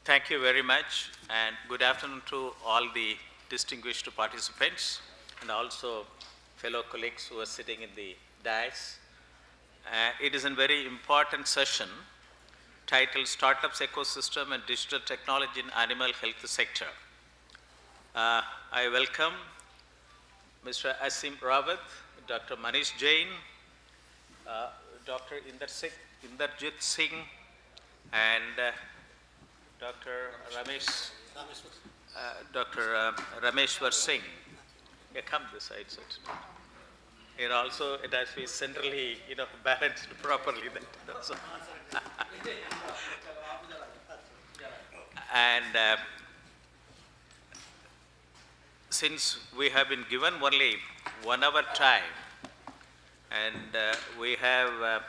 Thank you very much, and good afternoon to all the distinguished participants and also fellow colleagues who are sitting in the dais. It is a very important session titled Startups Ecosystem and Digital Technology in Animal Health Sector. I welcome Mr. Asim Rawat, Dr. Manish Jain, Dr. Inderjit Singh, and Dr. Rameshwar Singh. Yeah, come this side. So here also it has to be centrally, balanced properly. So. And since we have been given only 1 hour time, and we have,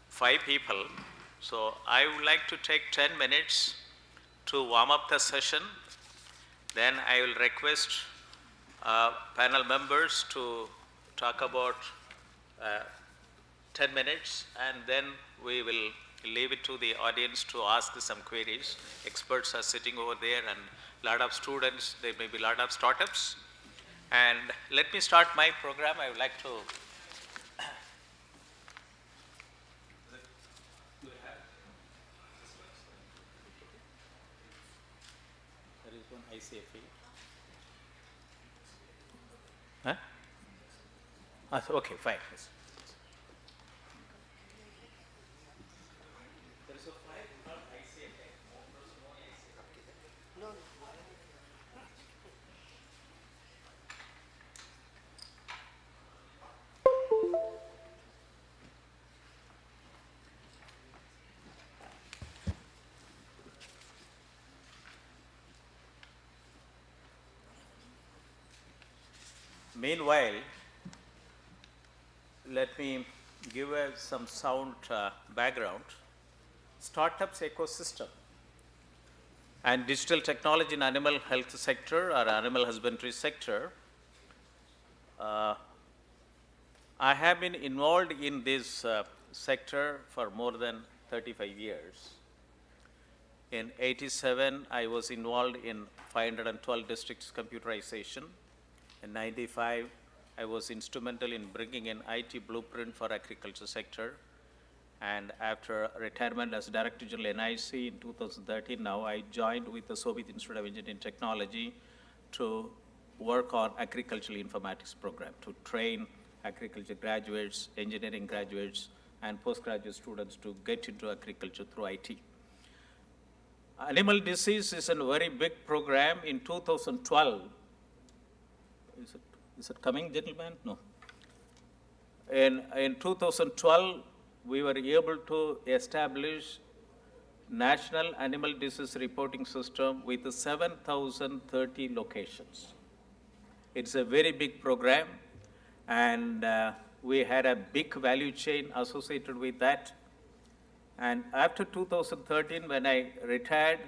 5 people, so I would like to take 10 minutes to warm up the session. Then I will request panel members to talk about 10 minutes, and then we will leave it to the audience to ask some queries. Experts are sitting over there, and a lot of students, there may be a lot of startups. And let me start my program. I would like to there is one ICFE. Huh? Okay, fine. Yes. There is a file called ICFA. Meanwhile, let me give some sound background. Startups ecosystem and digital technology in animal health sector or animal husbandry sector. I have been involved in this sector for more than 35 years. In 87, I was involved in 512 districts computerization. In 95, I was instrumental in bringing in IT blueprint for agriculture sector. And after retirement as Director General NIC in 2013, now I joined with the Soviet Institute of Engineering Technology to work on agricultural informatics program, to train agriculture graduates, engineering graduates, and postgraduate students to get into agriculture through IT. Animal disease is a very big program. In 2012, is it coming, gentlemen? No. In 2012, we were able to establish National Animal Disease Reporting System with 7,030 locations. It's a very big program, and we had a big value chain associated with that. And after 2013, when I retired,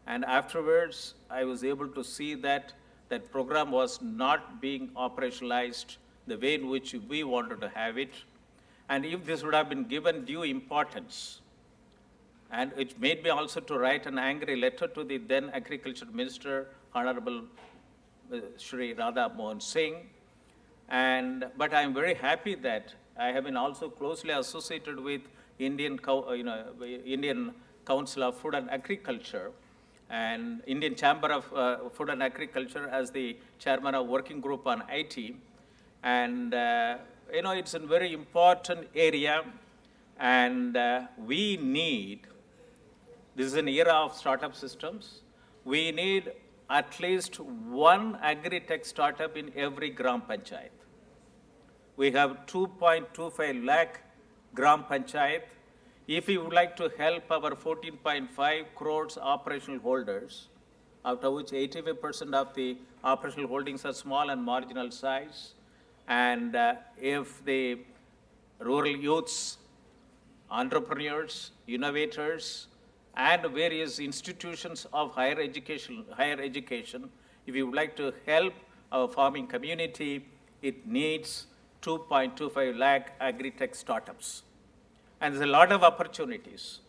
and afterwards, I was able to see that that program was not being operationalized the way in which we wanted to have it. And if this would have been given due importance, and it made me also to write an angry letter to the then Agriculture Minister, Honorable Shri Radha Mohan Singh. But I am very happy that I have been also closely associated with Indian Council of Food and Agriculture, and Indian Chamber of Food and Agriculture as the chairman of working group on IT. And, it's a very important area, and we need, this is an era of startup systems, we need at least one agri-tech startup in every Gram Panchayat. We have 2.25 lakh Gram Panchayat. If we would like to help our 14.5 crores operational holders, out of which 85% of the operational holdings are small and marginal size, and if the rural youths, entrepreneurs, innovators, and various institutions of higher education, if you would like to help our farming community, it needs 2.25 lakh agri-tech startups. And there's a lot of opportunities.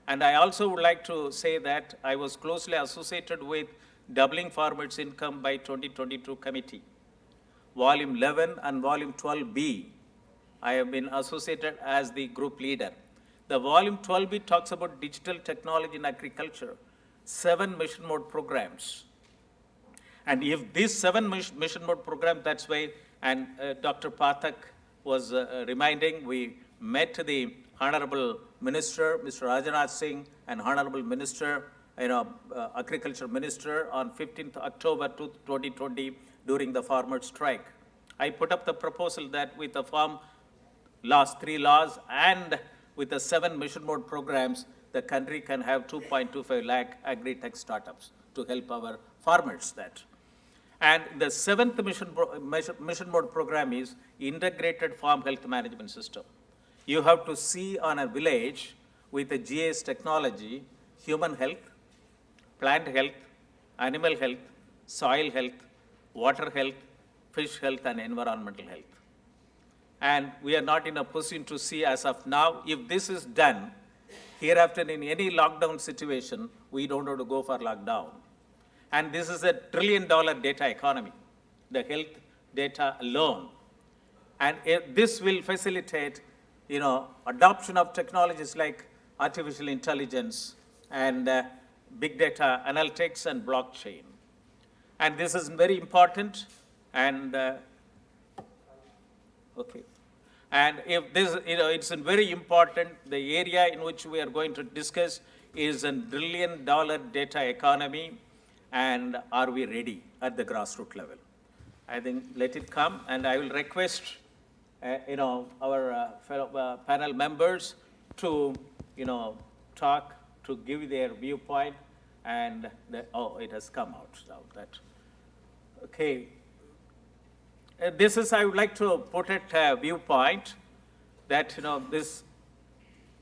And I also would like to say that I was closely associated with Doubling Farmers' Income by 2022 committee. Volume 11 and Volume 12B, I have been associated as the group leader. The Volume 12B talks about digital technology in agriculture, 7 mission mode programs. And if these 7 mission mode programs, that's why, and Dr. Pathak was reminding, we met the Honorable Minister, Mr. Rajanath Singh, and Honorable Minister, Agriculture Minister on 15th October 2020 during the farmer strike. I put up the proposal that with the farm laws, 3 laws, and with the 7 mission mode programs, the country can have 2.25 lakh agri-tech startups to help our farmers that. And the 7th mission mode program is Integrated Farm Health Management System. You have to see on a village with the GIS technology, human health, plant health, animal health, soil health, water health, fish health, and environmental health. And we are not in a position to see as of now. If this is done, hereafter in any lockdown situation, we don't have to go for lockdown. And this is a $1 trillion data economy, the health data alone. And this will facilitate, adoption of technologies like artificial intelligence and big data analytics and blockchain. And this is very important. And okay. And if this, it's very important, the area in which we are going to discuss is a $1 trillion data economy, and are we ready at the grassroots level? I think let it come, and I will request, our fellow panel members to, talk, to give their viewpoint, and it has come out now that, okay. This is, I would like to put it a viewpoint that, this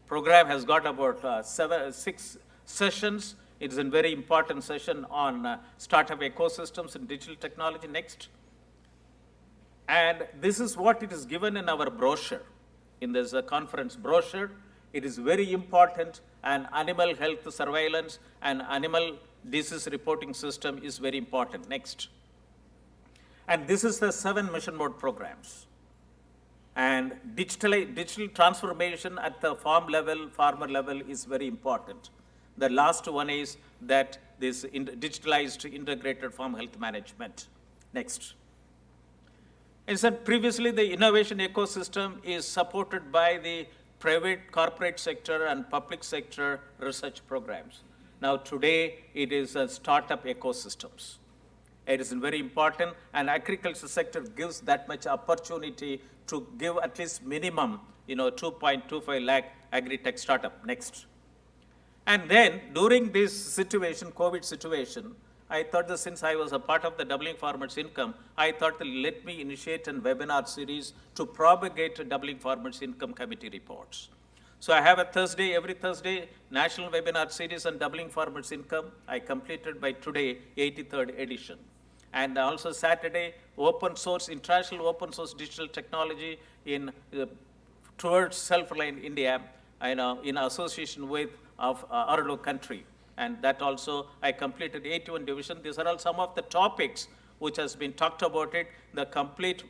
program has got about 6 sessions. It is a very important session on startup ecosystems and digital technology next. And this is what it is given in our brochure, in this conference brochure. It is very important, and animal health surveillance and animal disease reporting system is very important. Next. And this is the 7 mission mode programs. And digital transformation at the farm level, farmer level is very important. The last one is that this digitalized integrated farm health management. Next. As said previously, the innovation ecosystem is supported by the private corporate sector and public sector research programs. Now today, it is a startup ecosystems. It is very important, and agriculture sector gives that much opportunity to give at least minimum, 2.25 lakh agri-tech startup. Next. And then during this situation, COVID situation, I thought that since I was a part of the Doubling Farmers' Income, I thought that let me initiate a webinar series to propagate Doubling Farmers' Income Committee reports. So I have every Thursday, national webinar series on Doubling Farmers' Income. I completed by today, 83rd edition. And also Saturday, open source, international open source digital technology towards self-reliant India, in association with Arlo country. And that also, I completed 81 division. These are all some of the topics which has been talked about it. The complete,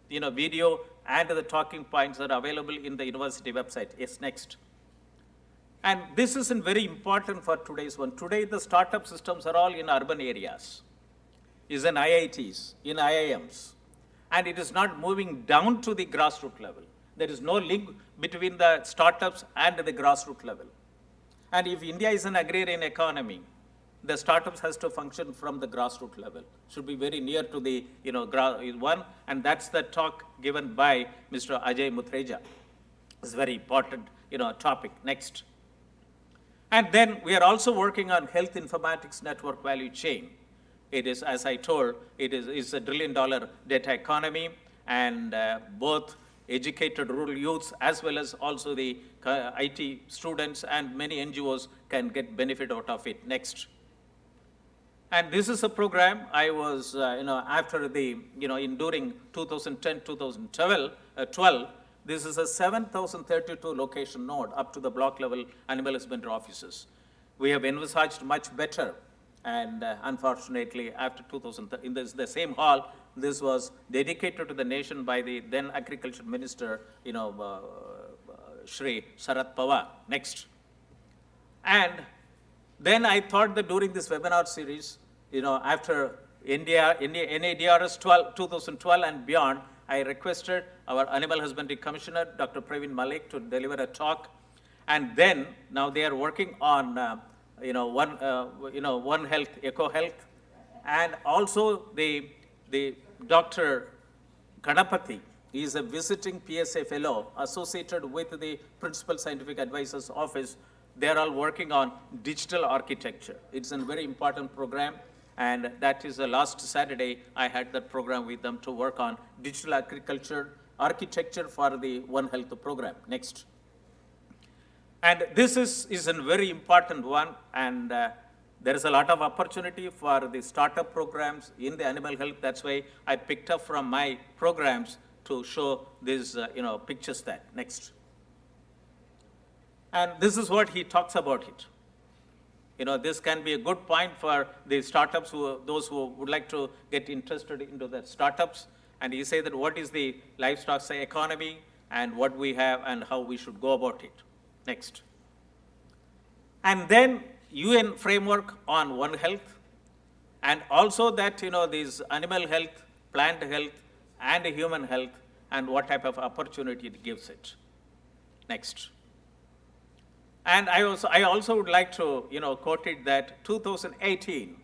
video and the talking points are available in the university website. Yes, next. And this is very important for today's one. Today, the startup systems are all in urban areas, is in IITs, in IIMs. And it is not moving down to the grassroots level. There is no link between the startups and the grassroots level. And if India is an agrarian economy, the startups has to function from the grassroots level. Should be very near to the, one, and that's the talk given by Mr. Ajay Muthreja. It's a very important, topic. Next. And then we are also working on health informatics network value chain. It is, as I told, it's a $1 trillion data economy, and both educated rural youths as well as also the IT students and many NGOs can get benefit out of it. Next. And this is a program I was, after the, during 2010, 2012, This is a 7,032 location node up to the block level animal husbandry offices. We have envisaged much better, and unfortunately, after 2000, in the same hall, this was dedicated to the nation by the then Agriculture Minister, Shri Sharad Pawar. Next. And then I thought that during this webinar series, after NADRS 2012 and beyond, I requested our Animal Husbandry Commissioner, Dr. Praveen Malik, to deliver a talk. And then, now they are working on, One Health, Eco Health, and also the Dr. Ganapathy is a visiting PSA fellow associated with the Principal Scientific Advisor's Office. They are all working on digital architecture. It's a very important program, and that is the last Saturday I had that program with them to work on digital agriculture architecture for the One Health program. Next. And this is a very important one, and there is a lot of opportunity for the startup programs in the animal health. That's why I picked up from my programs to show these, pictures there. Next. And this is what he talks about it. This can be a good point for the startups, those who would like to get interested into the startups. And he said that what is the livestock economy and what we have and how we should go about it. Next. And then UN framework on One Health, and also that, these animal health, plant health, and human health, and what type of opportunity it gives it. Next. And I also would like to, quote it that 2018,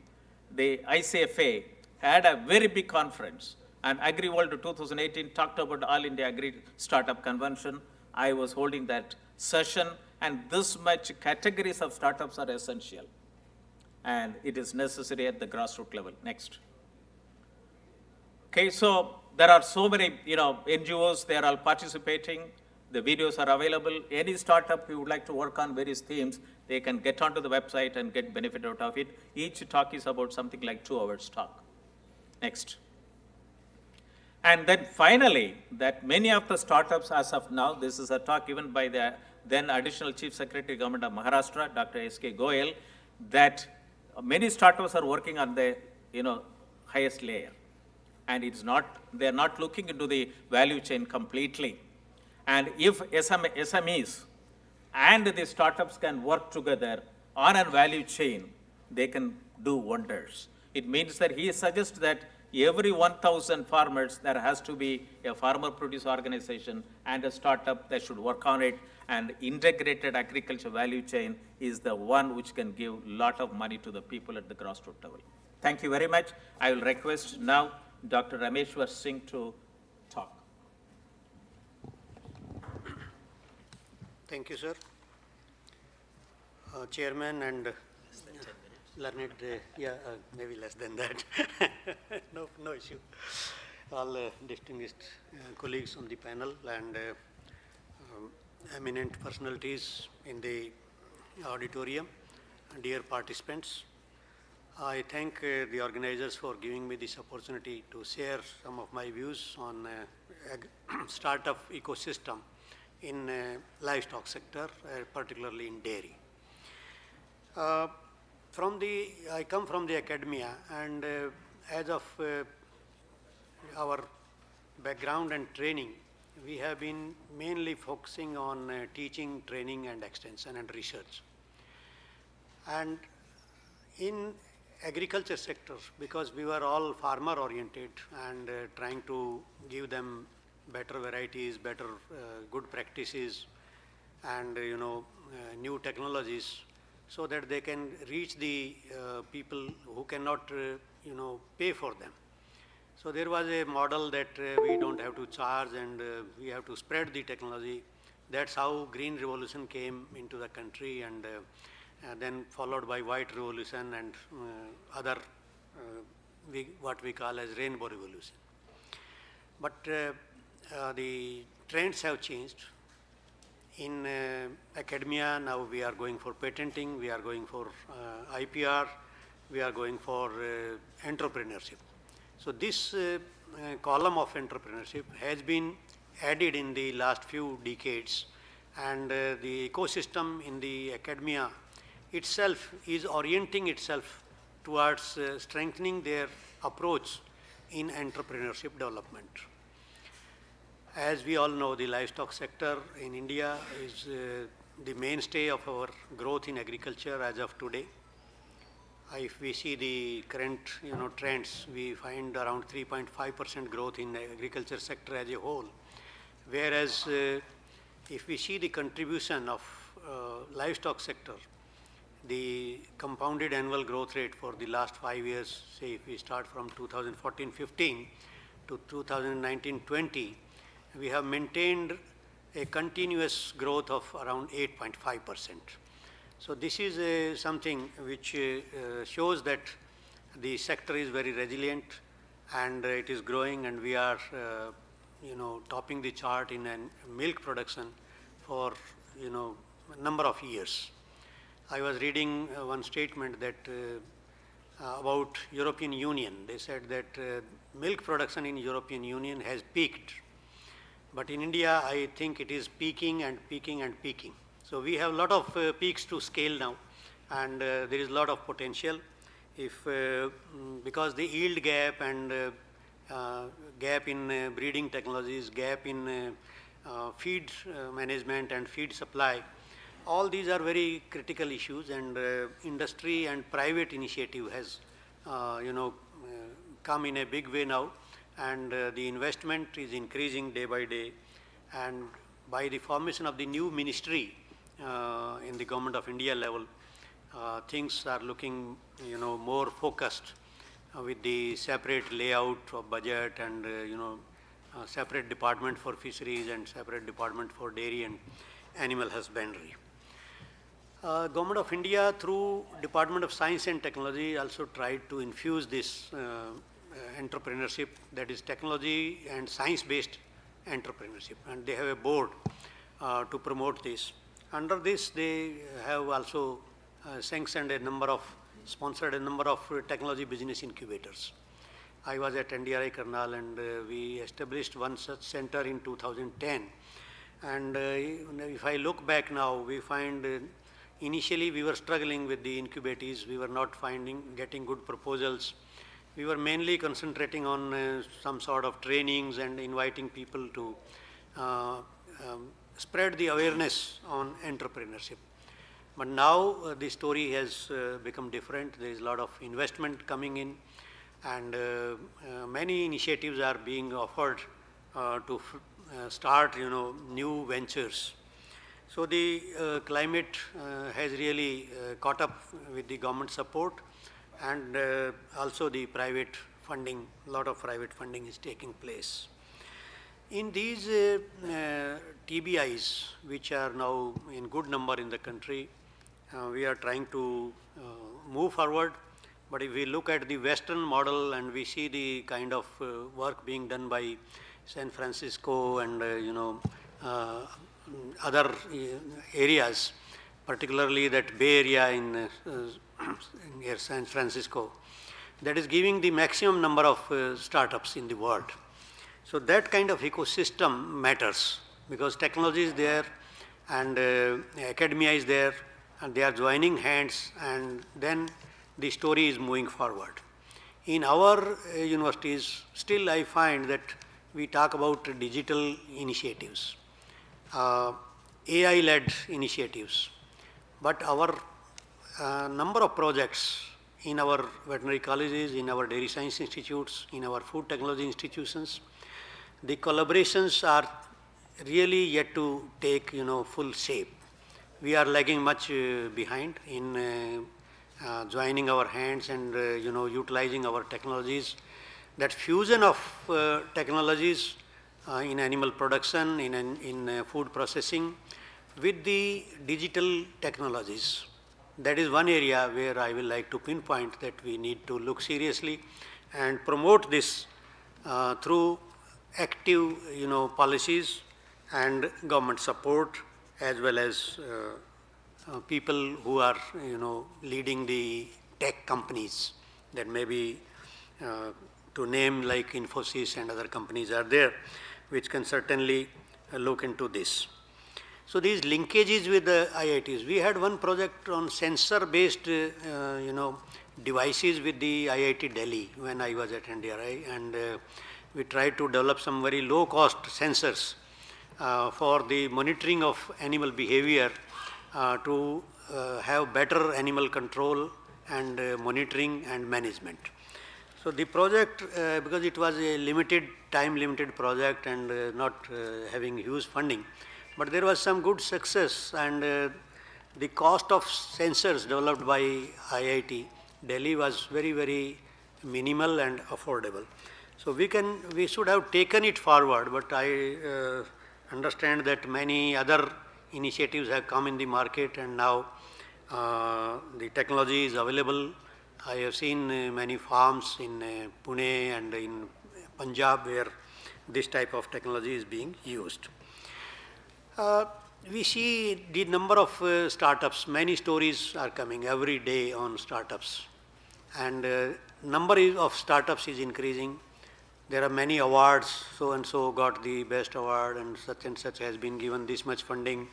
the ICFA had a very big conference, and AgriWorld 2018 talked about All India Agri Startup Convention. I was holding that session, and this much categories of startups are essential, and it is necessary at the grassroots level. Next. Okay, so there are so many, NGOs, they are all participating. The videos are available. Any startup who would like to work on various themes, they can get onto the website and get benefit out of it. Each talk is about something like 2 hours talk. Next. And then finally, that many of the startups as of now, this is a talk given by the then Additional Chief Secretary, Government of Maharashtra, Dr. S.K. Goyal, that many startups are working on the, highest layer. And they're not looking into the value chain completely. And if SMEs and the startups can work together on a value chain, they can do wonders. It means that he suggests that every 1,000 farmers, there has to be a farmer produce organization and a startup that should work on it. And integrated agriculture value chain is the one which can give a lot of money to the people at the grassroots level. Thank you very much. I will request now Dr. Rameshwar Singh to talk. Thank you, sir. Chairman and learned, maybe less than that. No issue. All distinguished colleagues on the panel and eminent personalities in the auditorium, dear participants. I thank the organizers for giving me this opportunity to share some of my views on startup ecosystem in livestock sector, particularly in dairy. I come from the academia, and as of our background and training, we have been mainly focusing on teaching, training, and extension and research. And in agriculture sector, because we were all farmer oriented and trying to give them better varieties, better good practices, and new technologies, so that they can reach the people who cannot pay for them. So there was a model that we don't have to charge, and we have to spread the technology. That's how Green Revolution came into the country, and then followed by White Revolution and other what we call as Rainbow Revolution. But the trends have changed. In academia, now we are going for patenting, we are going for IPR, we are going for entrepreneurship. So this column of entrepreneurship has been added in the last few decades, and the ecosystem in the academia itself is orienting itself towards strengthening their approach in entrepreneurship development. As we all know, the livestock sector in India is the mainstay of our growth in agriculture as of today. If we see the current trends, we find around 3.5% growth in the agriculture sector as a whole. Whereas if we see the contribution of livestock sector, the compounded annual growth rate for the last 5 years, say if we start from 2014-15 to 2019-20, we have maintained a continuous growth of around 8.5%. So this is something which shows that the sector is very resilient and it is growing, and we are topping the chart in milk production for a number of years. I was reading one statement that about European Union. They said that milk production in European Union has peaked, but in India I think it is peaking and peaking and peaking. So we have a lot of peaks to scale now, and there is a lot of potential. If because the yield gap and gap in breeding technologies, gap in feed management and feed supply, all these are very critical issues, and industry and private initiative has come in a big way now, and the investment is increasing day by day, and by the formation of the new ministry in the Government of India level, things are looking more focused with the separate layout of budget and separate department for fisheries and separate department for dairy and animal husbandry. Government of India through Department of Science and Technology also tried to infuse this entrepreneurship, that is technology and science-based entrepreneurship, and they have a board to promote this. Under this, they have also sponsored a number of technology business incubators. I was at NDRI Karnal, and we established one such center in 2010. And if I look back now, we find initially we were struggling with the incubators. We were not getting good proposals. We were mainly concentrating on some sort of trainings and inviting people to spread the awareness on entrepreneurship. But now the story has become different. There is a lot of investment coming in, and many initiatives are being offered to start new ventures. So the climate has really caught up with the government support, and also the private funding, a lot of private funding is taking place. In these TBIs, which are now in good number in the country, we are trying to move forward. But if we look at the Western model and we see the kind of work being done by San Francisco and other areas, particularly that Bay Area in near San Francisco, that is giving the maximum number of startups in the world. So that kind of ecosystem matters, because technology is there and academia is there, and they are joining hands, and then the story is moving forward. In our universities, still I find that we talk about digital initiatives, AI-led initiatives, but our number of projects in our veterinary colleges, in our dairy science institutes, in our food technology institutions, the collaborations are really yet to take full shape. We are lagging much behind in joining our hands and utilizing our technologies. That fusion of technologies in animal production, in food processing, with the digital technologies, that is one area where I will like to pinpoint that we need to look seriously and promote this through active policies and government support, as well as people who are leading the tech companies, that maybe to name like Infosys and other companies are there. which can certainly look into this. So these linkages with the IITs, we had one project on sensor-based, devices with the IIT Delhi when I was at NDRI, and we tried to develop some very low-cost sensors for the monitoring of animal behavior to have better animal control and monitoring and management. So the project, because it was a time-limited project and not having huge funding, but there was some good success, and the cost of sensors developed by IIT Delhi was very, very minimal and affordable. So we should have taken it forward, but I understand that many other initiatives have come in the market, and now the technology is available. I have seen many farms in Pune and in Punjab where this type of technology is being used. We see the number of startups, many stories are coming every day on startups, and number of startups is increasing. There are many awards, so and so got the best award and such has been given this much funding.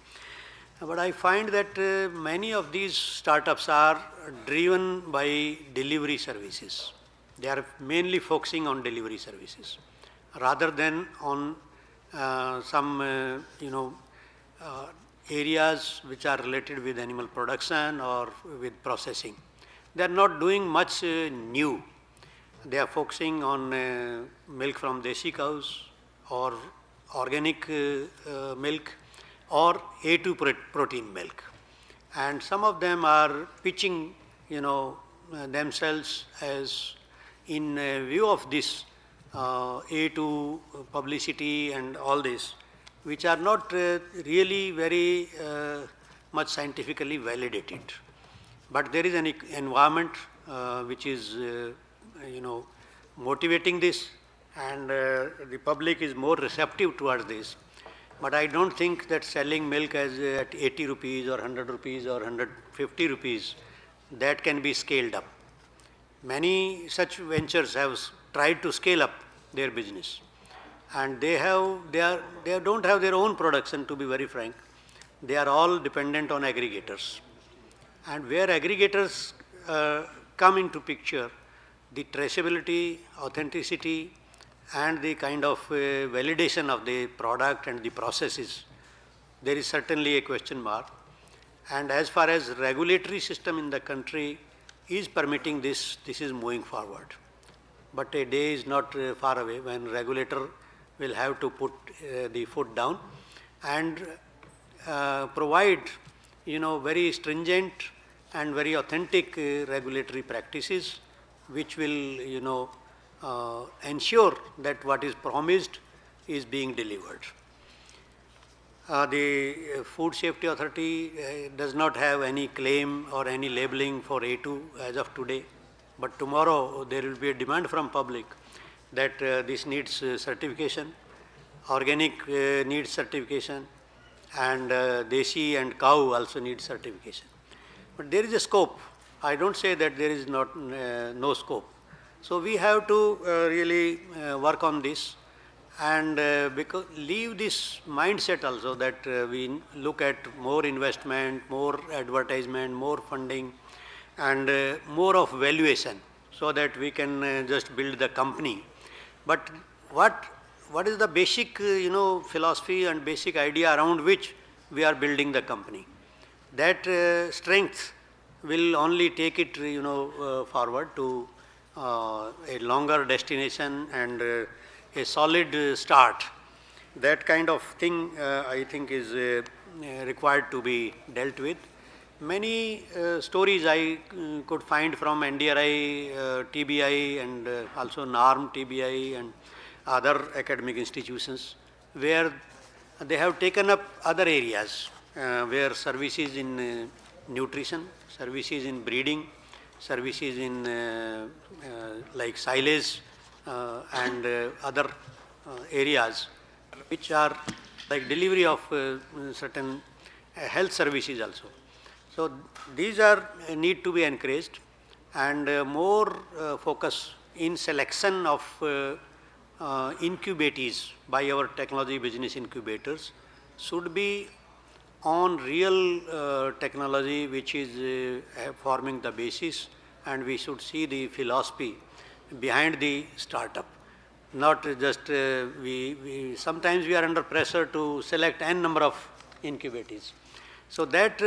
But I find that many of these startups are driven by delivery services. They are mainly focusing on delivery services rather than on some areas which are related with animal production or with processing. They are not doing much new. They are focusing on milk from desi cows or organic milk or A2 protein milk. And some of them are pitching, themselves as in view of this A2 publicity and all this, which are not really very much scientifically validated. But there is an environment which is, motivating this, and the public is more receptive towards this. But I don't think that selling milk as at 80 rupees or 100 rupees or 150 rupees, that can be scaled up. Many such ventures have tried to scale up their business, and they don't have their own production, to be very frank. They are all dependent on aggregators. And where aggregators come into picture, the traceability, authenticity, and the kind of validation of the product and the processes, there is certainly a question mark. And as far as regulatory system in the country is permitting this, this is moving forward. But a day is not far away when regulator will have to put the foot down and provide, very stringent and very authentic regulatory practices, which will, ensure that what is promised is being delivered. The Food Safety Authority does not have any claim or any labeling for A2 as of today, but tomorrow there will be a demand from public that this needs certification, organic needs certification, and desi and cow also needs certification. But there is a scope. I don't say that there is not no scope. So we have to really work on this, and leave this mindset also that we look at more investment, more advertisement, more funding, and more of valuation, so that we can just build the company. But what is the basic philosophy and basic idea around which we are building the company? That strength will only take it forward to a longer destination and a solid start. That kind of thing I think is required to be dealt with. Many stories I could find from NDRI, TBI, and also NARM, TBI, and other academic institutions, where they have taken up other areas where services in nutrition, services in breeding, services in like silage and other areas, which are like delivery of certain health services also. So these are need to be encouraged, and more focus in selection of incubatees by our technology business incubators should be on real technology which is forming the basis, and we should see the philosophy behind the startup. Not just sometimes we are under pressure to select n number of incubatees. So that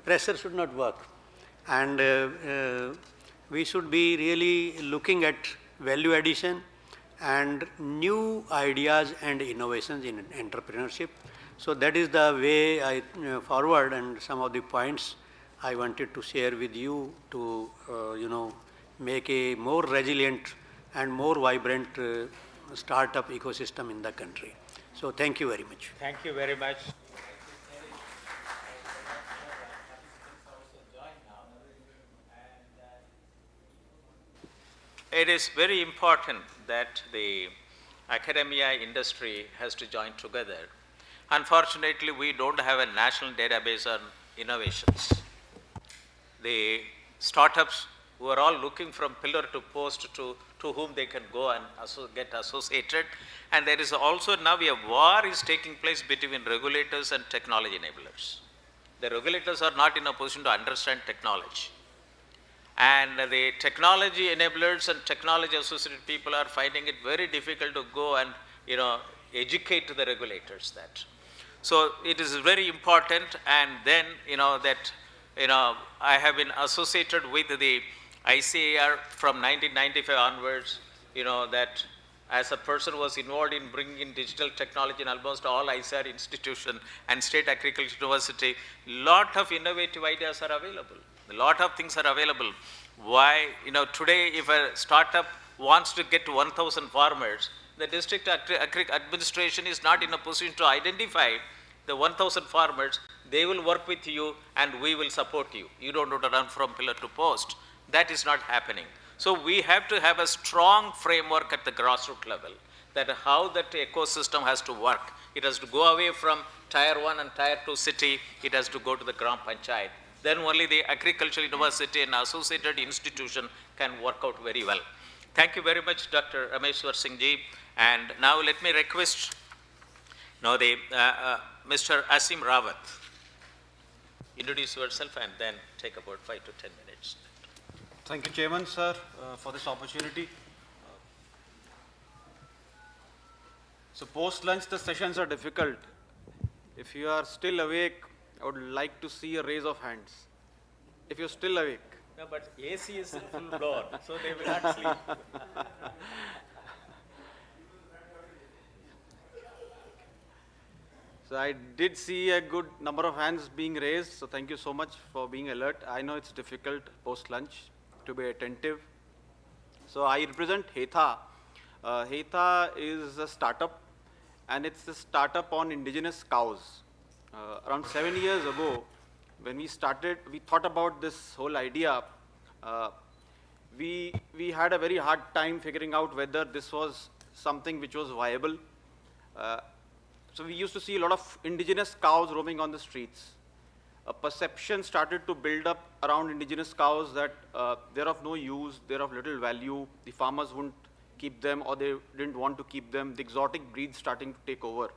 pressure should not work, and we should be really looking at value addition and new ideas and innovations in entrepreneurship. So that is the way I forward, and some of the points I wanted to share with you to make a more resilient and more vibrant startup ecosystem in the country. So thank you very much. Thank you very much. It is very important that the academia industry has to join together. Unfortunately, we don't have a national database on innovations. The startups who are all looking from pillar to post to whom they can go and get associated. And there is also now a war is taking place between regulators and technology enablers. The regulators are not in a position to understand technology. And the technology enablers and technology associated people are finding it very difficult to go and educate the regulators that. So it is very important, and then I have been associated with the ICAR from 1995 onwards, that as a person was involved in bringing in digital technology in almost all ICAR institution and State Agricultural University, lot of innovative ideas are available. A lot of things are available. Why, today if a startup wants to get to 1,000 farmers, the district administration is not in a position to identify the 1,000 farmers. They will work with you and we will support you. You don't have to run from pillar to post. That is not happening. So we have to have a strong framework at the grassroots level, that how that ecosystem has to work. It has to go away from tier 1 and tier 2 city. It has to go to the Gram Panchayat. Then only the agricultural university and associated institution can work out very well. Thank you very much, Dr. Rameshwar Singh ji. And now let me request Mr. Asim Rawat. Introduce yourself and then take about 5 to 10 minutes. Thank you, Chairman, sir, for this opportunity. So post-lunch, the sessions are difficult. If you are still awake, I would like to see a raise of hands. If you're still awake. No, but AC is full blown, so they will not sleep. So I did see a good number of hands being raised, so thank you so much for being alert. I know it's difficult post-lunch to be attentive. So I represent Hetha. Hetha is a startup, and it's a startup on indigenous cows. Around 7 years ago, when we started, we thought about this whole idea. We had a very hard time figuring out whether this was something which was viable. So we used to see a lot of indigenous cows roaming on the streets. A perception started to build up around indigenous cows that they're of no use, they're of little value, the farmers wouldn't keep them, or they didn't want to keep them, the exotic breeds starting to take over.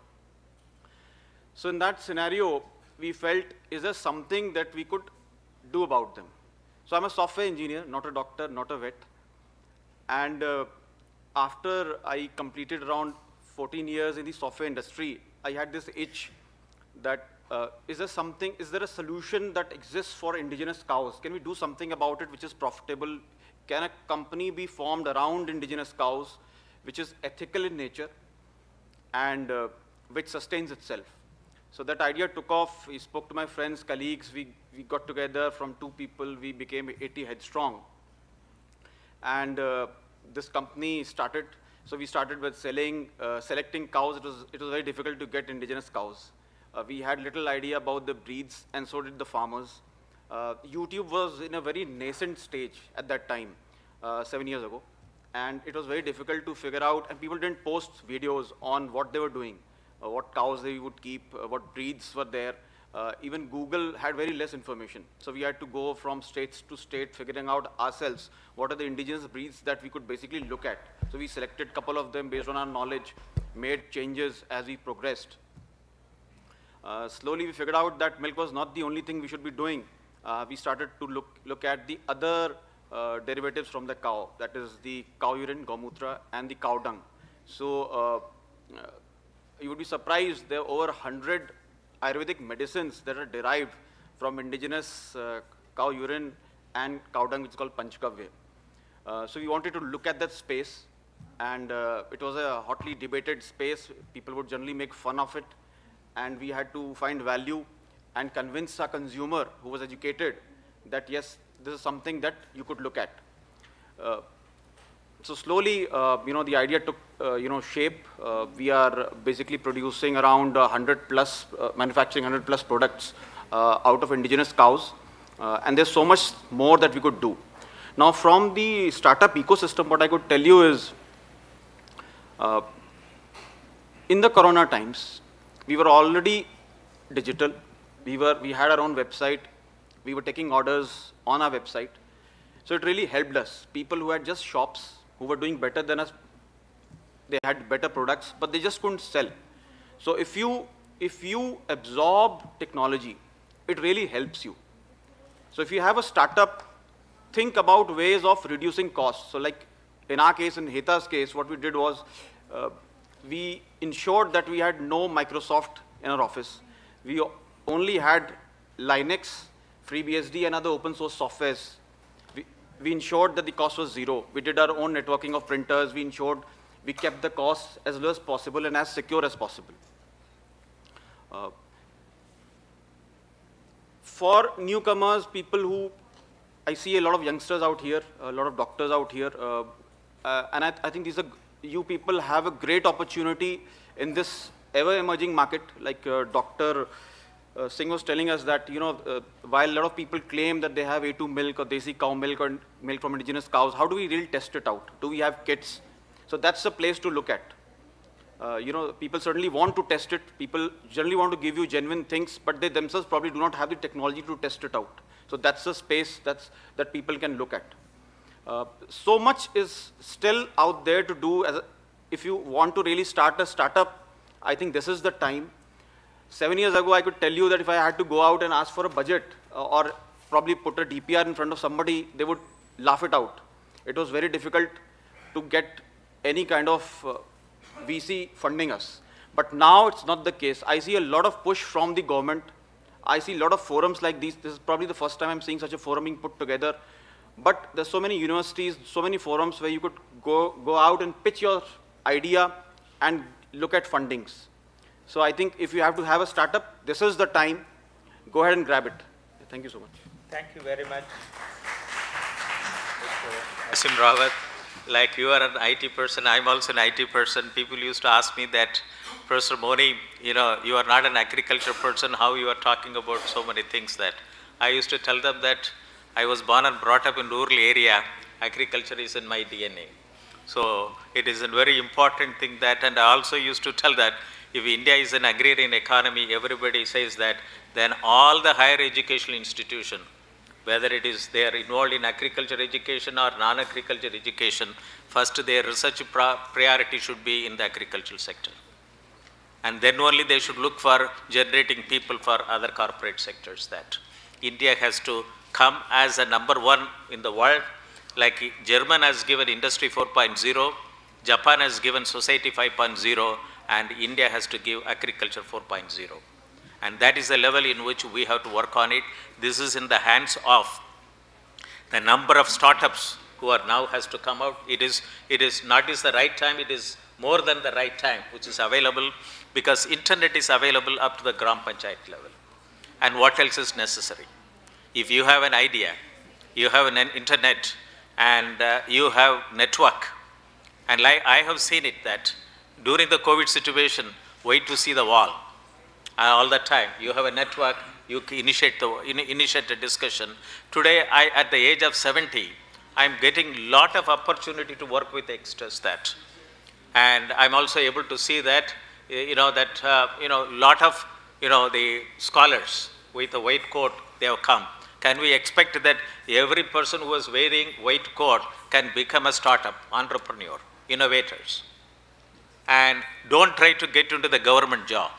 So in that scenario, we felt, is there something that we could do about them? So I'm a software engineer, not a doctor, not a vet. And after I completed around 14 years in the software industry, I had this itch that is there a solution that exists for indigenous cows? Can we do something about it which is profitable? Can a company be formed around indigenous cows which is ethical in nature and which sustains itself? So that idea took off. We spoke to my friends, colleagues. We got together from 2 people. We became 80 headstrong. And this company started. So we started with selecting cows. It was very difficult to get indigenous cows. We had little idea about the breeds, and so did the farmers. YouTube was in a very nascent stage at that time, 7 years ago. And it was very difficult to figure out, and people didn't post videos on what they were doing, what cows they would keep, what breeds were there. even Google had very less information. So we had to go from states to state, figuring out ourselves what are the indigenous breeds that we could basically look at. So we selected a couple of them based on our knowledge, made changes as we progressed. Slowly we figured out that milk was not the only thing we should be doing. We started to look at the other derivatives from the cow, that is the cow urine, Gomutra, and the cow dung. So you would be surprised, there are over 100 Ayurvedic medicines that are derived from indigenous cow urine and cow dung, which is called Panchkavya. So we wanted to look at that space, and it was a hotly debated space. People would generally make fun of it, and we had to find value and convince our consumer who was educated that yes, this is something that you could look at. So slowly, the idea took, shape. We are basically producing around 100 plus, manufacturing 100 plus products out of indigenous cows. And there's so much more that we could do. Now, from the startup ecosystem, what I could tell you is, in the Corona times, we were already digital. We had our own website. We were taking orders on our website. So it really helped us. People who had just shops, who were doing better than us, they had better products, but they just couldn't sell. So if you absorb technology, it really helps you. So if you have a startup, think about ways of reducing costs. So like in our case, in Heta's case, what we did was, we ensured that we had no Microsoft in our office. We only had Linux, FreeBSD, and other open source softwares. We ensured that the cost was zero. We did our own networking of printers. We ensured we kept the costs as low as possible and as secure as possible. For newcomers, people who, I see a lot of youngsters out here, a lot of doctors out here, and I think you people have a great opportunity in this ever-emerging market. Like Dr. Singh was telling us that, while a lot of people claim that they have A2 milk or desi cow milk or milk from indigenous cows, how do we really test it out? Do we have kits? So that's a place to look at. People certainly want to test it. People generally want to give you genuine things, but they themselves probably do not have the technology to test it out. So that's a space that people can look at. So much is still out there to do. If you want to really start a startup, I think this is the time. 7 years ago, I could tell you that if I had to go out and ask for a budget or probably put a DPR in front of somebody, they would laugh it out. It was very difficult to get any kind of VC funding us. But now it's not the case. I see a lot of push from the government. I see a lot of forums like these. This is probably the first time I'm seeing such a forum being put together. But there's so many universities, so many forums where you could go out and pitch your idea and look at fundings. So I think if you have to have a startup, this is the time. Go ahead and grab it. Thank you so much. Thank you very much. Asim Rawat, like you are an IT person, I'm also an IT person. People used to ask me that, Professor Moni, you are not an agriculture person, how you are talking about so many things that. I used to tell them that I was born and brought up in rural area, agriculture is in my DNA. So it is a very important thing that, and I also used to tell that if India is an agrarian economy, everybody says that, then all the higher educational institution, whether it is they are involved in agriculture education or non-agriculture education, first their research priority should be in the agricultural sector. And then only they should look for generating people for other corporate sectors. That India has to come as a number one in the world. Like German has given Industry 4.0, Japan has given Society 5.0, and India has to give Agriculture 4.0. And that is the level in which we have to work on it. This is in the hands of the number of startups who are now has to come out. It is not just the right time, it is more than the right time, which is available because internet is available up to the Gram Panchayat level. And what else is necessary? If you have an idea, you have an internet, and you have network. And like I have seen it that during the COVID situation, wait to see the wall. All the time, you have a network, you initiate a discussion. Today, at the age of 70, I'm getting lot of opportunity to work with extras that. And I'm also able to see that, lot of, the scholars, with a white coat, they have come. Can we expect that every person who is wearing white coat can become a startup, entrepreneur, innovators? And don't try to get into the government job.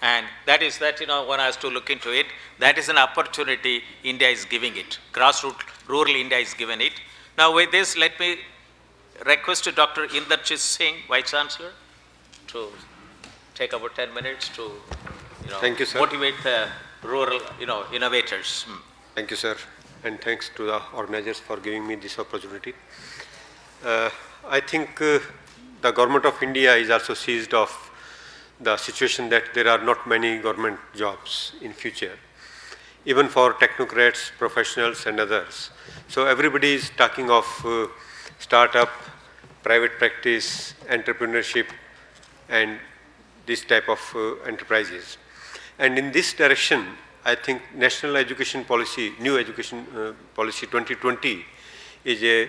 And that is that, one has to look into it. That is an opportunity India is giving it. Grassroots, rural India is given it. Now with this, let me request to Dr. Inderjit Singh, Vice Chancellor, to take about 10 minutes to, Thank you, sir. motivate the rural, innovators. Thank you, sir, and thanks to the organizers for giving me this opportunity. I think the government of India is also seized of the situation that there are not many government jobs in future, even for technocrats, professionals and others. So everybody is talking of startup, private practice, entrepreneurship and this type of enterprises. And in this direction, I think National Education Policy, New Education Policy 2020 is a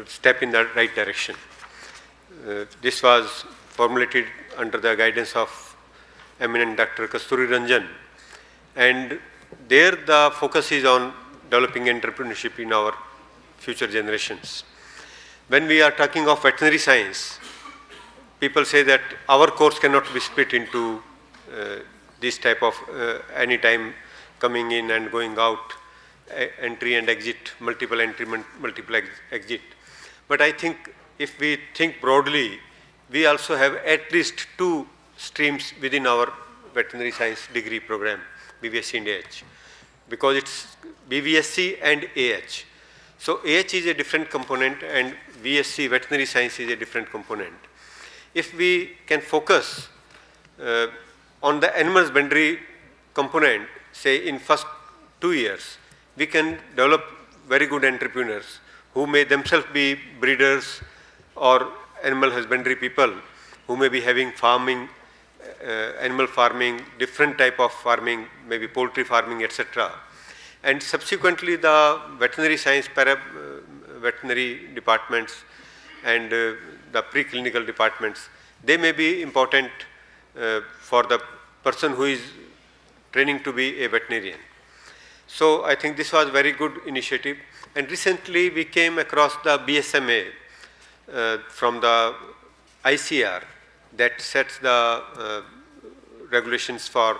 step in the right direction. This was formulated under the guidance of eminent Dr. Kasturi Ranjan, and there the focus is on developing entrepreneurship in our future generations. When we are talking of veterinary science, people say that our course cannot be split into this type of any time coming in and going out, entry and exit, multiple entry, multiple exit. But I think if we think broadly, we also have at least 2 streams within our veterinary science degree program, BVSc and AH, because it's BVSc and AH. So AH is a different component and VSc, veterinary science, is a different component. If we can focus on the animal husbandry component, say in first 2 years, we can develop very good entrepreneurs who may themselves be breeders or animal husbandry people who may be having farming, animal farming, different type of farming, maybe poultry farming, etc. And subsequently the veterinary science, veterinary departments and the preclinical departments, they may be important for the person who is training to be a veterinarian. So I think this was very good initiative. And recently we came across the BSMA from the ICR that sets the regulations for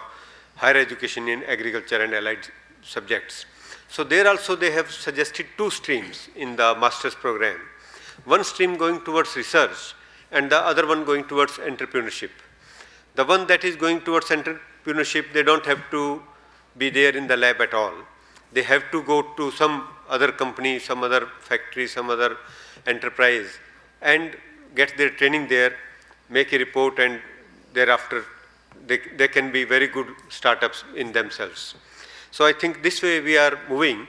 higher education in agriculture and allied subjects. So there also they have suggested 2 streams in the master's program. One stream going towards research and the other one going towards entrepreneurship. The one that is going towards entrepreneurship, they don't have to be there in the lab at all. They have to go to some other company, some other factory, some other enterprise and get their training there, make a report, and thereafter they can be very good startups in themselves. So I think this way we are moving.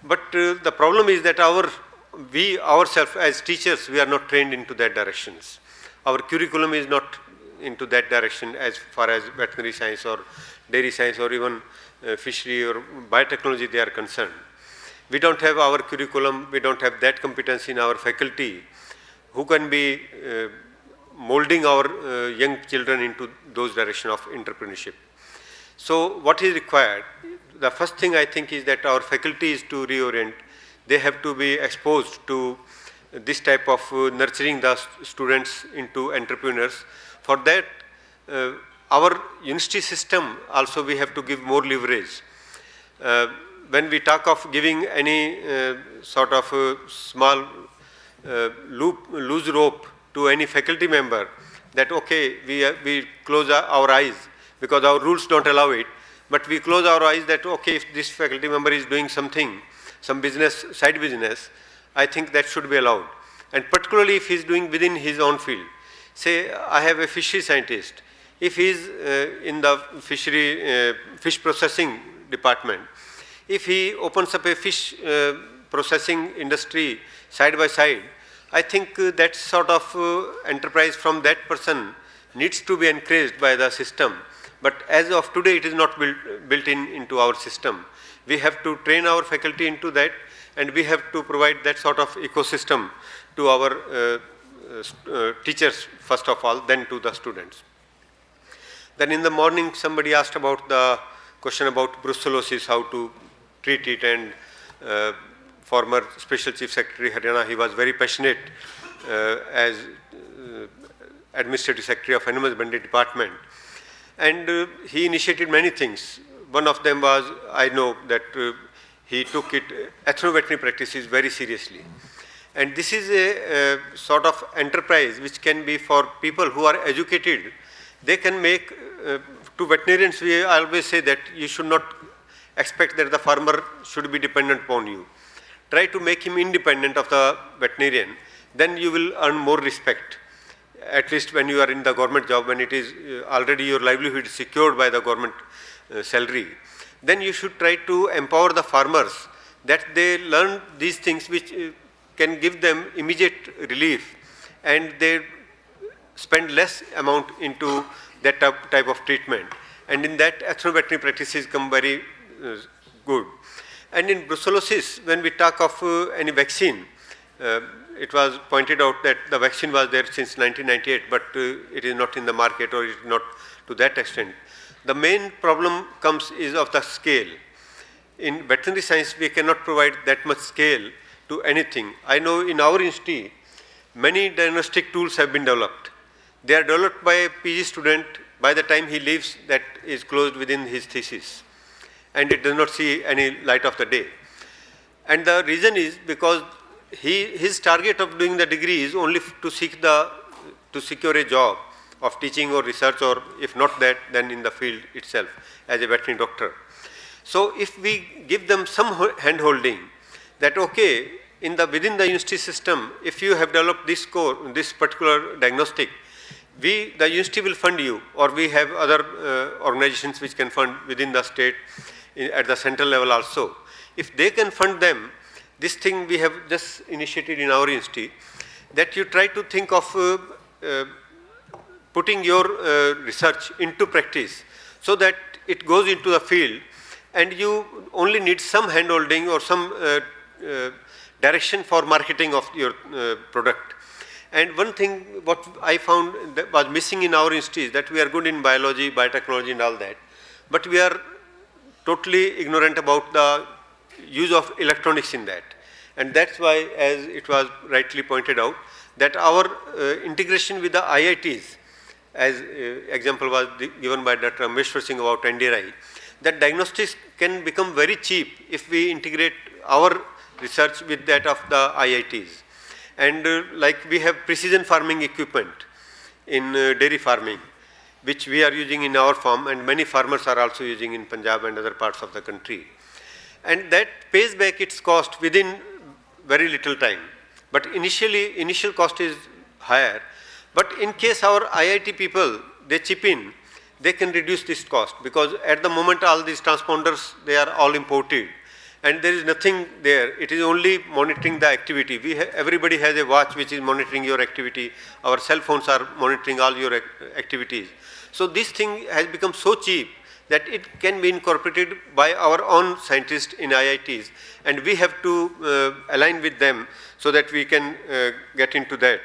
But the problem is that we ourselves as teachers, we are not trained into that directions. Our curriculum is not into that direction as far as veterinary science or dairy science or even fishery or biotechnology they are concerned. We don't have our curriculum, we don't have that competence in our faculty who can be molding our young children into those direction of entrepreneurship. So what is required? The first thing I think is that our faculty is to reorient. They have to be exposed to this type of nurturing the students into entrepreneurs. For that, our university system also we have to give more leverage. When we talk of giving any sort of small loose rope to any faculty member, that okay, we close our eyes because our rules don't allow it, but we close our eyes that okay, if this faculty member is doing something, some business, side business, I think that should be allowed. And particularly if he is doing within his own field. Say I have a fishery scientist. If he is in the fish processing department, if he opens up a fish processing industry side by side, I think that sort of enterprise from that person needs to be encouraged by the system. But as of today, it is not built into our system. We have to train our faculty into that, and we have to provide that sort of ecosystem to our teachers first of all, then to the students. Then in the morning, somebody asked about the question about brucellosis, how to treat it, and former Special Chief Secretary Haryana, he was very passionate as Administrative Secretary of Animal Husbandry Department. And he initiated many things. One of them was, I know that he took ethno-veterinary practices very seriously. And this is a sort of enterprise which can be for people who are educated. They can make, to veterinarians, we always say that you should not expect that the farmer should be dependent upon you. Try to make him independent of the veterinarian, then you will earn more respect. At least when you are in the government job, when it is already your livelihood is secured by the government salary, then you should try to empower the farmers that they learn these things which can give them immediate relief, and they spend less amount into that type of treatment. And in that, ethno-veterinary practices come very good. And in brucellosis, when we talk of any vaccine, it was pointed out that the vaccine was there since 1998, but it is not in the market, or it is not to that extent. The main problem is of the scale. In veterinary science, we cannot provide that much scale to anything. I know in our institute, many diagnostic tools have been developed. They are developed by a PG student. By the time he leaves, that is closed within his thesis, and it does not see any light of the day. And the reason is because his target of doing the degree is only to secure a job of teaching or research, or if not that, then in the field itself as a veterinary doctor. So if we give them some hand-holding, that okay, within the university system, if you have developed this particular diagnostic, the university will fund you, or we have other organizations which can fund within the state at the central level also. If they can fund them, this thing we have just initiated in our institute, that you try to think of putting your research into practice so that it goes into the field, and you only need some handholding or some direction for marketing of your product. And one thing what I found that was missing in our institute is that we are good in biology, biotechnology and all that, but we are totally ignorant about the use of electronics in that. And that's why, as it was rightly pointed out, that our integration with the IITs, as example was given by Dr. Ameshwar Singh about NDRI, that diagnostics can become very cheap if we integrate our research with that of the IITs. And like we have precision farming equipment in dairy farming, which we are using in our farm, and many farmers are also using in Punjab and other parts of the country. And that pays back its cost within very little time. But initial cost is higher. But in case our IIT people, they chip in, they can reduce this cost, because at the moment all these transponders, they are all imported. And there is nothing there. It is only monitoring the activity. Everybody has a watch which is monitoring your activity. Our cell phones are monitoring all your activities. So this thing has become so cheap that it can be incorporated by our own scientists in IITs. And we have to align with them so that we can get into that.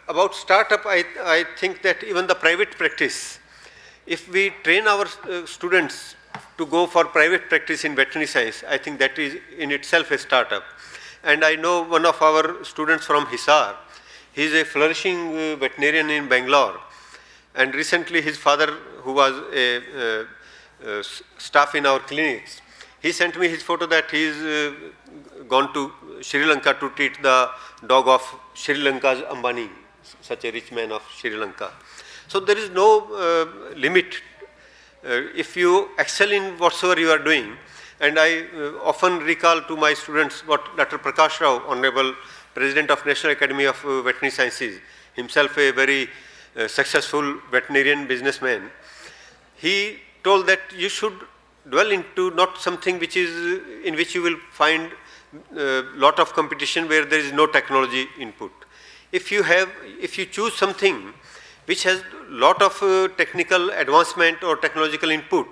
About startup, I think that even the private practice, if we train our students to go for private practice in veterinary science, I think that is in itself a startup. And I know one of our students from Hisar, he is a flourishing veterinarian in Bangalore. And recently his father, who was a staff in our clinics, he sent me his photo that he is gone to Sri Lanka to treat the dog of Sri Lanka's Ambani, such a rich man of Sri Lanka. So there is no limit. If you excel in whatsoever you are doing, and I often recall to my students what Dr. Prakash Rao, Honorable President of National Academy of Veterinary Sciences, himself a very successful veterinarian businessman, he told that you should dwell into not something which is in which you will find lot of competition where there is no technology input. If you choose something which has lot of technical advancement or technological input,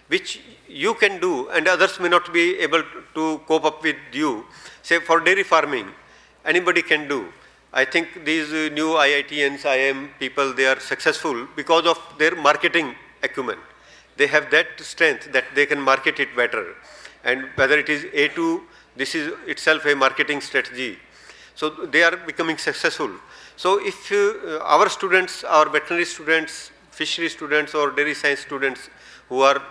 which you can do and others may not be able to cope up with you, say for dairy farming, anybody can do. I think these new IITians, IIM people, they are successful because of their marketing acumen. they have that strength that they can market it better. And whether it is A2, this is itself a marketing strategy. So they are becoming successful. So if our students, our veterinary students, fishery students or dairy science students who are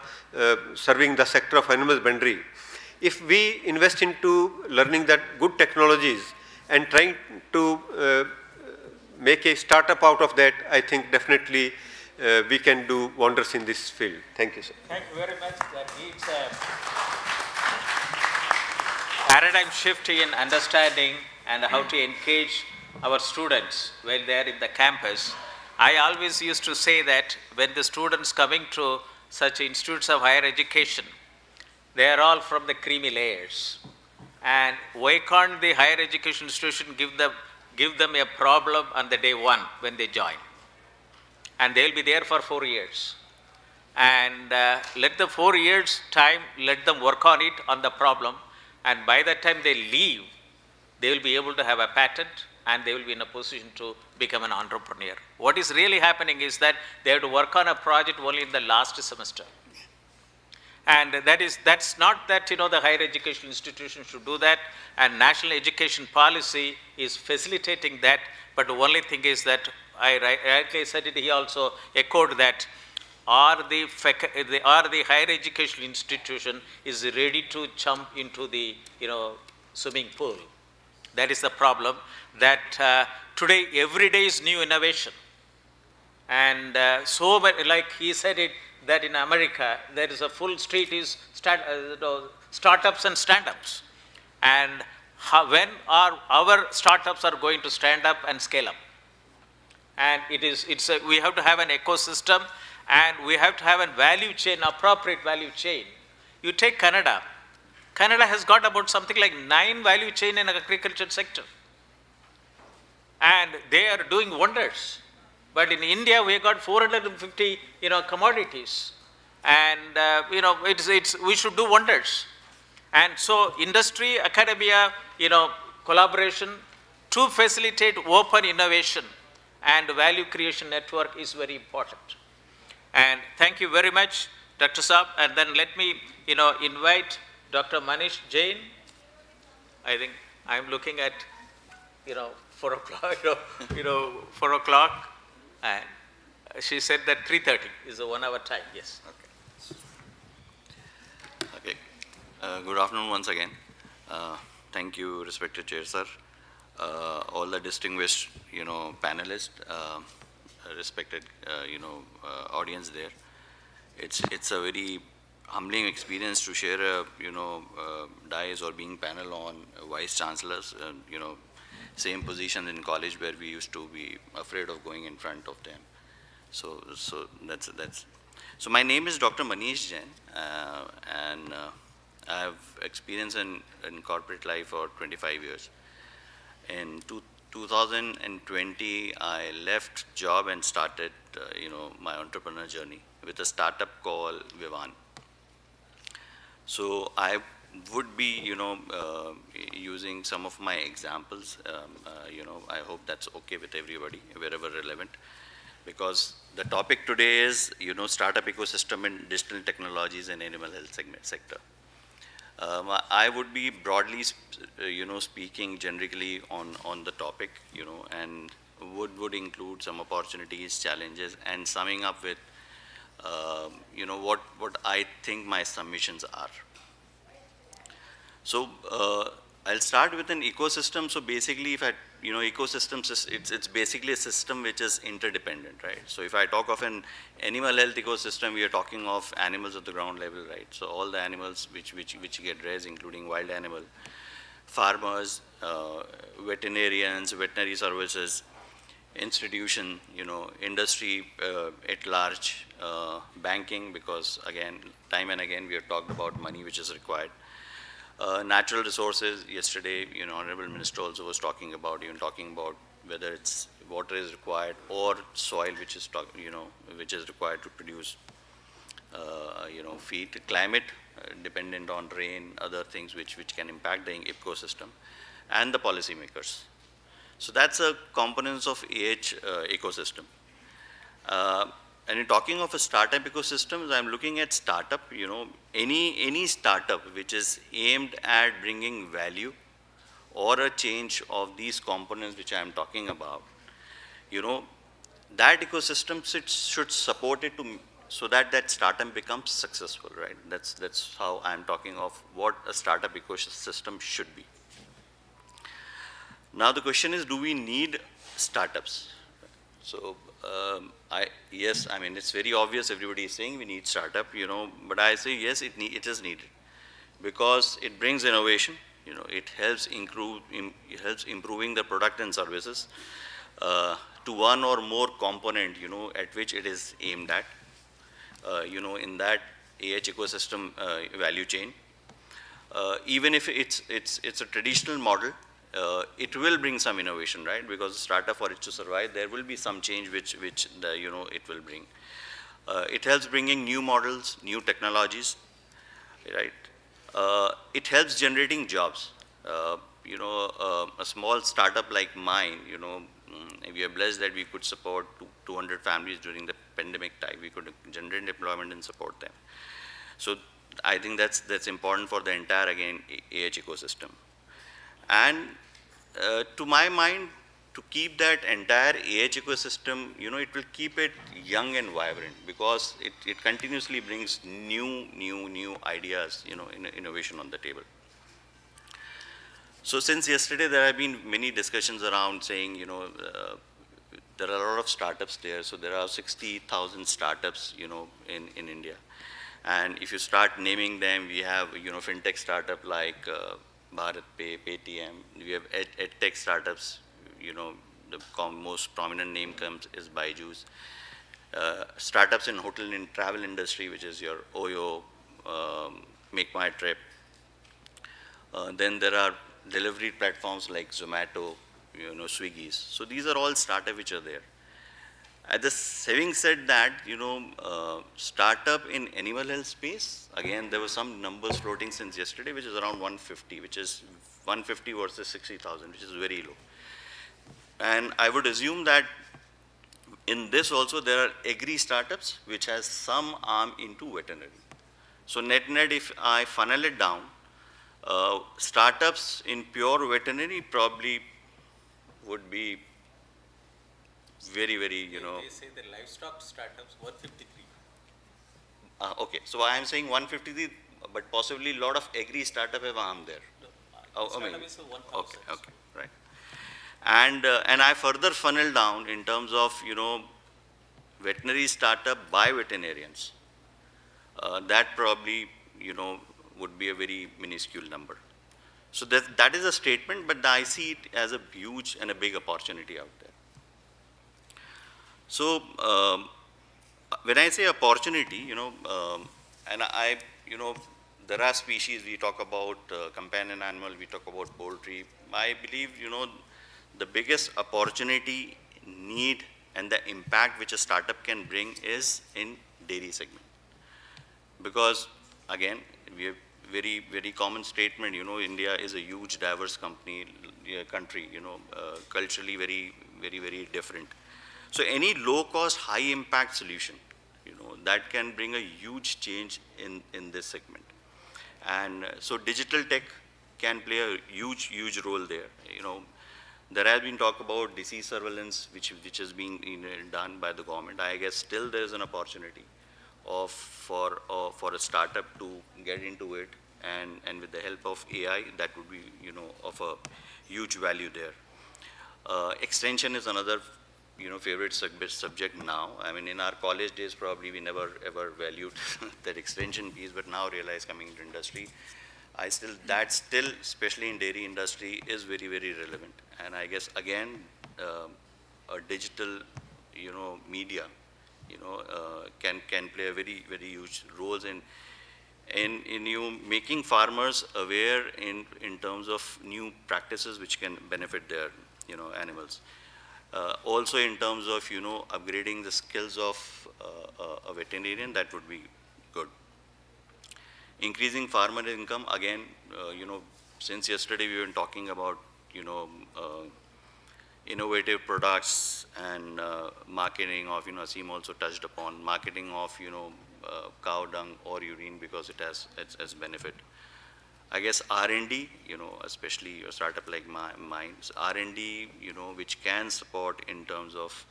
serving the sector of animal husbandry, if we invest into learning that good technologies and trying to make a startup out of that, I think definitely we can do wonders in this field. Thank you, sir. Thank you very much. That needs a paradigm shift in understanding and how to engage our students while they are in the campus. I always used to say that when the students coming to such institutes of higher education, they are all from the creamy layers. And why can't the higher education institution give them a problem on the day one when they join? And they'll be there for 4 years. And let the 4 years time, let them work on it, on the problem. And by the time they leave, they will be able to have a patent and they will be in a position to become an entrepreneur. What is really happening is that they have to work on a project only in the last semester. And that's not that, the higher education institution should do that, and national education policy is facilitating that, but the only thing is that, I rightly said it, he also echoed that, are the higher education institution is ready to jump into the, swimming pool. That is the problem, that today every day is new innovation. And so many, like he said it, that in America, there is a full street is startups and stand-ups. And when our startups are going to stand up and scale up? And we have to have an ecosystem, and we have to have a value chain, appropriate value chain. You take Canada. Canada has got about something like 9 value chain in agriculture sector. And they are doing wonders. But in India, we got 450, commodities. And, we should do wonders. And so industry, academia, collaboration to facilitate open innovation and value creation network is very important. And thank you very much, Dr. Saab. And then let me, invite Dr. Manish Jain. I think I'm looking at, 4 o'clock, 4 o'clock. And she said that 3:30 is a 1 hour time. Yes. Okay. Good afternoon once again. Thank you, respected Chair Sir, all the distinguished, panelists, respected, audience there. It's a very humbling experience to share a, dais or being panel on vice chancellors, same position in college where we used to be afraid of going in front of them. So that's. So my name is Dr. Manish Jain, and I have experience in corporate life for 25 years. In 2020, I left job and started, my entrepreneur journey with a startup called Vivan. So I would be, using some of my examples. I hope that's okay with everybody, wherever relevant, because the topic today is, startup ecosystem in digital technologies and animal health sector. I would be broadly, speaking generically on the topic, and would include some opportunities, challenges, and summing up with, what I think my submissions are. So I'll start with an ecosystem. So basically, if ecosystems, it's basically a system which is interdependent, right? So if I talk of an animal health ecosystem, we are talking of animals at the ground level, right? So all the animals which get raised, including wild animal, farmers, veterinarians, veterinary services, institution, industry at large, banking, because again, time and again, we have talked about money which is required. Natural resources, yesterday, Honorable Minister also was talking about whether it's water is required or soil which is, which is required to produce, feed. Climate, dependent on rain, other things which can impact the ecosystem, and the policymakers. So that's a components of ecosystem. and in talking of a startup ecosystem, I'm looking at startup, any startup which is aimed at bringing value or a change of these components which I'm talking about, that ecosystem should support it so that that startup becomes successful, right? That's how I'm talking of what a startup ecosystem should be. Now the question is, do we need startups? So yes, I mean, it's very obvious, everybody is saying we need startup, but I say yes, it is needed, because it brings innovation, it helps improving the product and services to one or more component, at which it is aimed at, in that AH ecosystem value chain. Even if it's a traditional model, it will bring some innovation, right? Because startup, for it to survive, there will be some change which it will bring. It helps bringing new models, new technologies, right? It helps generating jobs. A small startup like mine, we are blessed that we could support 200 families during the pandemic time. We could generate employment and support them. So I think that's important for the entire, again, AH ecosystem. And to my mind, to keep that entire AH ecosystem, it will keep it young and vibrant, because it continuously brings new ideas, innovation on the table. So since yesterday, there have been many discussions around saying, there are a lot of startups there. So there are 60,000 startups, in India. And if you start naming them, we have, fintech startup like BharatPe, Paytm. We have edtech startups, the most prominent name is Byju's. Startups in hotel and travel industry, which is your Oyo, Make My Trip. Then there are delivery platforms like Zomato, Swiggy's. So these are all startups which are there. Having said that, startup in animal health space, again, there were some numbers floating since yesterday, which is around 150, which is 150 versus 60,000, which is very low. And I would assume that in this also there are agri startups which has some arm into veterinary. So net, if I funnel it down, startups in pure veterinary probably would be very, very, They say the livestock startups, 153. Okay, so I am saying 153, but possibly a lot of agri startup have arm there. Startup is 1,000. Okay, right. And I further funnel down in terms of, veterinary startup by veterinarians. That probably, would be a very minuscule number. So that is a statement, but I see it as a huge and a big opportunity out there. So when I say opportunity, and there are species, we talk about companion animal, we talk about poultry. I believe, the biggest opportunity, need, and the impact which a startup can bring is in dairy segment. Because again, we have very, very common statement, India is a huge diverse country, culturally very, very, very different. So any low cost, high impact solution, that can bring a huge change in this segment. And so digital tech can play a huge role there. There has been talk about disease surveillance, which is being done by the government. I guess still there is an opportunity for a startup to get into it, and with the help of AI, that would be, of a huge value there. Extension is another, favorite subject now. I mean, in our college days, probably we never ever valued that extension piece, but now realize coming into industry, that still, especially in dairy industry, is very, very relevant. And I guess again, a digital, media, can play a very, very huge role in you making farmers aware in terms of new practices which can benefit their, animals. Also in terms of, upgrading the skills of a veterinarian, that would be good. Increasing farmer income, again, since yesterday we were talking about, innovative products and marketing of, Aseem also touched upon, marketing of, cow dung or urine because it has its benefit. I guess R&D, especially a startup like mine, R&D, which can support in terms of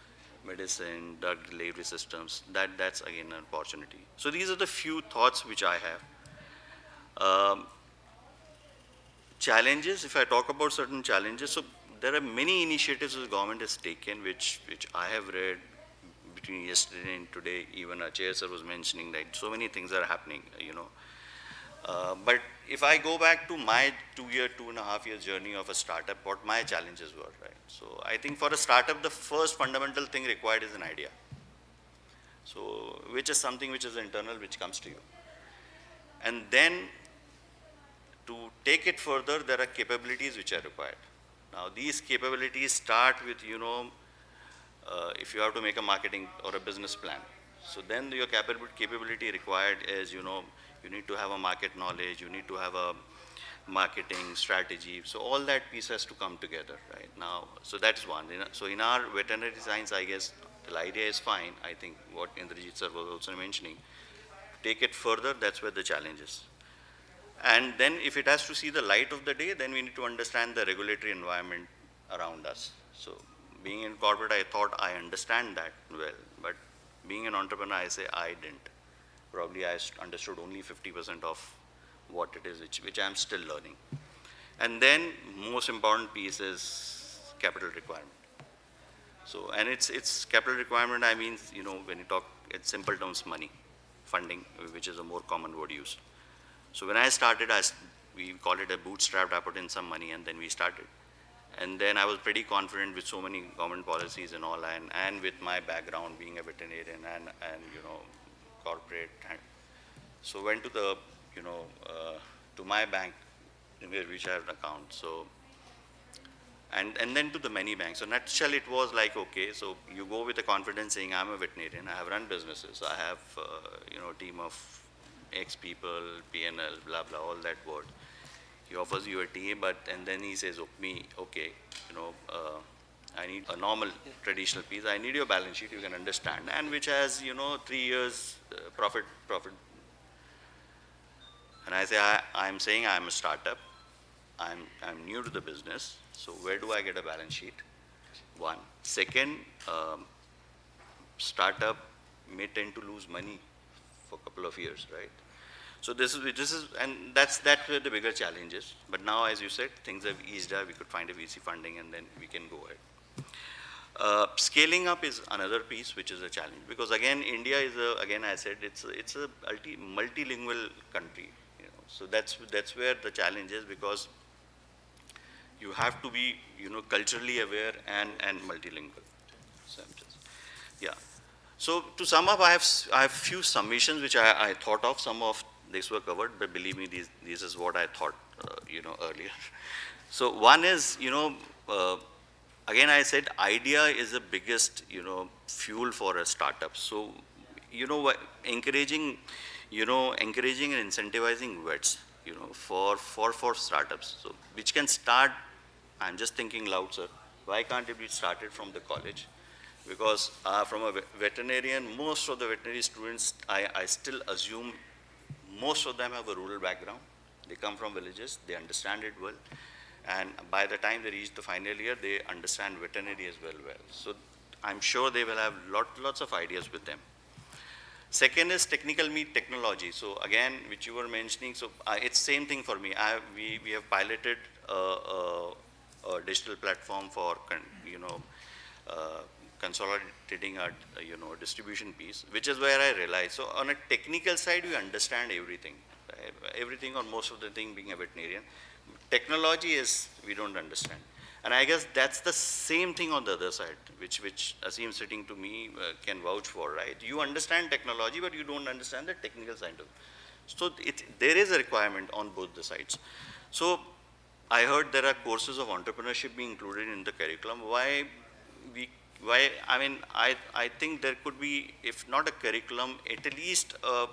medicine, drug delivery systems, that's again an opportunity. So these are the few thoughts which I have. Challenges, if I talk about certain challenges, so there are many initiatives the government has taken, which I have read between yesterday and today. Even our chair sir was mentioning that so many things are happening, but if I go back to my 2.5 year journey of a startup, what my challenges were, right? So I think for a startup, the first fundamental thing required is an idea. So, which is something which is internal, which comes to you. And then to take it further, there are capabilities which are required. Now, these capabilities start with, if you have to make a marketing or a business plan. So then your capability required is, you need to have a market knowledge, you need to have a marketing strategy. So all that piece has to come together, right? Now, so that's one. So in our veterinary science, I guess the idea is fine. I think what Indrajit sir was also mentioning. Take it further, that's where the challenge is. And then if it has to see the light of the day, then we need to understand the regulatory environment around us. So being in corporate, I thought I understand that well, but being an entrepreneur, I say I didn't. Probably I understood only 50% of what it is, which I'm still learning. And then most important piece is capital requirement. So, and it's capital requirement, I mean, when you talk, it's simple terms, money, funding, which is a more common word used. So when I started, we called it a bootstrap, I put in some money and then we started. And then I was pretty confident with so many government policies and all, and with my background being a veterinarian and corporate. So went to the, to my bank, which I have an account. So, and then to the many banks. So nutshell, it was like, okay, so you go with the confidence saying, I'm a veterinarian, I have run businesses, I have, a team of X people, PNL, blah, blah, all that word. He offers you a team, and then he says, okay, I need a normal traditional piece. I need your balance sheet, you can understand, and which has, 3 years profit. And I say, I'm saying I'm a startup. I'm new to the business. So where do I get a balance sheet? One. Second, startup may tend to lose money for a couple of years, right? So this is, and that's where the bigger challenge is. But now, as you said, things have eased up. We could find a VC funding, and then we can go ahead. Scaling up is another piece, which is a challenge, because again, India is again, I said, it's a multilingual country. So that's where the challenge is, because you have to be, culturally aware and multilingual. So yeah. So to sum up, I have few submissions which I thought of. Some of these were covered, but believe me, this is what I thought, earlier. So one is, again, I said idea is the biggest, fuel for a startup. So, encouraging and incentivizing vets, for startups. So which can start. I'm just thinking loud, sir. Why can't it be started from the college? Because from a veterinarian, most of the veterinary students, I still assume most of them have a rural background. They come from villages, they understand it well. And by the time they reach the final year, they understand veterinary as well. So I'm sure they will have lots of ideas with them. Second is technical meet technology. So again, which you were mentioning, so it's same thing for me. We have piloted a digital platform for, consolidating our, distribution piece, which is where I realized. So on a technical side, we understand everything, right? Everything or most of the thing being a veterinarian. Technology is, we don't understand. And I guess that's the same thing on the other side, which Aseem sitting to me can vouch for, right? You understand technology, but you don't understand the technical side of it. So there is a requirement on both the sides. So I heard there are courses of entrepreneurship being included in the curriculum. I think there could be, if not a curriculum, at least a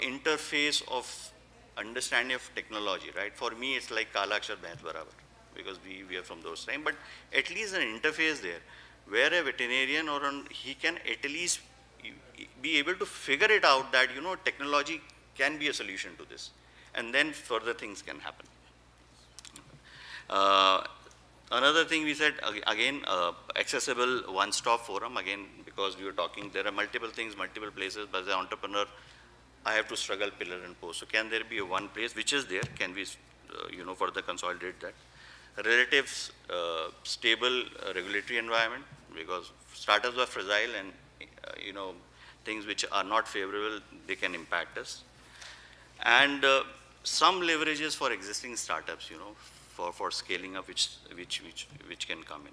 interface of understanding of technology, right? For me, it's like Kala Akshar Bhaint Barabar. because we are from those time, but at least an interface there where a veterinarian he can at least be able to figure it out that, technology can be a solution to this, and then further things can happen. Another thing we said, again, accessible one-stop forum, again, because we were talking, there are multiple things, multiple places, but as an entrepreneur, I have to struggle pillar and post. So can there be a one place, which is there, can we, further consolidate that? Relative stable regulatory environment, because startups are fragile and, things which are not favorable, they can impact us. And some leverages for existing startups, for scaling up, which can come in.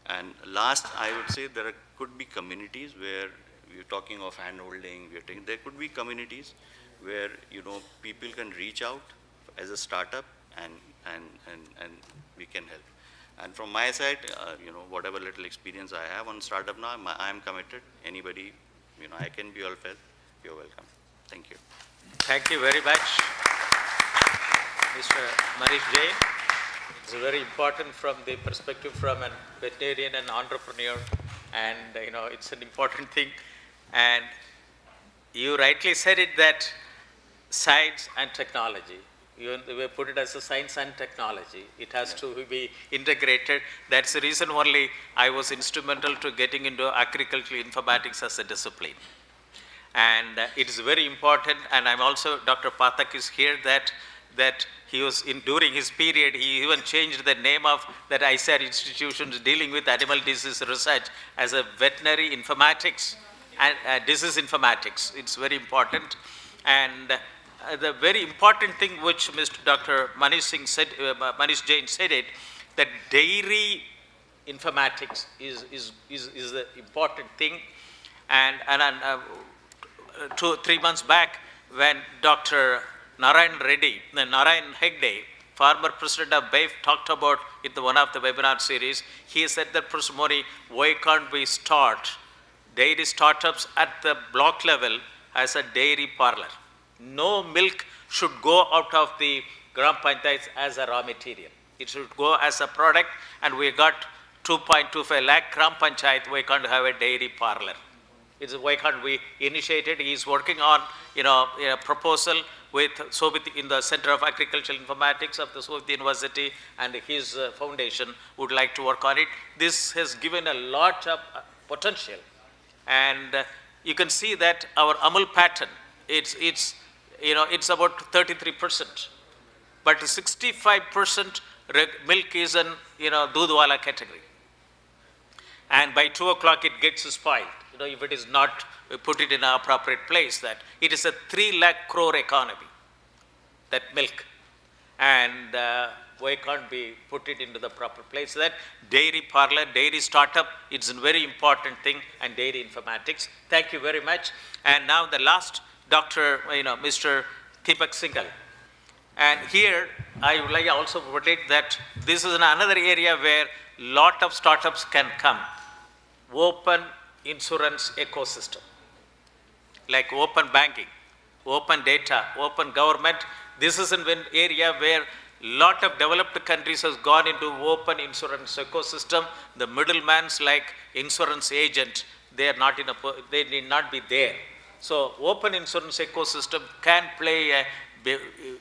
And last, I would say there could be communities where we're talking of hand-holding, there could be communities where, people can reach out as a startup and we can help. And from my side, whatever little experience I have on startup now, I am committed. Anybody, I can be of help. You're welcome. Thank you. Thank you very much, Mr. Manish Jain. It's very important from the perspective from a veterinarian and entrepreneur, and it's an important thing. And you rightly said it that science and technology, we put it as a science and technology. It has to be integrated. That's the reason only I was instrumental to getting into agricultural informatics as a discipline. And it is very important, and I'm also, Dr. Pathak is here, that he was during his period, he even changed the name of that ICAR institution dealing with animal disease research as a veterinary informatics and disease informatics. It's very important. And the very important thing which Dr. Manish Jain said it, that dairy informatics is the important thing. And 2-3 months back, when Dr. Narayan Hegde, former president of BAIF, talked about in one of the webinar series, he said that, Professor Mori, why can't we start dairy startups at the block level as a dairy parlor? No milk should go out of the Gram Panchayats as a raw material. It should go as a product, and we got 2.25 lakh Gram Panchayat, we can't have a dairy parlor. Why can't we initiate it? He's working on, a proposal with in the Center of Agricultural Informatics of the Soviet University, and his foundation would like to work on it. This has given a lot of potential. And you can see that our Amul pattern, it's about 33%, but 65% milk is in, Dudwala category. And by 2 o'clock it gets spoiled. If it is not put it in an appropriate place, that it is a 3 lakh crore economy, that milk. And why can't we put it into the proper place? That dairy parlor, dairy startup, it's a very important thing, and dairy informatics. Thank you very much. And now the last, Dr. Mr. Deepak Singhal. And here, I would like also to put it that this is another area where lot of startups can come. Open insurance ecosystem, like open banking, open data, open government. This is an area where lot of developed countries has gone into open insurance ecosystem. The middleman's like insurance agent, they need not be there. So open insurance ecosystem can play a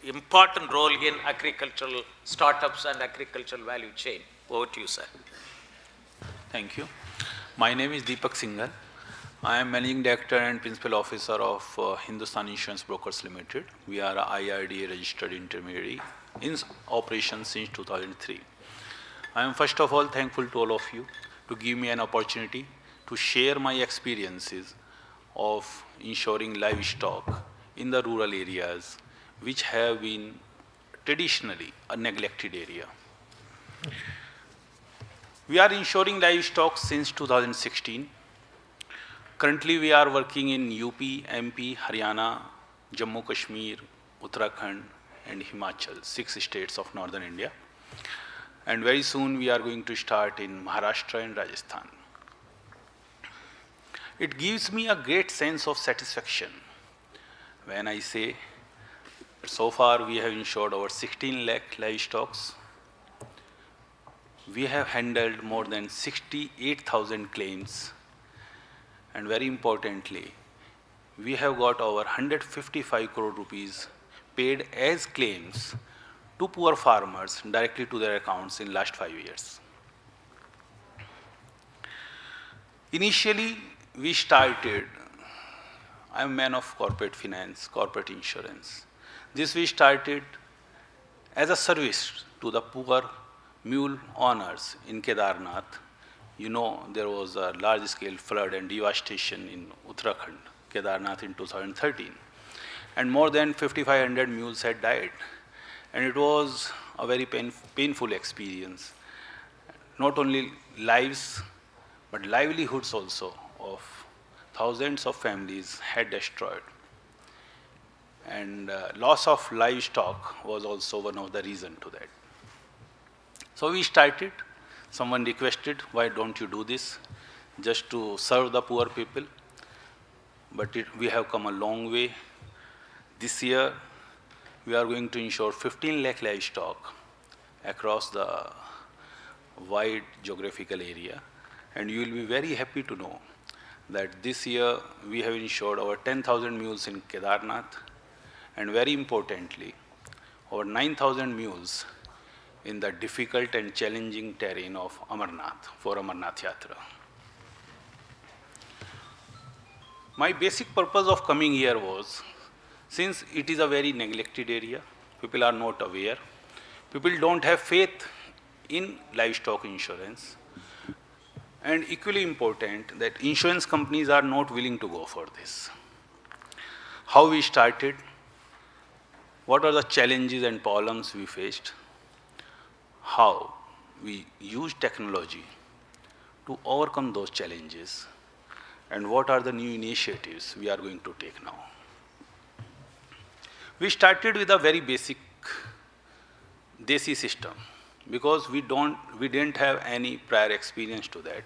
important role in agricultural startups and agricultural value chain. Over to you, sir. Thank you. My name is Deepak Singhal. I am Managing Director and Principal Officer of Hindustan Insurance Brokers Limited. We are a IRDA registered intermediary in operation since 2003. I am first of all thankful to all of you to give me an opportunity to share my experiences of insuring livestock in the rural areas, which have been traditionally a neglected area. We are insuring livestock since 2016. Currently, we are working in UP, MP, Haryana, Jammu Kashmir, Uttarakhand, and Himachal, 6 states of northern India. And very soon, we are going to start in Maharashtra and Rajasthan. It gives me a great sense of satisfaction when I say, so far we have insured over 16 lakh livestock. we have handled more than 68,000 claims, and very importantly, we have got over 155 crore rupees paid as claims to poor farmers directly to their accounts in last 5 years. Initially, we started, I'm a man of corporate finance, corporate insurance. This we started as a service to the poor mule owners in Kedarnath. You know, there was a large-scale flood and devastation in Uttarakhand, Kedarnath in 2013. And more than 5,500 mules had died. And it was a very painful experience. Not only lives, but livelihoods also of thousands of families had destroyed. And loss of livestock was also one of the reasons to that. So we started, someone requested, why don't you do this, just to serve the poor people. But we have come a long way. This year, we are going to insure 15 lakh livestock across the wide geographical area. And you will be very happy to know that this year we have insured over 10,000 mules in Kedarnath, and very importantly, over 9,000 mules in the difficult and challenging terrain of Amarnath, for Amarnath Yatra. My basic purpose of coming here was, since it is a very neglected area, people are not aware, people don't have faith in livestock insurance, and equally important that insurance companies are not willing to go for this. How we started, what are the challenges and problems we faced, how we use technology to overcome those challenges, and what are the new initiatives we are going to take now. We started with a very basic Desi system because we didn't have any prior experience to that,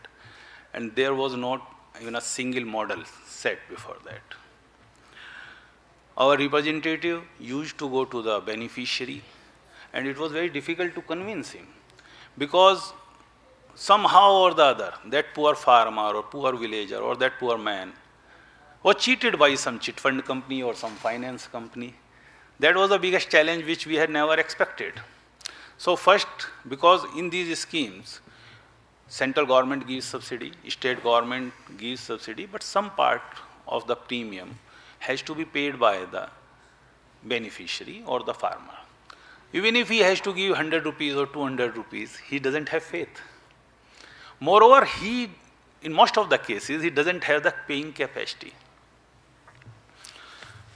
and there was not even a single model set before that. Our representative used to go to the beneficiary, and it was very difficult to convince him because somehow or the other, that poor farmer or poor villager or that poor man was cheated by some chit fund company or some finance company. That was the biggest challenge which we had never expected. So first, because in these schemes, central government gives subsidy, state government gives subsidy, but some part of the premium has to be paid by the beneficiary or the farmer. Even if he has to give 100 rupees or 200 rupees, he doesn't have faith. Moreover, in most of the cases, he doesn't have the paying capacity.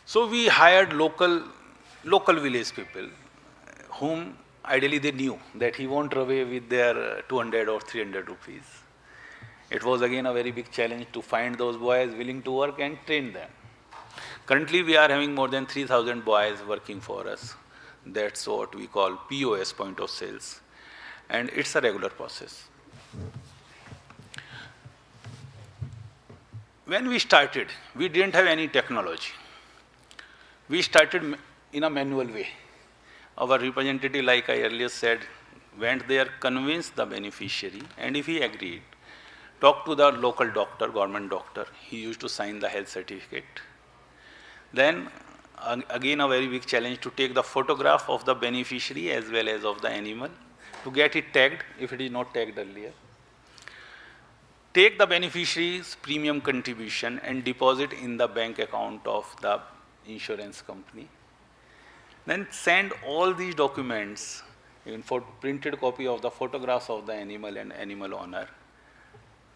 So we hired local village people whom ideally they knew that he won't run away with their 200 or 300 rupees. It was again a very big challenge to find those boys willing to work and train them. Currently, we are having more than 3,000 boys working for us. That's what we call POS, point of sales. And it's a regular process. When we started, we didn't have any technology. We started in a manual way. Our representative, like I earlier said, went there, convinced the beneficiary, and if he agreed, talked to the local doctor, government doctor, he used to sign the health certificate. Then, again a very big challenge to take the photograph of the beneficiary as well as of the animal, to get it tagged, if it is not tagged earlier. Take the beneficiary's premium contribution and deposit in the bank account of the insurance company. Then send all these documents, even for printed copy of the photographs of the animal and animal owner,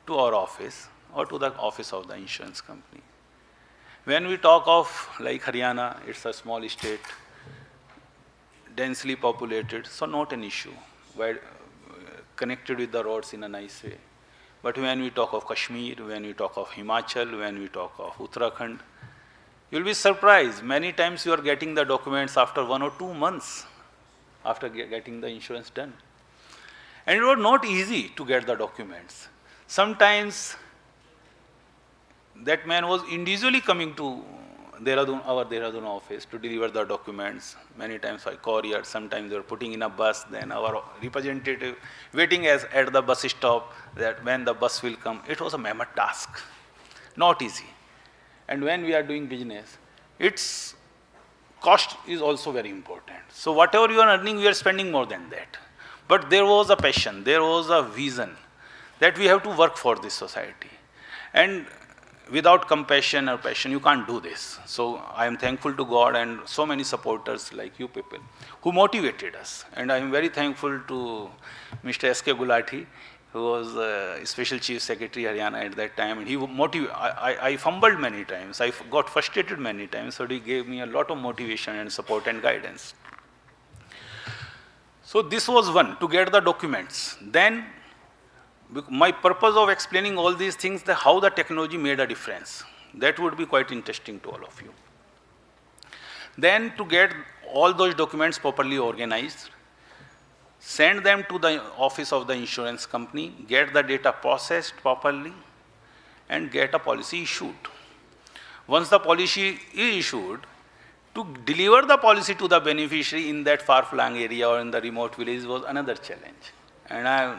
to our office or to the office of the insurance company. When we talk of like Haryana, it's a small state, densely populated, so not an issue, connected with the roads in a nice way. But when we talk of Kashmir, when we talk of Himachal, when we talk of Uttarakhand, you'll be surprised. Many times you are getting the documents after 1 or 2 months after getting the insurance done. And it was not easy to get the documents. Sometimes that man was individually coming to our Dehradun office to deliver the documents, many times by courier, sometimes they were putting in a bus, then our representative waiting at the bus stop that when the bus will come. It was a mammoth task, not easy. And when we are doing business, its cost is also very important. So whatever you are earning, we are spending more than that. But there was a passion, there was a vision that we have to work for this society. And without compassion or passion, you can't do this. So I am thankful to God and so many supporters like you people who motivated us. And I am very thankful to Mr. S.K. Gulati, who was Special Chief Secretary Haryana at that time. And he I fumbled many times. I got frustrated many times. So he gave me a lot of motivation and support and guidance. So this was one, to get the documents. Then my purpose of explaining all these things, how the technology made a difference, that would be quite interesting to all of you. Then to get all those documents properly organized, send them to the office of the insurance company, get the data processed properly, and get a policy issued. Once the policy is issued, to deliver the policy to the beneficiary in that far-flung area or in the remote village was another challenge. And I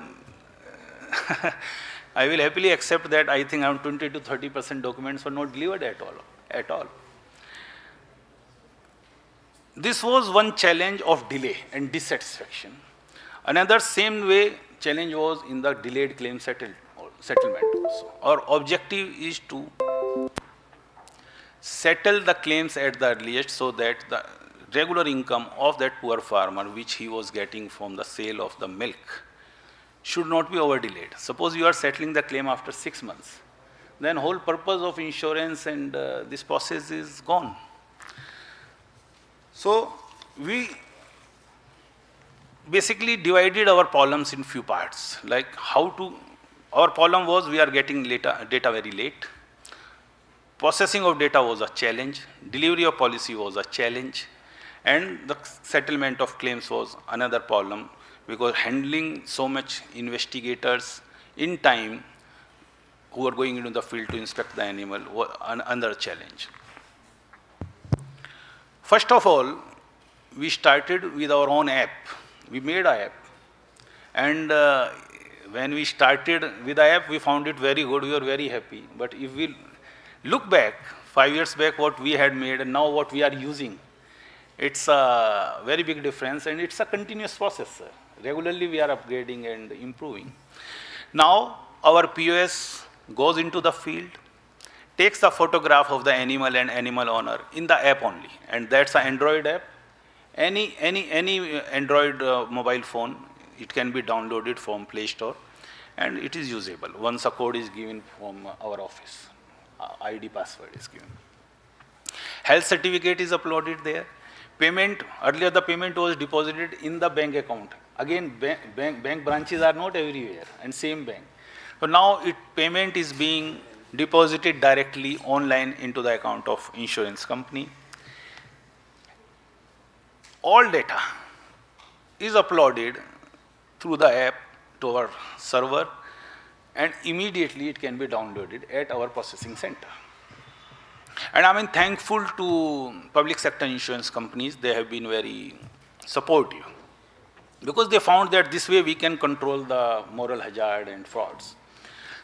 will happily accept that I think around 20 to 30% documents were not delivered at all. This was one challenge of delay and dissatisfaction. Another same way challenge was in the delayed claim settlement also. Our objective is to settle the claims at the earliest so that the regular income of that poor farmer, which he was getting from the sale of the milk, should not be over-delayed. Suppose you are settling the claim after 6 months, then whole purpose of insurance and this process is gone. So we basically divided our problems in few parts. Like our problem was we are getting data very late. Processing of data was a challenge. Delivery of policy was a challenge. And the settlement of claims was another problem, because handling so much investigators in time who are going into the field to inspect the animal was another challenge. First of all, we started with our own app. We made an app. And when we started with the app, we found it very good. We were very happy. But if we look back, 5 years back, what we had made and now what we are using, it's a very big difference, and it's a continuous process, sir. Regularly we are upgrading and improving. Now our POS goes into the field, takes the photograph of the animal and animal owner in the app only, and that's an Android app. Any Android mobile phone, it can be downloaded from Play Store, and it is usable once a code is given from our office. ID password is given. Health certificate is uploaded there. Payment, earlier the payment was deposited in the bank account. Again, bank branches are not everywhere, and same bank. So now payment is being deposited directly online into the account of insurance company. All data is uploaded through the app to our server, and immediately it can be downloaded at our processing center. And I mean, thankful to public sector insurance companies, they have been very supportive, because they found that this way we can control the moral hazard and frauds.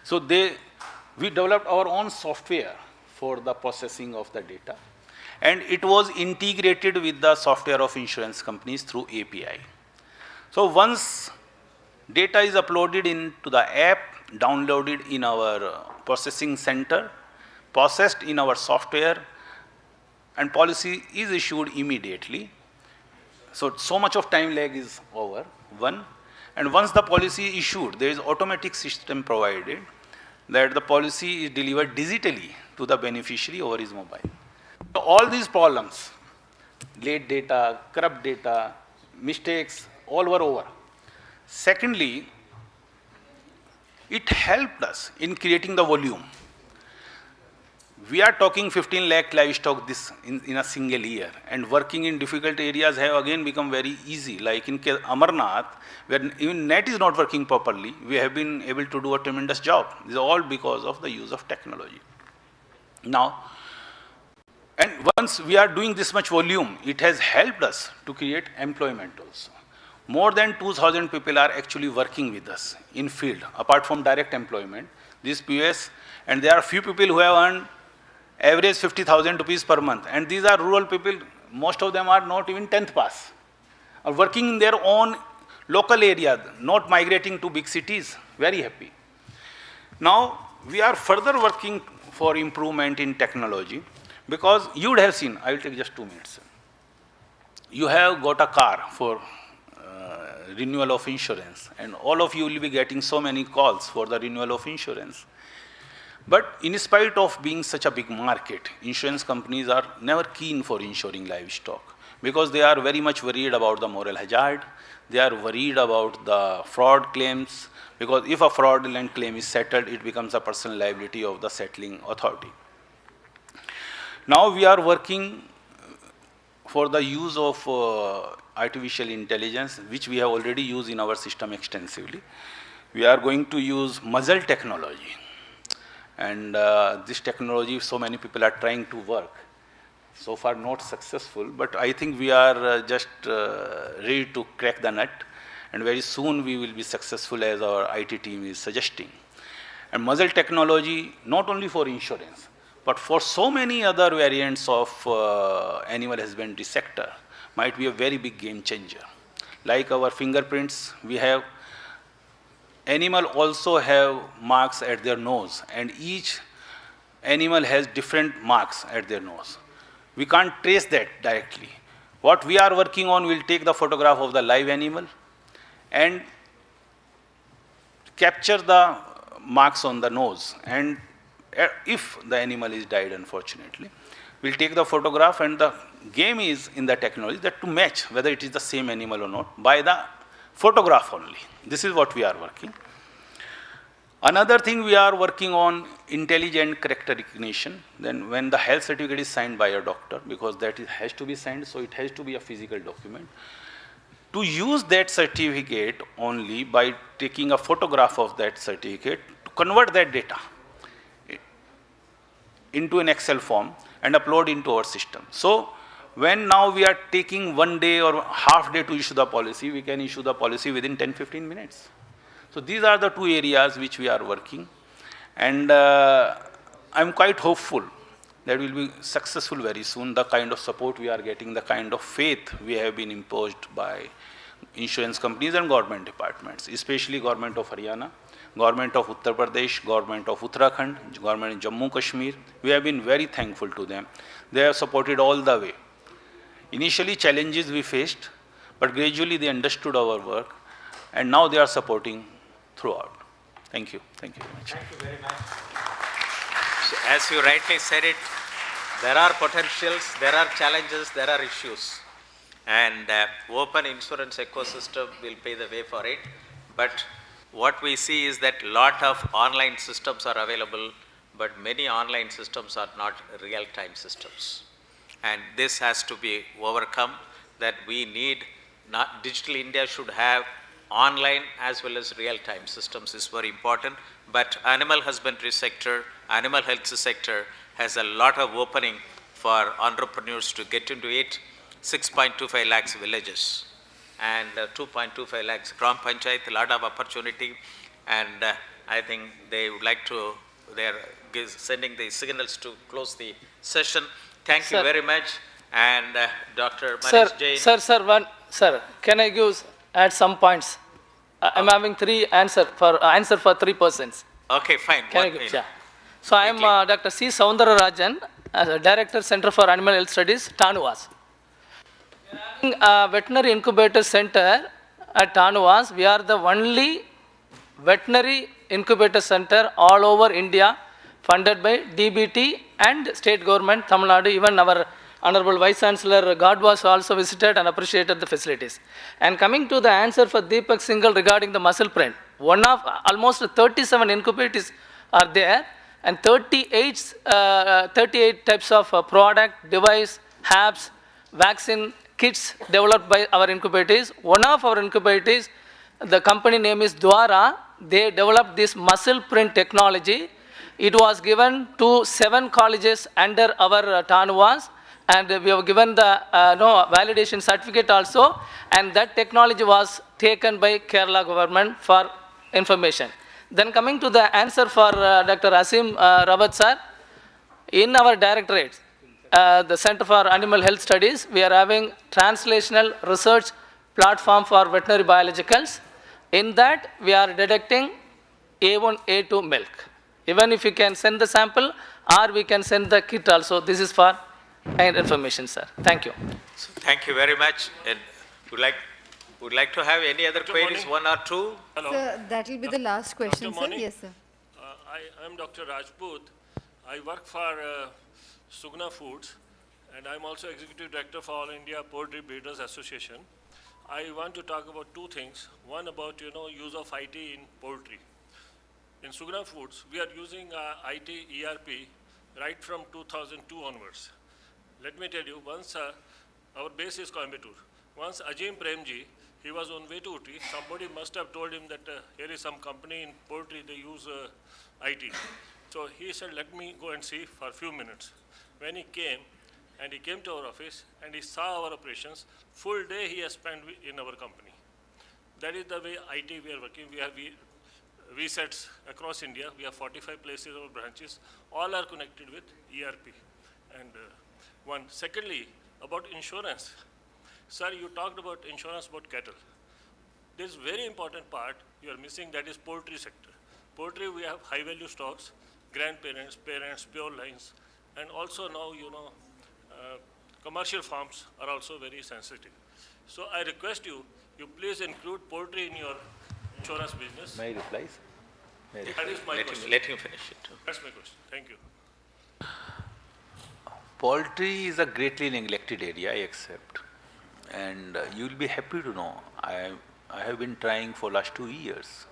So we developed our own software for the processing of the data, and it was integrated with the software of insurance companies through API. So once data is uploaded into the app, downloaded in our processing center, processed in our software, and policy is issued immediately. So much of time lag is over, one. And once the policy is issued, there is automatic system provided that the policy is delivered digitally to the beneficiary over his mobile. So all these problems, late data, corrupt data, mistakes, all were over. Secondly, it helped us in creating the volume. We are talking 15 lakh livestock in a single year, and working in difficult areas have again become very easy. Like in Amarnath, where even net is not working properly, we have been able to do a tremendous job. This is all because of the use of technology. Now, And once we are doing this much volume, it has helped us to create employment also. More than 2,000 people are actually working with us in field, apart from direct employment. These POS, and there are few people who have earned average 50,000 rupees per month. And these are rural people, most of them are not even 10th pass, are working in their own local area, not migrating to big cities, very happy. Now, we are further working for improvement in technology, because you would have seen, I will take just 2 minutes. You have got a car for renewal of insurance, and all of you will be getting so many calls for the renewal of insurance. But in spite of being such a big market, insurance companies are never keen for insuring livestock, because they are very much worried about the moral hazard, they are worried about the fraud claims, because if a fraudulent claim is settled, it becomes a personal liability of the settling authority. Now we are working for the use of artificial intelligence, which we have already used in our system extensively. We are going to use muzzle technology. And this technology, so many people are trying to work. So far not successful, but I think we are just ready to crack the nut. And very soon we will be successful, as our IT team is suggesting. And muzzle technology, not only for insurance, but for so many other variants of animal husbandry sector, might be a very big game changer. Like our fingerprints, we have animal also have marks at their nose, and each animal has different marks at their nose. We can't trace that directly. What we are working on, will take the photograph of the live animal and capture the marks on the nose. And if the animal is died, unfortunately, we'll take the photograph, and the game is in the technology that to match whether it is the same animal or not by the photograph only. This is what we are working. Another thing we are working on, intelligent character recognition. Then when the health certificate is signed by a doctor, because that has to be signed, so it has to be a physical document. To use that certificate only by taking a photograph of that certificate, to convert that data into an Excel form and upload into our system. So when now we are taking 1 day or half day to issue the policy, we can issue the policy within 10-15 minutes. So these are the 2 areas which we are working. And I'm quite hopeful that we'll be successful very soon. The kind of support we are getting, the kind of faith we have been imposed by insurance companies and government departments, especially government of Haryana, government of Uttar Pradesh, government of Uttarakhand, government in Jammu Kashmir. We have been very thankful to them. They have supported all the way. Initially challenges we faced, but gradually they understood our work, and now they are supporting throughout. Thank you. Thank you very much. Thank you very much. So as you rightly said it, there are potentials, there are challenges, there are issues. And open insurance ecosystem will pave the way for it. But what we see is that lot of online systems are available, but many online systems are not real-time systems. And this has to be overcome, that we need, Digital India should have online as well as real-time systems is very important. But animal husbandry sector, animal health sector has a lot of opening for entrepreneurs to get into it. 6.25 lakhs villages and 2.25 lakhs Gram Panchayat, a lot of opportunity. And I think they would like to, they are sending the signals to close the session. Thank you very much. And Dr. Manish Jain. Sir, can I add some points? I'm having 3 answer for 3 persons. Okay, fine. Can I give? Yeah. So I am Dr. C. Soundararajan, Director, Center for Animal Health Studies, Tanuvas. We are having a veterinary incubator center at Tanuvas. We are the only veterinary incubator center all over India, funded by DBT and state government, Tamil Nadu. Even our Honorable Vice Chancellor Gadwas also visited and appreciated the facilities. And coming to the answer for Deepak Singhal regarding the muscle print, almost 37 incubators are there, and 38 types of product, device, apps, vaccine kits developed by our incubators. One of our incubators, the company name is Dwara. They developed this muscle print technology, It was given to 7 colleges under our TANUAS, and we have given the validation certificate also, and that technology was taken by Kerala government for information. Then coming to the answer for Dr. Asim Rawat sir, in our directorate, the Center for Animal Health Studies, we are having translational research platform for veterinary biologicals. In that, we are detecting A1, A2 milk. Even if you can send the sample, or we can send the kit also. This is for kind information, sir. Thank you. So thank you very much. And would like to have any other queries, one or two? Hello. Sir, that will be the last question, sir. Mani? Yes, sir. I am Dr. Rajput. I work for Sugna Foods, and I'm also Executive Director for All India Poultry Breeders Association. I want to talk about two things. One about, use of IT in poultry. In Sugna Foods, we are using IT ERP right from 2002 onwards. Let me tell you, once our base is Coimbatore. Once Ajim Premji, he was on way to Uti, somebody must have told him that here is some company in poultry, they use IT. So he said, let me go and see for a few minutes. When he came to our office and he saw our operations, full day he has spent in our company. That is the way IT we are working. We have VSETs across India. We have 45 places of branches. All are connected with ERP. And secondly, about insurance. Sir, you talked about insurance about cattle. This very important part you are missing, that is poultry sector. Poultry, we have high value stocks, grandparents, parents, pure lines, and also now, commercial farms are also very sensitive. So I request you please include poultry in your insurance business. May I reply? That is my question. Let him finish it. That's my question. Thank you. Poultry is a greatly neglected area, I accept. And you will be happy to know, I have been trying for last 2 years.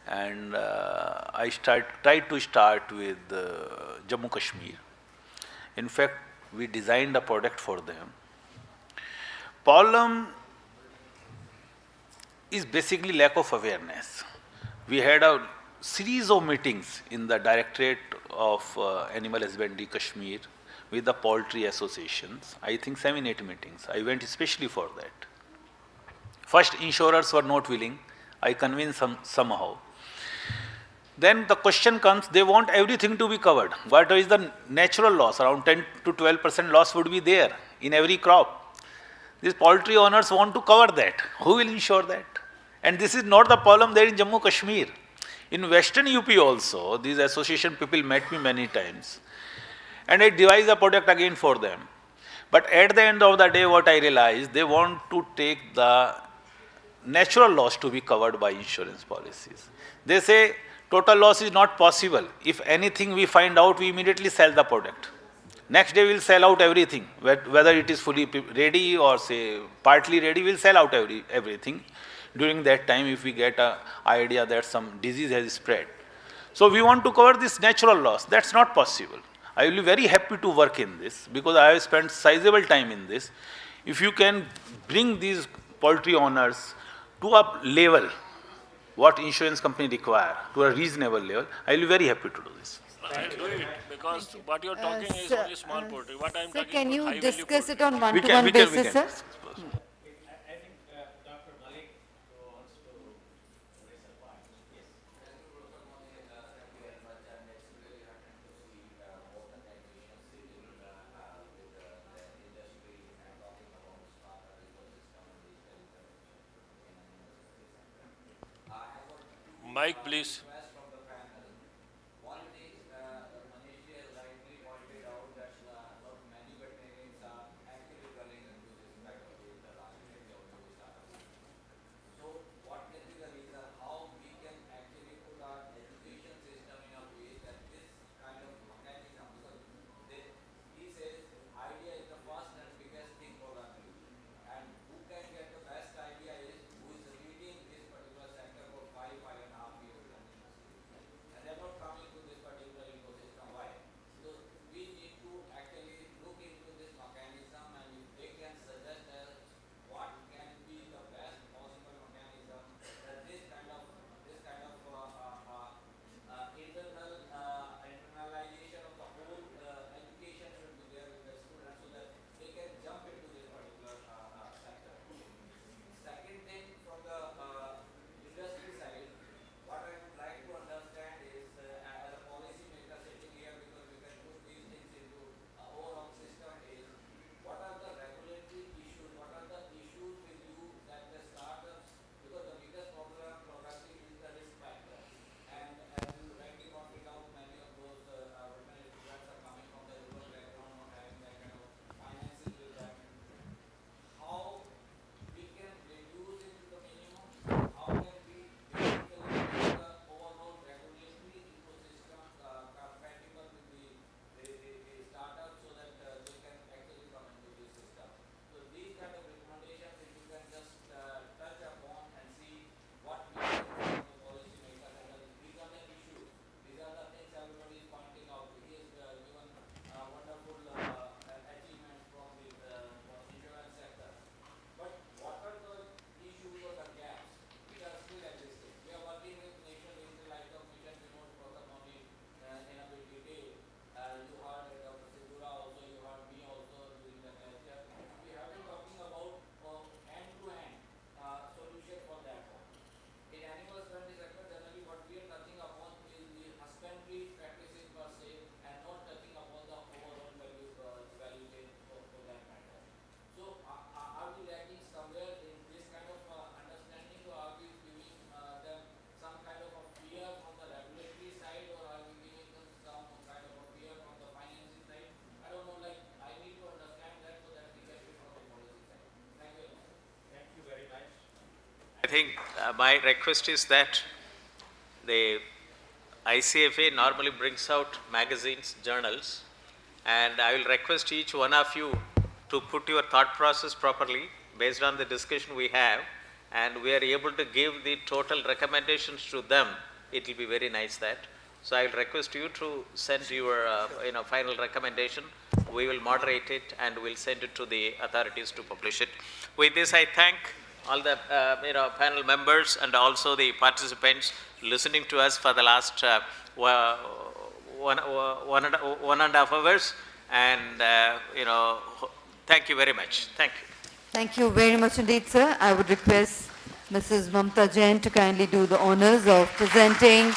And I tried to start with Jammu Kashmir. In fact, we designed a product for them. Problem is basically lack of awareness. We had a series of meetings in the Directorate of Animal Husbandry Kashmir with the poultry associations. I think 7-8 meetings. I went especially for that. First, insurers were not willing. I convinced them somehow. Then the question comes, they want everything to be covered. What is the natural loss? Around 10 to 12% loss would be there in every crop. These poultry owners want to cover that. Who will insure that? And this is not the problem there in Jammu Kashmir. In Western UP also, these association people met me many times. And I devised a product again for them. But at the end of the day, what I realized, they want to take the natural loss to be covered by insurance policies. They say, total loss is not possible. If anything we find out, we immediately sell the product. Next day we'll sell out everything, whether it is fully ready or say partly ready, we'll sell out everything. During that time, if we get an idea that some disease has spread. So we want to cover this natural loss. That's not possible. I will be very happy to work in this because I have spent sizable time in this. If you can bring these poultry owners to a level what insurance company require, to a reasonable level, I will be very happy to do this. I'll do it because what you're talking is only small poultry. What I'm Sir, talking can about you high-value discuss poultry. it on one-to-one basis, sir? Mike, please. think my request is that the ICFA normally brings out magazines, journals, and I will request each one of you to put your thought process properly based on the discussion we have, and we are able to give the total recommendations to them. It will be very nice that. So I will request you to send your final recommendation. We will moderate it and we'll send it to the authorities to publish it. With this, I thank all the panel members and also the participants listening to us for the last one and a half hours. And thank you very much. Thank you. Thank you very much indeed, sir. I would request Mrs. Mamta Jain to kindly do the honors of presenting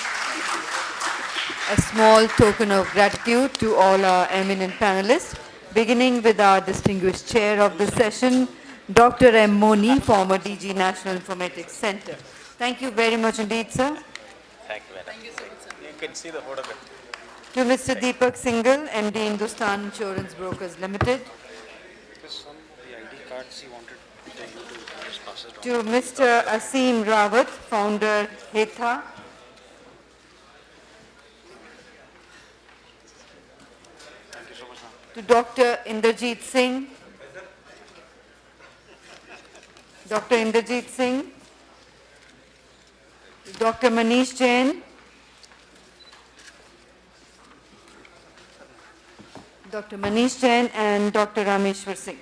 a small token of gratitude to all our eminent panelists, beginning with our distinguished chair of the session, Dr. M. Moni, former DG National Informatics Center. Thank you very much indeed, sir. Thank you, madam. Thank you so much, sir. You can see the photograph. To Mr. Deepak Singhal, MD Hindustan Insurance Brokers Limited. Some of the ID cards he wanted you to just pass it on. To Mr. Asim Rawat, founder Hetha. Thank you so much, ma'am. To Dr. Inderjeet Singh. Dr. Inderjeet Singh. Dr. Manish Jain. Dr. Manish Jain and Dr. Rameshwar Singh.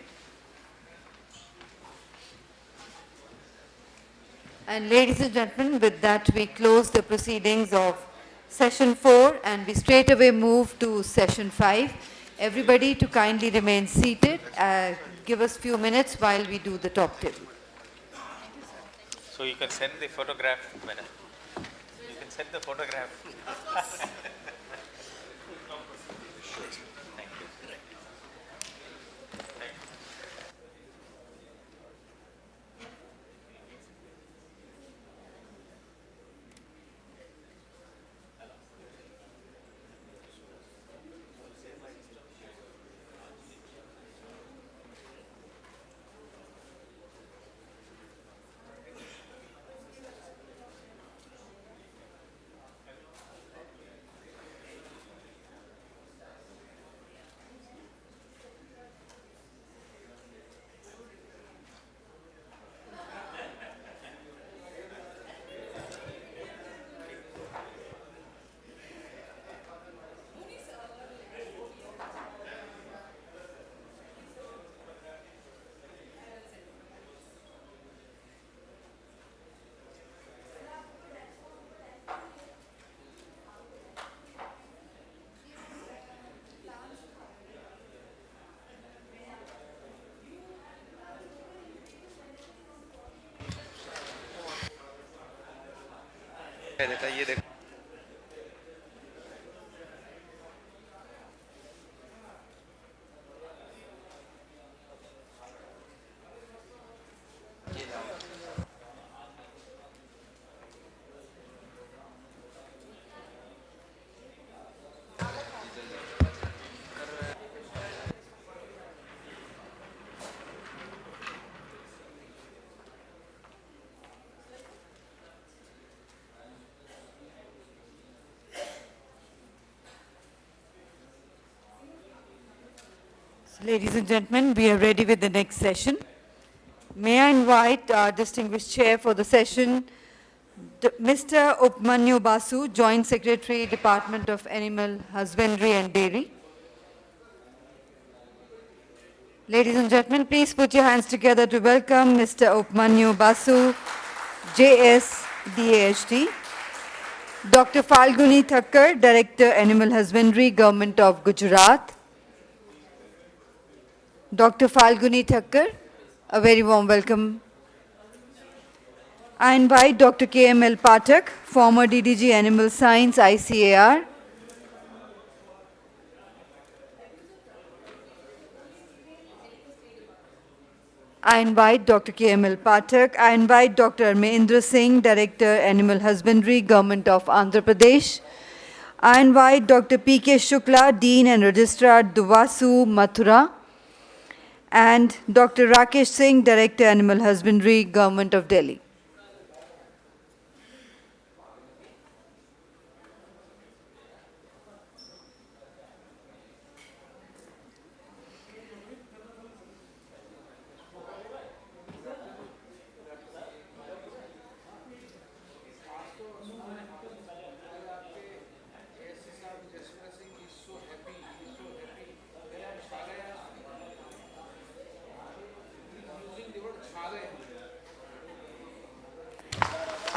And ladies and gentlemen, with that we close the proceedings of session 4 and we straight away move to session 5. Everybody to kindly remain seated. Give us few minutes while we do the top table. So you can send the photograph, madam. You can send the photograph. Thank you. ये देखो Ladies and gentlemen, we are ready with the next session. May I invite our distinguished chair for the session, Mr. Upmanyu Basu, Joint Secretary, Department of Animal Husbandry and Dairy. Ladies and gentlemen, please put your hands together to welcome Mr. Upmanyu Basu, JS, DAHD. Dr. Falguni Thakkar, Director, Animal Husbandry, Government of Gujarat. Dr. Falguni Thakkar, a very warm welcome. I invite Dr. KML Pathak, former DDG Animal Science, ICAR. I invite Dr. KML Pathak. I invite Dr. Mahendra Singh, Director, Animal Husbandry, Government of Andhra Pradesh. I invite Dr. P.K. Shukla, Dean and Registrar, Duvasu, Mathura. And Dr. Rakesh Singh, Director, Animal Husbandry, Government of Delhi.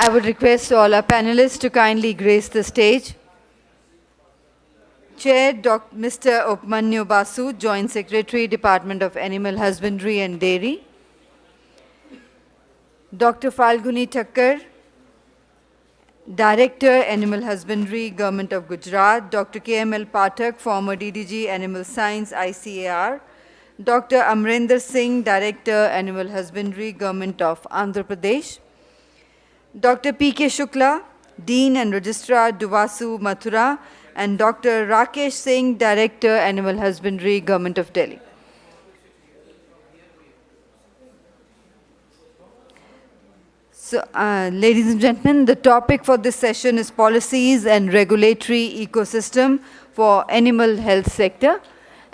I would request all our panelists to kindly grace the stage. Chair Mr. Upmanyu Basu, Joint Secretary, Department of Animal Husbandry and Dairy. Dr. Falguni Thakkar, Director, Animal Husbandry, Government of Gujarat. Dr. KML Pathak, former DDG, Animal Science, ICAR. Dr. Amrinder Singh, Director, Animal Husbandry, Government of Andhra Pradesh. Dr. P.K. Shukla, Dean and Registrar, Duvasu, Mathura, and Dr. Rakesh Singh, Director, Animal Husbandry, Government of Delhi. So, ladies and gentlemen, the topic for this session is policies and regulatory ecosystem for animal health sector.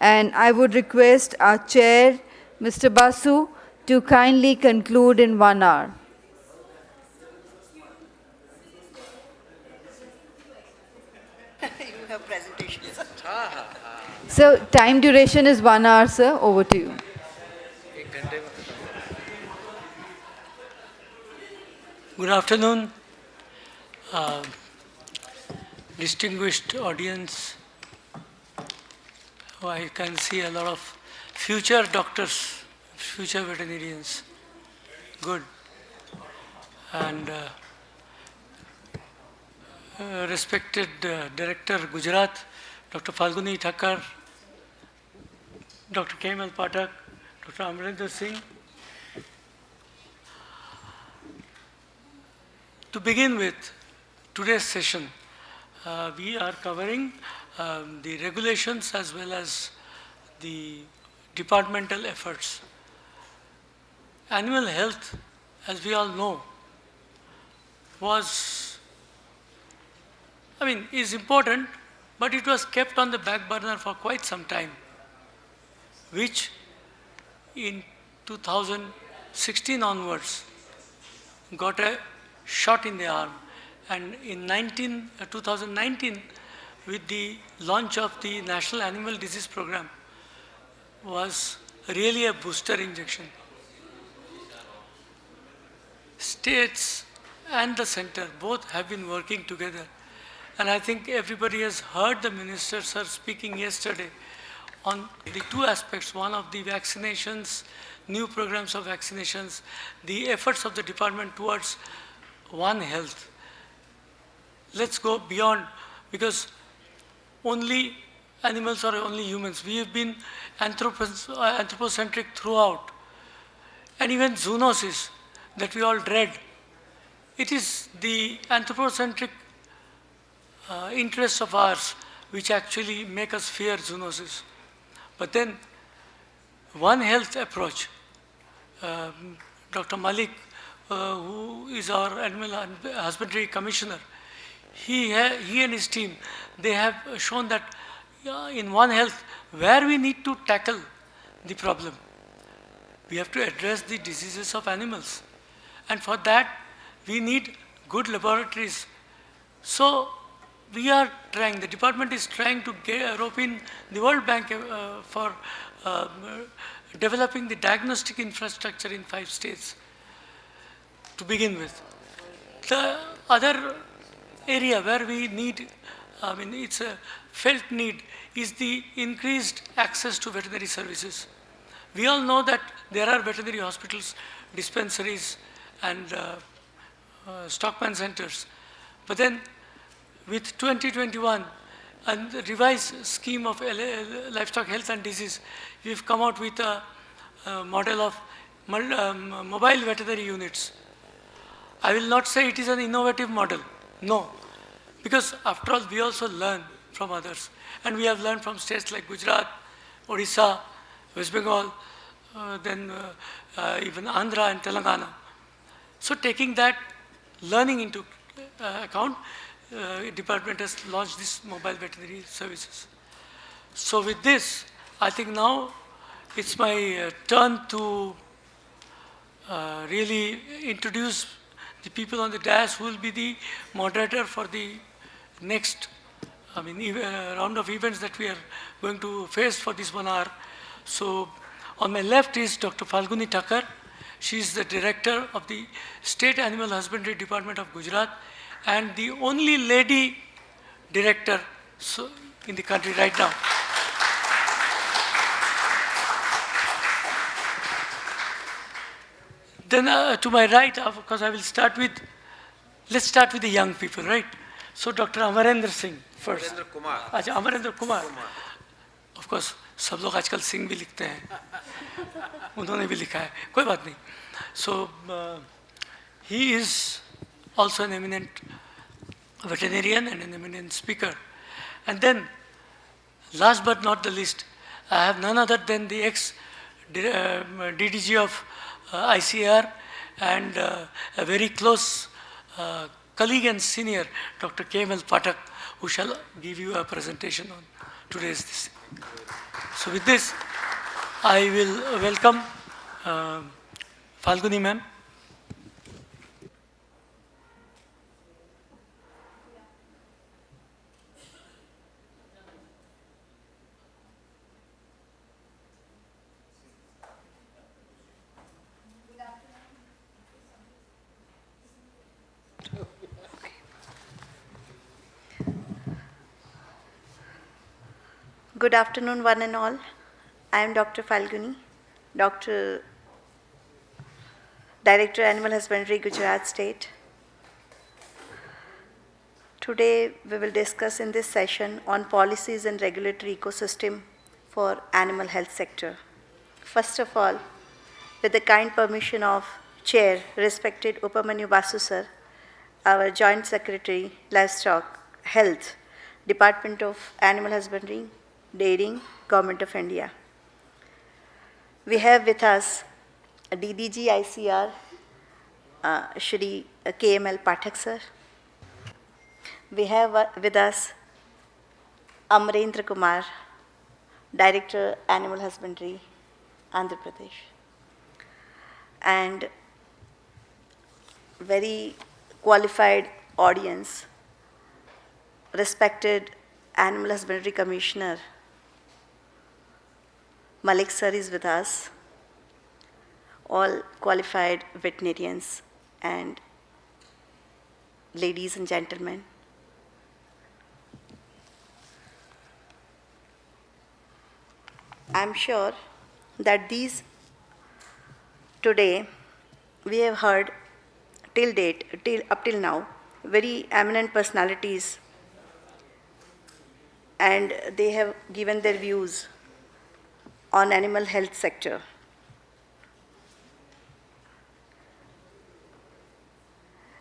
And I would request our chair, Mr. Basu, to kindly conclude in 1 hour. You have presentations. So, time duration is 1 hour, sir. Over to you. Good afternoon, distinguished audience. I can see a lot of future doctors, future veterinarians. Good. And respected Director Gujarat, Dr. Falguni Thakkar, Dr. KML Pathak, Dr. Amrinder Singh. To begin with, today's session, we are covering the regulations as well as the departmental efforts. Animal health, as we all know, is important, but it was kept on the back burner for quite some time, which in 2016 onwards got a shot in the arm. And in 2019, with the launch of the National Animal Disease Program, was really a booster injection. States and the center both have been working together. And I think everybody has heard the Minister, sir, speaking yesterday on the two aspects, one of the vaccinations, new programs of vaccinations, the efforts of the department towards One Health. Let's go beyond, because only animals or only humans. We have been anthropocentric throughout. And even zoonosis that we all dread, it is the anthropocentric interests of ours which actually make us fear zoonosis. But then One Health approach, Dr. Malik, who is our Animal Husbandry Commissioner, he and his team, they have shown that in One Health, where we need to tackle the problem, we have to address the diseases of animals. And for that, we need good laboratories. So we are trying, the department is trying to rope in the World Bank for developing the diagnostic infrastructure in 5 states to begin with. The other area where we need, it's a felt need, is the increased access to veterinary services. We all know that there are veterinary hospitals, dispensaries, and stockman centers. But then with 2021 and the revised scheme of livestock health and disease, we've come out with a model of mobile veterinary units. I will not say it is an innovative model, no. Because after all, we also learn from others. And we have learned from states like Gujarat, Odisha, West Bengal, then even Andhra and Telangana. So taking that learning into account, department has launched this mobile veterinary services. So with this, I think now it's my turn to really introduce the people on the dais who will be the moderator for the next round of events that we are going to face for this 1 hour. So on my left is Dr. Falguni Thakkar. She is the director of the State Animal Husbandry Department of Gujarat and the only lady director in the country right now. Then to my right, of course, I will start with, let's start with the young people, right? So Dr. Amarendra Singh first. Amarendra Kumar. अच्छा, Amarendra Kumar. Of course, सब लोग आजकल सिंह भी लिखते हैं. उन्होंने भी लिखा है, कोई बात नहीं. So he is also an eminent veterinarian and an eminent speaker. And then, last but not the least, I have none other than the ex-DDG of ICAR and a very close colleague and senior, Dr. KML Pathak, who shall give you a presentation on today's this. So with this, I will welcome Falguni ma'am. Good afternoon, one and all. I am Dr. Falguni, Director Animal Husbandry, Gujarat State. Today, we will discuss in this session on policies and regulatory ecosystem for animal health sector. First of all, with the kind permission of Chair, respected Upamanyu Basu sir, our Joint Secretary, Livestock, Health, Department of Animal Husbandry, Dairying, Government of India. We have with us DDG ICR, Shri KML Pathak sir. We have with us Amarendra Kumar, Director Animal Husbandry, Andhra Pradesh. And very qualified audience, respected Animal Husbandry Commissioner, Malik sir is with us, all qualified veterinarians and ladies and gentlemen. I'm sure that today we have heard up till now, very eminent personalities, and they have given their views on animal health sector.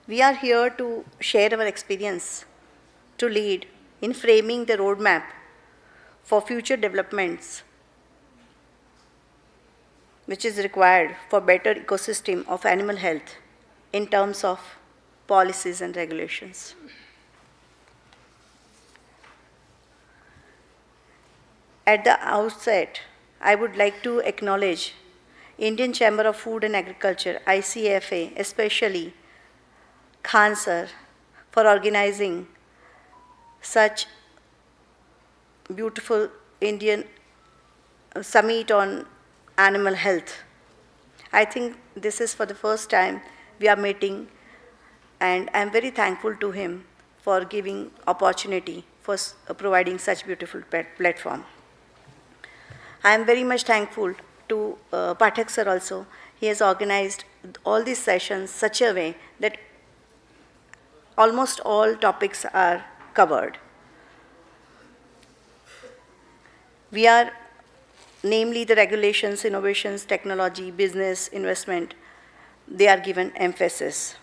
We are here to share our experience, to lead in framing the roadmap for future developments which is required for better ecosystem of animal health in terms of policies and regulations. At the outset, I would like to acknowledge Indian Chamber of Food and Agriculture, ICFA, especially Khan sir, for organizing such beautiful Indian summit on animal health. I think this is for the first time we are meeting, and I am very thankful to him for giving opportunity, for providing such beautiful platform. I am very much thankful to Pathak sir also. He has organized all these sessions such a way that almost all topics are covered. We are, namely the regulations, innovations, technology, business, investment, they are given emphasis.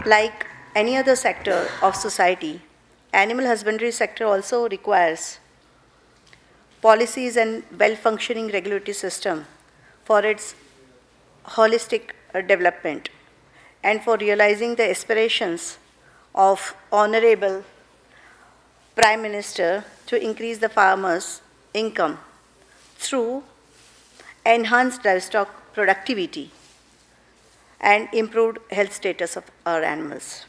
Like any other sector of society, animal husbandry sector also requires policies and well-functioning regulatory system for its holistic development and for realizing the aspirations of Honorable Prime Minister to increase the farmers' income through enhanced livestock productivity and improved health status of our animals.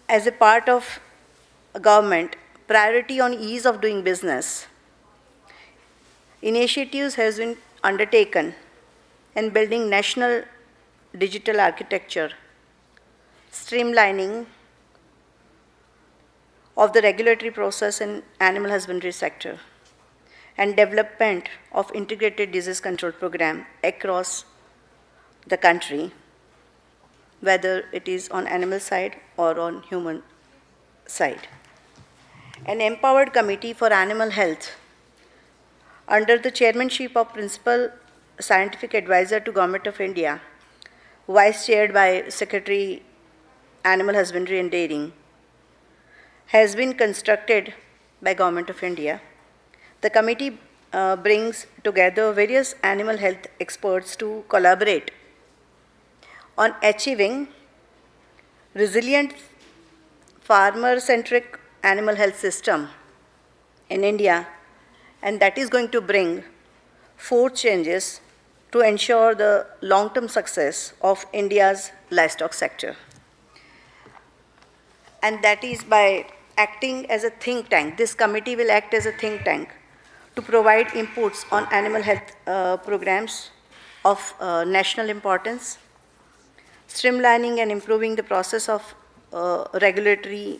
As a part of government, priority on ease of doing business, initiatives has been undertaken in building national digital architecture, streamlining of the regulatory process in animal husbandry sector, and development of integrated disease control program across the country, whether it is on animal side or on human side. An empowered committee for animal health under the chairmanship of Principal Scientific Advisor to Government of India, vice chaired by Secretary Animal Husbandry and Dairying, has been constructed by Government of India. The committee brings together various animal health experts to collaborate on achieving resilient farmer-centric animal health system in India, and that is going to bring 4 changes to ensure the long-term success of India's livestock sector. And that is by acting as a think tank. This committee will act as a think tank to provide inputs on animal health programs of national importance, streamlining and improving the process of regulatory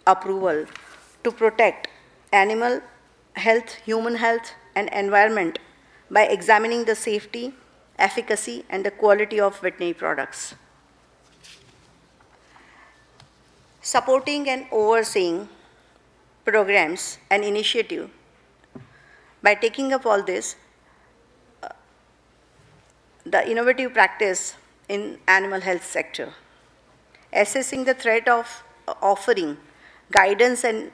approval to protect animal health, human health, and environment by examining the safety, efficacy, and the quality of veterinary products. Supporting and overseeing programs and initiative. By taking up all this, the innovative practice in animal health sector, assessing the threat of offering guidance and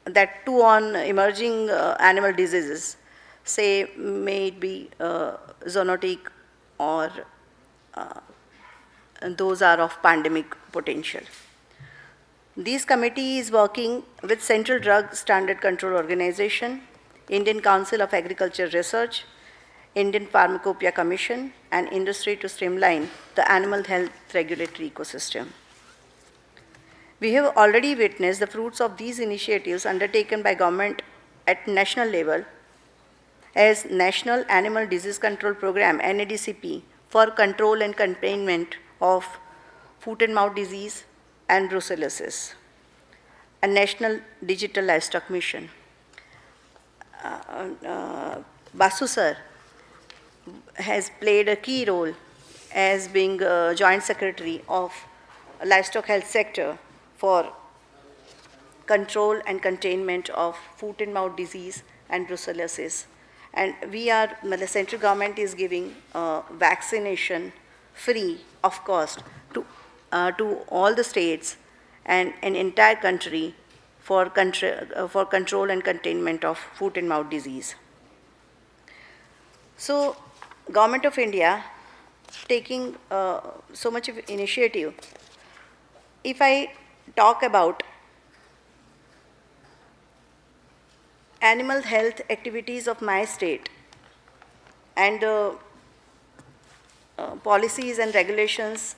that too on emerging animal diseases, say may it be zoonotic or those are of pandemic potential. This committee is working with Central Drug Standard Control Organization, Indian Council of Agriculture Research, Indian Pharmacopoeia Commission, and industry to streamline the animal health regulatory ecosystem. We have already witnessed the fruits of these initiatives undertaken by government at national level as National Animal Disease Control Program, NADCP, for control and containment of foot and mouth disease and brucellosis, a National Digital Livestock Mission. Basu sir has played a key role as being Joint Secretary of Livestock Health Sector for control and containment of foot and mouth disease and brucellosis. And the central government is giving vaccination free of cost to all the states and an entire country for control and containment of foot and mouth disease. So, Government of India taking so much of initiative. If I talk about animal health activities of my state and policies and regulations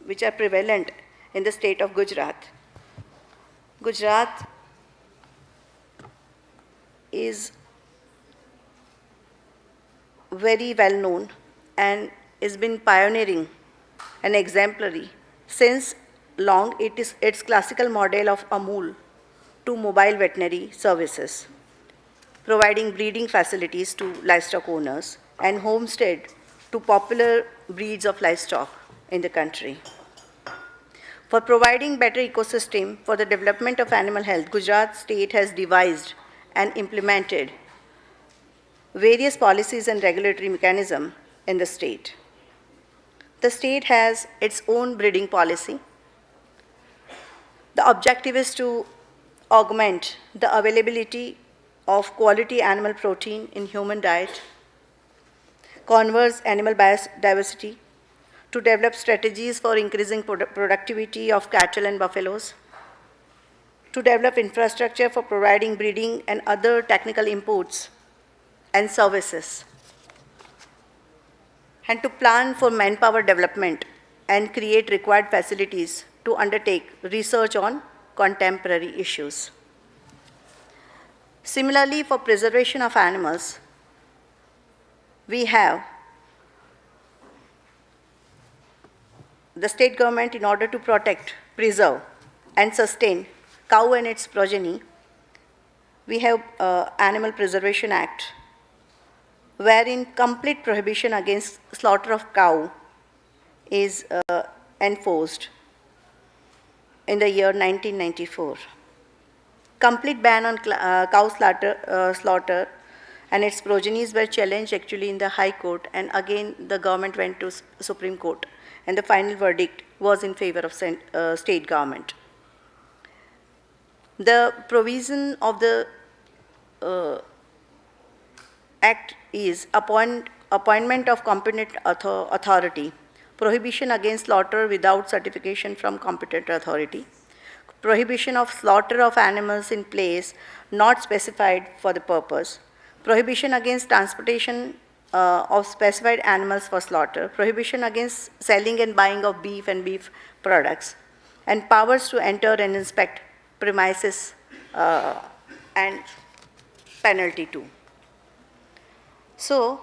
which are prevalent in the state of Gujarat. Gujarat is very well known and has been pioneering and exemplary since long. Its classical model of Amul to mobile veterinary services, providing breeding facilities to livestock owners and homestead to popular breeds of livestock in the country. For providing better ecosystem for the development of animal health, Gujarat state has devised and implemented various policies and regulatory mechanisms in the state. The state has its own breeding policy. The objective is to augment the availability of quality animal protein in human diet, conserve animal biodiversity, to develop strategies for increasing productivity of cattle and buffaloes, to develop infrastructure for providing breeding and other technical inputs and services, and to plan for manpower development and create required facilities to undertake research on contemporary issues. Similarly, for preservation of animals, we have the state government, in order to protect, preserve, and sustain cow and its progeny, we have Animal Preservation Act, wherein complete prohibition against slaughter of cow is enforced in the year 1994. Complete ban on cow slaughter and its progenies were challenged actually in the High Court, and again the government went to Supreme Court, and the final verdict was in favor of state government. The provision of the Act is appointment of competent authority, prohibition against slaughter without certification from competent authority, prohibition of slaughter of animals in place not specified for the purpose, prohibition against transportation of specified animals for slaughter, prohibition against selling and buying of beef and beef products, and powers to enter and inspect premises and penalty too. So,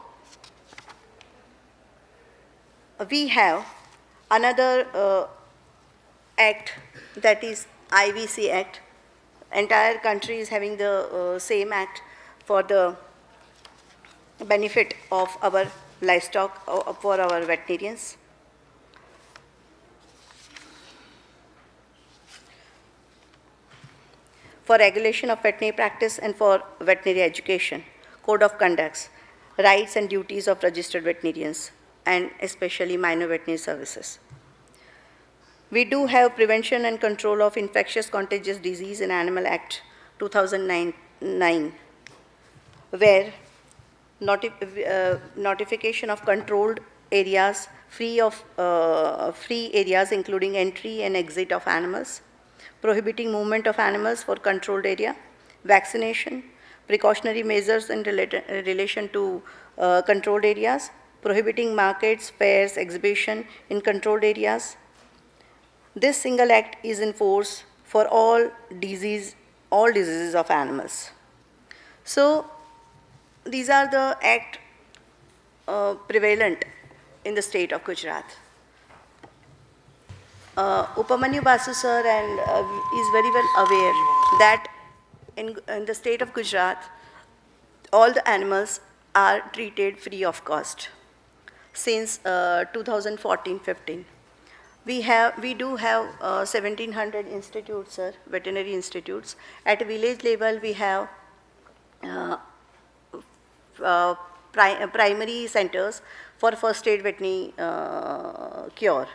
we have another act, that is IVC Act. Entire country is having the same act for the benefit of our livestock, for our veterinarians. For regulation of veterinary practice and for veterinary education, code of conducts, rights and duties of registered veterinarians, and especially minor veterinary services. We do have Prevention and Control of Infectious Contagious Disease in Animal Act 2009, where notification of controlled areas, free areas including entry and exit of animals, prohibiting movement of animals for controlled area, vaccination, precautionary measures in relation to controlled areas, prohibiting markets, fairs, exhibition in controlled areas. This single act is in force for all diseases of animals. So, these are the acts prevalent in the state of Gujarat. Upamanyu Basu sir is very well aware that in the state of Gujarat, all the animals are treated free of cost since 2014-15. We do have 1,700 institutes, sir, veterinary institutes. At village level, we have primary centers for first aid veterinary cure.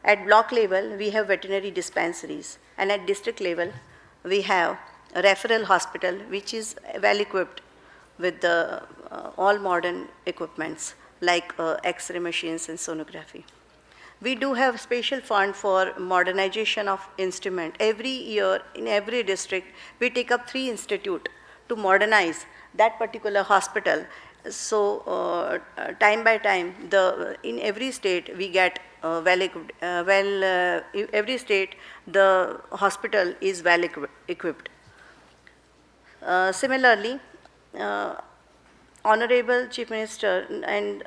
At block level, we have veterinary dispensaries, and at district level, we have a referral hospital, which is well equipped with the all modern equipments like X-ray machines and sonography. We do have special fund for modernization of instrument. Every year, in every district, we take up 3 institutes to modernize that particular hospital. So, time by time, in every state, we get every state, the hospital is well equipped. Similarly, Honorable Chief Minister and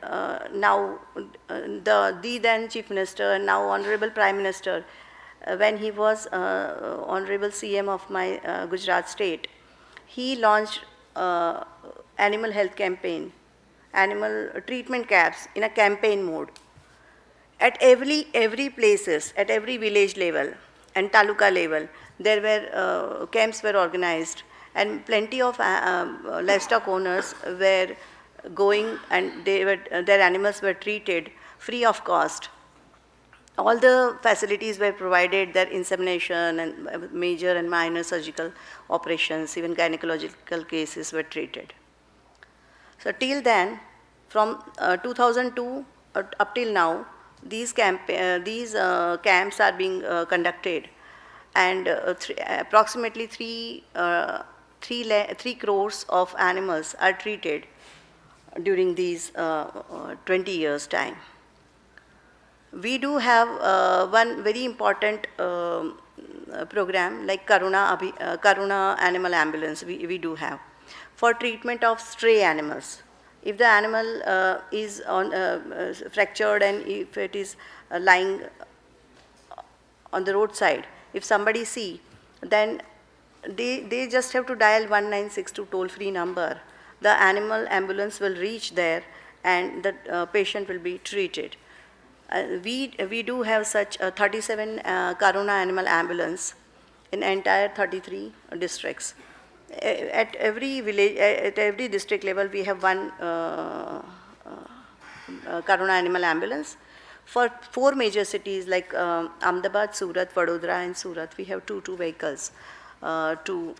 now the then Chief Minister and now Honorable Prime Minister, when he was Honorable CM of my Gujarat state, he launched animal health campaign, animal treatment camps in a campaign mode. At every places, at every village level and taluka level, there were camps were organized, and plenty of livestock owners were going, and their animals were treated free of cost. All the facilities were provided, their insemination and major and minor surgical operations, even gynecological cases were treated. So till then, from 2002 up till now, these camps are being conducted, and approximately 3 crores of animals are treated during these 20 years' time. We do have one very important program like Karuna Animal Ambulance, we do have, for treatment of stray animals. If the animal is fractured and if it is lying on the roadside, if somebody see, then they just have to dial 1962 toll-free number. The animal ambulance will reach there and the patient will be treated. We do have such 37 Karuna animal ambulance in entire 33 districts. At every village, at every district level, we have one Karuna animal ambulance. For 4 major cities like Ahmedabad, Surat, Vadodara and Surat, we have two vehicles to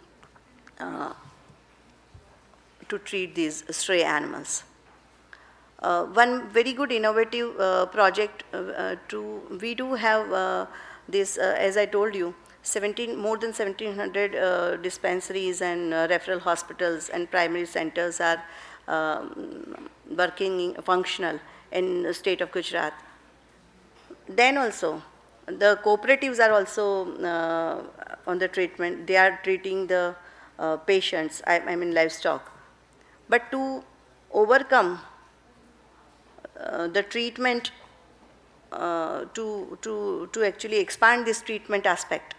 treat these stray animals. One very good innovative project we do have this, as I told you, more than 1700 dispensaries and referral hospitals and primary centers are functional in the state of Gujarat. Then also, the cooperatives are also on the treatment. They are treating the patients, I mean livestock. But to overcome the treatment, to actually expand this treatment aspect,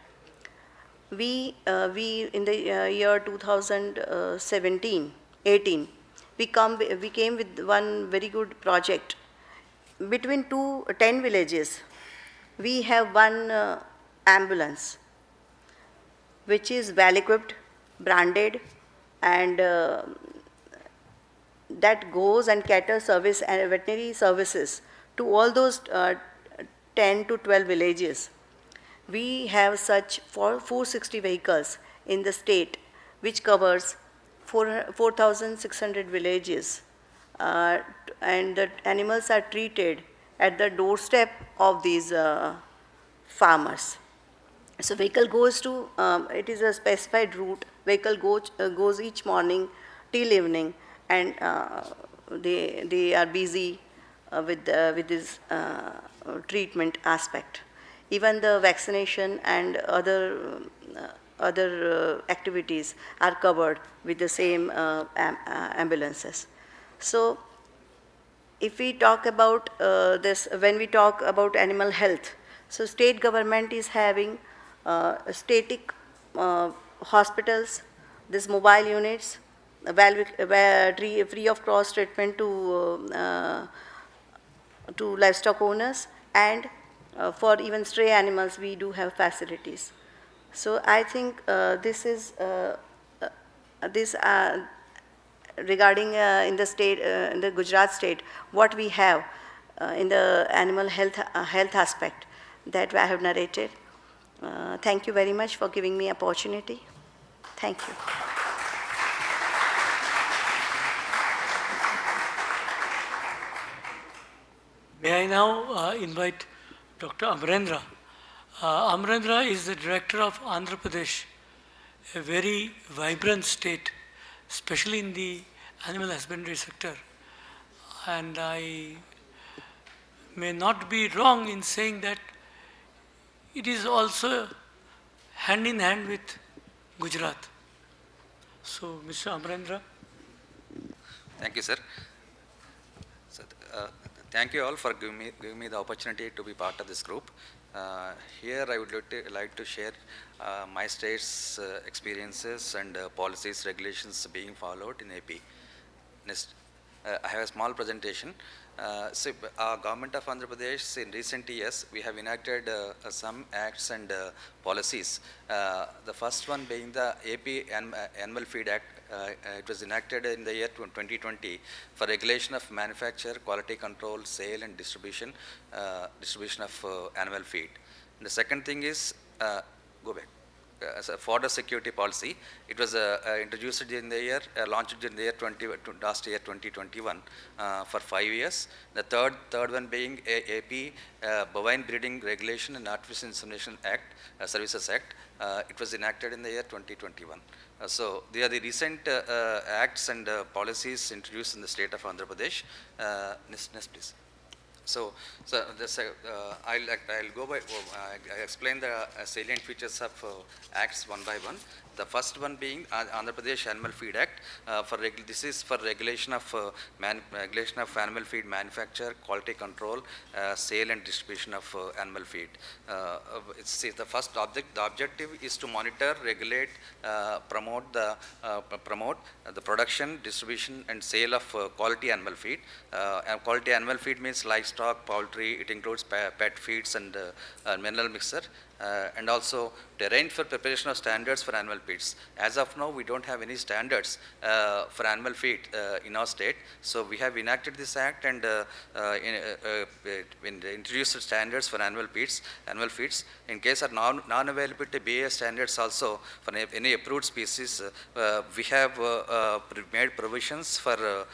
we in the year 2017-18, we came with one very good project. Between 10 villages, we have one ambulance, which is well-equipped, branded, and that goes and caters service and veterinary services to all those 10 to 12 villages. We have such 460 vehicles in the state, which covers 4,600 villages. And the animals are treated at the doorstep of these farmers. So vehicle goes to, it is a specified route, vehicle goes each morning till evening, and they are busy with this treatment aspect. Even the vaccination and other activities are covered with the same ambulances. So if we talk about this, when we talk about animal health, so state government is having static hospitals, these mobile units, free of cost treatment to livestock owners, and for even stray animals we do have facilities. So I think this is regarding in the state, in the Gujarat state, what we have in the animal health aspect that I have narrated. Thank you very much for giving me opportunity. Thank you. May I now invite Dr. Amarendra. Amarendra is the director of Andhra Pradesh, a very vibrant state, especially in the animal husbandry sector. And I may not be wrong in saying that it is also hand in hand with Gujarat. So, Mr. Amarendra. Thank you, sir. So, thank you all for giving me the opportunity to be part of this group. Here I would like to share my state's experiences and policies, regulations being followed in AP. Next, I have a small presentation. So, Government of Andhra Pradesh, in recent years, we have enacted some acts and policies. The first one being the AP Animal Feed Act. It was enacted in the year 2020 for regulation of manufacture, quality control, sale and distribution of animal feed. And the second thing is, go back. As a fodder security policy, it was introduced in the year, launched in the year last year 2021 for 5 years. The third one being AP Bovine Breeding Regulation and Artificial Insemination Act, Services Act. It was enacted in the year 2021. So they are the recent acts and policies introduced in the state of Andhra Pradesh. Next, please. So this, I'll go by, I explain the salient features of acts one by one. The first one being Andhra Pradesh Animal Feed Act. This is for regulation of animal feed manufacture, quality control, sale and distribution of animal feed. It's the first object. The objective is to monitor, regulate, promote the production, distribution, and sale of quality animal feed. Quality animal feed means livestock, poultry. It includes pet feeds and mineral mixture. And also to arrange for preparation of standards for animal feeds. As of now, we don't have any standards for animal feed in our state. So we have enacted this act and introduced standards for animal feeds. In case of non-availability BAS standards also for any approved species, we have made provisions for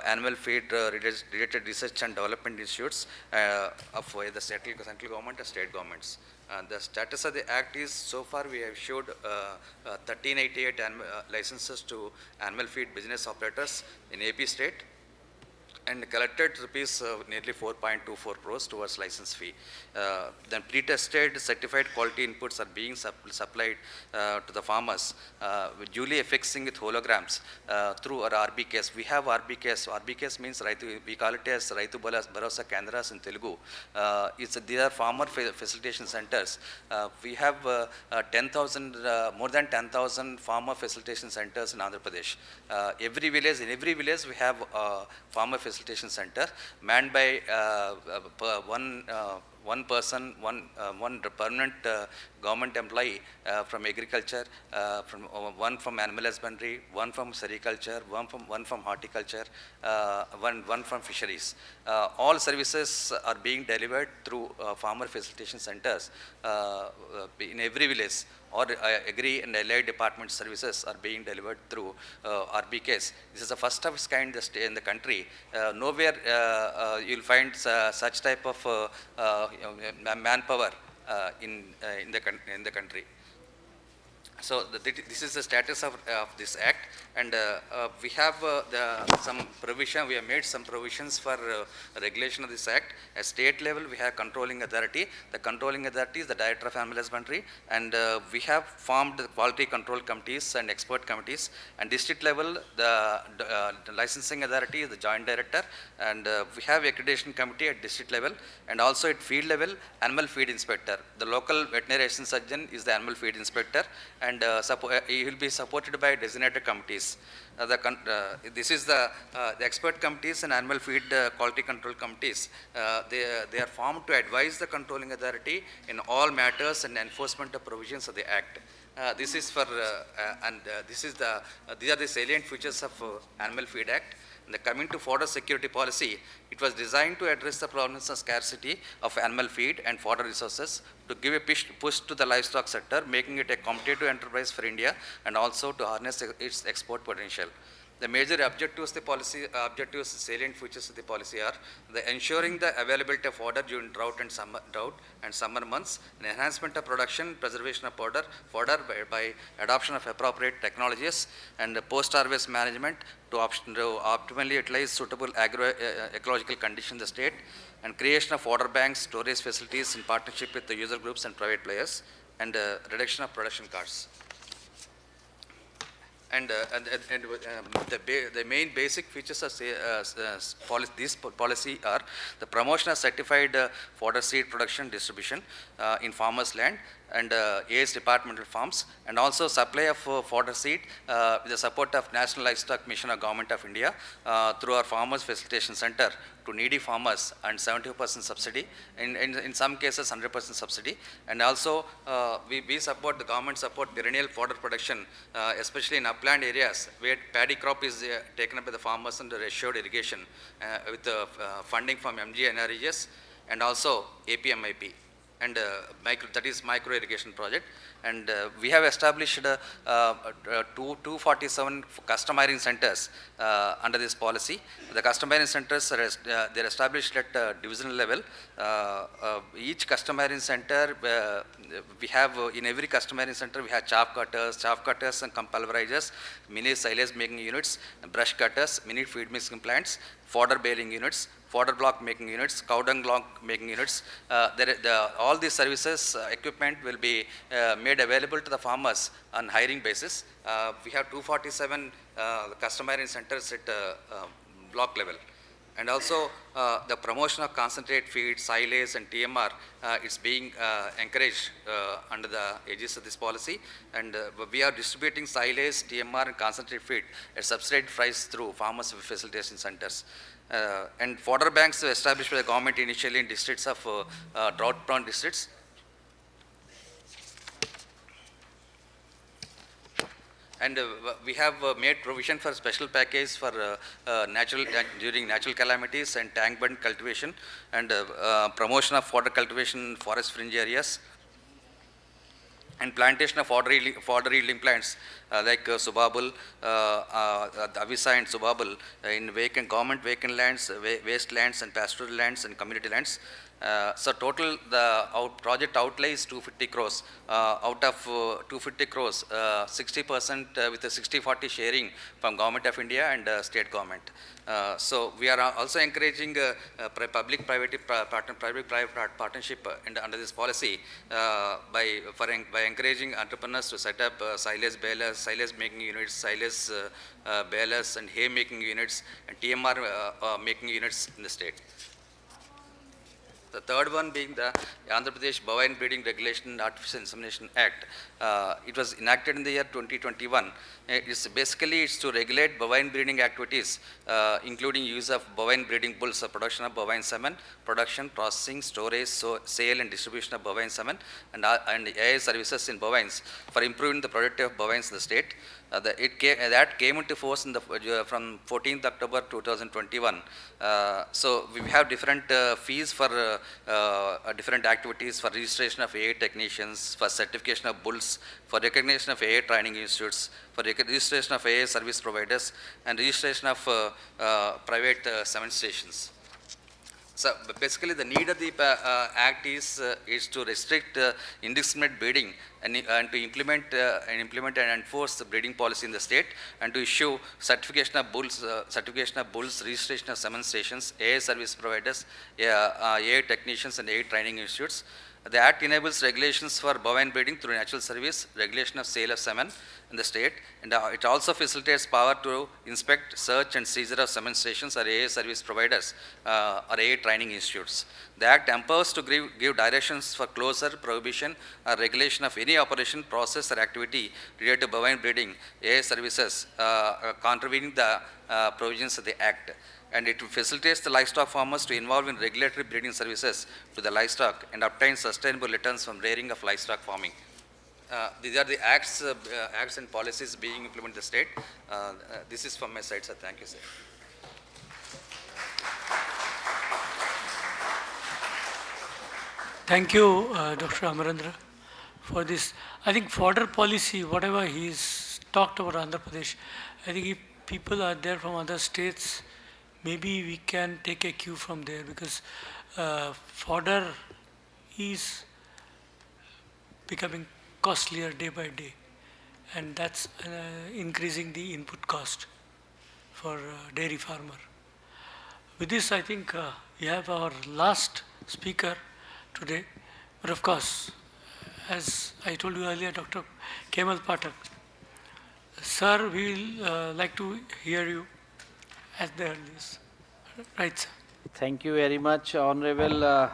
animal feed related research and development institutes of the central government and state governments. The status of the act is, so far we have issued 1388 licenses to animal feed business operators in AP state and collected rupees nearly 4.24 crores towards license fee. Then pre-tested certified quality inputs are being supplied to the farmers, duly affixing with holograms through our RBKs. We have RBKs. RBKs means we call it as Raitu Bharosa Kendras in Telugu. They are farmer facilitation centers. We have more than 10,000 farmer facilitation centers in Andhra Pradesh. In every village we have farmer facilitation center manned by one person, one permanent government employee from agriculture, one from animal husbandry, one from sericulture, one from horticulture, one from fisheries. All services are being delivered through farmer facilitation centers in every village. Or agri and allied department services are being delivered through RBKs. This is the first of its kind in the country. Nowhere you'll find such type of manpower in the country. So this is the status of this act, and we have some provision. We have made some provisions for regulation of this act. At state level, we have controlling authority. The controlling authority is the Director of Animal Husbandry, and we have formed quality control committees and expert committees. And district level, the licensing authority is the Joint Director, and we have accreditation committee at district level, and also at field level, Animal Feed Inspector. The local veterinary surgeon is the Animal Feed Inspector, and he will be supported by designated committees. This is the expert committees and animal feed quality control committees. They are formed to advise the controlling authority in all matters and enforcement of provisions of the Act. These are the salient features of Animal Feed Act. Coming to fodder security policy, it was designed to address the problems of scarcity of animal feed and fodder resources, to give a push to the livestock sector, making it a competitive enterprise for India, and also to harness its export potential. The major objectives of the policy, salient features of the policy are the ensuring the availability of fodder during drought and summer months, and enhancement of production, preservation of fodder by adoption of appropriate technologies, and post-harvest management to optimally utilize suitable ecological conditions in the state, and creation of fodder banks, storage facilities in partnership with the user groups and private players, and reduction of production costs. And the main basic features of this policy are the promotion of certified fodder seed production distribution in farmers' land and AS departmental farms, and also supply of fodder seed with the support of National Livestock Mission of Government of India through our Farmers Facilitation Center to needy farmers, and 70% subsidy, in some cases 100% subsidy. And also we support, the government support perennial fodder production, especially in upland areas where paddy crop is taken up by the farmers under assured irrigation with funding from MG NRES and also APMIP. And that is micro irrigation project. And we have established 247 customizing centers under this policy. The customizing centers they're established at divisional level. Each customizing center, we have in every customizing center we have chaff cutters and pulverizers, mini silage making units, brush cutters, mini feed mixing plants, fodder baling units, fodder block making units, cow dung block making units. All these services, equipment will be made available to the farmers on hiring basis. We have 247 customizing centers at block level. And also the promotion of concentrate feed, silage and TMR is being encouraged under the aegis of this policy. And we are distributing silage, TMR and concentrate feed at subsidized price through farmers facilitation centers. And fodder banks were established by the government initially in districts of drought-prone districts. And we have made provision for special package for during natural calamities and tank bund cultivation and promotion of fodder cultivation in forest fringe areas and plantation of fodder yielding plants like Subabul, Avisa and Subabul in government vacant lands, waste lands and pastoral lands and community lands. So total the project outlay is 250 crores. Out of 250 crores, 60% with a 60-40 sharing from Government of India and state government. So we are also encouraging public-private partnership under this policy by encouraging entrepreneurs to set up silage balers, silage making units, silage balers and hay making units and TMR making units in the state. The third one being the Andhra Pradesh Bovine Breeding Regulation and Artificial Insemination Act. It was enacted in the year 2021. It's to regulate bovine breeding activities, including use of bovine breeding bulls for production of bovine semen, production, processing, storage, sale and distribution of bovine semen, and AI services in bovines for improving the productivity of bovines in the state. That came into force from 14th October 2021. So we have different fees for different activities, for registration of AI technicians, for certification of bulls, for recognition of AI training institutes, for registration of AI service providers, and registration of private semen stations. So basically, the need of the act is to restrict indiscriminate breeding and to implement and enforce the breeding policy in the state, and to issue certification of bulls, registration of semen stations, AI service providers, AI technicians, and AI training institutes. The Act enables regulations for bovine breeding through natural service, regulation of sale of semen in the state, and it also facilitates power to inspect, search, and seizure of semen stations or AA service providers or AA training institutes. The Act empowers to give directions for closure, prohibition, or regulation of any operation, process, or activity related to bovine breeding, AA services, contravening the provisions of the Act. And it facilitates the livestock farmers to involve in regulatory breeding services to the livestock and obtain sustainable returns from rearing of livestock farming. These are the acts and policies being implemented in the state. This is from my side, sir. Thank you, sir. Thank you, Dr. Amarendra, for this. I think fodder policy, whatever he's talked about Andhra Pradesh, I think if people are there from other states, maybe we can take a cue from there, because fodder is becoming costlier day by day, and that's increasing the input cost for dairy farmer. With this, I think we have our last speaker today, but of course, as I told you earlier, Dr. Kemal Pathak, sir, we will like to hear you at the earliest. Right, sir. Thank you very much, Honorable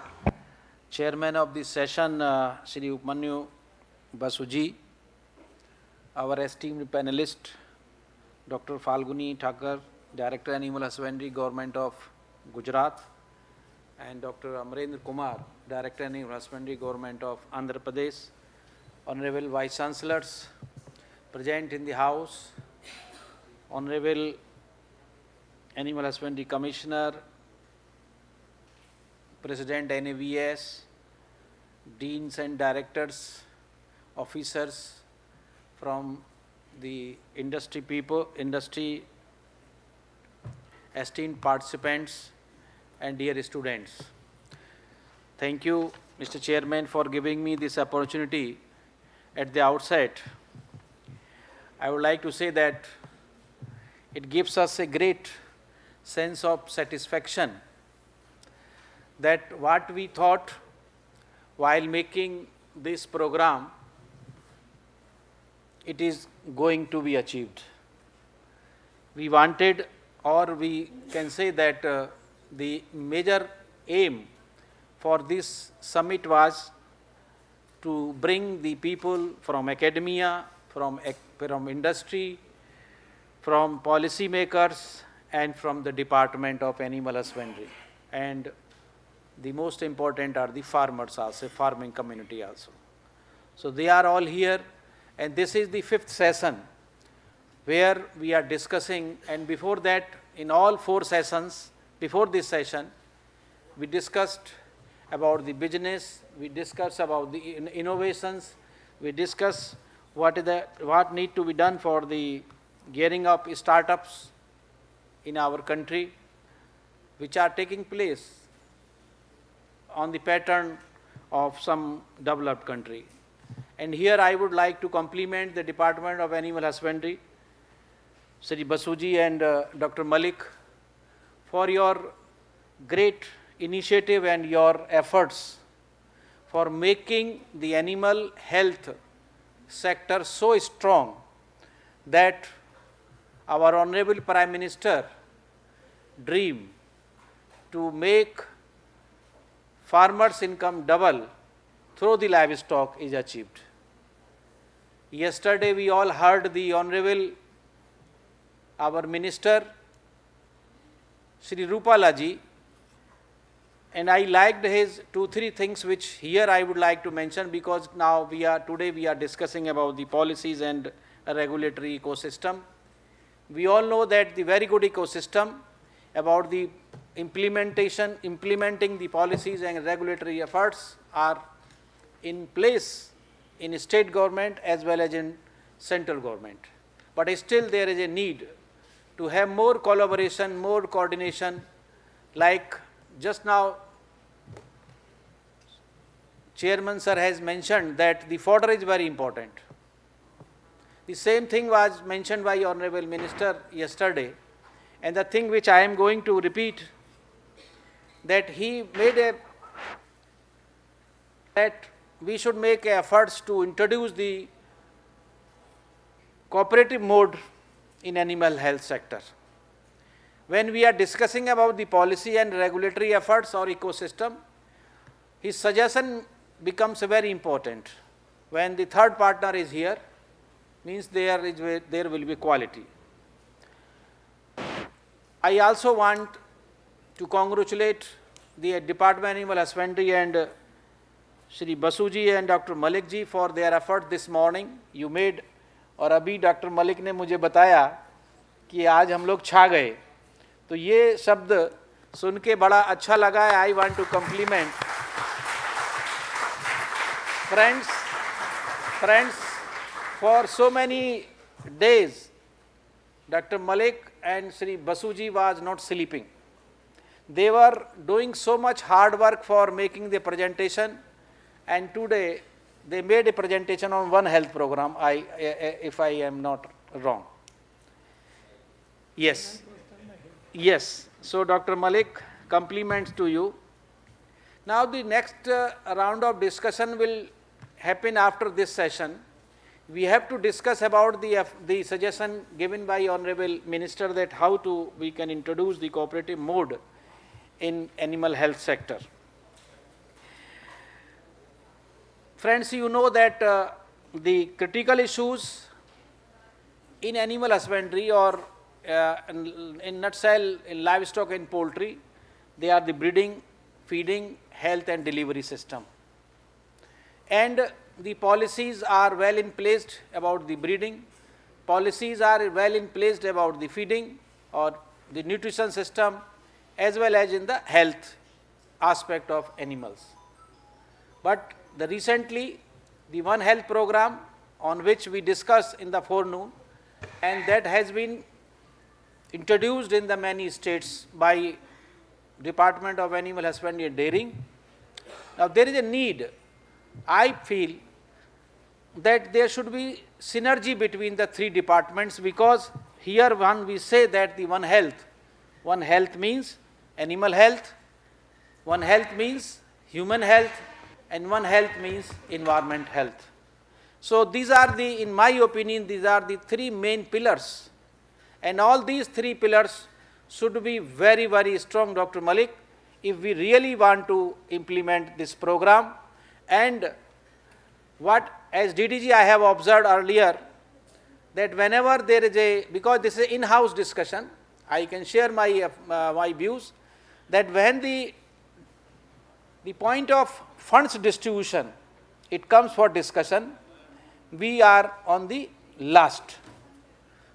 Chairman of this session, Shri Upmanyu Basuji, our esteemed panelist, Dr. Falguni Thakur, Director Animal Husbandry, Government of Gujarat, and Dr. Amarendra Kumar, Director Animal Husbandry, Government of Andhra Pradesh, Honorable Vice Chancellors present in the House, Honorable Animal Husbandry Commissioner, President NAVS, Deans and Directors, officers from the industry esteemed participants, and dear students. Thank you, Mr. Chairman, for giving me this opportunity. At the outset, I would like to say that it gives us a great sense of satisfaction that what we thought while making this program, it is going to be achieved. We wanted, or we can say that the major aim for this summit was to bring the people from academia, from industry, from policymakers, and from the Department of Animal Husbandry. And the most important are the farmers also, farming community also. So they are all here, and this is the 5th session where we are discussing, and before that, in all 4 sessions, before this session, we discussed about the business, we discussed about the innovations, we discussed what need to be done for the gearing up startups in our country, which are taking place on the pattern of some developed country. And here I would like to compliment the Department of Animal Husbandry, Sri Basuji and Dr. Malik, for your great initiative and your efforts for making the animal health sector so strong that our Honorable Prime Minister dream to make farmers' income double through the livestock is achieved. Yesterday we all heard the Honorable, our Minister, Shri Rupala ji, and I liked his 2-3 things which here I would like to mention, because now today we are discussing about the policies and a regulatory ecosystem. We all know that the very good ecosystem about the implementing the policies and regulatory efforts are in place in state government as well as in central government. But still there is a need to have more collaboration, more coordination, like just now Chairman sir has mentioned that the fodder is very important. The same thing was mentioned by Honorable Minister yesterday, and the thing which I am going to repeat, that he made that we should make efforts to introduce the cooperative mode in animal health sector. When we are discussing about the policy and regulatory efforts or ecosystem, his suggestion becomes very important. When the third partner is here, means there will be quality. I also want to congratulate the Department of Animal Husbandry and Shri Basuji and Dr. Malik ji for their effort this morning. You made, और अभी doctor Malik ने मुझे बताया कि आज हम लोग छा गए, तो ये शब्द सुन के बड़ा अच्छा लगा है. I want to compliment friends, for so many days, Dr. Malik and Shri Basuji was not sleeping. They were doing so much hard work for making the presentation, and today they made a presentation on One Health program, if I am not wrong. Yes. So Dr. Malik, compliments to you. Now the next round of discussion will happen after this session. We have to discuss about the suggestion given by Honorable Minister that how we can introduce the cooperative mode in animal health sector. Friends, you know that the critical issues in animal husbandry, or in nutshell in livestock and poultry, they are the breeding, feeding, health and delivery system. And the policies are well in place about the breeding, policies are well in place about the feeding or the nutrition system, as well as in the health aspect of animals. But recently, the One Health program on which we discussed in the forenoon, and that has been introduced in the many states by Department of Animal Husbandry and Dairying. Now there is a need, I feel, that there should be synergy between the 3 departments, because here we say that the One Health, One health means animal health, one health means human health, and one health means environment health. So these are the, in my opinion, these are the three main pillars. And all these three pillars should be very, very strong, Dr. Malik, if we really want to implement this program. And what, as DDG I have observed earlier, that whenever there is a, because this is an in-house discussion, I can share my, my views, that when the point of funds distribution, it comes for discussion, we are on the last.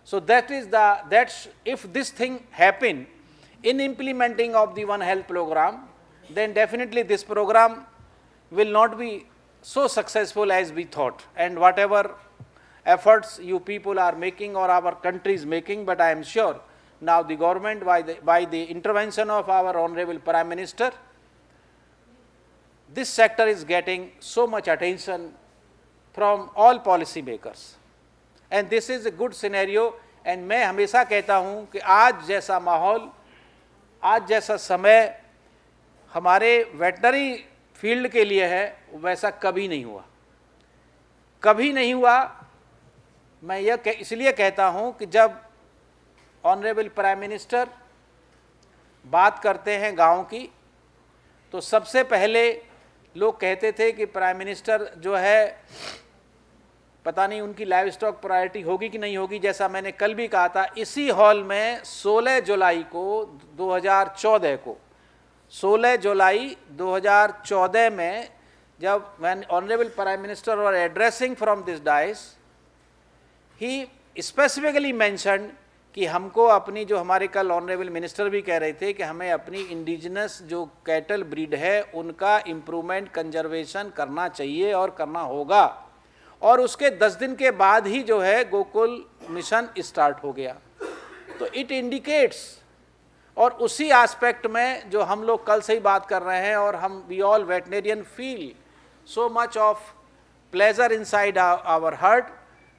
So that is the, that's, if this thing happen in implementing of the One Health program, then definitely this program will not be so successful as we thought. And whatever efforts you people are making or our country is making, but I am sure now the government, by the intervention of our Honorable Prime Minister, this sector is getting so much attention from all policy makers. And this is a good scenario. And मैं हमेशा कहता हूँ कि आज जैसा माहौल, आज जैसा समय हमारे वेटनरी फील्ड के लिए है, वैसा कभी नहीं हुआ, कभी नहीं हुआ। मैं यह इसलिए कहता हूँ कि जब ऑनरेबल प्राइम मिनिस्टर बात करते हैं गांव की, तो सबसे पहले लोग कहते थे कि प्राइम मिनिस्टर जो है, पता नहीं उनकी लाइव स्टॉक प्रायोरिटी होगी कि नहीं होगी। जैसा मैंने कल भी कहा था, इसी हॉल में 16 जुलाई को 2014 को 16 जुलाई 2014 में जब when Honorable Prime Minister was addressing from this dais, he specifically mentioned कि हमको अपनी, जो हमारे कल ऑनरेबल मिनिस्टर भी कह रहे थे कि हमें अपनी इंडिजिनस जो कैटल ब्रीड है उनका इम्प्रूवमेंट, कंजर्वेशन करना चाहिए और करना होगा। और उसके 10 दिन के बाद ही जो है गोकुल मिशन स्टार्ट हो गया। तो इट इंडिकेट्स, और उसी एस्पेक्ट में जो हम लोग कल से ही बात कर रहे हैं, और हम we all veterinarian feel so much of pleasure inside our heart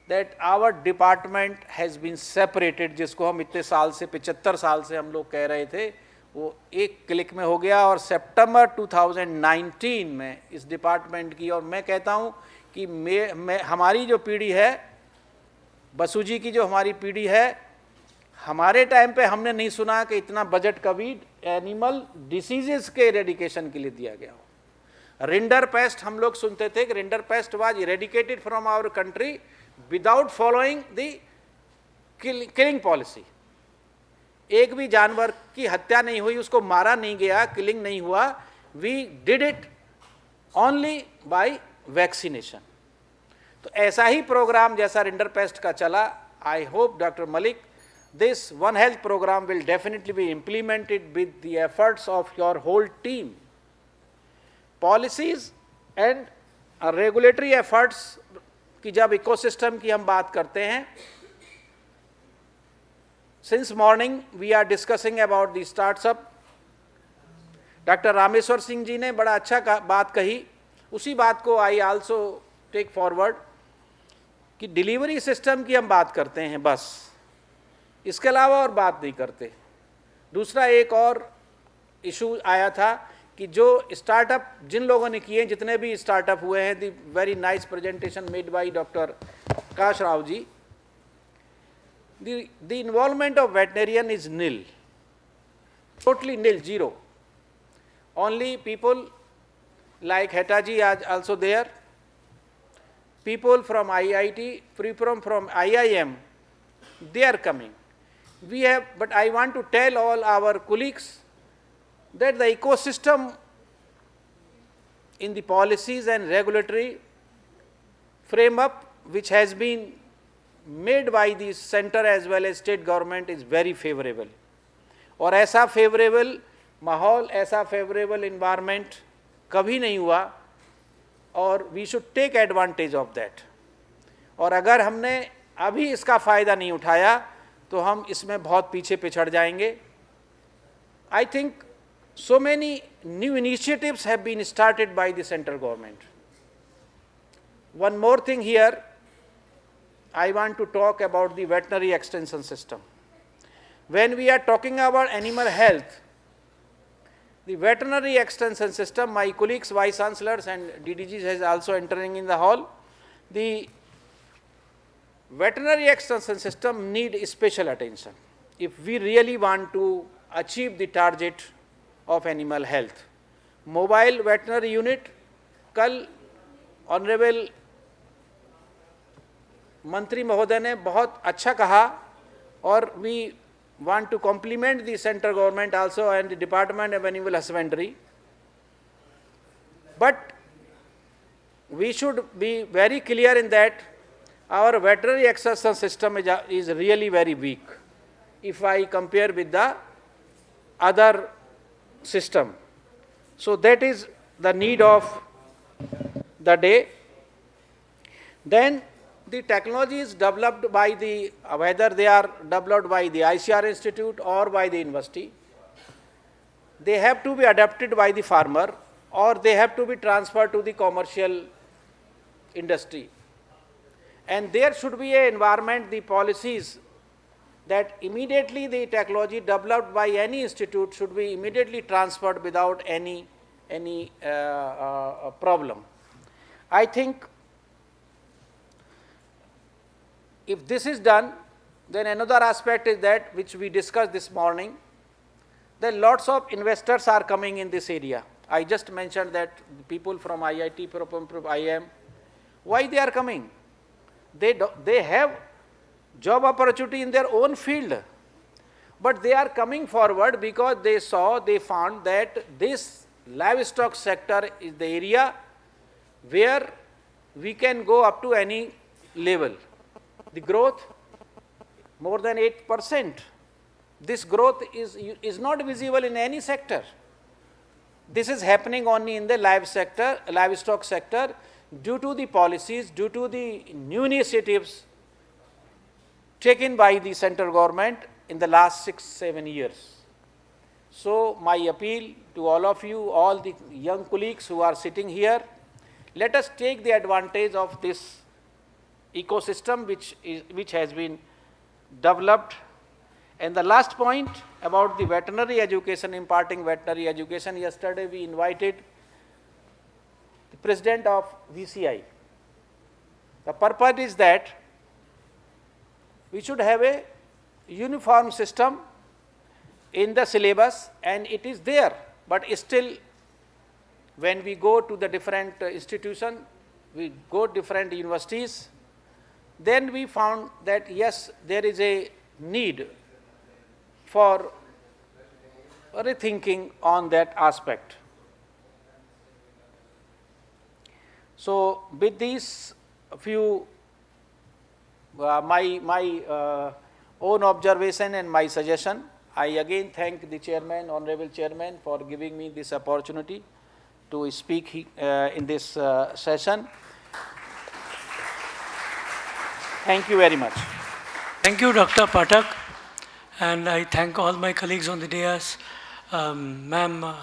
that our department has been separated, जिसको हम इतने साल से 75 साल से हम लोग कह रहे थे, वो एक क्लिक में हो गया। और सितंबर 2019 में इस डिपार्टमेंट की, और मैं कहता हूँ कि हमारी जो पीढ़ी है, बसु जी की जो हमारी पीढ़ी है, हमारे टाइम पे हमने नहीं सुना कि इतना बजट कभी एनिमल डिसीजेस के इरेडिकेशन के लिए दिया गया हो। रिंडर पेस्ट हम लोग सुनते थे कि rinderpest was eradicated from our country without following the killing policy. एक भी जानवर की हत्या नहीं हुई, उसको मारा नहीं गया, किलिंग नहीं हुआ। We did it only by vaccination. तो ऐसा ही प्रोग्राम जैसा रिंडर पेस्ट का चला, I hope doctor Malik, this One Health program will definitely be implemented with the efforts of your whole team. Policies and regulatory efforts की जब ecosystem की हम बात करते हैं, since morning we are discussing about the startup. Doctor Rameshwar Singh ji ने बड़ा अच्छा बात कही, उसी बात को I also take forward कि डिलीवरी सिस्टम की हम बात करते हैं बस, इसके अलावा और बात नहीं करते। दूसरा एक और इशू आया था कि जो स्टार्टअप जिन लोगों ने किए, जितने भी स्टार्टअप हुए हैं, the very nice presentation made by doctor Prakash Rao ji, the involvement of veterinarian is nil, totally nil, zero. Only people like हेटा ji are also there, people from IIT, from IIM, they are coming. We have, but I want to tell all our colleagues that the ecosystem in the policies and regulatory framework which has been made by the center as well as state government is very favorable. और ऐसा favorable माहौल, ऐसा favorable environment कभी नहीं हुआ, और we should take advantage of that. और अगर हमने अभी इसका फ़ायदा नहीं उठाया तो हम इसमें बहुत पीछे पिछड़ जाएंगे। I think so many new initiatives have been started by the central government. One more thing here, I want to talk about the veterinary extension system. when we are talking about animal health, the veterinary extension system, my colleagues, vice chancellors and DDGs has also entering in the hall. The veterinary extension system need special attention if we really want to achieve the target of animal health. Mobile veterinary unit, कल honourable मंत्री महोदय ने बहुत अच्छा कहा और we want to compliment the central government also and the Department of Animal Husbandry. But we should be very clear in that our veterinary extension system is really very weak if I compare with the other system. So that is the need of the day. Then the technology is developed by the, whether they are developed by the ICR Institute or by the university, they have to be adapted by the farmer or they have to be transferred to the commercial industry. And there should be an environment, the policies, that immediately the technology developed by any institute should be immediately transferred without any problem. I think if this is done, then another aspect is that which we discussed this morning, that lots of investors are coming in this area. I just mentioned that people from IIT, from IIM, why they are coming? They have job opportunity in their own field, but they are coming forward because they found that this livestock sector is the area where we can go up to any level. The growth more than 8%. This growth is not visible in any sector. This is happening only in the livestock sector due to the policies, due to the new initiatives taken by the central government in the last 6-7 years. So my appeal to all of you, all the young colleagues who are sitting here, let us take the advantage of this ecosystem which has been developed. And the last point about the veterinary education, imparting veterinary education, yesterday we invited the president of VCI. The purpose is that we should have a uniform system in the syllabus, and it is there, but still when we go to the different institutions, we go different universities, then we found that yes, there is a need for rethinking on that aspect. So with these few my own observation and my suggestion, I again thank the chairman, honorable chairman, for giving me this opportunity to speak in this session. Thank you very much. Thank you, Dr. Pathak, and I thank all my colleagues on the dais, Ma'am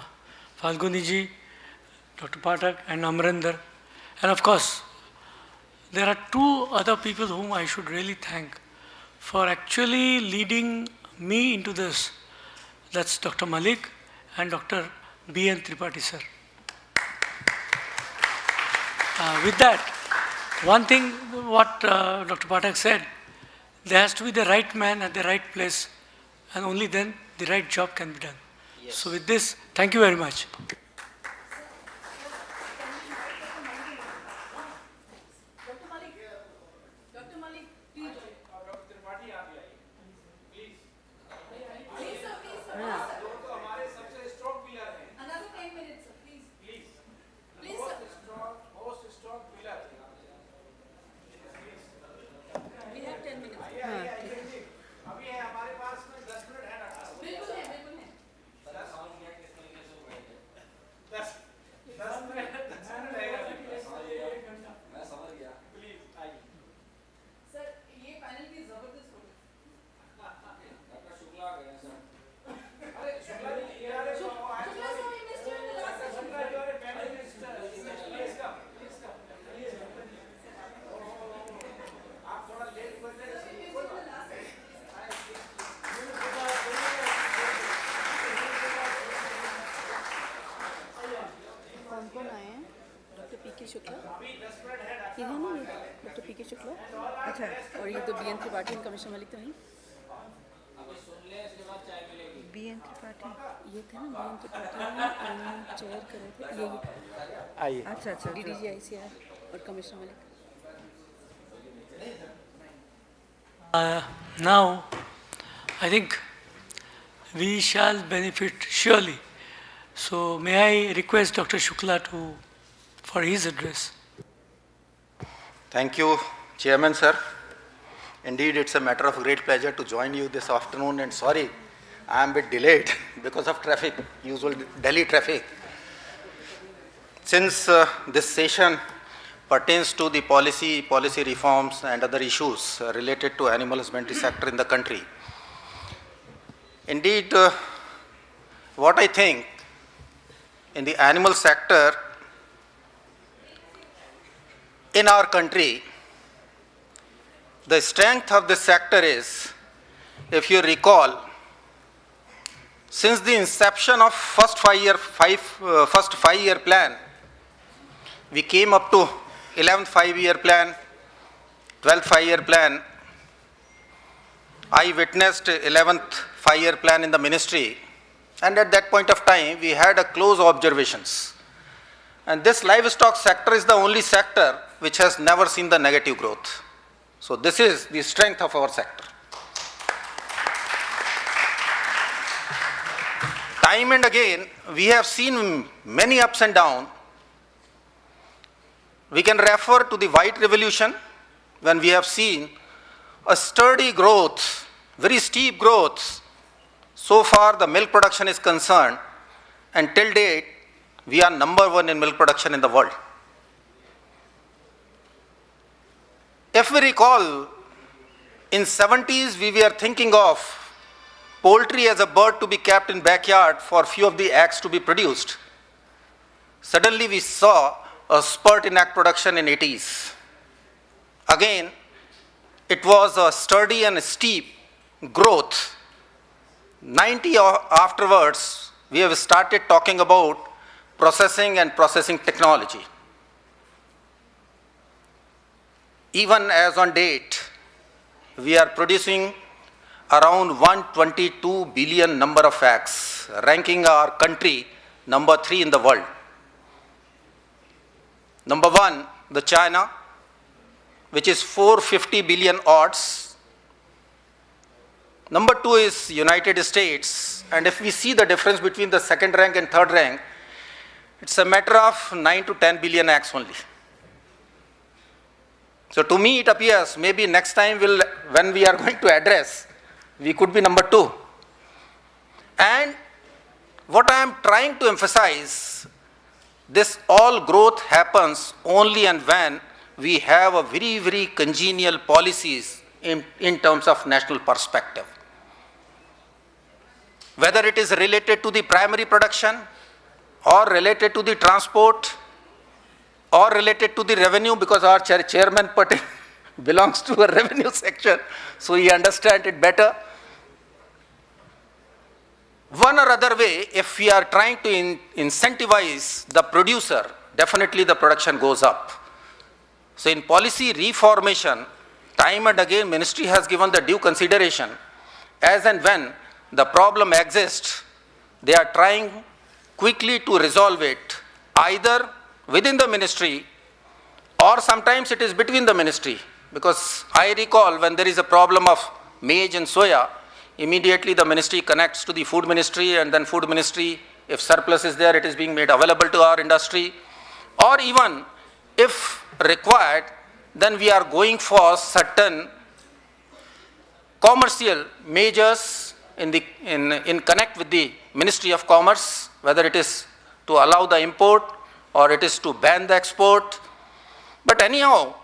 Falguni ji, Dr. Pathak and Amrinder, and of course, there are two other people whom I should really thank for actually leading me into this. That's Dr. Malik and Dr. B.N. Tripathi sir. With that, one thing what Dr. Pathak said, there has to be the right man at the right place, and only then the right job can be done. Yes. So with this, thank you very much. Doctor PK. Shukla, ये है ना doctor PK. Shukla, अच्छा, और ये तो BN. Tripathi and commissioner Malik तो हैं। BN. Tripathi ये थे ना, बी.एन. त्रिपाठी चेयर कर रहे थे, ये आइए। अच्छा अच्छा, डीडीजी आईसीआर और commissioner Malik. Now, I think we shall benefit surely. So may I request Dr. Shukla for his address. Thank you, Chairman, sir. Indeed, it's a matter of great pleasure to join you this afternoon, and sorry, I am a bit delayed because of traffic, usual Delhi traffic. Since this session pertains to the policy reforms and other issues related to animal husbandry sector in the country. Indeed, what I think in the animal sector in our country, the strength of this sector is, if you recall, since the inception of first five-year plan, we came up to 11th five-year plan, 12th five-year plan. I witnessed 11th five-year plan in the ministry, and at that point of time, we had a close observations. And this livestock sector is the only sector which has never seen the negative growth. So this is the strength of our sector. Time and again, we have seen many ups and downs. We can refer to the White Revolution, when we have seen a sturdy growth, very steep growth. So far the milk production is concerned, and till date we are number one in milk production in the world. If we recall, in 70s we were thinking of poultry as a bird to be kept in backyard for few of the eggs to be produced. Suddenly we saw a spurt in egg production in 80s. Again, it was a sturdy and steep growth. 90 afterwards, we have started talking about processing and processing technology. Even as on date, we are producing around 122 billion number of eggs, ranking our country number 3 in the world. Number 1, the China, which is 450 billion odds. Number 2 is United States, and if we see the difference between the second rank and third rank, it's a matter of 9 to 10 billion eggs only. So to me it appears maybe next time when we are going to address, we could be number 2. And what I am trying to emphasize, this all growth happens only and when we have a very, very congenial policies in terms of national perspective. Whether it is related to the primary production, or related to the transport, or related to the revenue, because our chairman belongs to a revenue section, so he understands it better. One or other way, if we are trying to incentivize the producer, definitely the production goes up. So in policy reformation, time and again ministry has given the due consideration. As and when the problem exists, they are trying quickly to resolve it, either within the ministry or sometimes it is between the ministry. Because I recall when there is a problem of maize and soya, immediately the ministry connects to the food ministry, and then food ministry, if surplus is there, it is being made available to our industry. Or even if required, then we are going for certain commercial measures in connect with the Ministry of Commerce, whether it is to allow the import or it is to ban the export. But anyhow,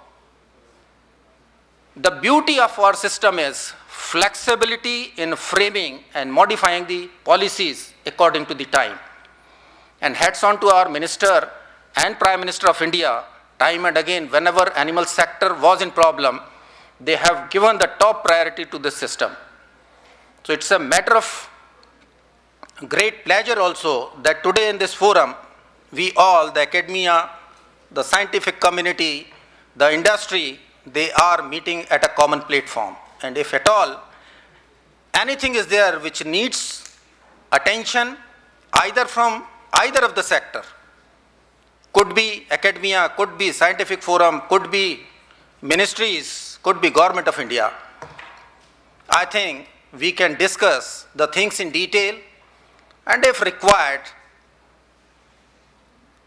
the beauty of our system is flexibility in framing and modifying the policies according to the time. And hats on to our Minister and Prime Minister of India, time and again, whenever animal sector was in problem, they have given the top priority to this system. So it's a matter of great pleasure also that today in this forum, we all, the academia, the scientific community, the industry, they are meeting at a common platform. And if at all, anything is there which needs attention, either from either of the sector, could be academia, could be scientific forum, could be ministries, could be Government of India, I think we can discuss the things in detail, and if required,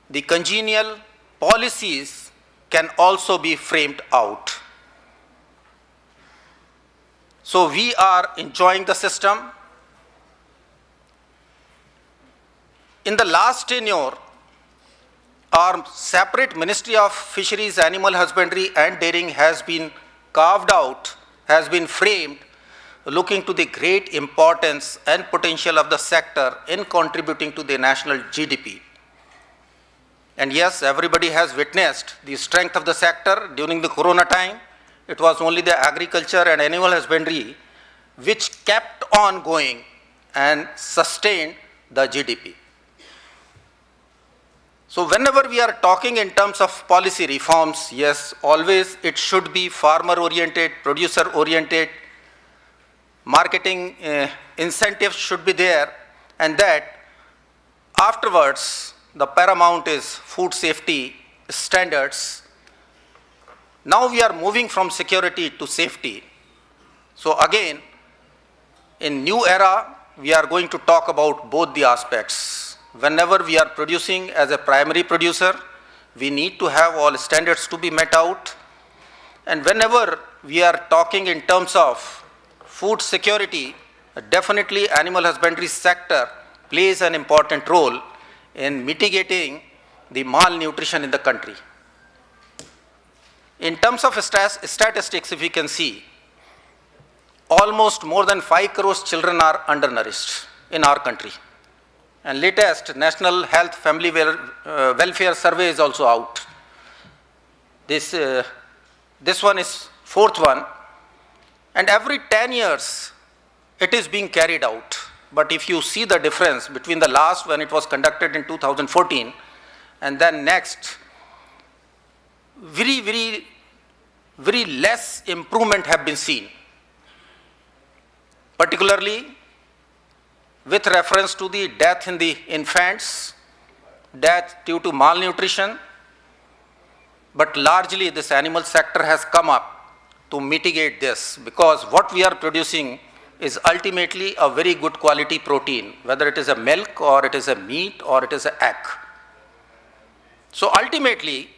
the congenial policies can also be framed out. So we are enjoying the system. In the last tenure, our separate Ministry of Fisheries, Animal Husbandry and Dairying has been carved out, has been framed, looking to the great importance and potential of the sector in contributing to the national GDP. And yes, everybody has witnessed the strength of the sector during the corona time. It was only the agriculture and animal husbandry which kept on going and sustained the GDP. So whenever we are talking in terms of policy reforms, yes, always it should be farmer-oriented, producer-oriented, marketing incentives should be there, and that afterwards the paramount is food safety standards. Now we are moving from security to safety. So again, in new era, we are going to talk about both the aspects. Whenever we are producing as a primary producer, we need to have all standards to be met out. And whenever we are talking in terms of food security, definitely animal husbandry sector plays an important role in mitigating the malnutrition in the country. In terms of statistics, if we can see, almost more than 5 crore children are undernourished in our country. And latest National Health Family Welfare Survey is also out. This one is 4th one. And every 10 years, it is being carried out. But if you see the difference between the last when it was conducted in 2014 and then next, very less improvement have been seen, particularly with reference to the death in the infants, death due to malnutrition. But largely this animal sector has come up to mitigate this, because what we are producing is ultimately a very good quality protein, whether it is a milk or it is a meat or it is an egg. So ultimately,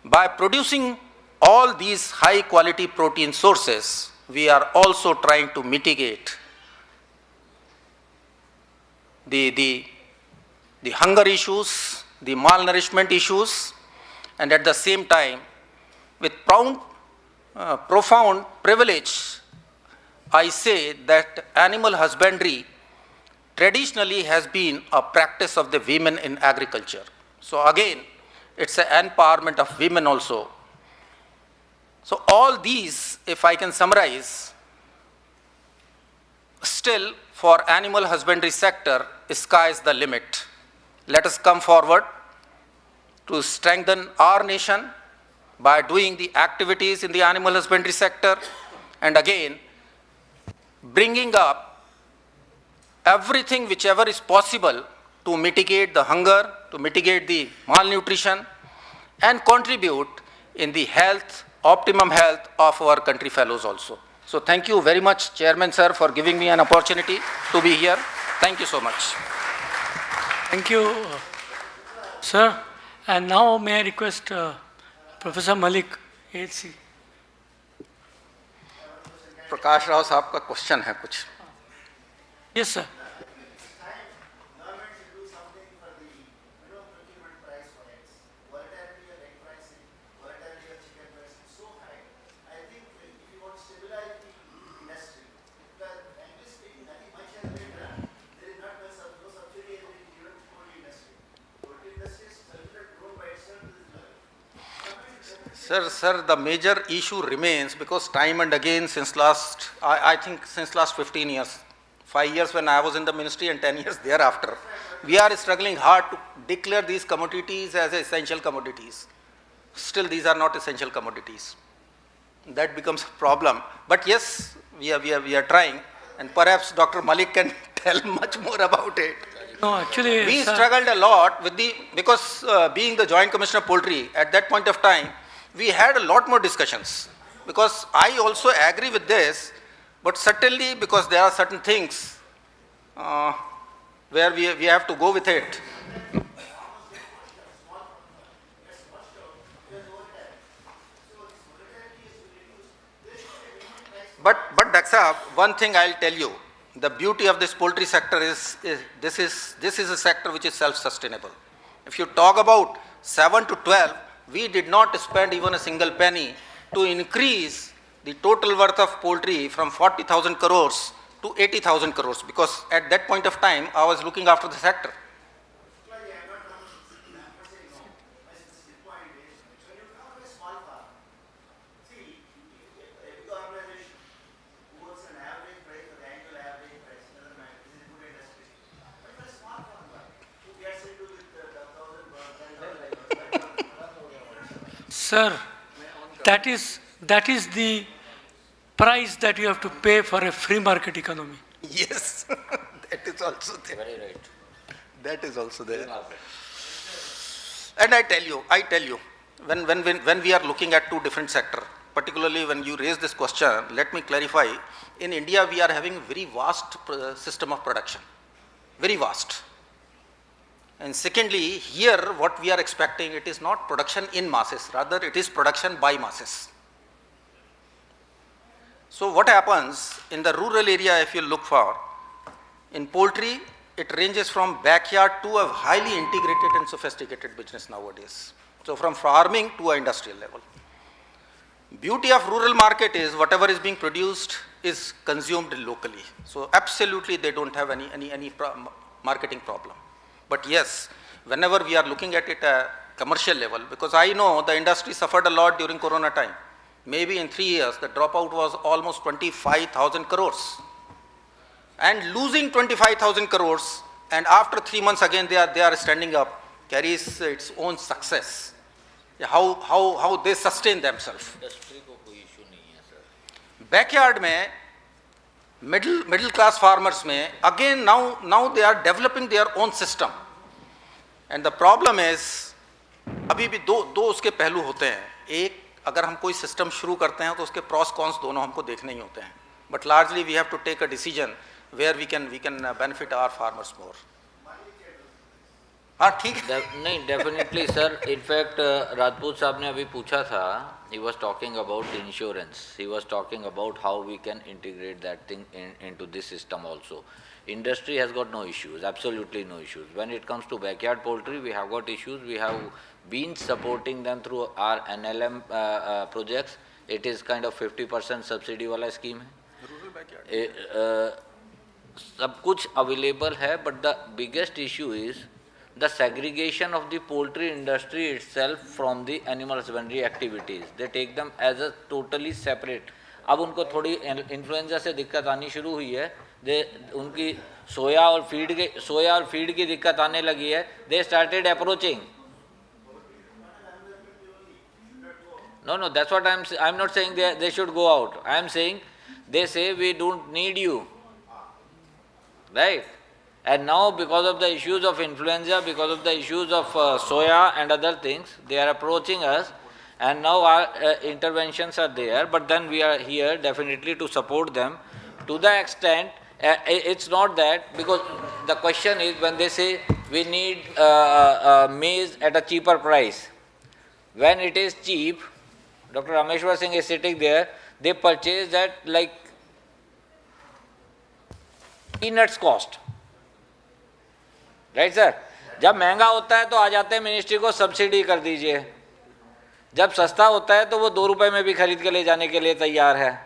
by producing all these high quality protein sources, we are also trying to mitigate the hunger issues, the malnourishment issues, and at the same time, with profound privilege, I say that animal husbandry traditionally has been a practice of the women in agriculture. So again, it's an empowerment of women also. So all these, if I can summarize, still for animal husbandry sector, sky is the limit. Let us come forward to strengthen our nation by doing the activities in the animal husbandry sector, and again, bringing up everything whichever is possible to mitigate the hunger, to mitigate the malnutrition, and contribute in the health, optimum health of our country fellows also. So thank you very much, Chairman Sir, for giving me an opportunity to be here. Thank you so much. Thank you, sir. And now may I request Professor Malik, AHC. Prakash Rao साहब का question है कुछ. Yes, sir. Sir, the major issue remains, because time and again since last, I think since last 15 years, 5 years when I was in the ministry and 10 years thereafter, we are struggling hard to declare these commodities as essential commodities. Still, these are not essential commodities. That becomes a problem. But yes, we are trying, and perhaps Dr. Malik can tell much more about it. No, actually, We sir, struggled a lot with because being the Joint Commissioner of Poultry, at that point of time, we had a lot more discussions. Because I also agree with this, but certainly because there are certain things where we have to go with it. But Dr. Saab, one thing I'll tell you, the beauty of this poultry sector is this is a sector which is self-sustainable. If you talk about 7 to 12, we did not spend even a single penny to increase the total worth of poultry from 40,000 crores to 80,000 crores, because at that point of time, I was looking after the sector. sir, that is the price that you have to pay for a free market economy. Yes, that is also there. Very right. That is also there. And I tell you, when we are looking at two different sectors, particularly when you raise this question, let me clarify. In India, we are having very vast system of production, very vast. And secondly, here what we are expecting, it is not production in masses, rather it is production by masses. So what happens in the rural area, if you look for, in poultry, it ranges from backyard to a highly integrated and sophisticated business nowadays. So from farming to an industrial level. Beauty of rural market is whatever is being produced is consumed locally. So absolutely they don't have any marketing problem. But yes, whenever we are looking at it at commercial level, because I know the industry suffered a lot during Corona time. Maybe in 3 years, the dropout was almost 25,000 crores. And losing 25,000 crores, and after 3 months again they are standing up, carries its own success. How they sustain themselves. Backyard mein, middle class farmers mein, again now they are developing their own system. And the problem is, अभी भी दो उसके पहलू होते हैं. एक, अगर हम कोई सिस्टम शुरू करते हैं तो उसके प्रॉस कॉन्स दोनों हमको देखने ही होते हैं. But largely we have to take a decision where we can benefit our farmers more. हाँ ठीक है. नहीं, definitely sir. In fact, Rajput साहब ने अभी पूछा था. He was talking about insurance. He was talking about how we can integrate that thing into this system also. Industry has got no issues, absolutely no issues. When it comes to backyard poultry, we have got issues. We have been supporting them through our NLM projects. It is kind of 50% subsidy wala scheme hai. Rural backyard. सब कुछ available है, but the biggest issue is the segregation of the poultry industry itself from the animal husbandry activities. They take them as a totally separate. अब उनको थोड़ी influenza से दिक्कत आनी शुरू हुई है. उनकी सोया और फीड की दिक्कत आने लगी है. They started approaching. No, that's what I'm not saying they should go out. I'm saying they say we don't need you. Right? And now because of the issues of influenza, because of the issues of soya and other things, they are approaching us, and now our interventions are there, but then we are here definitely to support them to the extent, it's not that, because the question is when they say we need maize at a cheaper price, when it is cheap, Dr. Rameshwar Singh is sitting there, they purchase that like peanuts cost. Right sir. जब महंगा होता है तो आ जाते हैं ministry को subsidy कर दीजिए. जब सस्ता होता है तो वो 2 रुपए में भी खरीद के ले जाने के लिए तैयार है.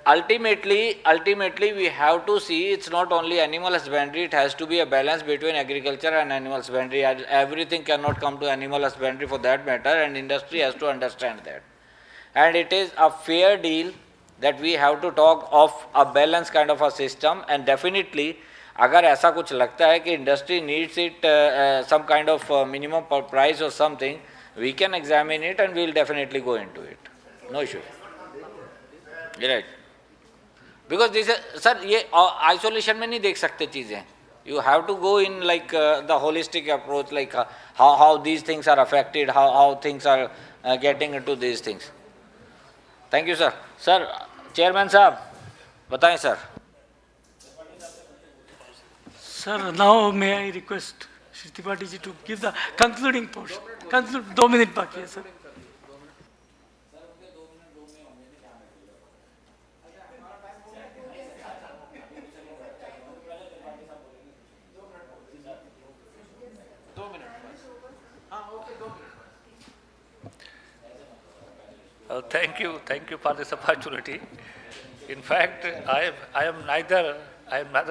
Ultimately we have to see it's not only animal husbandry, it has to be a balance between agriculture and animal husbandry. Everything cannot come to animal husbandry for that matter, and industry has to understand that. And it is a fair deal that we have to talk of a balanced kind of a system, and definitely अगर ऐसा कुछ लगता है कि industry needs it some kind of minimum price और something, we can examine it and we will definitely go into it, no issue, right. Because this sir ये isolation में नहीं देख सकते चीज़ें, you have to go in like the holistic approach, like how these things are affected, how things are getting into these things. Thank you, sir. Sir, Chairman साहब, बताएं sir. Sir, now may I request Shri Tripathi ji to give the concluding portion. Conclude, 2 minutes बाकी है sir. Thank you for this opportunity. In fact, I am neither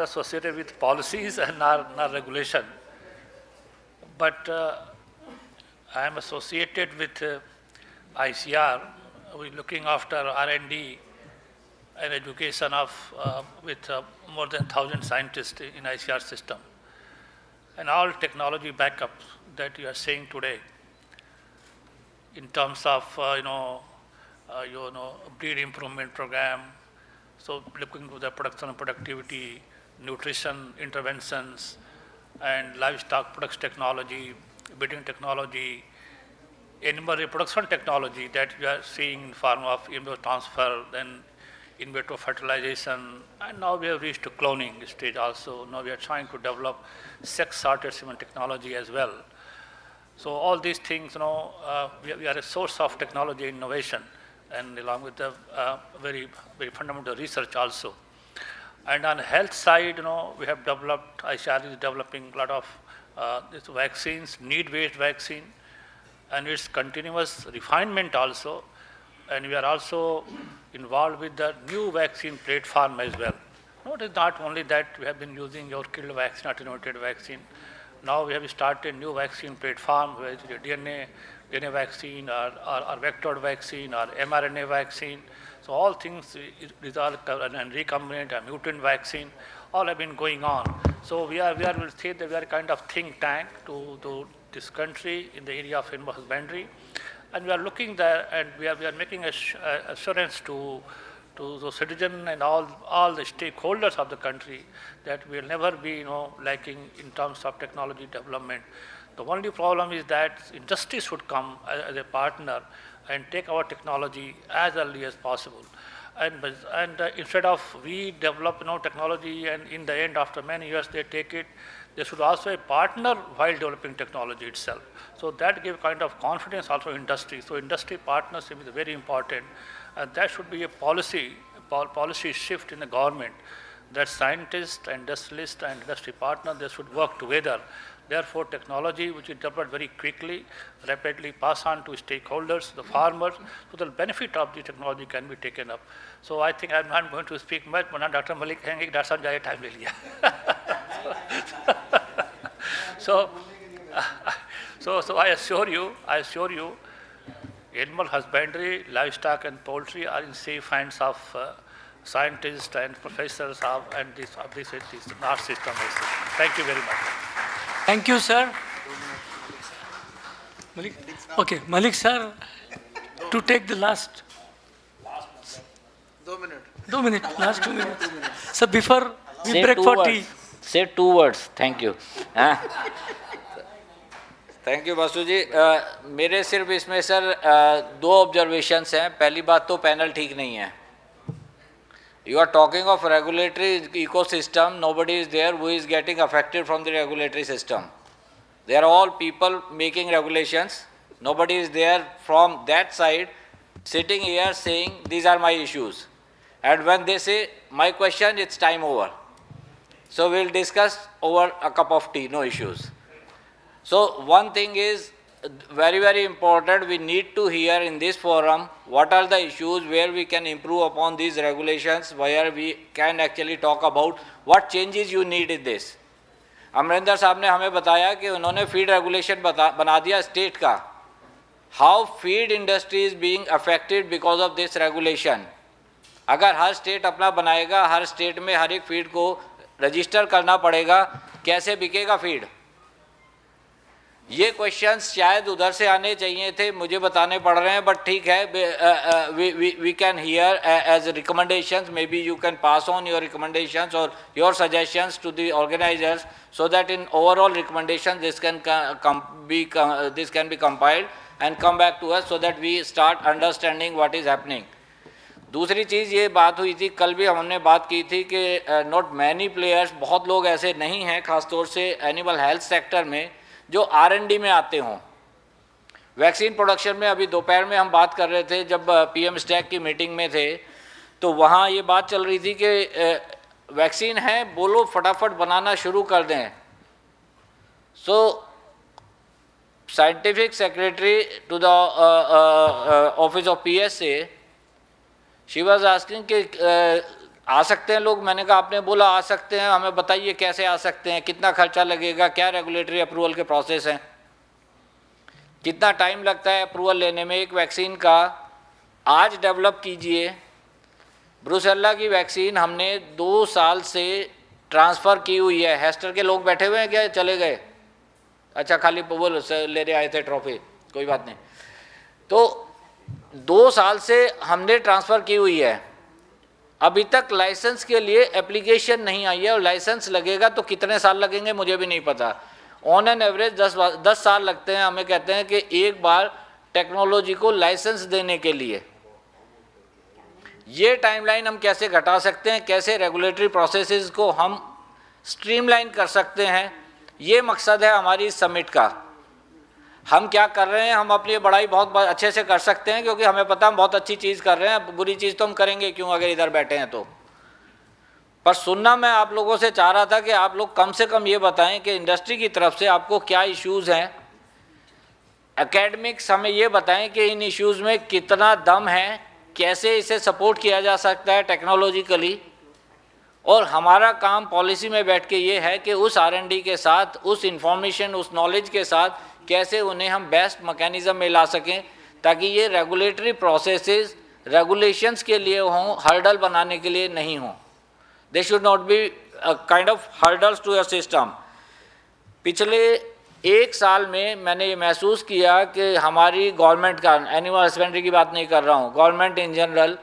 associated with policies and nor regulation, but I am associated with ICR. We are looking after R&D and education of with more than 1,000 scientists in ICR system, and all technology backups that you are seeing today in terms of breed improvement program, so looking to the production and productivity, nutrition interventions, and livestock products technology, breeding technology, animal reproduction technology that we are seeing in form of embryo transfer, then in vitro fertilization, and now we have reached to cloning stage also. Now we are trying to develop sex-sorted semen technology as well. So all these things, we are a source of technology innovation, and along with the very fundamental research also. And on the health side, we have developed, ICR is developing a lot of these vaccines, need-based vaccine, and its continuous refinement also. And we are also involved with the new vaccine platform as well. It is not only that we have been using your killed vaccine, attenuated vaccine. Now we have started a new vaccine platform, where it is DNA vaccine or vectored vaccine or mRNA vaccine. So all things, these are and recombinant and mutant vaccine, all have been going on. So we will say that we are a kind of think tank to this country in the area of animal husbandry, and we are looking there, and we are making assurance to the citizen and all the stakeholders of the country that we will never be lacking in terms of technology development. The only problem is that industry should come as a partner and take our technology as early as possible. And instead of we develop technology and in the end after many years they take it, they should also a partner while developing technology itself. So that gives kind of confidence also in industry. So industry partnership is very important, and that should be a policy shift in the government, that scientists, industrialists and industry partners, they should work together. Therefore, technology which is developed very quickly, rapidly pass on to stakeholders, the farmers, so the benefit of the technology can be taken up. So I think I'm not going to speak much, but Dr. Malik कहेंगे Dr. साहब ज़्यादा time ले लिया. So I assure you, animal husbandry, livestock and poultry are in safe hands of scientists and professors of this our system. Thank you very much. Thank you, sir. Malik? Okay, Malik sir, to take the last. 2 minutes. 2 minutes, last 2 minutes. So before we Say break two for words. tea. Say 2 words. Thank you. Thank you Basu ji. मेरे सिर्फ इसमें sir 2 observations हैं. पहली बात तो panel ठीक नहीं है. You are talking of regulatory ecosystem. Nobody is there who is getting affected from the regulatory system. They are all people making regulations. Nobody is there from that side sitting here saying these are my issues. And when they say my question, it's time over. So we'll discuss over a cup of tea, no issues. So one thing is very, very important. We need to hear in this forum what are the issues where we can improve upon these regulations, where we can actually talk about what changes you need in this. Amarinder साहब ने हमें बताया कि उन्होंने feed regulation बना दिया state का. How feed industry is being affected because of this regulation. अगर हर स्टेट अपना बनाएगा, हर स्टेट में हर एक फीड को रजिस्टर करना पड़ेगा, कैसे बिकेगा फीड? ये क्वेश्चंस शायद उधर से आने चाहिए थे, मुझे बताने पड़ रहे हैं, बट ठीक है, we can hear as recommendations, may be you can pass on your recommendations और your suggestions to the organisers, so that in overall recommendations this can be compiled and come back to us so that we start understanding what is happening. दूसरी चीज़ ये बात हुई थी, कल भी हमने बात की थी कि नॉट मैनी प्लेयर्स, बहुत लोग ऐसे नहीं हैं खासतौर से एनिमल हेल्थ सेक्टर में जो R&D में आते हों। वैक्सीन प्रोडक्शन में अभी दोपहर में हम बात कर रहे थे, जब PM स्टैक की मीटिंग में थे तो वहाँ ये बात चल रही थी कि वैक्सीन है, बोलो फटाफट बनाना शुरू कर दें। So scientific secretary to the office of PSA, she was asking कि आ सकते हैं लोग? मैंने कहा आपने बोला आ सकते हैं, हमें बताइए कैसे आ सकते हैं, कितना खर्चा लगेगा, क्या रेगुलेटरी अप्रूवल के प्रोसेस हैं, कितना टाइम लगता है अप्रूवल लेने में एक वैक्सीन का। आज डेवलप कीजिए। ब्रूसेल्ला की वैक्सीन हमने 2 साल से ट्रांसफ़र की हुई है। हेस्टर के लोग बैठे हुए हैं क्या, चले गए? अच्छा, खाली वो ले रहे आए थे ट्रॉफी, कोई बात नहीं। तो 2 साल से हमने ट्रांसफ़र की हुई है, अभी तक लाइसेंस के लिए एप्लीकेशन नहीं आई है, और लाइसेंस लगेगा तो कितने साल लगेंगे मुझे भी नहीं पता। ऑन एन एवरेज 10 साल लगते हैं। हमें कहते हैं कि एक बार टेक्नोलॉजी को लाइसेंस देने के लिए। ये टाइमलाइन हम कैसे घटा सकते हैं, कैसे रेगुलेटरी प्रोसेसेस को हम स्ट्रीमलाइन कर सकते हैं, ये मकसद है हमारी इस समिट का। हम क्या कर रहे हैं, हम अपनी बड़ाई बहुत अच्छे से कर सकते हैं क्योंकि हमें पता हम बहुत अच्छी चीज़ कर रहे हैं, बुरी चीज़ तो हम करेंगे क्यों अगर इधर बैठे हैं तो। पर सुनना मैं आप लोगों से चाह रहा था कि आप लोग कम से कम ये बताएं कि इंडस्ट्री की तरफ से आपको क्या इश्यूज़ हैं, एकेडमिक्स हमें ये बताएं कि इन इश्यूज़ में कितना दम है, कैसे इसे सपोर्ट किया जा सकता है टेक्नोलॉजिकली। और हमारा काम पॉलिसी में बैठ के ये है कि उस R&D के साथ, उस इंफॉर्मेशन, उस नॉलेज के साथ कैसे उन्हें हम बेस्ट मैकेनिज़्म में ला सकें ताकि ये रेगुलेटरी प्रोसेसेस रेगुलेशंस के लिए हों, हर्डल बनाने के लिए नहीं हों। They should not be kind of hurdles to your system. पिछले 1 साल में मैंने ये महसूस किया कि हमारी गवर्नमेंट का, एनिमल हस्बेंड्री की बात नहीं कर रहा हूँ, government in general,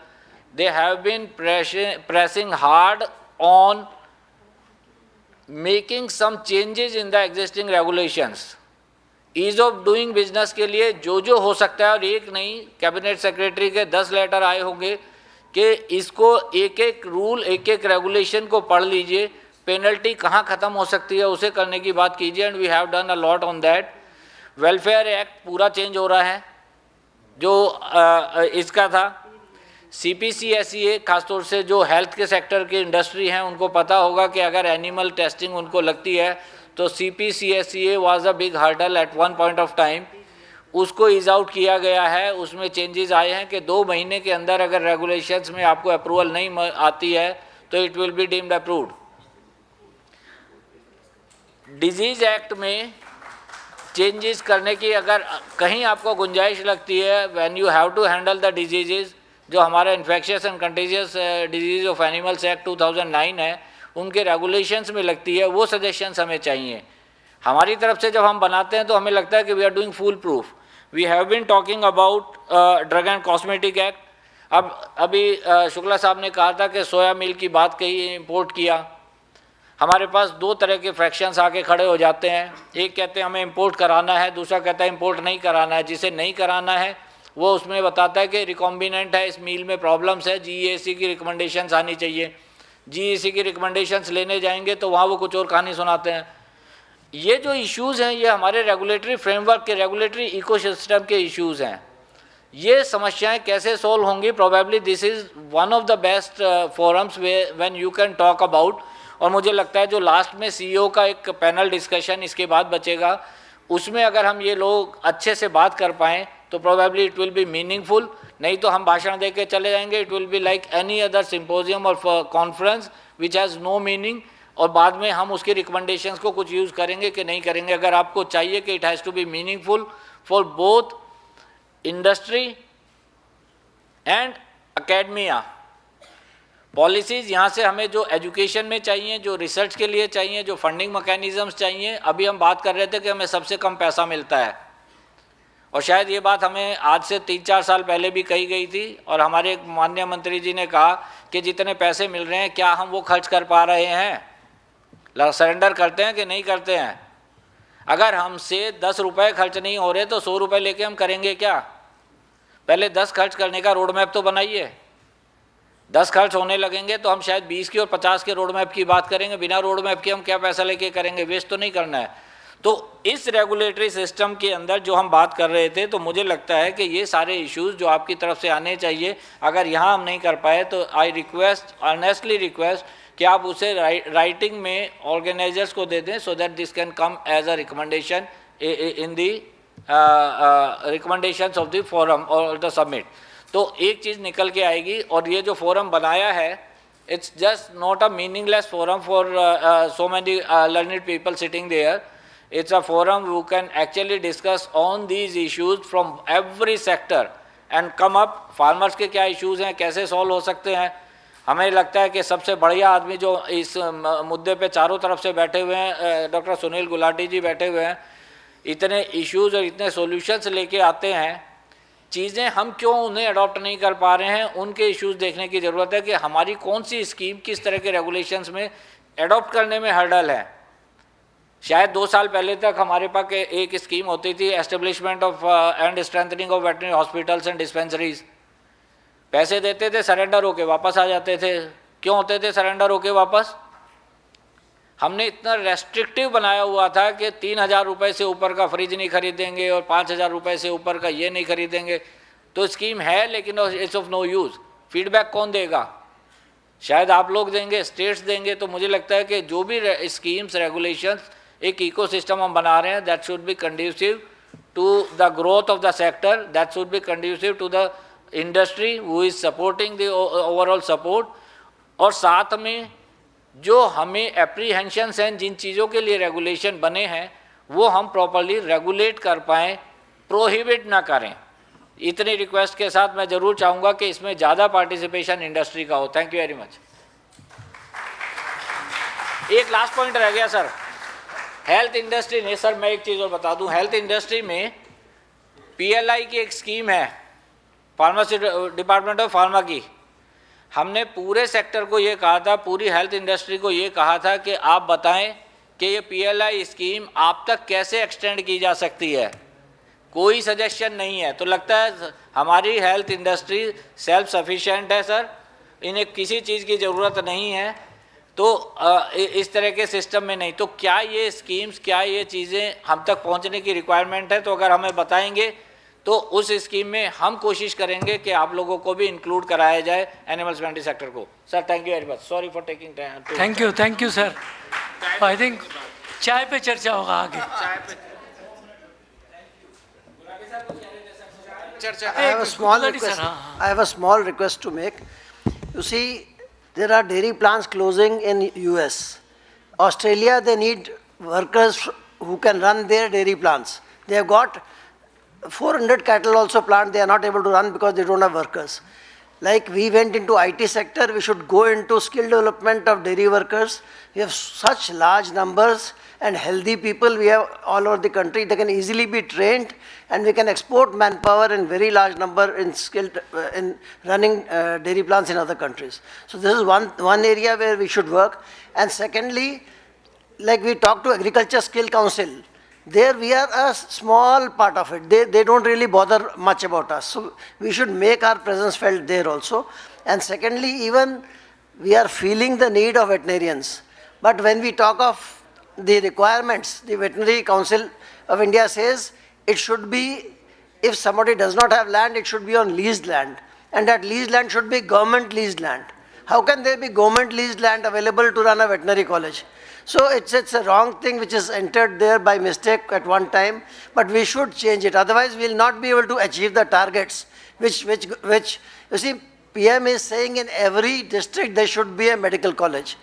they have been pressing hard on making some changes in the existing regulations. Ease of doing business के लिए जो हो सकता है, और एक नहीं, कैबिनेट सेक्रेटरी के 10 लेटर आए होंगे कि इसको एक रूल, एक रेगुलेशन को पढ़ लीजिए, पेनल्टी कहाँ ख़त्म हो सकती है उसे करने की बात कीजिए। And we have done a lot on that. Welfare act पूरा चेंज हो रहा है जो इसका था। CPCSEA खासतौर से जो हेल्थ के सेक्टर की इंडस्ट्री हैं उनको पता होगा कि अगर एनिमल टेस्टिंग उनको लगती है तो CPCSEA was a big hurdle at one point of time. उसको ईज आउट किया गया है, उसमें चेंजेस आए हैं कि 2 महीने के अंदर अगर रेगुलेशंस में आपको अप्रूवल नहीं आती है तो it will be deemed approved. Disease act में चेंजेस करने की अगर कहीं आपको गुंजाइश लगती है, when you have to handle the disease, जो हमारा infectious and contagious disease of animals act 2009 है, उनके रेगुलेशंस में लगती है, वो सजेशंस हमें चाहिए। हमारी तरफ से जब हम बनाते हैं तो हमें लगता है कि we are doing foolproof. We have been talking about drug and cosmetic act. अब अभी शुक्ला साहब ने कहा था कि सोया मिल्क की बात कही, इंपोर्ट किया। हमारे पास 2 तरह के फ्रैक्शंस आके खड़े हो जाते हैं, एक कहते हैं हमें इंपोर्ट कराना है, दूसरा कहता है इंपोर्ट नहीं कराना है। जिसे नहीं कराना है वो उसमें बताता है कि रिकॉम्बिनेंट है, इस मील में प्रॉब्लम्स है, GEC की रिकमेंडेशंस आनी चाहिए। GEC की रिकमेंडेशंस लेने जाएंगे तो वहाँ वो कुछ और कहानी सुनाते हैं। ये जो इश्यूज़ हैं ये हमारे रेगुलेटरी फ्रेमवर्क के, रेगुलेटरी इकोसिस्टम के इश्यूज़ हैं। ये समस्याएं कैसे सॉल्व होंगी, probably this is one of the best forums when you can talk about. और मुझे लगता है जो लास्ट में CEO का एक पैनल डिस्कशन इसके बाद बचेगा, उसमें अगर हम ये लोग अच्छे से बात कर पाएँ तो probably it will be meaningful. नहीं तो हम भाषण दे के चले जाएंगे, it will be like any other symposium और conference which has no meaning, और बाद में हम उसकी रिकमेंडेशंस को कुछ यूज़ करेंगे कि नहीं करेंगे। अगर आपको चाहिए कि it has to be meaningful for both industry and academia, policies यहाँ से हमें जो एजुकेशन में चाहिए, जो रिसर्च के लिए चाहिए, जो फंडिंग मैकेनिज़म्स चाहिए, अभी हम बात कर रहे थे कि हमें सबसे कम पैसा मिलता है, और शायद ये बात हमें आज से 3-4 साल पहले भी कही गई थी, और हमारे माननीय मंत्री जी ने कहा कि जितने पैसे मिल रहे हैं क्या हम वो खर्च कर पा रहे हैं, सरेंडर करते हैं कि नहीं करते हैं। अगर हमसे 10 रुपये खर्च नहीं हो रहे तो 100 रुपये लेके हम करेंगे क्या? पहले 10 खर्च करने का रोड मैप तो बनाइए। 10 खर्च होने लगेंगे तो हम शायद 20 की और 50 के रोड मैप की बात करेंगे। बिना रोड मैप के हम क्या पैसा लेके करेंगे? वेस्ट तो नहीं करना है। तो इस रेगुलेटरी सिस्टम के अंदर जो हम बात कर रहे थे, तो मुझे लगता है कि ये सारे इश्यूज जो आपकी तरफ से आने चाहिए, अगर यहाँ हम नहीं कर पाए तो आई रिक्वेस्ट, ऑनेस्टली रिक्वेस्ट, कि आप उसे राइटिंग में ऑर्गेनाइजर्स को दे दें, so that this can come as a recommendation in the recommendations of the forum और द समिट। तो एक चीज़ निकल के आएगी, और ये जो फोरम बनाया है, it's just not a meaningless forum for so many learned people sitting there. It's a forum who can actually discuss on these issues from every sector and come up, farmers के क्या issues हैं, कैसे solve हो सकते हैं। हमें लगता है कि सबसे बढ़िया आदमी जो इस मुद्दे पे चारों तरफ से बैठे हुए हैं, डॉक्टर सुनील गुलाटी जी बैठे हुए हैं, इतने issues और इतने solutions लेके आते हैं। चीज़ें हम क्यों उन्हें अडॉप्ट नहीं कर पा रहे हैं, उनके इश्यूज़ देखने की ज़रूरत है कि हमारी कौन सी स्कीम किस तरह के रेगुलेशंस में अडॉप्ट करने में हर्डल है। शायद 2 साल पहले तक हमारे पास एक स्कीम होती थी, establishment of and strengthening of veterinary hospitals and dispensaries. पैसे देते थे, सरेंडर होके वापस आ जाते थे। क्यों होते थे सरेंडर होके वापस? हमने इतना रेस्ट्रिक्टिव बनाया हुआ था कि 3,000 रुपये से ऊपर का फ्रिज नहीं खरीदेंगे और 5,000 रुपये से ऊपर का ये नहीं खरीदेंगे। तो स्कीम है लेकिन it's of no use. Feedback कौन देगा? शायद आप लोग देंगे, स्टेट्स देंगे। तो मुझे लगता है कि जो भी स्कीम्स, रेगुलेशंस, एक इकोसिस्टम हम बना रहे हैं, that should be conducive to the growth of the sector, that should be conducive to the industry who is supporting the overall support. और साथ में जो हमें एप्रीहेंशंस हैं, जिन चीज़ों के लिए रेगुलेशन बने हैं, वो हम प्रॉपरली रेगुलेट कर पाएँ, प्रोहिबिट ना करें। इतनी रिक्वेस्ट के साथ मैं ज़रूर चाहूँगा कि इसमें ज़्यादा पार्टिसिपेशन इंडस्ट्री का हो। Thank you very much. एक लास्ट पॉइंट रह गया सर, हेल्थ इंडस्ट्री ने। सर मैं एक चीज़ और बता दूं, हेल्थ इंडस्ट्री में PLI की एक स्कीम है, फार्मेसी डिपार्टमेंट ऑफ फार्मा की। हमने पूरे सेक्टर को ये कहा था, पूरी हेल्थ इंडस्ट्री को ये कहा था कि आप बताएं कि ये PLI स्कीम आप तक कैसे एक्सटेंड की जा सकती है। कोई सजेशन नहीं है। तो लगता है हमारी हेल्थ इंडस्ट्री सेल्फ सफिशिएंट है सर, इन्हें किसी चीज़ की ज़रूरत नहीं है। तो इस तरह के सिस्टम में नहीं। तो क्या ये स्कीम्स, क्या ये चीज़ें हम तक पहुंचने की रिक्वायरमेंट है? तो अगर हमें बताएंगे तो उस स्कीम में हम कोशिश करेंगे कि आप लोगों को भी इंक्लूड कराया जाए एनिमल हस्बेंड्री सेक्टर को। Sir thank you very much, sorry for taking time. Thank you sir. I think चाय पे चर्चा होगा आगे। I have a small request to make. You see, there are dairy plants closing in US. Australia, they need workers who can run their dairy plants. They have got 400 cattle also plant, they are not able to run because they don't have workers. Like we went into IT sector, we should go into skill development of dairy workers. We have such large numbers and healthy people we have all over the country. They can easily be trained and we can export manpower in very large number in skilled, in running dairy plants in other countries. So this is one area where we should work. And secondly, like we talked to Agriculture Skill Council, there we are a small part of it. They don't really bother much about us. So we should make our presence felt there also. And secondly, even we are feeling the need of veterinarians. But when we talk of the requirements, the Veterinary Council of India says it should be, if somebody does not have land, it should be on leased land. And that leased land should be government leased land. How can there be government leased land available to run a veterinary college? So it's a wrong thing which is entered there by mistake at one time, but we should change it. Otherwise, we will not be able to achieve the targets which you see, PM is saying in every district there should be a medical college.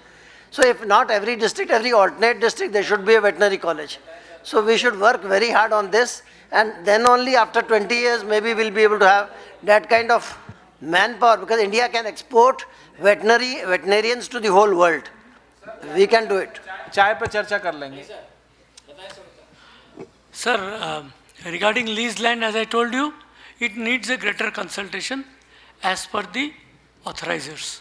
So if not every district, every alternate district, there should be a veterinary college. So we should work very hard on this, and then only after 20 years, maybe we'll be able to have that kind of manpower, because India can export veterinarians to the whole world. We can do it. चाय पे चर्चा कर लेंगे. Sir, regarding leased land, as I told you, it needs a greater consultation as per the authorizers.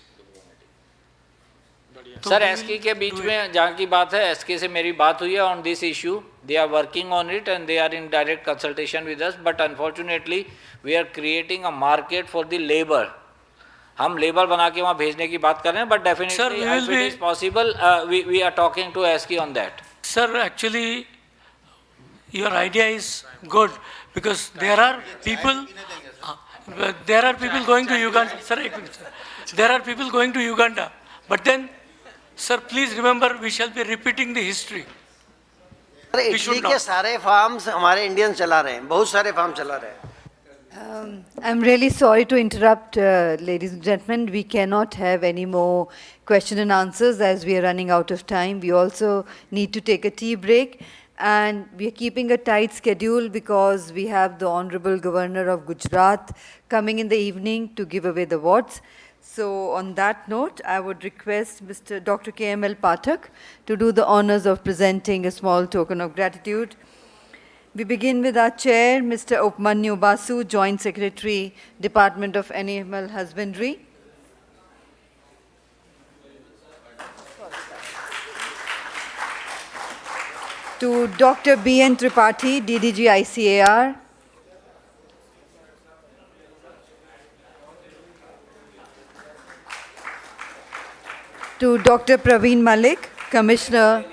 Sir SK के बीच में जहाँ की बात है, एसके से मेरी बात हुई है on this issue. They are working on it and they are in direct consultation with us, but unfortunately we are creating a market for the labour. हम लेबर बना के वहाँ भेजने की बात कर रहे हैं, but definitely if it is possible we are talking to SK on that. Sir, actually, your idea is good because there are people going to Uganda. Sir, there are people going to Uganda, but then, sir, please remember, we shall be repeating the history. Italy के सारे farms हमारे Indian चला रहे हैं, बहुत सारे farm चला रहे हैं. I'm really sorry to interrupt, ladies and gentlemen. We cannot have any more question and answers as we are running out of time. We also need to take a tea break, and we are keeping a tight schedule because we have the Honorable Governor of Gujarat coming in the evening to give away the awards. So on that note, I would request Mr. Dr. KML Pathak to do the honors of presenting a small token of gratitude. We begin with our chair, Mr. Upmanyu Basu, Joint Secretary, Department of Animal Husbandry. To Dr. B.N. Tripathi, DDG ICAR. To Dr. Praveen Malik, Commissioner.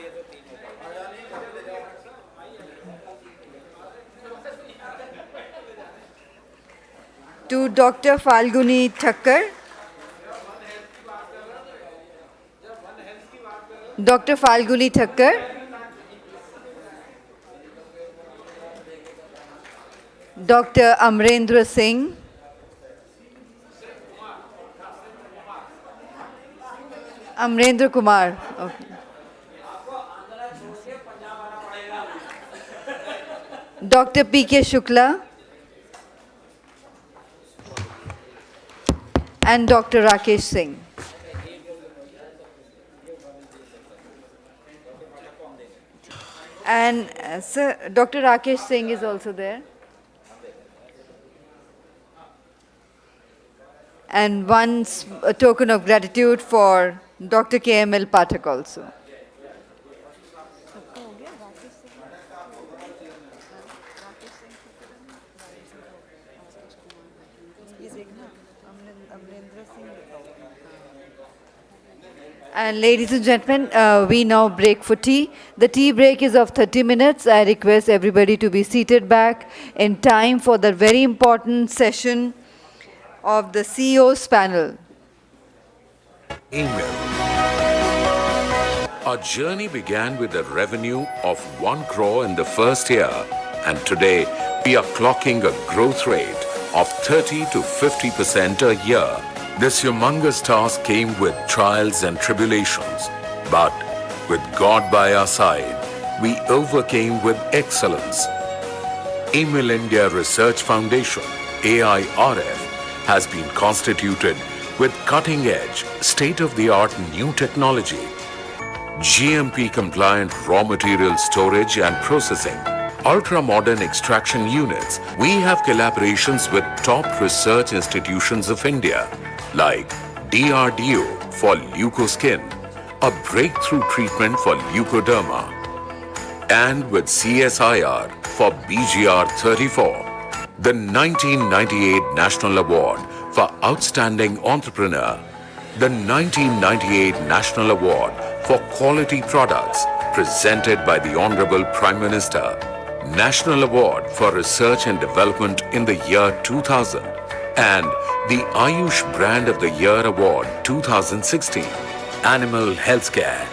To Dr. Falguni Thakkar. Dr. Falguni Thakkar. Dr. Amrendra Singh. Amrendra Kumar. Okay. Dr. P.K. Shukla. And Dr. Rakesh Singh. And sir, Dr. Rakesh Singh is also there. And a token of gratitude for Dr. KML Pathak also. And ladies and gentlemen, we now break for tea. The tea break is of 30 minutes. I request everybody to be seated back in time for the very important session of the CEO's panel. Email. Our journey began with a revenue of 1 crore in the first year, and today we are clocking a growth rate of 30 to 50% a year. This humongous task came with trials and tribulations, but with God by our side, we overcame with excellence. Email India Research Foundation, AIRF, has been constituted with cutting-edge, state-of-the-art new technology, GMP-compliant raw material storage and processing, ultra-modern extraction units. We have collaborations with top research institutions of India, like DRDO for Leucoskin, a breakthrough treatment for leukoderma, and with CSIR for BGR34, the 1998 National Award for Outstanding Entrepreneur, the 1998 National Award for Quality Products presented by the Honorable Prime Minister, National Award for Research and Development in the year 2000, and the Ayush Brand of the Year Award 2016, Animal Healthcare.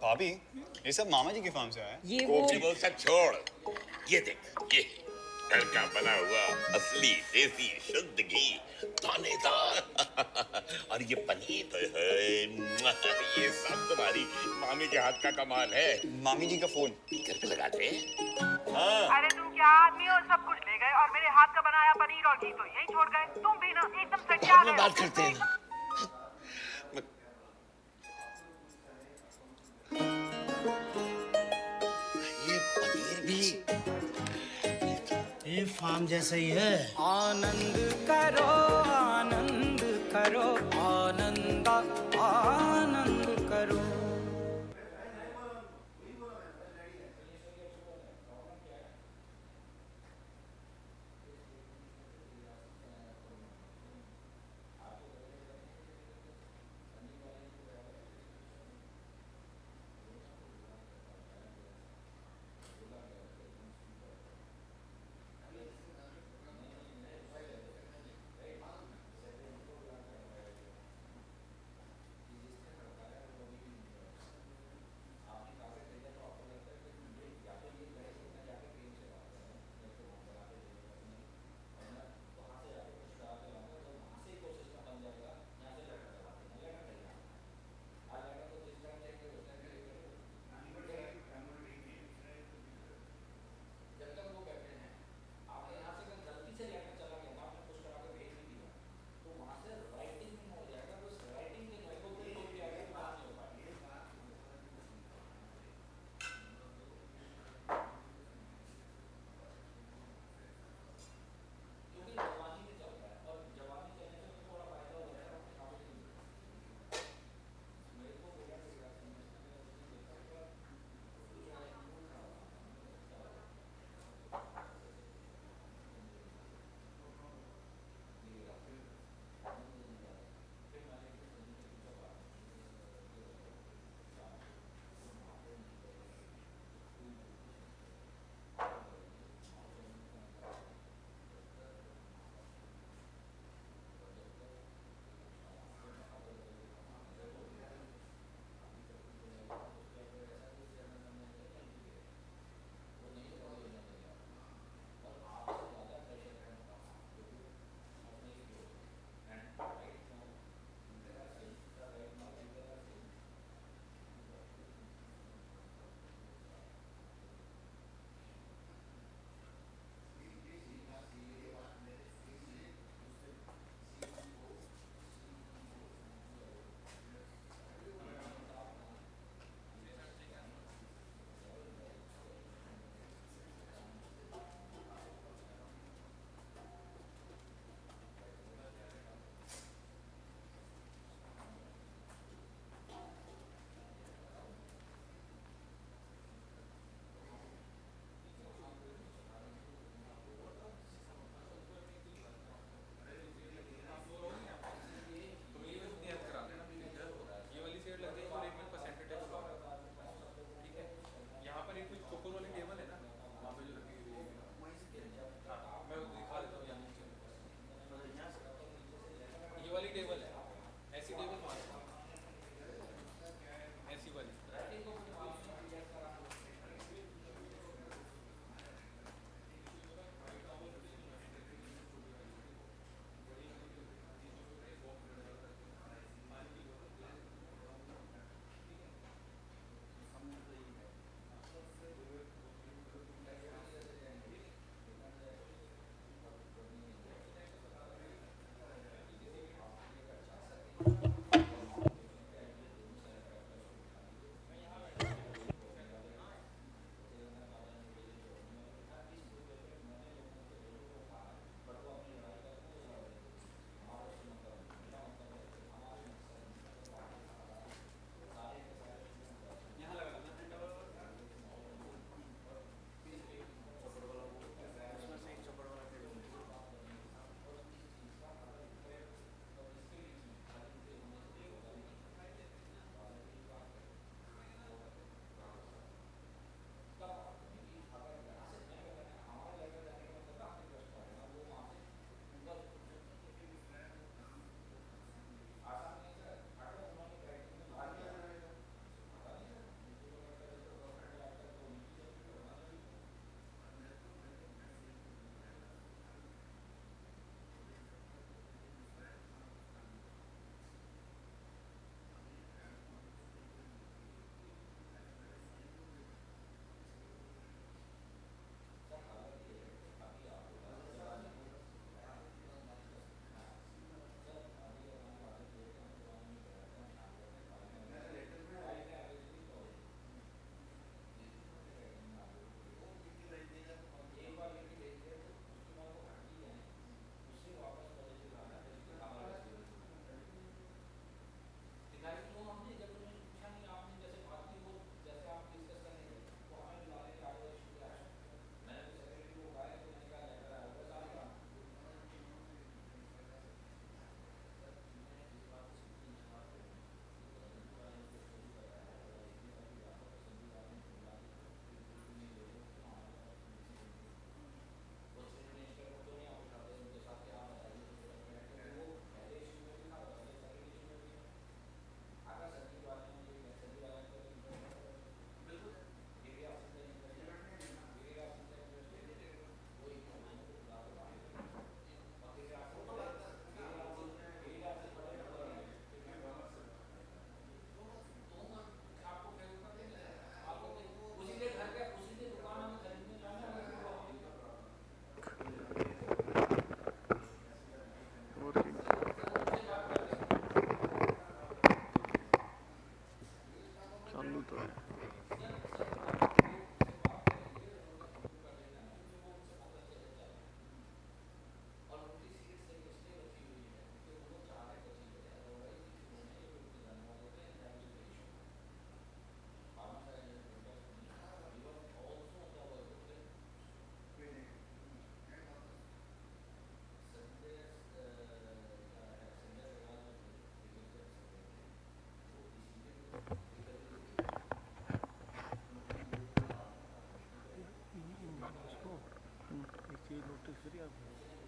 भाभी ये सब मामा जी की farm से आया है। ये कोकी बोल सब छोड़, ये देख, ये घर का बना हुआ असली देसी शुद्ध घी, दानेदार और ये पनीर ये सब तुम्हारी मामी के हाथ का कमाल है। मामी जी का फोन घर पे लगा दे। अरे तुम क्या आदमी हो, सब कुछ ले गए और मेरे हाथ का बनाया पनीर और घी तो यही छोड़ गए। तुम भी ना एकदम सच्चा में बात करते हैं। ये पनीर भी ये फार्म जैसा ही है। आनंद करो आनंद करो आनंद आनंद करो।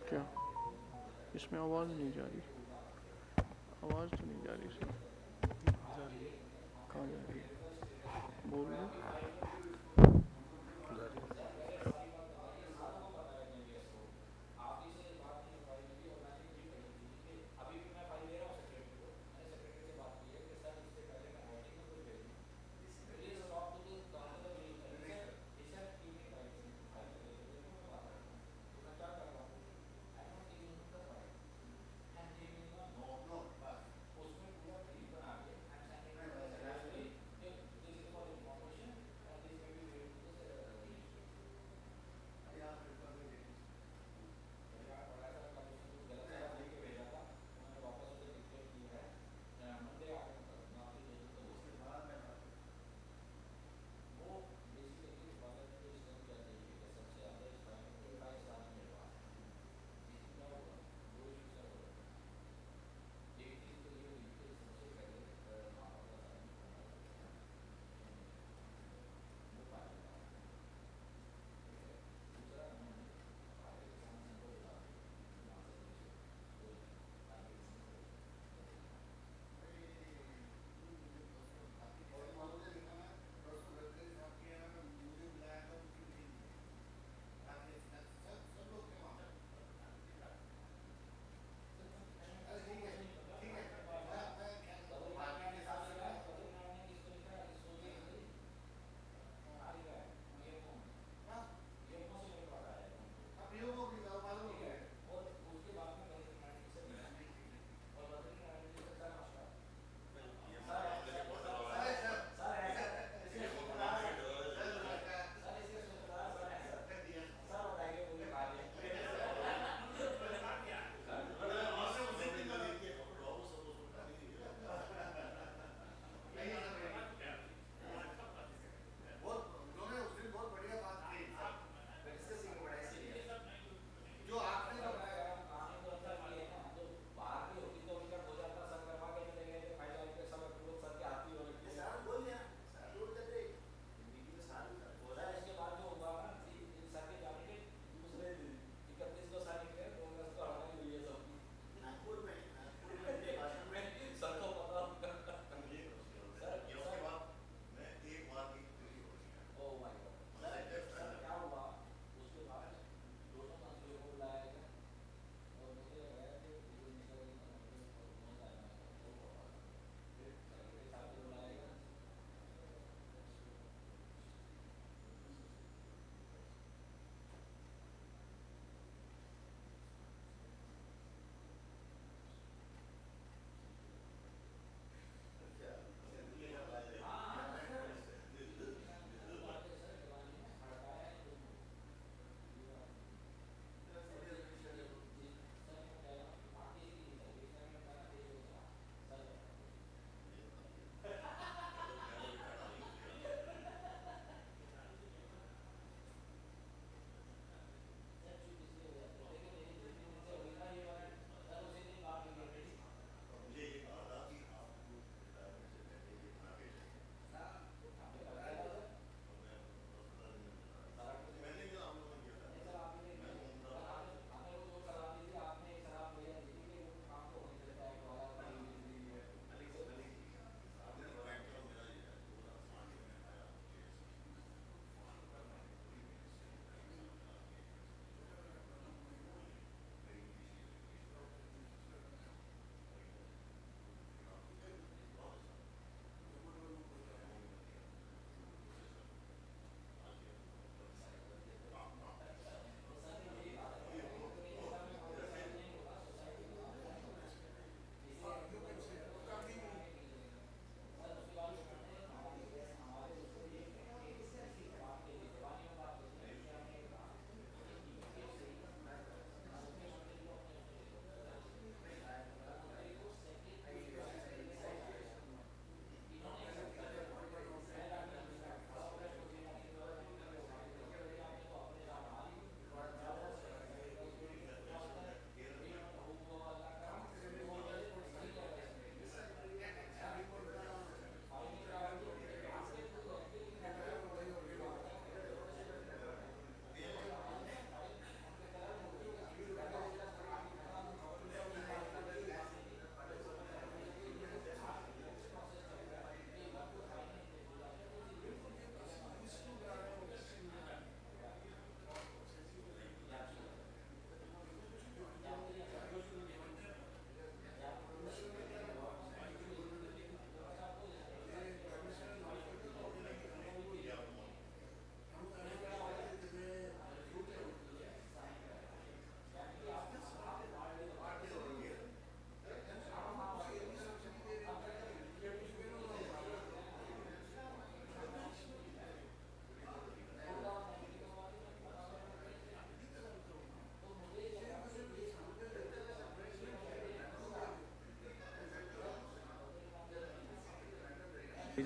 क्या इसमें आवाज़ नहीं जा रही, आवाज़ तो नहीं जा रही इसमें, कहाँ जा रही है, बोल रहे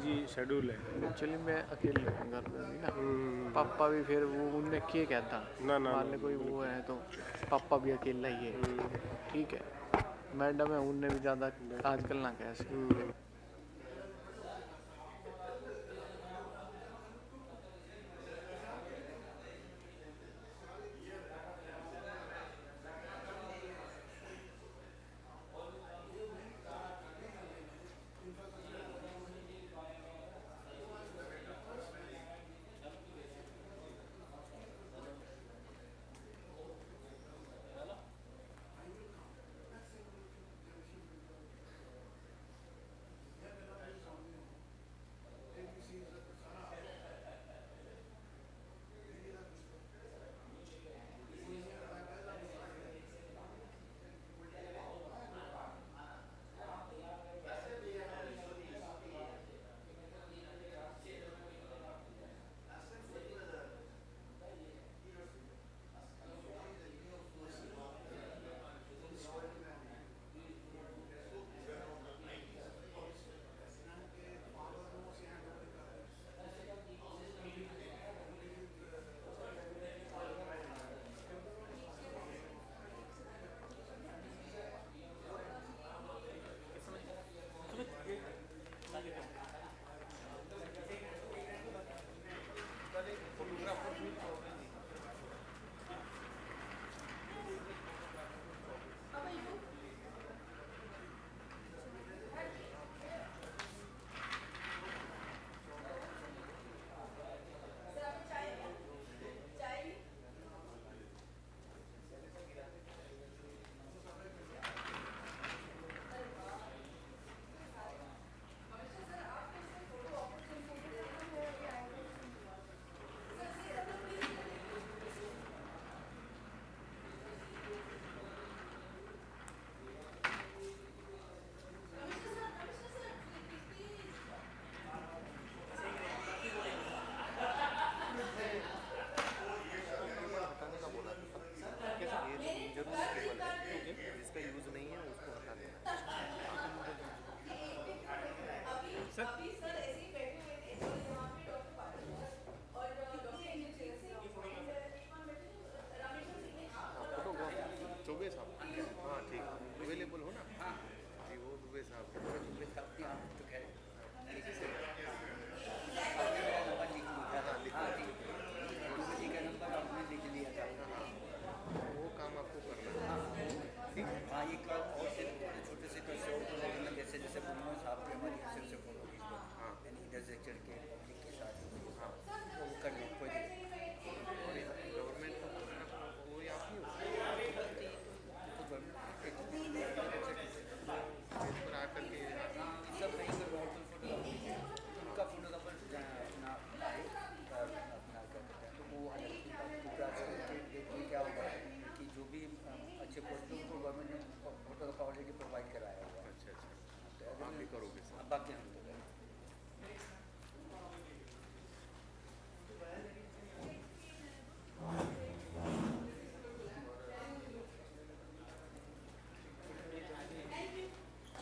बिजी शेड्यूल है एक्चुअली मैं अकेले हूँ घर में भी ना पापा भी फिर वो उनने क्या कहता मान ले कोई वो है तो पापा भी अकेला ही है ठीक है मैडम है उनने भी ज़्यादा आजकल ना कैसे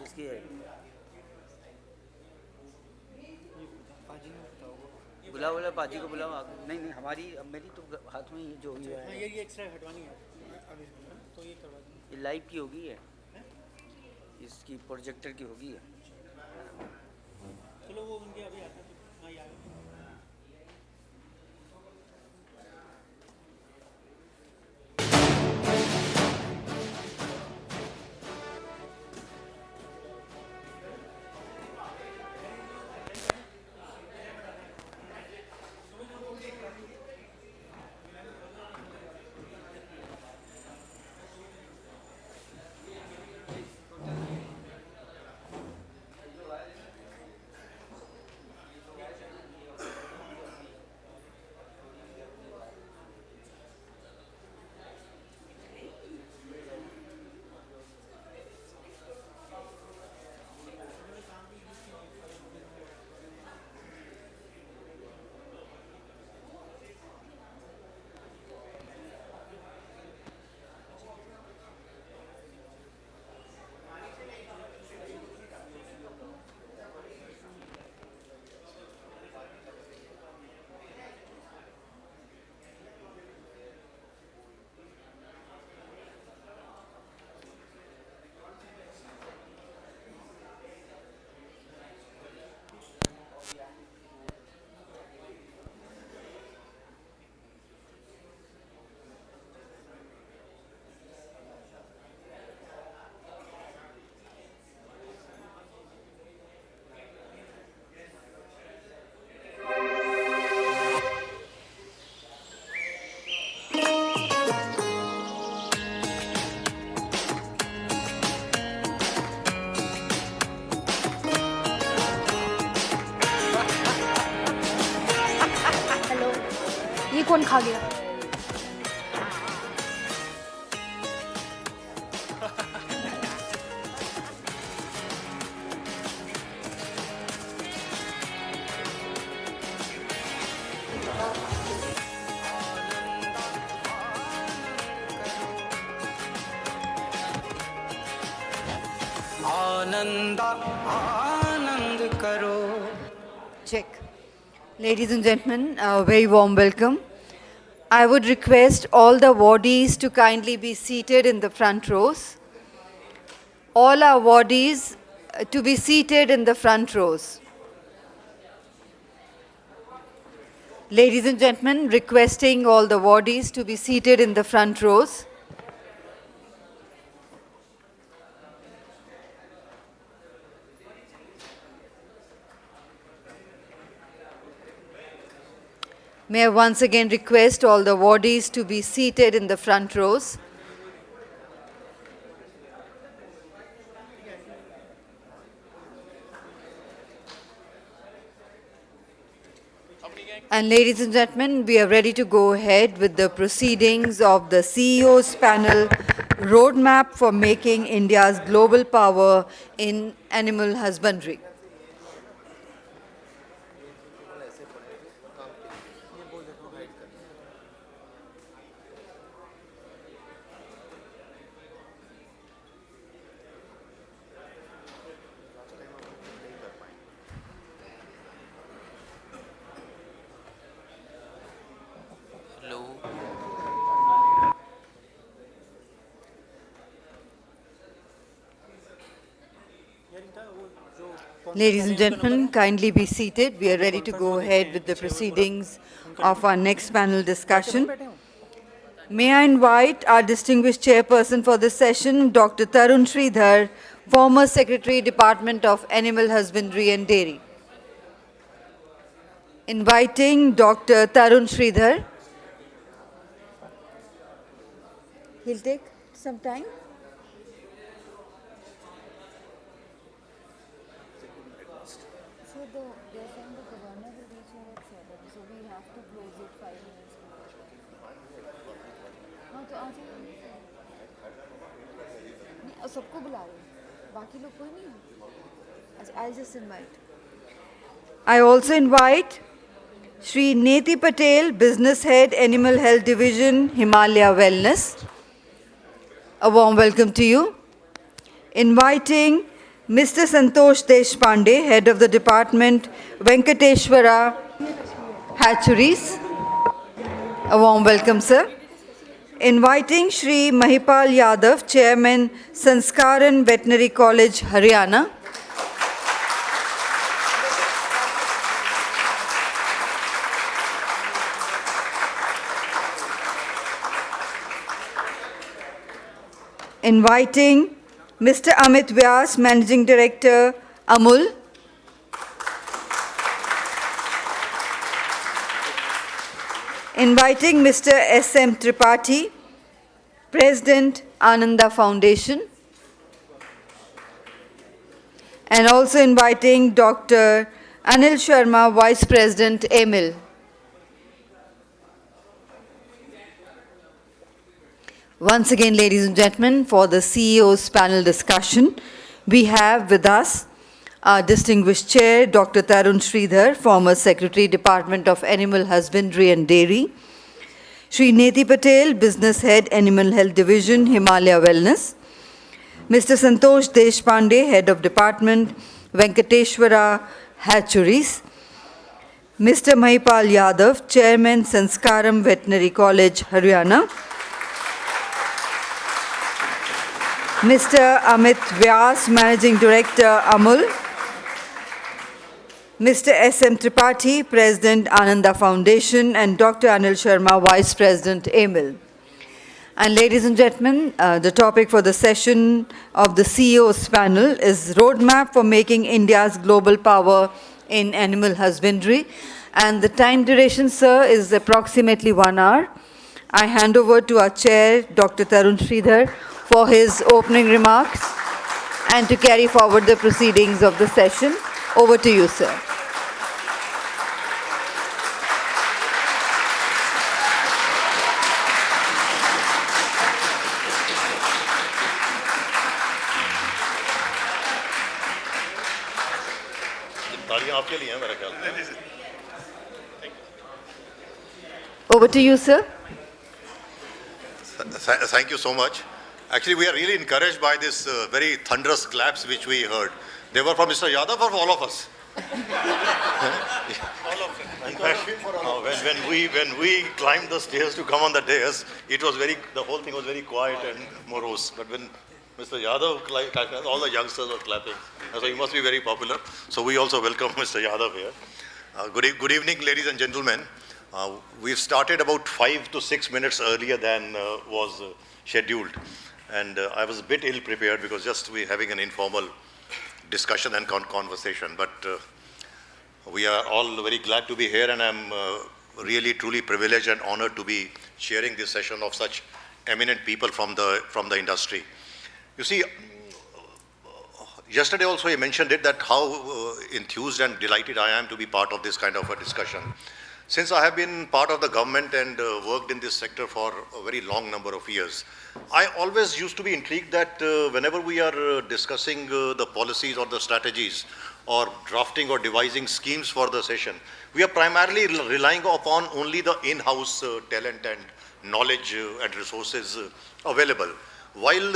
किसकी है बुलाओ बोला पाजी को बुलाओ नहीं नहीं हमारी अब मेरी तो हाथ में ही जो हुई है ये एक्स्ट्रा हटवानी है अभी तो ये करवा देंगे ये लाइव की होगी है इसकी प्रोजेक्टर की होगी है चलो वो उनके अभी आता है हाँ यार कौन खा गया? आनंद करो. Check. Ladies and gentlemen, a very warm welcome. I would request all the awardees to kindly be seated in the front rows. All our awardees to be seated in the front rows. Ladies and gentlemen, requesting all the awardees to be seated in the front rows. May I once again request all the awardees to be seated in the front rows. And ladies and gentlemen, we are ready to go ahead with the proceedings of the CEO's panel, Roadmap for Making India's Global Power in Animal Husbandry. Ladies and gentlemen, kindly be seated. We are ready to go ahead with the proceedings of our next panel discussion. May I invite our distinguished chairperson for this session, Dr. Tarun Sridhar, former Secretary, Department of Animal Husbandry and Dairy. Inviting Dr. Tarun Sridhar. He'll take some time. सबको बुला रहे हैं बाकी लोग कोई नहीं है अच्छा I'll just invite I also invite Shri Neti Patel, Business Head, Animal Health Division, Himalaya Wellness. A warm welcome to you. Inviting Mr. Santosh Deshpande, Head of the Department, Venkateshwara Hatcheries. A warm welcome, sir. Inviting Shri Mahipal Yadav, Chairman, Sanskaran Veterinary College, Haryana. Inviting Mr. Amit Vyas, Managing Director, Amul. Inviting Mr. S.M. Tripathi, President, Ananda Foundation. And also inviting Dr. Anil Sharma, Vice President, EMIL. Once again, ladies and gentlemen, for the CEO's panel discussion, we have with us our distinguished chair, Dr. Tarun Sridhar, former Secretary, Department of Animal Husbandry and Dairy. Shri Neti Patel, Business Head, Animal Health Division, Himalaya Wellness. Mr. Santosh Deshpande, Head of Department, Venkateshwara Hatcheries. Mr. Mahipal Yadav, Chairman, Sanskaram Veterinary College, Haryana. Mr. Amit Vyas, Managing Director, Amul. Mr. S.M. Tripathi, President, Ananda Foundation, and Dr. Anil Sharma, Vice President, EMIL. And ladies and gentlemen, the topic for the session of the CEO's panel is Roadmap for Making India's Global Power in Animal Husbandry. And the time duration, sir, is approximately 1 hour. I hand over to our chair, Dr. Tarun Sridhar, for his opening remarks and to carry forward the proceedings of the session. Over to you, sir. आपके लिए है मेरा ख्याल. Over to you, sir. Thank you so much. Actually, we are really encouraged by this very thunderous claps which we heard. They were from Mr. Yadav or for all of us? All of them. In fact, when we climbed the stairs to come on the dais, it was the whole thing was very quiet and morose. But when Mr. Yadav climbed, all the youngsters were clapping. So he must be very popular. So we also welcome Mr. Yadav here. Good evening, ladies and gentlemen. We've started about 5 to 6 minutes earlier than was scheduled. And I was a bit ill prepared because just we're having an informal discussion and conversation. But we are all very glad to be here, and I'm really truly privileged and honored to be chairing this session of such eminent people from the industry. You see, yesterday also I mentioned it, that how enthused and delighted I am to be part of this kind of a discussion. Since I have been part of the government and worked in this sector for a very long number of years, I always used to be intrigued that whenever we are discussing the policies or the strategies or drafting or devising schemes for the session, we are primarily relying upon only the in-house talent and knowledge and resources available. While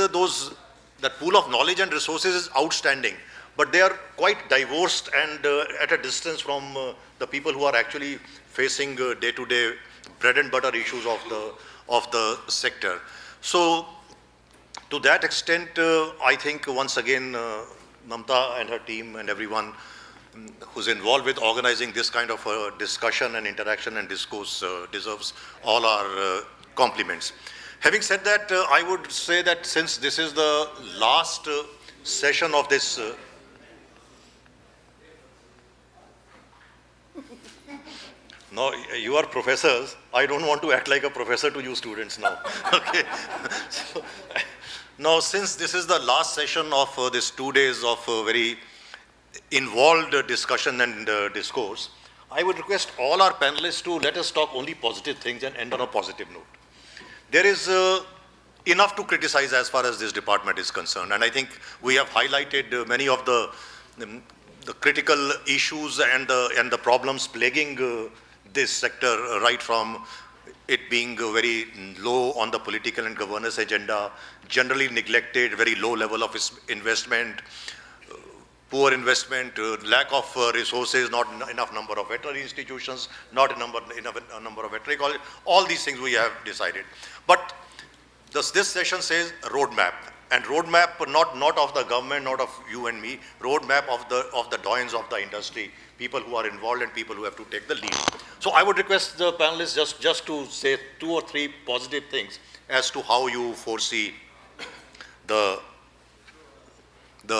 that pool of knowledge and resources is outstanding, but they are quite divorced and at a distance from the people who are actually facing day-to-day bread and butter issues of the sector. So, to that extent, I think once again, Mamta and her team and everyone who's involved with organizing this kind of a discussion and interaction and discourse deserves all our compliments. Having said that, I would say that since this is the last session of this no, you are professors. I don't want to act like a professor to you students now. Okay. So, now, since this is the last session of this 2 days of very involved discussion and discourse, I would request all our panelists to let us talk only positive things and end on a positive note. There is enough to criticize as far as this department is concerned, and I think we have highlighted many of the critical issues and the problems plaguing this sector, right from it being very low on the political and governance agenda, generally neglected, very low level of investment, poor investment, lack of resources, not enough number of veterinary institutions, not enough number of veterinary colleges. All these things we have decided. But this session says roadmap, and roadmap not of the government, not of you and me, roadmap of the doyens of the industry, people who are involved and people who have to take the lead. So I would request the panelists just to say 2 or 3 positive things as to how you foresee the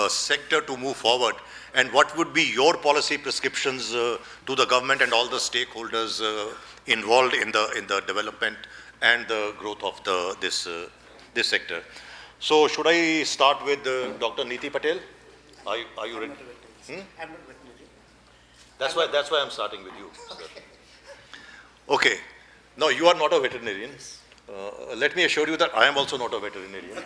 sector to move forward, and what would be your policy prescriptions to the government and all the stakeholders involved in the development and the growth of this sector. So should I start with Dr. Neeti Patel? Are you ready? I'm not veterinary. That's why I'm starting with you. Okay. Okay. No, you are not a veterinarian. Let me assure you that I am also not a veterinarian.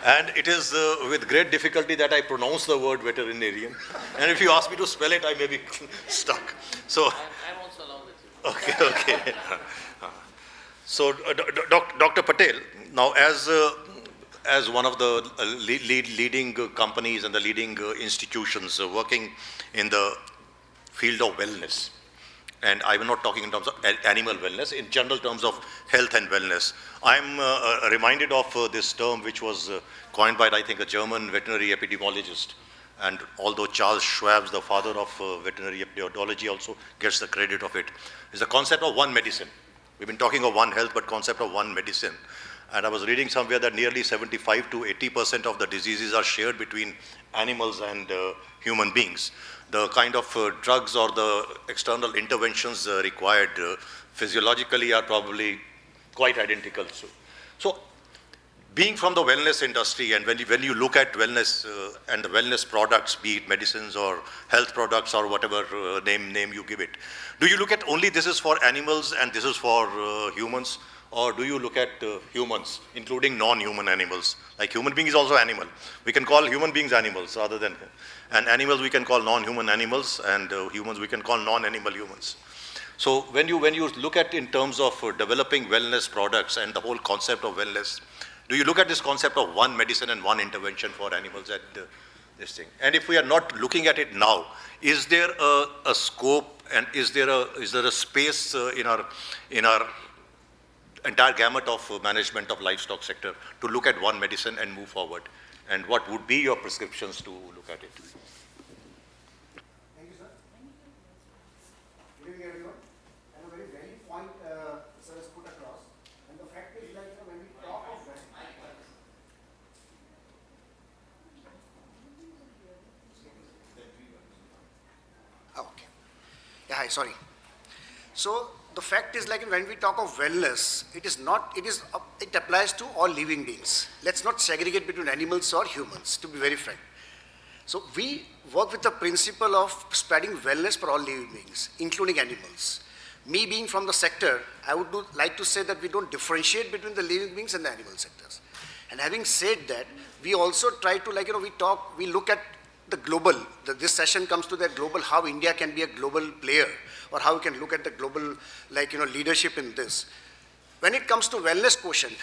And it is with great difficulty that I pronounce the word veterinarian. And if you ask me to spell it, I may be stuck. So I'm also along with you. Okay. So, Dr. Patel, now as one of the leading companies and the leading institutions working in the field of wellness, and I'm not talking in terms of animal wellness, in general terms of health and wellness, I'm reminded of this term which was coined by, I think, a German veterinary epidemiologist. And although Charles Schwab, the father of veterinary epidemiology, also gets the credit of it, is the concept of one medicine. We've been talking of one health, but concept of one medicine. And I was reading somewhere that nearly 75 to 80% of the diseases are shared between animals and human beings. The kind of drugs or the external interventions required physiologically are probably quite identical. So being from the wellness industry, and when you look at wellness and the wellness products, be it medicines or health products or whatever name you give it, do you look at only this is for animals and this is for humans, or do you look at humans, including non-human animals? Like human being is also animal. We can call human beings animals rather than, and animals we can call non-human animals, and humans we can call non-animal humans. So when you look at in terms of developing wellness products and the whole concept of wellness, do you look at this concept of one medicine and one intervention for animals and this thing? And if we are not looking at it now, is there a scope and is there a space in our entire gamut of management of livestock sector to look at one medicine and move forward? And what would be your prescriptions to look at it? Thank you, sir. Good evening, everyone. And a very valid point sir has put across. And the fact is, like, when we talk of okay. Yeah, hi, sorry. So the fact is, like, when we talk of wellness, it applies to all living beings. Let's not segregate between animals or humans, to be very frank. So we work with the principle of spreading wellness for all living beings, including animals. Me being from the sector, I would like to say that we don't differentiate between the living beings and the animal sectors. And having said that, we also try to, we look at the global, this session comes to the global, how India can be a global player, or how we can look at the global, leadership in this. When it comes to wellness quotient,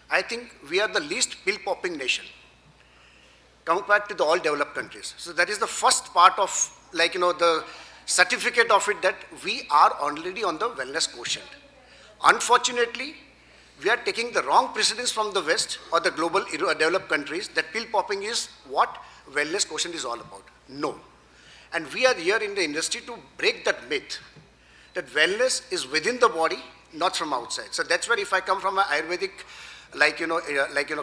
I think we are the least pill-popping nation, compared to the all developed countries. So that is the first part of, the certificate of it, that we are already on the wellness quotient. Unfortunately, we are taking the wrong precedence from the West or the global developed countries that pill popping is what wellness quotient is all about. No. And we are here in the industry to break that myth that wellness is within the body, not from outside. So that's where, if I come from an Ayurvedic,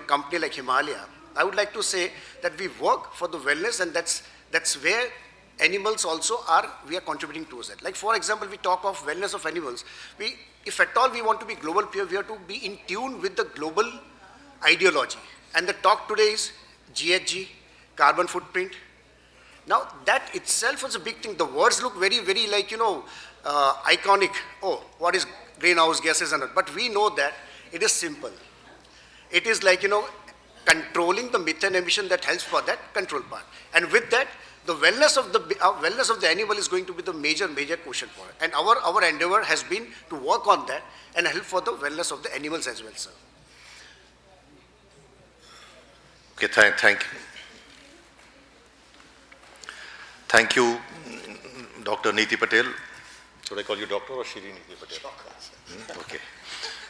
company like Himalaya, I would like to say that we work for the wellness, and that's where animals also are, we are contributing towards that. Like, for example, we talk of wellness of animals. If at all we want to be global player, we have to be in tune with the global ideology. And the talk today is GHG, carbon footprint. Now, that itself is a big thing. The words look very, very iconic. Oh, what is greenhouse gases and all. But we know that it is simple. It is controlling the methane emission that helps for that control part. And with that, the wellness of the animal is going to be the major quotient for it. And our endeavor has been to work on that and help for the wellness of the animals as well, sir. Okay, thank you. Thank you, Dr. Neeti Patel. Should I call you doctor or Shri Neeti Patel? Okay.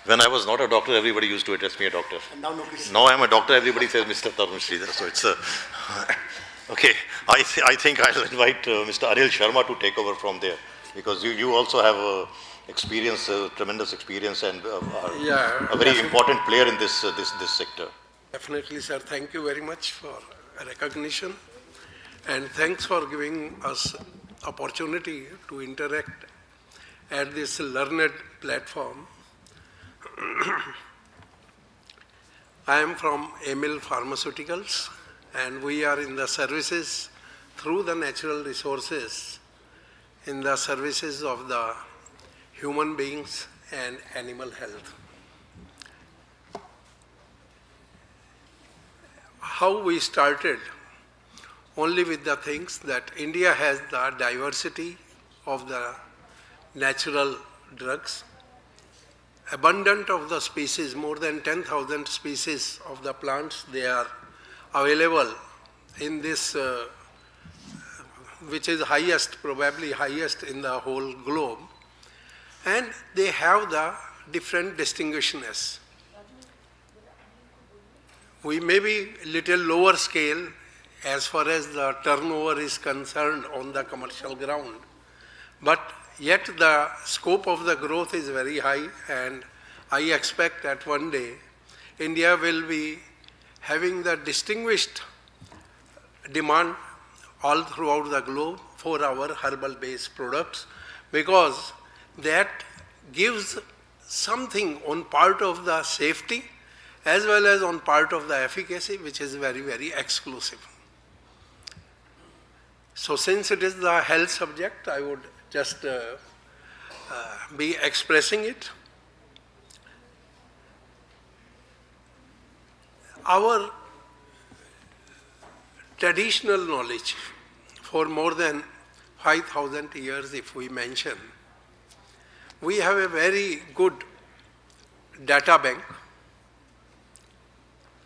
When I was not a doctor, everybody used to address me a doctor. And now Now I'm a doctor, everybody says Mr. Tarun Sridhar. So it's a... Okay, I think I'll invite Mr. Anil Sharma to take over from there, because you also have experience, tremendous experience, and a very important player in this sector. Definitely, sir. Thank you very much for recognition, and thanks for giving us opportunity to interact at this learned platform. I am from Emil Pharmaceuticals, and we are in the services through the natural resources, in the services of the human beings and animal health. How we started? Only with the things that India has the diversity of the natural drugs, abundant of the species, more than 10,000 species of the plants, they are available in this, which is highest, probably highest in the whole globe, and they have the different distinguishedness. We may be little lower scale as far as the turnover is concerned on the commercial ground, but yet the scope of the growth is very high, and I expect that one day India will be having the distinguished demand all throughout the globe for our herbal-based products, because that gives something on part of the safety as well as on part of the efficacy, which is very, very exclusive. So since it is the health subject, I would just be expressing it. Our traditional knowledge for more than 5,000 years, if we mention, we have a very good data bank,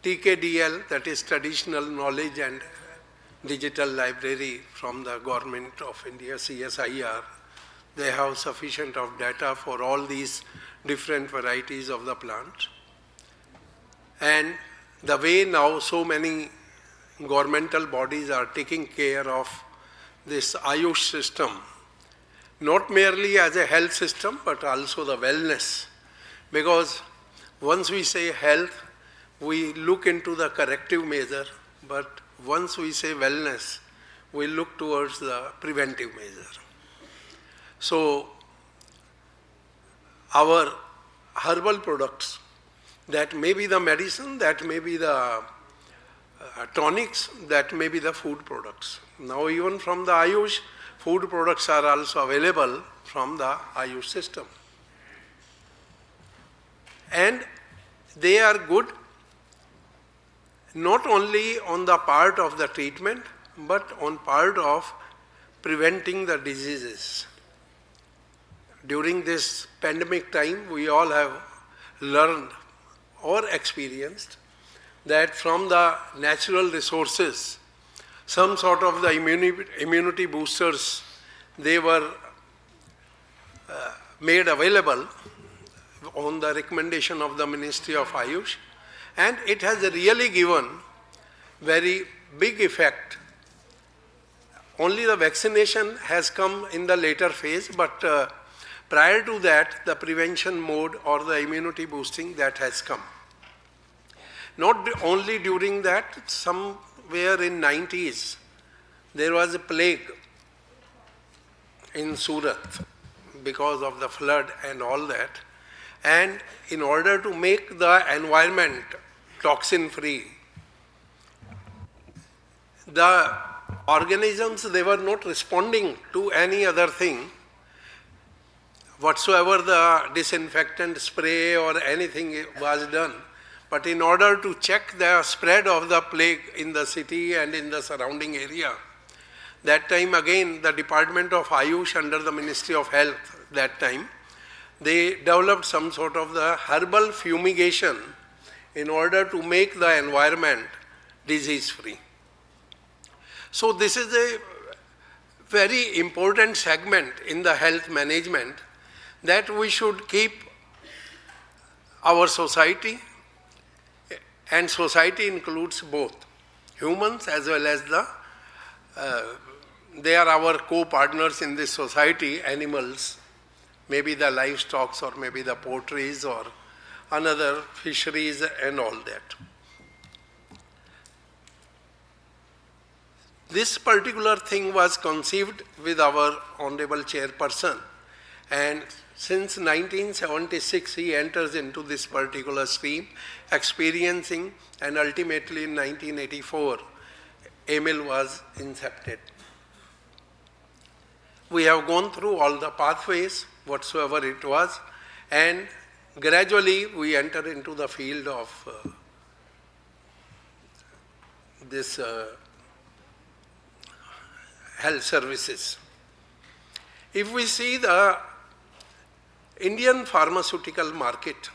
TKDL, that is Traditional Knowledge and Digital Library from the Government of India, CSIR. They have sufficient of data for all these different varieties of the plant. And the way now so many governmental bodies are taking care of this Ayush system, not merely as a health system, but also the wellness. Because once we say health, we look into the corrective measure, but once we say wellness, we look towards the preventive measure. So, our herbal products, that may be the medicine, that may be the tonics, that may be the food products. Now even from the Ayush, food products are also available from the Ayush system. And they are good not only on the part of the treatment, but on part of preventing the diseases. During this pandemic time, we all have learned or experienced that from the natural resources, some sort of the immunity boosters, they were made available on the recommendation of the Ministry of Ayush, and it has really given very big effect. Only the vaccination has come in the later phase, but prior to that, the prevention mode or the immunity boosting, that has come. Not only during that, somewhere in 90s, there was a plague in Surat because of the flood and all that. And in order to make the environment toxin-free, the organisms, they were not responding to any other thing whatsoever the disinfectant spray or anything was done. But in order to check the spread of the plague in the city and in the surrounding area, that time again the Department of Ayush under the Ministry of Health, that time, they developed some sort of the herbal fumigation in order to make the environment disease-free. So this is a very important segment in the health management that we should keep our society, and society includes both humans as well as they are our co-partners in this society, animals, maybe the livestock or maybe the poultries or another fisheries and all that. This particular thing was conceived with our Honorable Chairperson, and since 1976 he enters into this particular stream, experiencing, and ultimately in 1984 AMIL was incepted. We have gone through all the pathways, whatsoever it was, and gradually we enter into the field of this health services. If we see the Indian pharmaceutical market,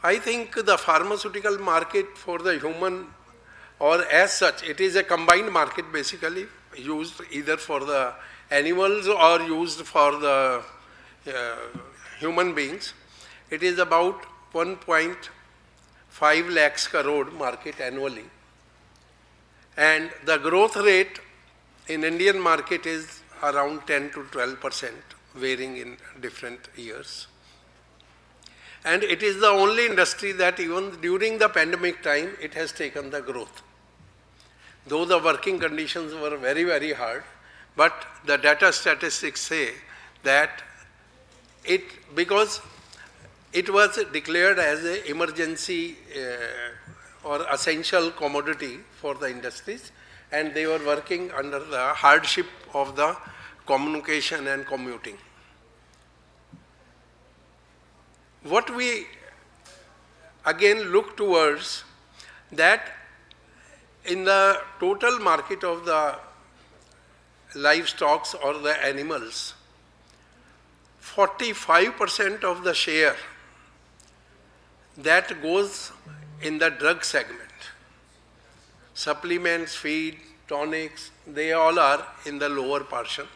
I think the pharmaceutical market for the human, or as such, it is a combined market basically, used either for the animals or used for the human beings. It is about 1.5 lakhs crore market annually. And the growth rate in Indian market is around 10 to 12%, varying in different years. And it is the only industry that even during the pandemic time, it has taken the growth. Though the working conditions were very, very hard, but the data statistics say that because it was declared as an emergency or essential commodity for the industries, and they were working under the hardship of the communication and commuting. What we again look towards that in the total market of the livestock or the animals, 45% of the share that goes in the drug segment. Supplements, feed, tonics, they all are in the lower portion.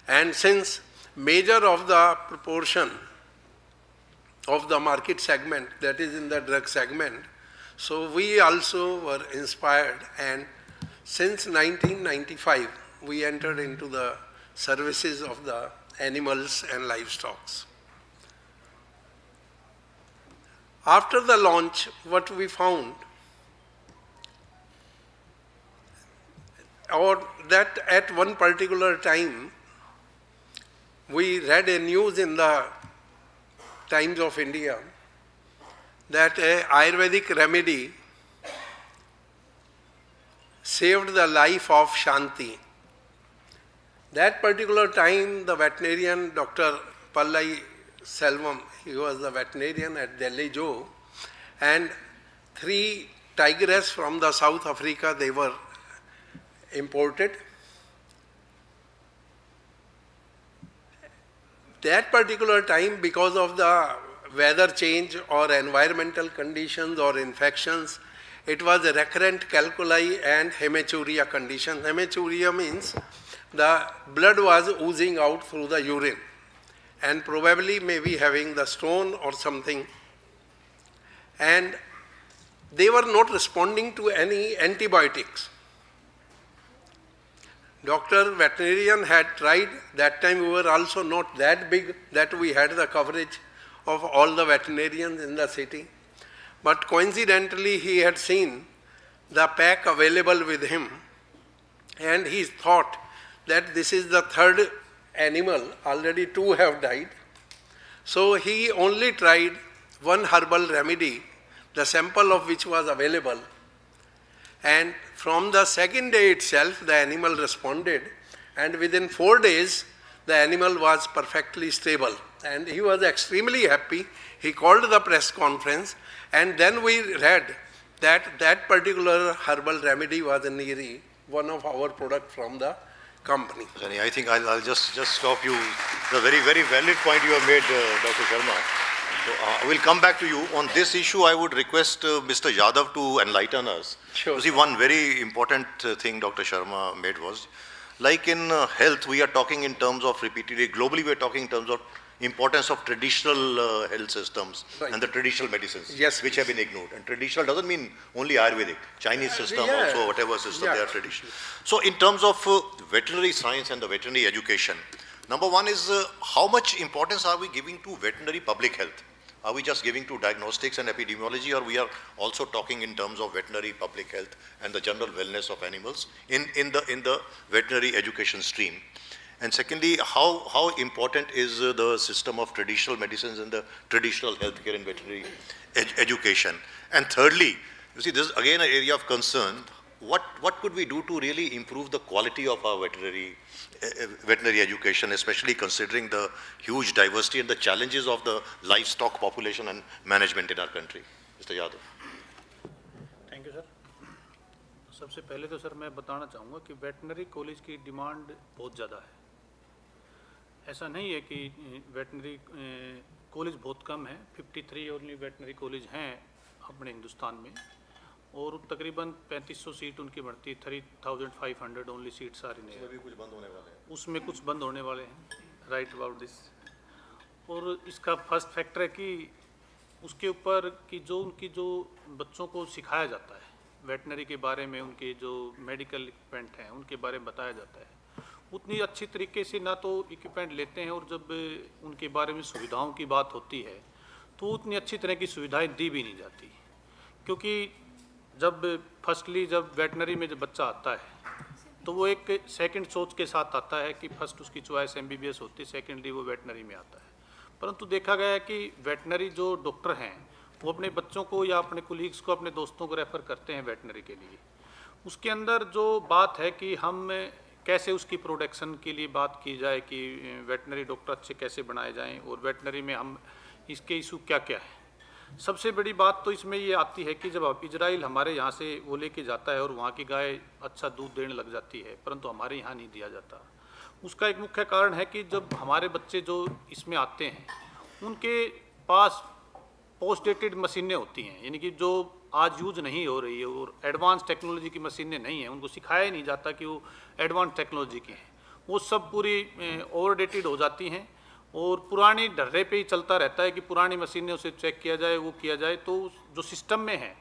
And since major of the proportion of the market segment that is in the drug segment, so we also were inspired, and since 1995 we entered into the services of the animals and livestock. After the launch, what we found, or that at one particular time, we read a news in the Times of India that a Ayurvedic remedy saved the life of Shanti. That particular time, the veterinarian, Dr. Pallai Selvam, he was the veterinarian at Delhi Zoo, and 3 tigress from the South Africa, they were imported. That particular time, because of the weather change or environmental conditions or infections, it was a recurrent calculi and hematuria condition. Hematuria means the blood was oozing out through the urine and probably maybe having the stone or something. And they were not responding to any antibiotics. Doctor veterinarian had tried, that time we were also not that big that we had the coverage of all the veterinarians in the city. But coincidentally he had seen the pack available with him, and he thought that this is the 3rd animal, already 2 have died. So he only tried one herbal remedy, the sample of which was available. And from the 2nd day itself, the animal responded, and within 4 days, the animal was perfectly stable. And he was extremely happy. He called the press conference, and then we read that that particular herbal remedy was nearly one of our products from the company. I think I'll just stop you. The very, very valid point you have made, Dr. Sharma. So, we'll come back to you. On this issue, I would request Mr. Yadav to enlighten us. Sure. You see, one very important thing Dr. Sharma made was, like in health, we are talking in terms of repeatedly, globally we are talking in terms of importance of traditional health systems and the traditional medicines, which have been ignored. And traditional doesn't mean only Ayurvedic, Chinese system also, whatever system they are traditional. So in terms of veterinary science and the veterinary education, number one is how much importance are we giving to veterinary public health? Are we just giving to diagnostics and epidemiology, or we are also talking in terms of veterinary public health and the general wellness of animals in the veterinary education stream? And secondly, how important is the system of traditional medicines and the traditional healthcare in veterinary education? And thirdly, you see, this is again an area of concern. What could we do to really improve the quality of our veterinary education, especially considering the huge diversity and the challenges of the livestock population and management in our country? Mr. Yadav. Thank you, sir. सबसे पहले तो sir मैं बताना चाहूँगा कि veterinary college की demand बहुत ज़्यादा है. ऐसा नहीं है कि वेटनरी कॉलेज बहुत कम है. 53 ओनली वेटनरी कॉलेज हैं अपने हिंदुस्तान में, और तकरीबन 3500 सीट उनकी बढ़ती है. 3500 ओनली सीट्स आर इन. उसमें कुछ बंद होने वाले हैं. उसमें कुछ बंद होने वाले हैं. Right about this. और इसका फर्स्ट फैक्टर है कि उसके ऊपर कि जो उनकी जो बच्चों को सिखाया जाता है वेटनरी के बारे में, उनके जो मेडिकल इक्विपमेंट हैं उनके बारे में बताया जाता है, उतनी अच्छी तरीके से ना तो इक्विपमेंट लेते हैं, और जब उनके बारे में सुविधाओं की बात होती है तो उतनी अच्छी तरह की सुविधाएं दी भी नहीं जाती. क्योंकि जब वेटनरी में जब बच्चा आता है तो वो एक सेकंड सोच के साथ आता है कि फर्स्ट उसकी चॉइस MBBS होती है, सेकेंडली वो वेटनरी में आता है. परंतु देखा गया है कि वेटनरी जो डॉक्टर हैं वो अपने बच्चों को या अपने कोलीग्स को, अपने दोस्तों को रेफ़र करते हैं वेटनरी के लिए। उसके अंदर जो बात है कि हम कैसे उसकी प्रोडक्शन के लिए बात की जाए कि वेटनरी डॉक्टर अच्छे कैसे बनाए जाएं और वेटनरी में हम इसके इशू क्या क्या है। सबसे बड़ी बात तो इसमें ये आती है कि जब इजराइल हमारे यहाँ से वो लेके जाता है और वहाँ की गाय अच्छा दूध देने लग जाती है, परंतु हमारे यहाँ नहीं दिया जाता। उसका एक मुख्य कारण है कि जब हमारे बच्चे जो इसमें आते हैं उनके पास पोस्ट डेटेड मशीनें होती हैं, यानी कि जो आज यूज नहीं हो रही है और एडवांस टेक्नोलॉजी की मशीनें नहीं हैं, उनको सिखाया ही नहीं जाता कि वो एडवांस टेक्नोलॉजी की हैं। वो सब पूरी ओवरडेटेड हो जाती हैं और पुरानी ढर्रे पे ही चलता रहता है कि पुरानी मशीनें उसे चेक किया जाए, वो किया जाए। तो जो सिस्टम में है,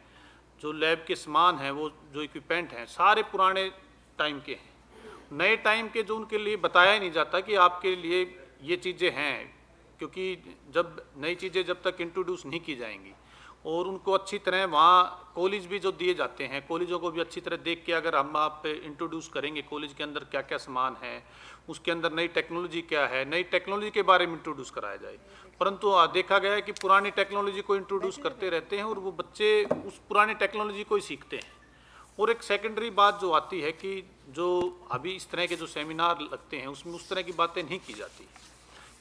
जो लैब के सामान हैं, वो जो इक्विपमेंट हैं, सारे पुराने टाइम के हैं। नए टाइम के जो उनके लिए बताया ही नहीं जाता कि आपके लिए ये चीज़ें हैं, क्योंकि जब नई चीज़ें जब तक इंट्रोड्यूस नहीं की जाएंगी और उनको अच्छी तरह वहाँ कॉलेज भी जो दिए जाते हैं, कॉलेजों को भी अच्छी तरह देख के अगर हम आप इंट्रोड्यूस करेंगे कॉलेज के अंदर क्या क्या सामान है, उसके अंदर नई टेक्नोलॉजी क्या है, नई टेक्नोलॉजी के बारे में इंट्रोड्यूस कराया जाए। परंतु देखा गया है कि पुरानी टेक्नोलॉजी को इंट्रोड्यूस करते रहते हैं और वो बच्चे उस पुरानी टेक्नोलॉजी को ही सीखते हैं। और एक सेकेंडरी बात जो आती है कि जो अभी इस तरह के जो सेमिनार लगते हैं उसमें उस तरह की बातें नहीं की जाती,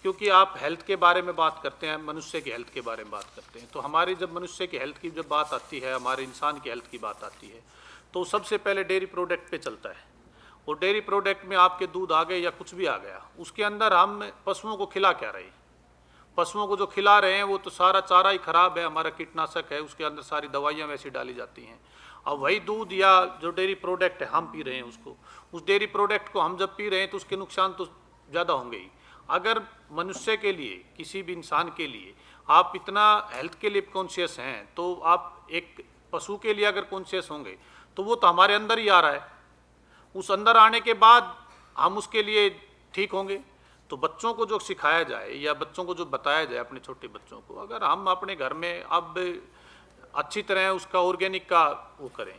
क्योंकि आप हेल्थ के बारे में बात करते हैं, मनुष्य की हेल्थ के बारे में बात करते हैं। तो हमारी जब मनुष्य की हेल्थ की जब बात आती है, हमारे इंसान की हेल्थ की बात आती है, तो सबसे पहले डेयरी प्रोडक्ट पे चलता है। और डेयरी प्रोडक्ट में आपके दूध आ गए या कुछ भी आ गया, उसके अंदर हम पशुओं को खिला क्या रहे हैं? पशुओं को जो खिला रहे हैं वो तो सारा चारा ही खराब है, हमारा कीटनाशक है, उसके अंदर सारी दवाइयाँ वैसी डाली जाती हैं। अब वही दूध या जो डेयरी प्रोडक्ट है हम पी रहे हैं उसको, उस डेयरी प्रोडक्ट को हम जब पी रहे हैं तो उसके नुकसान तो ज़्यादा होंगे ही। अगर मनुष्य के लिए, किसी भी इंसान के लिए आप इतना हेल्थ के लिए कॉन्शियस हैं, तो आप एक पशु के लिए अगर कॉन्शियस होंगे तो वो तो हमारे अंदर ही आ रहा है। उस अंदर आने के बाद हम उसके लिए ठीक होंगे। तो बच्चों को जो सिखाया जाए या बच्चों को जो बताया जाए, अपने छोटे बच्चों को, अगर हम अपने घर में अब अच्छी तरह उसका ऑर्गेनिक का वो करें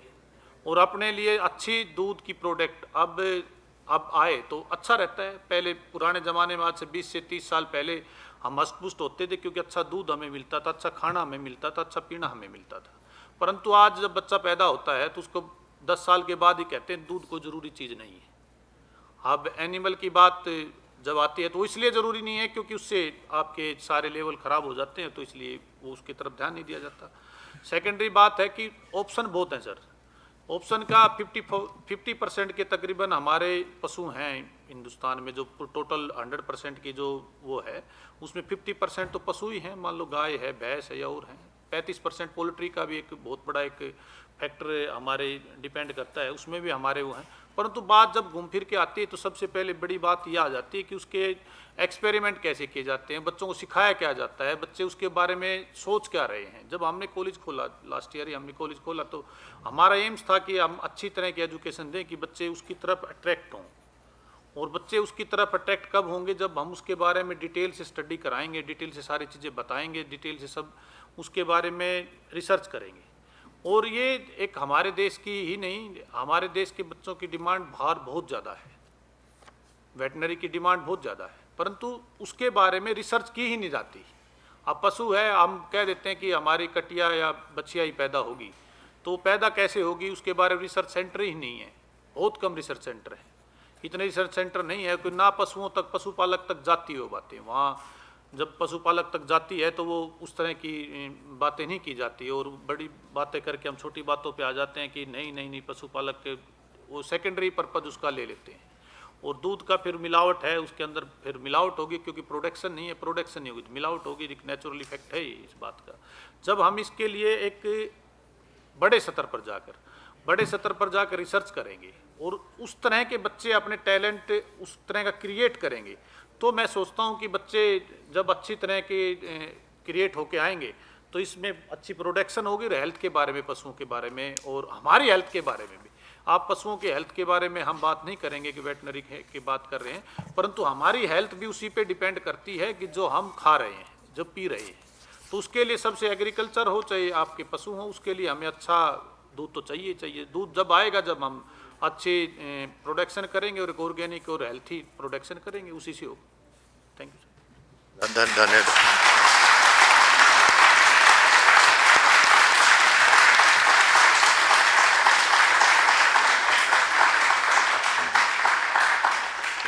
और अपने लिए अच्छी दूध की प्रोडक्ट अब आए तो अच्छा रहता है। पहले पुराने ज़माने में, आज से 20 से 30 साल पहले हम हष्ट-पुष्ट होते थे क्योंकि अच्छा दूध हमें मिलता था, अच्छा खाना हमें मिलता था, अच्छा पीना हमें मिलता था। परंतु आज जब बच्चा पैदा होता है तो उसको 10 साल के बाद ही कहते हैं दूध कोई ज़रूरी चीज़ नहीं है। अब एनिमल की बात जब आती है तो इसलिए ज़रूरी नहीं है क्योंकि उससे आपके सारे लेवल ख़राब हो जाते हैं, तो इसलिए वो उसकी तरफ ध्यान नहीं दिया जाता। सेकेंडरी बात है कि ऑप्शन बहुत हैं सर। ऑप्शन का 50% के तकरीबन हमारे पशु हैं हिंदुस्तान में, जो टोटल 100% की जो वो है उसमें 50% तो पशु ही हैं। मान लो गाय है, भैंस है या और हैं। 35% पोल्ट्री का भी एक बहुत बड़ा एक फैक्टर हमारे डिपेंड करता है, उसमें भी हमारे वो हैं। परंतु बात जब घूम फिर के आती है तो सबसे पहले बड़ी बात यह आ जाती है कि उसके एक्सपेरिमेंट कैसे किए जाते हैं, बच्चों को सिखाया क्या जाता है, बच्चे उसके बारे में सोच क्या रहे हैं। जब हमने कॉलेज खोला, लास्ट ईयर ही हमने कॉलेज खोला, तो हमारा एम्स था कि हम अच्छी तरह की एजुकेशन दें कि बच्चे उसकी तरफ अट्रैक्ट हों। और बच्चे उसकी तरफ अट्रैक्ट कब होंगे? जब हम उसके बारे में डिटेल से स्टडी कराएंगे, डिटेल से सारी चीज़ें बताएंगे, डिटेल से सब उसके बारे में रिसर्च करेंगे। और ये एक हमारे देश की ही नहीं, हमारे देश के बच्चों की डिमांड बाहर बहुत ज़्यादा है, वेटनरी की डिमांड बहुत ज़्यादा है, परंतु उसके बारे में रिसर्च की ही नहीं जाती। अब पशु है, हम कह देते हैं कि हमारी कटिया या बछिया ही पैदा होगी, तो पैदा कैसे होगी उसके बारे में रिसर्च सेंटर ही नहीं है। बहुत कम रिसर्च सेंटर है, इतने रिसर्च सेंटर नहीं है कि ना पशुओं तक, पशुपालक तक जाती हो बातें। वहाँ जब पशुपालक तक जाती है तो वो उस तरह की बातें नहीं की जाती, और बड़ी बातें करके हम छोटी बातों पे आ जाते हैं कि नहीं पशुपालक के वो सेकेंडरी पर्पज उसका ले लेते हैं। और दूध का फिर मिलावट है, उसके अंदर फिर मिलावट होगी क्योंकि प्रोडक्शन नहीं है, प्रोडक्शन नहीं होगी, मिलावट होगी, एक नेचुरल इफेक्ट है इस बात का। जब हम इसके लिए एक बड़े स्तर पर जाकर रिसर्च करेंगे और उस तरह के बच्चे अपने टैलेंट उस तरह का क्रिएट करेंगे, तो मैं सोचता हूँ कि बच्चे जब अच्छी तरह के क्रिएट होके आएंगे तो इसमें अच्छी प्रोडक्शन होगी। हेल्थ के बारे में, पशुओं के बारे में और हमारी हेल्थ के बारे में भी। आप पशुओं के हेल्थ के बारे में हम बात नहीं करेंगे कि वेटनरी की बात कर रहे हैं, परंतु हमारी हेल्थ भी उसी पे डिपेंड करती है कि जो हम खा रहे हैं, जो पी रहे हैं। तो उसके लिए सबसे एग्रीकल्चर हो चाहे आपके पशु हों, उसके लिए हमें अच्छा दूध तो चाहिए। दूध जब आएगा जब हम अच्छे प्रोडक्शन करेंगे और ऑर्गेनिक और हेल्थी प्रोडक्शन करेंगे, उसी से हो। Thank you sir. धन्यवाद।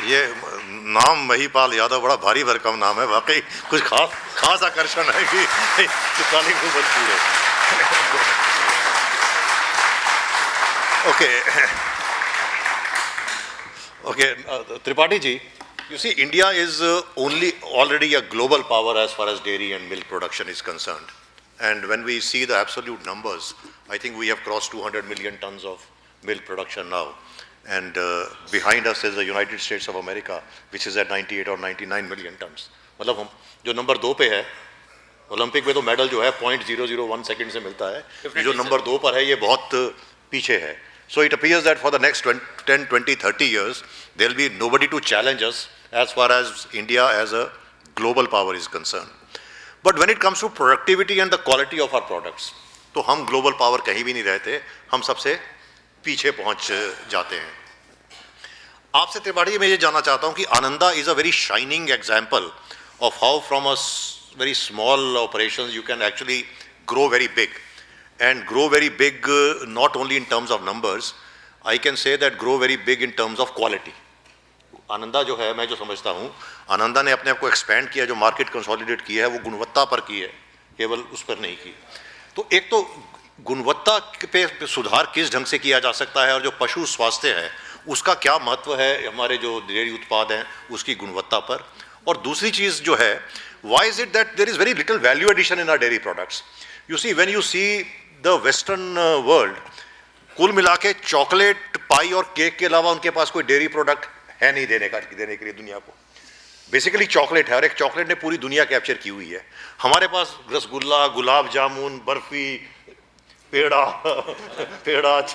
ये नाम महिपाल यादव बड़ा भारी भरकम नाम है, वाकई कुछ खास आकर्षण है कि काली को बचती है। Okay, Tripathi ji, you see, India is already a global power as far as dairy and milk production is concerned. And when we see the absolute numbers, I think we have crossed 200 million tons of milk production now. And behind us is the United States of America, which is at 98 or 99 million tons. मतलब हम जो number 2 पे है, Olympic में तो medal जो है 0.001 second से मिलता है, जो नंबर 2 पर है ये बहुत पीछे है. So it appears that for the next 10, 20, 30 years, there will be nobody to challenge us as far as India as a global power is concerned. But when it comes to productivity and the quality of our products, तो हम global power कहीं भी नहीं रहते, हम सबसे पीछे पहुंच जाते हैं. आपसे त्रिपाठी मैं ये जानना चाहता हूं कि Ananda is a very shining example of how from a very small operations you can actually grow very big. And grow very big not only in terms of numbers, I can say that grow very big in terms of quality. Ananda जो है, मैं जो समझता हूँ, आनंदा ने अपने आप को एक्सपेंड किया, जो मार्केट कंसोलिडेट की है वो गुणवत्ता पर की है, केवल उस पर नहीं की. तो एक तो गुणवत्ता पे सुधार किस ढंग से किया जा सकता है और जो पशु स्वास्थ्य है उसका क्या महत्व है हमारे जो डेयरी उत्पाद हैं उसकी गुणवत्ता पर. और दूसरी चीज़ जो है, why is it that there is very little value addition in our dairy products? You see, when you see the western world, कुल मिला के चॉकलेट, पाई और केक के अलावा उनके पास कोई डेयरी प्रोडक्ट है नहीं देने के लिए दुनिया को. बेसिकली चॉकलेट है और एक चॉकलेट ने पूरी दुनिया कैप्चर की हुई है. हमारे पास रसगुल्ला, गुलाब जामुन, बर्फी, पेड़ा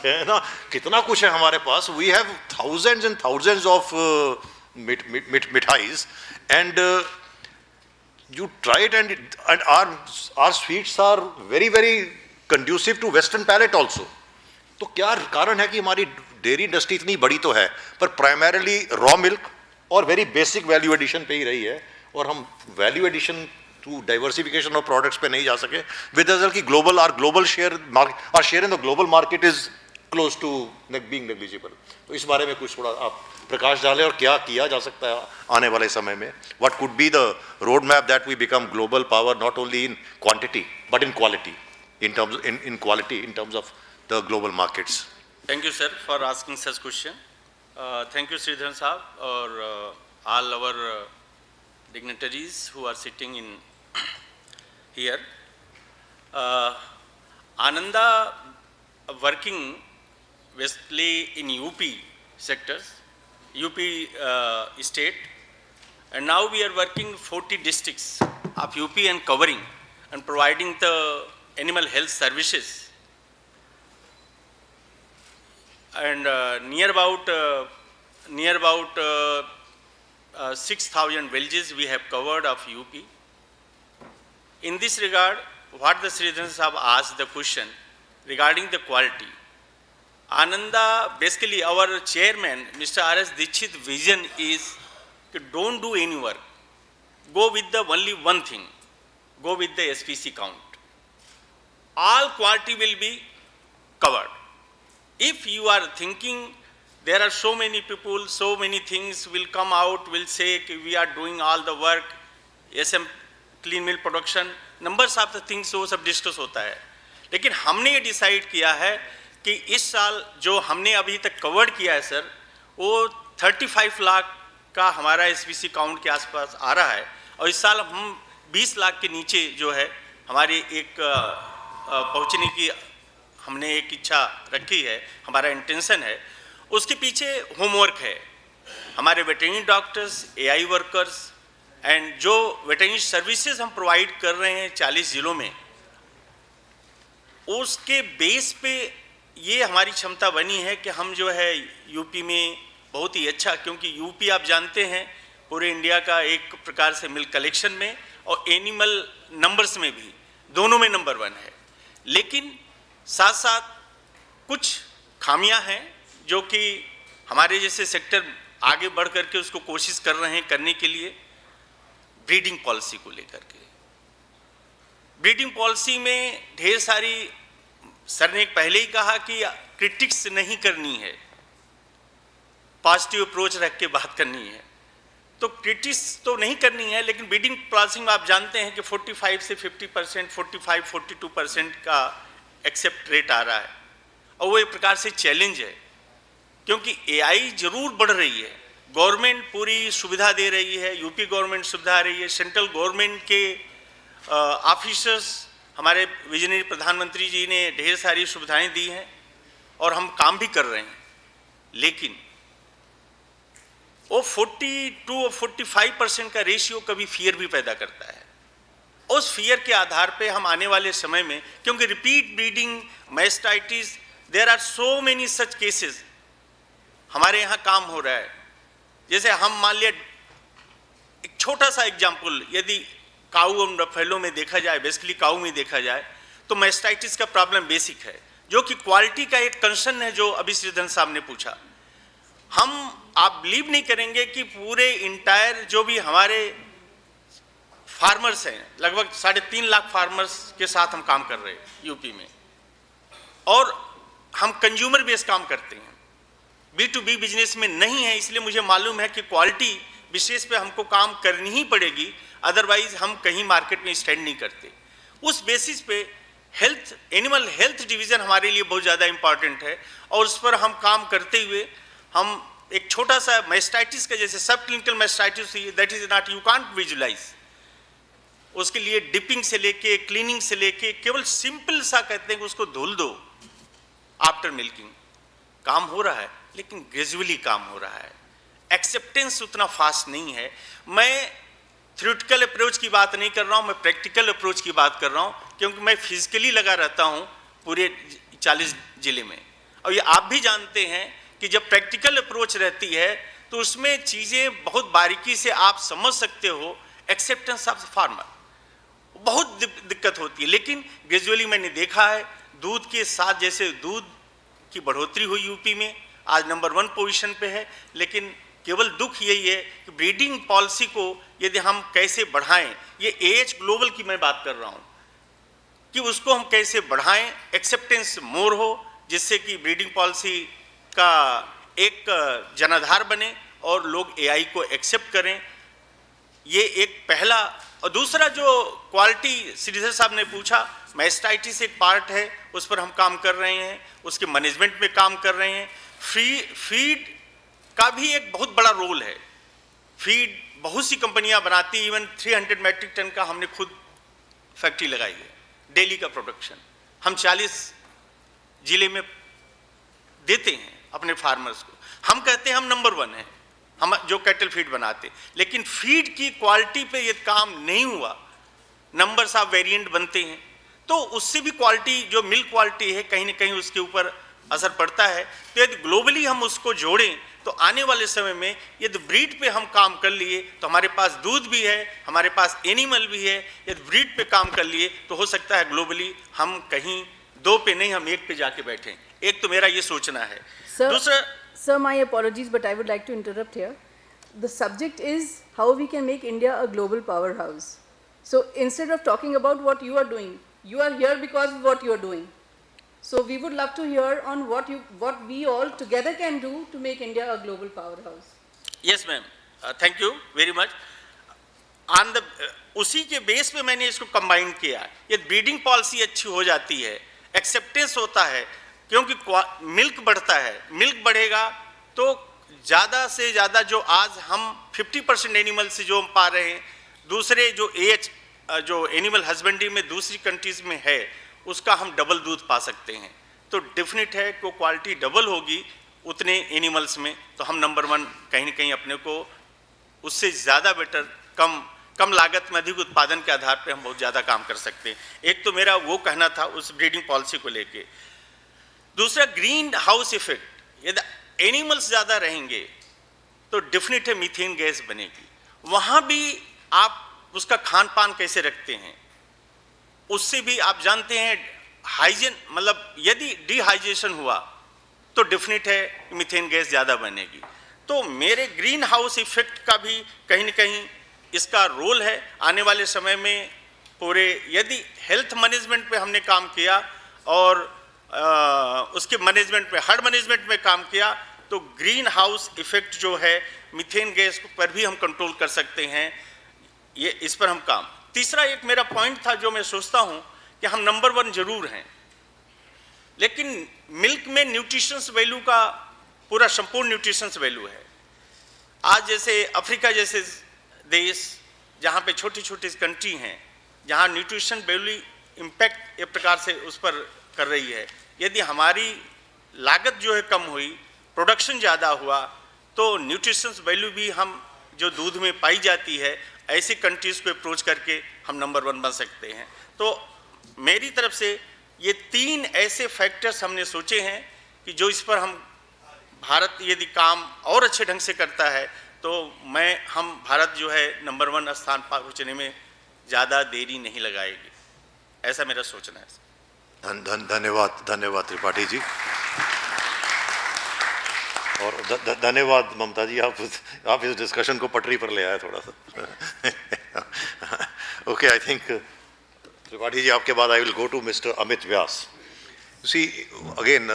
है ना, कितना कुछ है हमारे पास. We have thousands and thousands of मिठाइज and you try it and our sweets are very conducive to western palate also. तो क्या कारण है कि हमारी डेयरी इंडस्ट्री इतनी बड़ी तो है पर प्राइमरीली रॉ मिल्क और वेरी बेसिक वैल्यू एडिशन पे ही रही है और हम value addition to diversification of products पे नहीं जा सके. विद रिजल्ट की global share in the global market is close to being negligible. तो इस बारे में कुछ थोड़ा आप प्रकाश डालें और क्या किया जा सकता है आने वाले समय में. What could be the road map that we become global power not only in quantity but in quality in quality in terms of the global markets. Thank you, sir, for asking such question. Thank you, Sridhar Saab, or all our dignitaries who are sitting in here. Ananda working basically in UP sectors, UP state, and now we are working 40 districts of UP and covering and providing the animal health services, and near about 6,000 villages we have covered of UP. In this regard, what the Sridhar Sahab asked the question regarding the quality, Ananda, basically our chairman Mr. R.S. Dikshit vision is to don't do any work, go with the only one thing, go with the SPC count. All quality will be covered. If you are thinking there are so many people, so many things will come out, will say we are doing all the work, SM clean milk production, numbers of the things वो सब discuss होता है. लेकिन हमने ये decide किया है कि इस साल जो हमने अभी तक कवर्ड किया है सर, वो 35 लाख का हमारा SPC काउंट के आसपास आ रहा है और इस साल हम 20 लाख के नीचे जो है हमारी एक पहुंचने की हमने एक इच्छा रखी है, हमारा इंटेंशन है. उसके पीछे होमवर्क है हमारे veterinary doctors, AI workers and जो वेटरनरी सर्विसेज हम प्रोवाइड कर रहे हैं 40 ज़िलों में, उसके बेस पे ये हमारी क्षमता बनी है कि हम जो है यूपी में बहुत ही अच्छा, क्योंकि यूपी आप जानते हैं पूरे इंडिया का एक प्रकार से मिल्क कलेक्शन में और एनिमल नंबर्स में भी दोनों में नंबर 1 है. लेकिन साथ साथ कुछ खामियां हैं जो कि हमारे जैसे सेक्टर आगे बढ़ करके उसको कोशिश कर रहे हैं करने के लिए. ब्रीडिंग पॉलिसी को लेकर के। ब्रीडिंग पॉलिसी में ढेर सारी, सर ने पहले ही कहा कि क्रिटिक्स नहीं करनी है, पॉजिटिव अप्रोच रख के बात करनी है। तो क्रिटिक्स तो नहीं करनी है, लेकिन ब्रीडिंग पॉलिसी में आप जानते हैं कि 45 से 50%, 45-42% का एक्सेप्ट रेट आ रहा है, और वो एक प्रकार से चैलेंज है, क्योंकि एआई जरूर बढ़ रही है, गवर्नमेंट पूरी सुविधा दे रही है, यूपी गवर्नमेंट सुविधा दे रही है, सेंट्रल गवर्नमेंट के ऑफिसर्स, हमारे विजनरी प्रधानमंत्री जी ने ढेर सारी सुविधाएं दी हैं और हम काम भी कर रहे हैं, लेकिन वो 42 और 45% का रेशियो कभी फियर भी पैदा करता है। उस फियर के आधार पे हम आने वाले समय में, क्योंकि repeat breeding, mastitis, there are so many such cases हमारे यहाँ काम हो रहा है। जैसे हम मान लिया, एक छोटा सा एग्जाम्पल, यदि काऊ और बफेलो में देखा जाए, बेसिकली काऊ में देखा जाए, तो मैस्टाइटिस का प्रॉब्लम बेसिक है, जो कि क्वालिटी का एक कंसर्न है, जो अभी श्रीधर साहब ने पूछा। आप बिलीव नहीं करेंगे कि पूरे इंटायर जो भी हमारे फार्मर्स हैं, लगभग 3.5 लाख फार्मर्स के साथ हम काम कर रहे हैं यूपी में, और हम कंज्यूमर बेस्ड काम करते हैं, B2B बिजनेस में नहीं है। इसलिए मुझे मालूम है कि क्वालिटी विशेष पे हमको काम करनी ही पड़ेगी, अदरवाइज हम कहीं मार्केट में स्टैंड नहीं करते। उस बेसिस पे हेल्थ, एनिमल हेल्थ डिवीज़न हमारे लिए बहुत ज़्यादा इंपॉर्टेंट है, और उस पर हम काम करते हुए हम एक छोटा सा मैस्टाइटिस का, जैसे subclinical mastitis, that is not, you can't visualise, उसके लिए डिपिंग से लेके, क्लीनिंग से लेके, केवल सिंपल सा कहते हैं कि उसको धुल दो आफ्टर मिल्किंग, काम हो रहा है, लेकिन ग्रेजुअली काम हो रहा है, एक्सेप्टेंस उतना फास्ट नहीं है। मैं थ्योरेटिकल अप्रोच की बात नहीं कर रहा हूँ, मैं प्रैक्टिकल अप्रोच की बात कर रहा हूँ, क्योंकि मैं फिजिकली लगा रहता हूँ पूरे 40 जिले में, और ये आप भी जानते हैं कि जब प्रैक्टिकल अप्रोच रहती है तो उसमें चीज़ें बहुत बारीकी से आप समझ सकते हो, एक्सेप्टेंस ऑफ फार्मर बहुत दिक्कत होती है। लेकिन ग्रेजुअली मैंने देखा है, दूध के साथ, जैसे दूध की बढ़ोतरी हुई यूपी में, आज नंबर 1 पोजीशन पे है, लेकिन केवल दुख यही है कि ब्रीडिंग पॉलिसी को यदि हम कैसे बढ़ाएं, ये एएच ग्लोबल की मैं बात कर रहा हूँ, कि उसको हम कैसे बढ़ाएं, एक्सेप्टेंस मोर हो, जिससे कि ब्रीडिंग पॉलिसी का एक जनाधार बने और लोग एआई को एक्सेप्ट करें। ये एक पहला। और दूसरा जो क्वालिटी श्रीधर साहब ने पूछा, मैस्टाइटिस एक पार्ट है, उस पर हम काम कर रहे हैं, उसके मैनेजमेंट में काम कर रहे हैं। फीड का भी एक बहुत बड़ा रोल है। फीड बहुत सी कंपनियां बनाती है, इवन 300 मैट्रिक टन का हमने खुद फैक्ट्री लगाई है, डेली का प्रोडक्शन हम 40 जिले में देते हैं अपने फार्मर्स को। हम कहते हैं हम नंबर 1 है, हम जो कैटल फीड बनाते, लेकिन फीड की क्वालिटी पे ये काम नहीं हुआ, नंबर्स ऑफ वेरिएंट बनते हैं, तो उससे भी क्वालिटी, जो मिल्क क्वालिटी है, कहीं ना कहीं उसके ऊपर असर पड़ता है। तो यदि ग्लोबली हम उसको जोड़ें तो आने वाले समय में यदि ब्रीड पे हम काम कर लिए तो हमारे पास दूध भी है, हमारे पास एनिमल भी है। यदि ब्रीड पे काम कर लिए तो हो सकता है ग्लोबली हम कहीं 2 पे नहीं, हम 1 पे जाके बैठें। एक तो मेरा ये सोचना है। दूसरा, Sir, my apologies, but I would like to interrupt here. The subject is how we can make India a global powerhouse. So instead of talking about what you are doing, you are here because of what you are doing. So we would love to hear on what we all together can do to make India a global powerhouse. Yes, ma'am. Thank you very much. On the उसी के base पे मैंने इसको combine किया। ये breeding policy अच्छी हो जाती है, एक्सेप्टेंस होता है, क्योंकि मिल्क बढ़ता है। मिल्क बढ़ेगा तो ज़्यादा से ज़्यादा जो आज हम 50% एनिमल से जो हम पा रहे हैं, दूसरे जो एनिमल हस्बेंड्री में दूसरी कंट्रीज़ में है, उसका हम डबल दूध पा सकते हैं। तो डेफिनेट है कि क्वालिटी डबल होगी उतने एनिमल्स में, तो हम नंबर 1 कहीं ना कहीं अपने को उससे ज़्यादा बेटर, कम लागत में अधिक उत्पादन के आधार पे हम बहुत ज़्यादा काम कर सकते हैं। एक तो मेरा वो कहना था उस ब्रीडिंग पॉलिसी को लेके। दूसरा, ग्रीन हाउस इफेक्ट, यदि एनिमल्स ज़्यादा रहेंगे तो डेफिनेट है मीथेन गैस बनेगी। वहाँ भी आप उसका खान पान कैसे रखते हैं, उससे भी आप जानते हैं हाइजीन, मतलब यदि डिहाइड्रेशन हुआ तो डेफिनेट है मीथेन गैस ज़्यादा बनेगी। तो मेरे ग्रीन हाउस इफेक्ट का भी कहीं न कहीं इसका रोल है आने वाले समय में पूरे, यदि हेल्थ मैनेजमेंट पे हमने काम किया और उसके मैनेजमेंट पे, हर्ड मैनेजमेंट में काम किया, तो ग्रीन हाउस इफेक्ट जो है मीथेन गैस पर भी हम कंट्रोल कर सकते हैं। ये इस पर हम काम। तीसरा एक मेरा पॉइंट था जो मैं सोचता हूं कि हम नंबर 1 जरूर हैं, लेकिन मिल्क में न्यूट्रिशंस वैल्यू का पूरा संपूर्ण न्यूट्रिशंस वैल्यू है। आज जैसे अफ्रीका जैसे देश जहाँ पे छोटी छोटी कंट्री हैं, जहाँ न्यूट्रिशन वैल्यू इम्पैक्ट एक प्रकार से उस पर कर रही है, यदि हमारी लागत जो है कम हुई, प्रोडक्शन ज़्यादा हुआ, तो न्यूट्रिशंस वैल्यू भी हम जो दूध में पाई जाती है, ऐसी कंट्रीज़ को अप्रोच करके हम नंबर 1 बन सकते हैं। तो मेरी तरफ से ये 3 ऐसे फैक्टर्स हमने सोचे हैं कि जो इस पर हम भारत यदि काम और अच्छे ढंग से करता है तो हम भारत जो है नंबर 1 स्थान पहुँचने में ज़्यादा देरी नहीं लगाएगी, ऐसा मेरा सोचना है। धन्यवाद त्रिपाठी जी, और धन्यवाद ममता जी, आप इस डिस्कशन को पटरी पर ले आए थोड़ा सा। Okay, I think Tripathi ji आपके बाद I will go to mister Amit Vyas. See again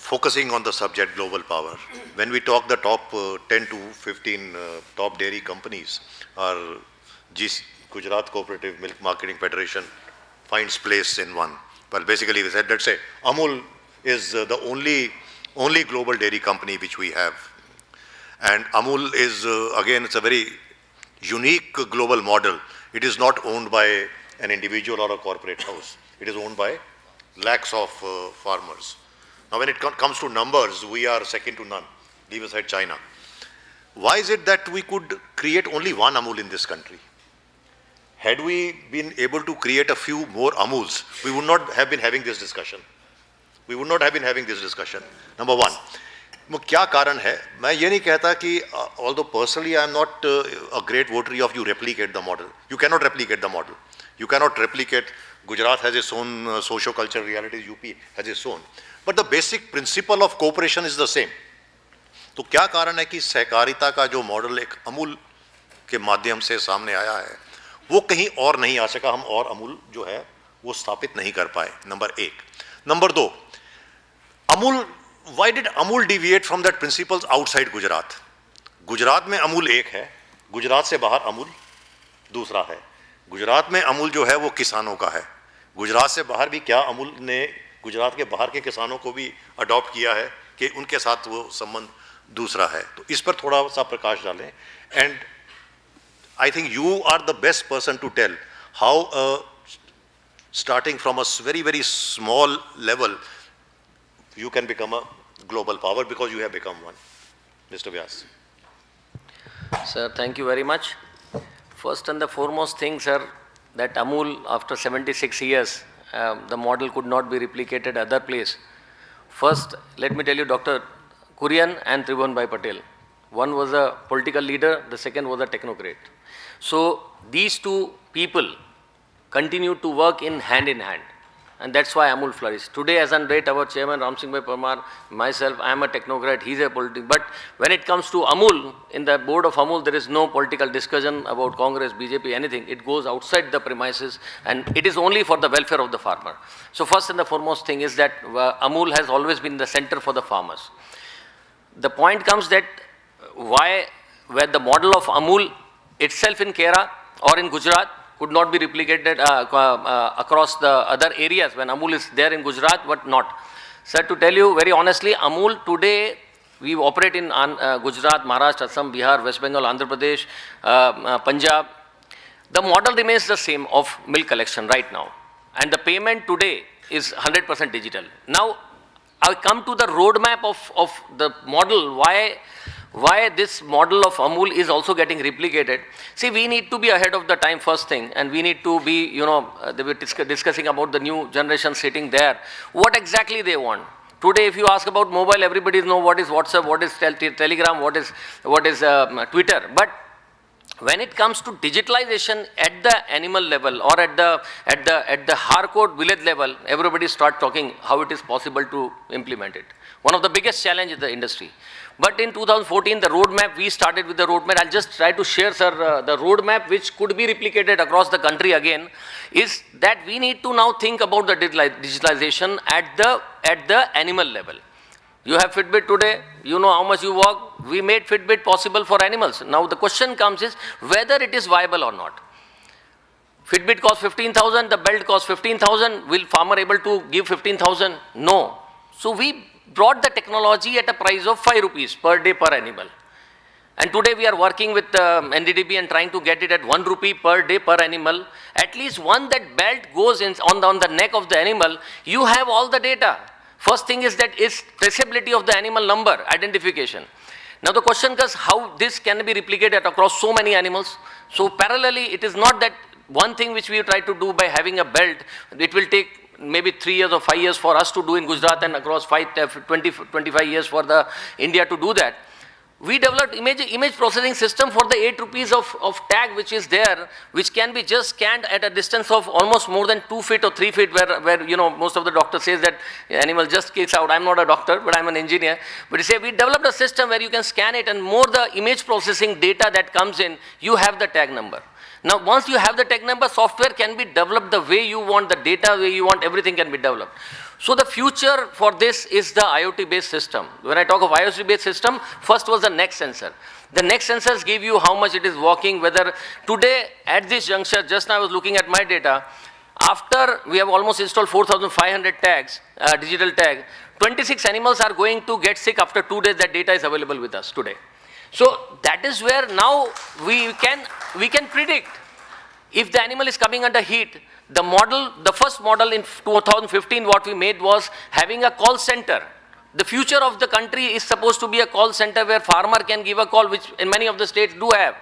focusing on the subject global power, when we talk the top 10 to 15 top dairy companies, our Gujarat Cooperative Milk Marketing Federation finds place in one. Well, basically we said, let's say Amul is the only global dairy company which we have, and Amul is again, it's a very unique global model. It is not owned by an individual or a corporate house. It is owned by lakhs of farmers. Now, when it comes to numbers, we are second to none, leave aside China. Why is it that we could create only one Amul in this country? Had we been able to create a few more Amuls, we would not have been having this discussion. We would not have been having this discussion. Number one. क्या कारण है? मैं ये नहीं कहता कि although personally I am not a great votary of you replicate the model. You cannot replicate the model. You cannot replicate. Gujarat has its own socio-cultural realities. UP has its own. But the basic principle of cooperation is the same. तो क्या कारण है कि सहकारिता का जो model एक अमूल के माध्यम से सामने आया है, वो कहीं और नहीं आ सका, हम और अमूल जो है वो स्थापित नहीं कर पाए? नंबर एक. नंबर दो, Amul, why did Amul deviate from that principles outside Gujarat? Gujarat में अमूल एक है, गुजरात से बाहर अमूल दूसरा है. गुजरात में अमूल जो है वो किसानों का है. गुजरात से बाहर भी क्या अमूल ने गुजरात के बाहर के किसानों को भी अडॉप्ट किया है कि उनके साथ वो संबंध दूसरा है? तो इस पर थोड़ा सा प्रकाश डालें. And I think you are the best person to tell how starting from a very, very small level, you can become a global power because you have become one. Mr. Vyas. Sir, thank you very much. First and the foremost thing, sir, that Amul, after 76 years, the model could not be replicated other place. First, let me tell you, Dr. Kurian and Tribhuvan Bhai Patel. One was a political leader, the second was a technocrat. So, these two people continue to work in hand, and that's why Amul flourished. Today, as on date, our chairman Ram Singh Bhai Parmar, myself, I am a technocrat, he is a politician. But when it comes to Amul, in the board of Amul, there is no political discussion about Congress, BJP, anything. It goes outside the premises, and it is only for the welfare of the farmer. So first and the foremost thing is that Amul has always been the center for the farmers. The point comes that where the model of Amul itself in Kera or in Gujarat could not be replicated across the other areas when Amul is there in Gujarat, but not. Sir, to tell you very honestly, Amul today, we operate in Gujarat, Maharashtra, Assam, Bihar, West Bengal, Andhra Pradesh, Punjab. The model remains the same of milk collection right now. And the payment today is 100% digital. Now, I come to the roadmap of the model, why this model of Amul is also getting replicated. See, we need to be ahead of the time, first thing, and we need to be, they were discussing about the new generation sitting there. What exactly they want? Today, if you ask about mobile, everybody knows what is WhatsApp, what is Telegram, what is Twitter. But when it comes to digitalization at the animal level or at the hardcore village level, everybody start talking how it is possible to implement it. One of the biggest challenges in the industry. But in 2014, the roadmap, we started with the roadmap. I'll just try to share, sir, the roadmap which could be replicated across the country again, is that we need to now think about the digitalization at the animal level. You have Fitbit today, you know how much you walk. We made Fitbit possible for animals. Now the question comes is whether it is viable or not. Fitbit costs 15,000, the belt costs 15,000. Will farmer able to give 15,000? No. So we brought the technology at a price of 5 rupees per day per animal. And today we are working with NDDB and trying to get it at 1 rupee per day per animal. At least one that belt goes in on the neck of the animal, you have all the data. First thing is that is traceability of the animal number, identification. Now the question is how this can be replicated across so many animals. So parallelly, it is not that one thing which we try to do by having a belt, it will take maybe 3 years or 5 years for us to do in Gujarat and across 25 years for the India to do that. We developed image processing system for the 8 rupees of tag which is there, which can be just scanned at a distance of almost more than 2 feet or 3 feet, where you know most of the doctor says that animal just kicks out. I'm not a doctor, but I'm an engineer. But you say we developed a system where you can scan it, and more the image processing data that comes in, you have the tag number. Now, once you have the tag number, software can be developed the way you want, the data way you want, everything can be developed. So the future for this is the IoT-based system. When I talk of IoT-based system, first was the neck sensor. The neck sensors give you how much it is walking, whether today at this juncture, just now I was looking at my data, after we have almost installed 4,500 tags, digital tag, 26 animals are going to get sick after 2 days. That data is available with us today. So that is where now we can predict if the animal is coming under heat. The first model in 2015 what we made was having a call center. The future of the country is supposed to be a call center where farmer can give a call, which in many of the states do have.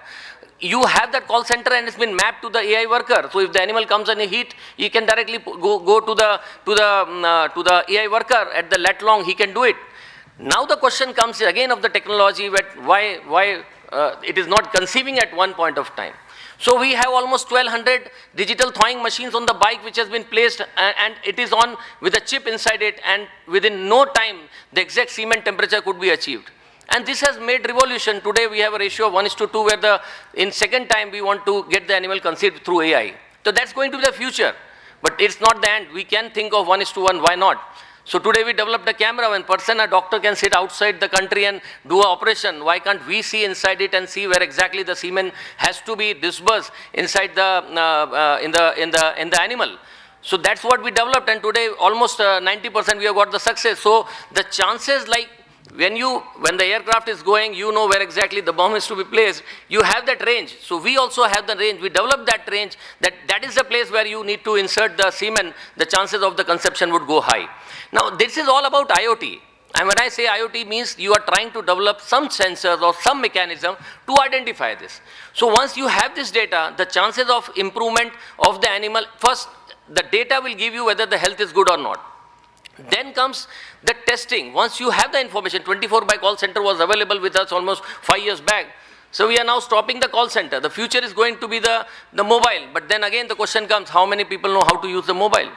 You have that call center and it's been mapped to the AI worker. So if the animal comes under heat, you can directly go to the AI worker at the lat long, he can do it. Now the question comes again of the technology, why it is not conceiving at one point of time. So we have almost 1,200 digital thawing machines on the bike which has been placed, and it is on with a chip inside it, and within no time the exact semen temperature could be achieved. And this has made revolution. Today we have a ratio of 1:2 where in second time we want to get the animal conceived through AI. So that's going to be the future. But it's not the end. We can think of 1:1, why not? So today we developed a camera. When a doctor can sit outside the country and do an operation, why can't we see inside it and see where exactly the semen has to be disbursed inside in the animal? So that's what we developed, and today almost 90% we have got the success. So the chances, like when the aircraft is going, you know where exactly the bomb is to be placed. You have that range. So we also have the range. We developed that range. That is the place where you need to insert the semen. The chances of the conception would go high. Now, this is all about IoT. And when I say IoT means you are trying to develop some sensors or some mechanism to identify this. So once you have this data, the chances of improvement of the animal, first, the data will give you whether the health is good or not. Then comes the testing. Once you have the information, 24/7 call center was available with us almost 5 years back. So we are now stopping the call center. The future is going to be the mobile. But then again, the question comes, how many people know how to use the mobile?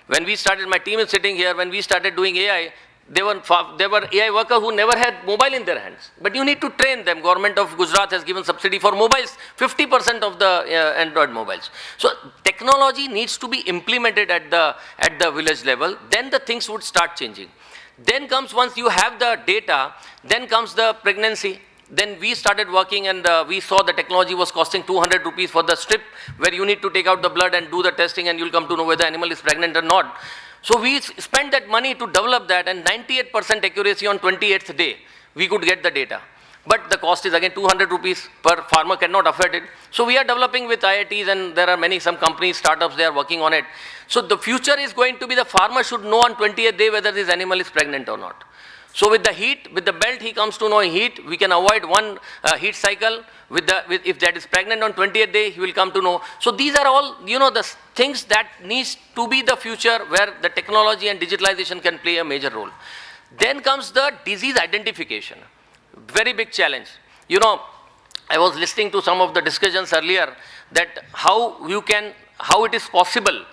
When we started, my team is sitting here, when we started doing AI, there were AI workers who never had mobile in their hands. But you need to train them. Government of Gujarat has given subsidy for mobiles, 50% of the Android mobiles. So technology needs to be implemented at the village level. Then the things would start changing. Then comes, once you have the data, then comes the pregnancy. Then we started working, and we saw the technology was costing 200 rupees for the strip, where you need to take out the blood and do the testing, and you'll come to know whether the animal is pregnant or not. So we spent that money to develop that, and 98% accuracy on 28th day, we could get the data. But the cost is again 200 rupees per farmer, cannot afford it. So we are developing with IITs, and there are some companies, startups, they are working on it. So the future is going to be the farmer should know on 20th day whether this animal is pregnant or not. So with the heat, with the belt, he comes to know heat. We can avoid one heat cycle. If that is pregnant on 20th day, he will come to know. So these are all, the things that needs to be the future where the technology and digitalization can play a major role. Then comes the disease identification. Very big challenge. I was listening to some of the discussions earlier that how it is possible.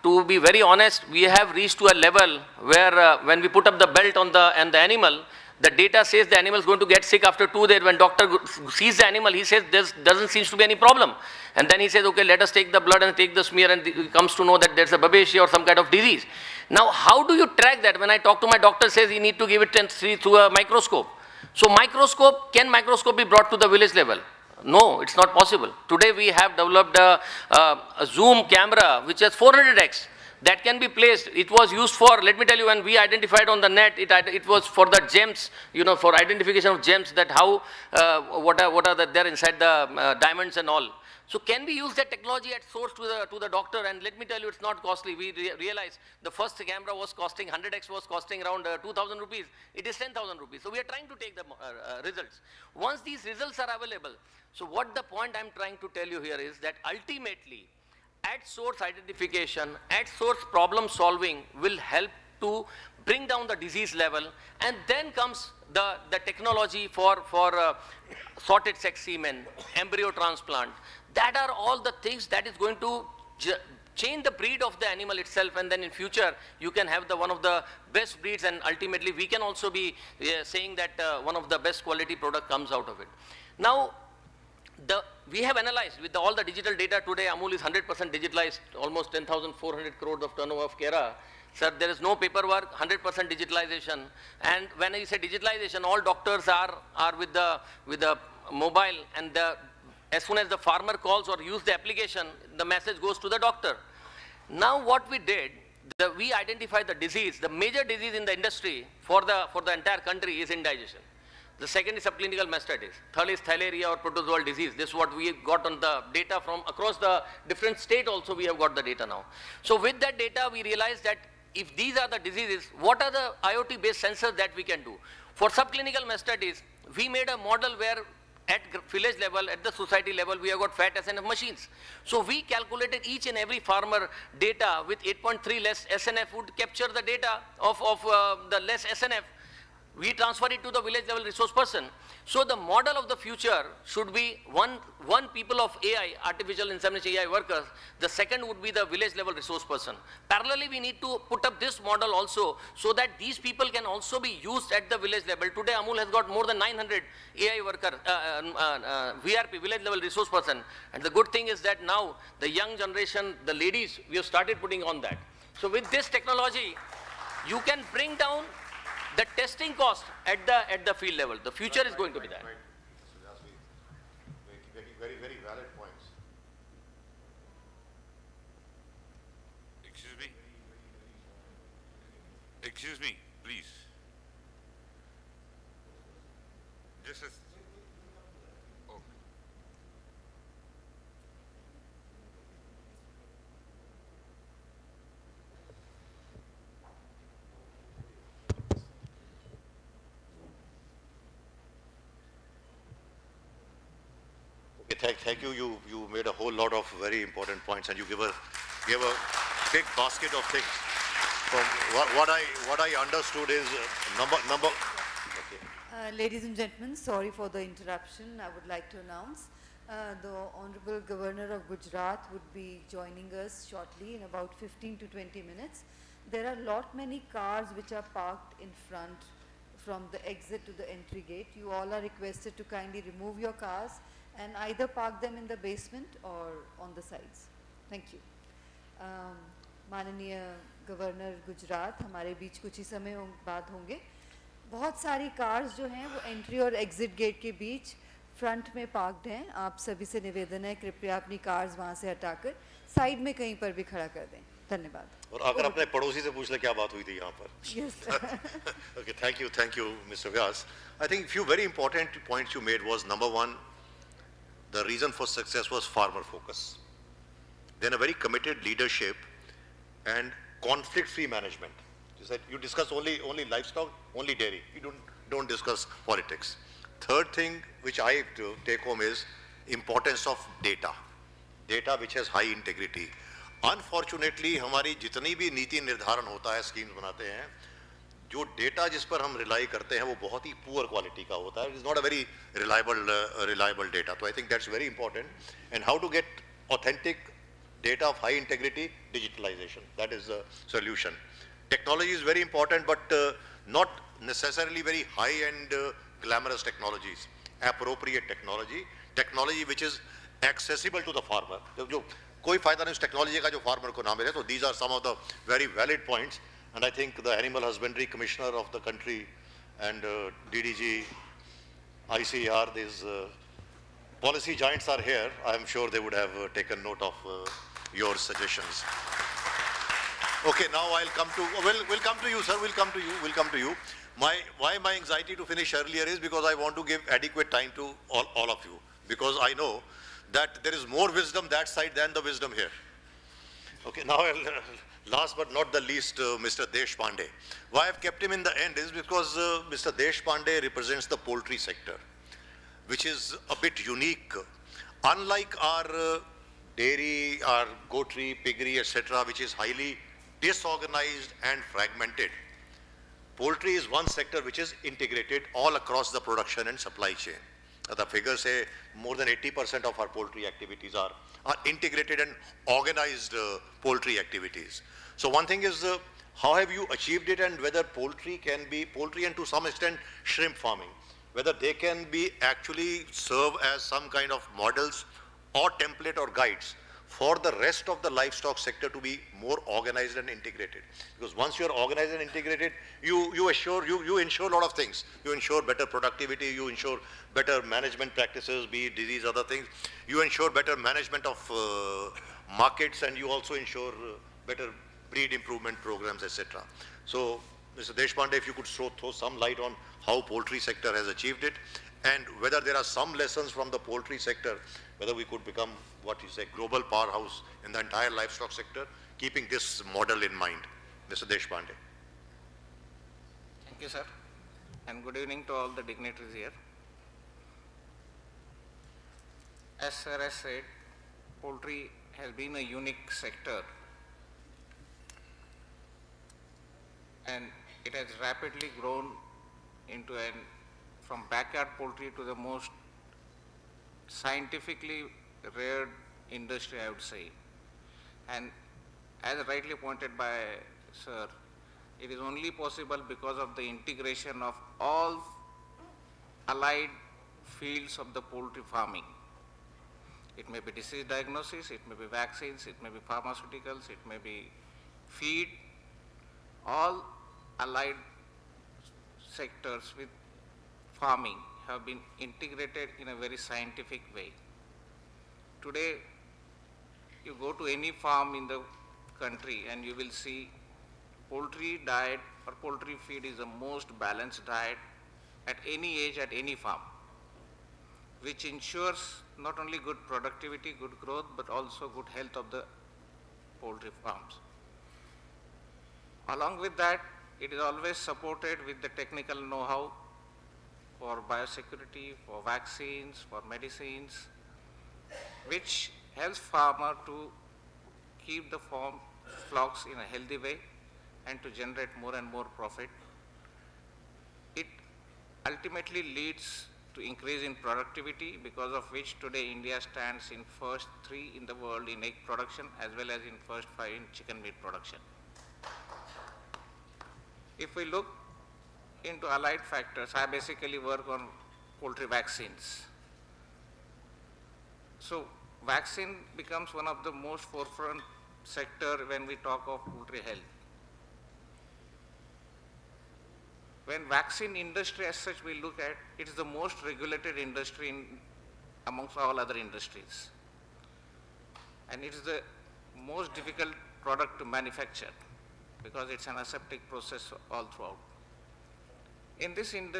To be very honest, we have reached to a level where when we put up the belt on the animal, the data says the animal is going to get sick after 2 days. When doctor sees the animal, he says there doesn't seem to be any problem. And then he says, okay, let us take the blood and take the smear, and he comes to know that there's a babesia or some kind of disease. Now, how do you track that? When I talk to my doctor, says you need to give it through a microscope. So can microscope be brought to the village level? No, it's not possible. Today we have developed a zoom camera which has 400x. That can be placed. It was used for, let me tell you, when we identified on the net, it was for the gems, for identification of gems, that how, what are there inside the diamonds and all. So can we use that technology at source to the doctor? And let me tell you, it's not costly. We realized the first camera was costing, 100x was costing around 2,000 rupees. It is 10,000 rupees. So we are trying to take the results. Once these results are available, so what the point I'm trying to tell you here is that ultimately, at source identification, at source problem solving will help to bring down the disease level, and then comes the technology for sorted sex semen, embryo transplant. That are all the things that is going to change the breed of the animal itself, and then in future you can have one of the best breeds, and ultimately we can also be saying that one of the best quality product comes out of it. Now, we have analyzed with all the digital data today. Amul is 100% digitalized, almost 10,400 crores of turnover of Kera. Sir, there is no paperwork, 100% digitalization. And when I say digitalization, all doctors are with the mobile, and as soon as the farmer calls or use the application, the message goes to the doctor. Now what we did, we identified the disease. The major disease in the industry for the entire country is indigestion. The second is subclinical mastitis. Third is theileria or protozoal disease. This is what we got on the data from across the different state also. We have got the data now. So with that data, we realized that if these are the diseases, what are the IoT-based sensors that we can do? For subclinical mastitis, we made a model where at village level, at the society level, we have got fat SNF machines. So we calculated each and every farmer data with 8.3 less SNF would capture the data of the less SNF. We transfer it to the village level resource person. So the model of the future should be one people of AI, artificial insemination AI workers. The second would be the village level resource person. Parallelly, we need to put up this model also so that these people can also be used at the village level. Today, Amul has got more than 900 AI worker, VRP, village level resource person. And the good thing is that now the young generation, the ladies, we have started putting on that. So with this technology, you can bring down the testing cost at the field level. The future is going to be that. Right. So that's very, very valid points. Excuse me, please. This is. Okay. Thank you. You made a whole lot of very important points, and you gave a big basket of things. From what I understood is number. Okay. Ladies and gentlemen, sorry for the interruption. I would like to announce the Honorable Governor of Gujarat would be joining us shortly in about 15 to 20 minutes. There are many cars which are parked in front from the exit to the entry gate. You all are requested to kindly remove your cars and either park them in the basement or on the sides. Thank you. माननीय governor Gujarat हमारे बीच कुछ ही समय बाद होंगे. बहुत सारी cars जो हैं वो एंट्री और एग्जिट गेट के बीच फ्रंट में पार्क्ड हैं. आप सभी से निवेदन है कृपया अपनी कार्स वहाँ से हटाकर साइड में कहीं पर भी खड़ा कर दें. धन्यवाद. और अगर अपने पड़ोसी से पूछ ले क्या बात हुई थी यहाँ पर. Yes. Okay, thank you, Mr. Vyas. I think few very important points you made was number one, the reason for success was farmer focus. Then a very committed leadership and conflict-free management. You said you discuss only livestock, only dairy. You don't discuss politics. Third thing which I take home is importance of data which has high integrity. Unfortunately, हमारी जितनी भी नीति निर्धारण होता है, schemes बनाते हैं, जो डेटा जिस पर हम रिलाई करते हैं वो बहुत ही पुअर क्वालिटी का होता है. It is not a very reliable data. तो I think that's very important. And how to get authentic data of high integrity, digitalization. That is the solution. Technology is very important, but not necessarily very high-end glamorous technologies. Appropriate technology, technology which is accessible to the farmer. जो कोई फायदा नहीं उस technology का जो farmer को ना मिले. तो these are some of the very valid points, and I think the Animal Husbandry Commissioner of the country and DDG, ICR, these policy giants are here. I am sure they would have taken note of your suggestions. Okay, now I'll come to, we'll come to you, sir, we'll come to you. Why my anxiety to finish earlier is because I want to give adequate time to all of you, because I know that there is more wisdom that side than the wisdom here. Okay, now last but not the least, Mr. Deshpande. Why I've kept him in the end is because Mr. Deshpande represents the poultry sector, which is a bit unique. Unlike our dairy, our goatry, piggery, etc., which is highly disorganized and fragmented, poultry is one sector which is integrated all across the production and supply chain. The figures say more than 80% of our poultry activities are integrated and organized poultry activities. So one thing is how have you achieved it, and whether poultry can be, poultry and to some extent shrimp farming, whether they can be actually serve as some kind of models or template or guides for the rest of the livestock sector to be more organized and integrated. Because once you are organized and integrated, you ensure a lot of things. You ensure better productivity, you ensure better management practices, be it disease, other things. You ensure better management of markets, and you also ensure better breed improvement programs, etc. So, Mr. Deshpande, if you could throw some light on how poultry sector has achieved it, and whether there are some lessons from the poultry sector, whether we could become what you say global powerhouse in the entire livestock sector, keeping this model in mind. Mr. Deshpande. Thank you, sir, and good evening to all the dignitaries here. As sir has said, poultry has been a unique sector, and it has rapidly grown into from backyard poultry to the most scientifically reared industry, I would say. And as rightly pointed by sir, it is only possible because of the integration of all allied fields of the poultry farming. It may be disease diagnosis, it may be vaccines, it may be pharmaceuticals, it may be feed. All allied sectors with farming have been integrated in a very scientific way. Today, you go to any farm in the country and you will see poultry diet or poultry feed is the most balanced diet at any age, at any farm, which ensures not only good productivity, good growth, but also good health of the poultry farms. Along with that, it is always supported with the technical know-how for biosecurity, for vaccines, for medicines, which helps farmer to keep the flocks in a healthy way and to generate more and more profit. It ultimately leads to increase in productivity, because of which today India stands in first 3 in the world in egg production as well as in first 5 in chicken meat production. If we look into allied factors, I basically work on poultry vaccines. So vaccine becomes one of the most forefront sector when we talk of poultry health. When vaccine industry as such we look at, it is the most regulated industry amongst all other industries. And it is the most difficult product to manufacture because it's an aseptic process all throughout. In this in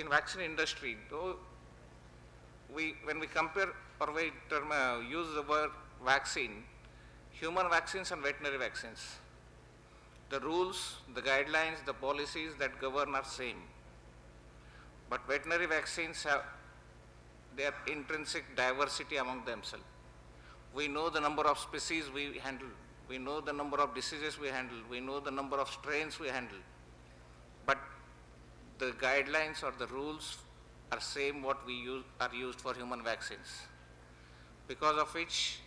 vaccine industry, though when we compare or we use the word vaccine, human vaccines and veterinary vaccines, the rules, the guidelines, the policies that govern are same. But veterinary vaccines have their intrinsic diversity among themselves. We know the number of species we handle we know the number of diseases we handle, we know the number of strains we handle, but the guidelines or the rules are same what we use, are used for human vaccines, because of which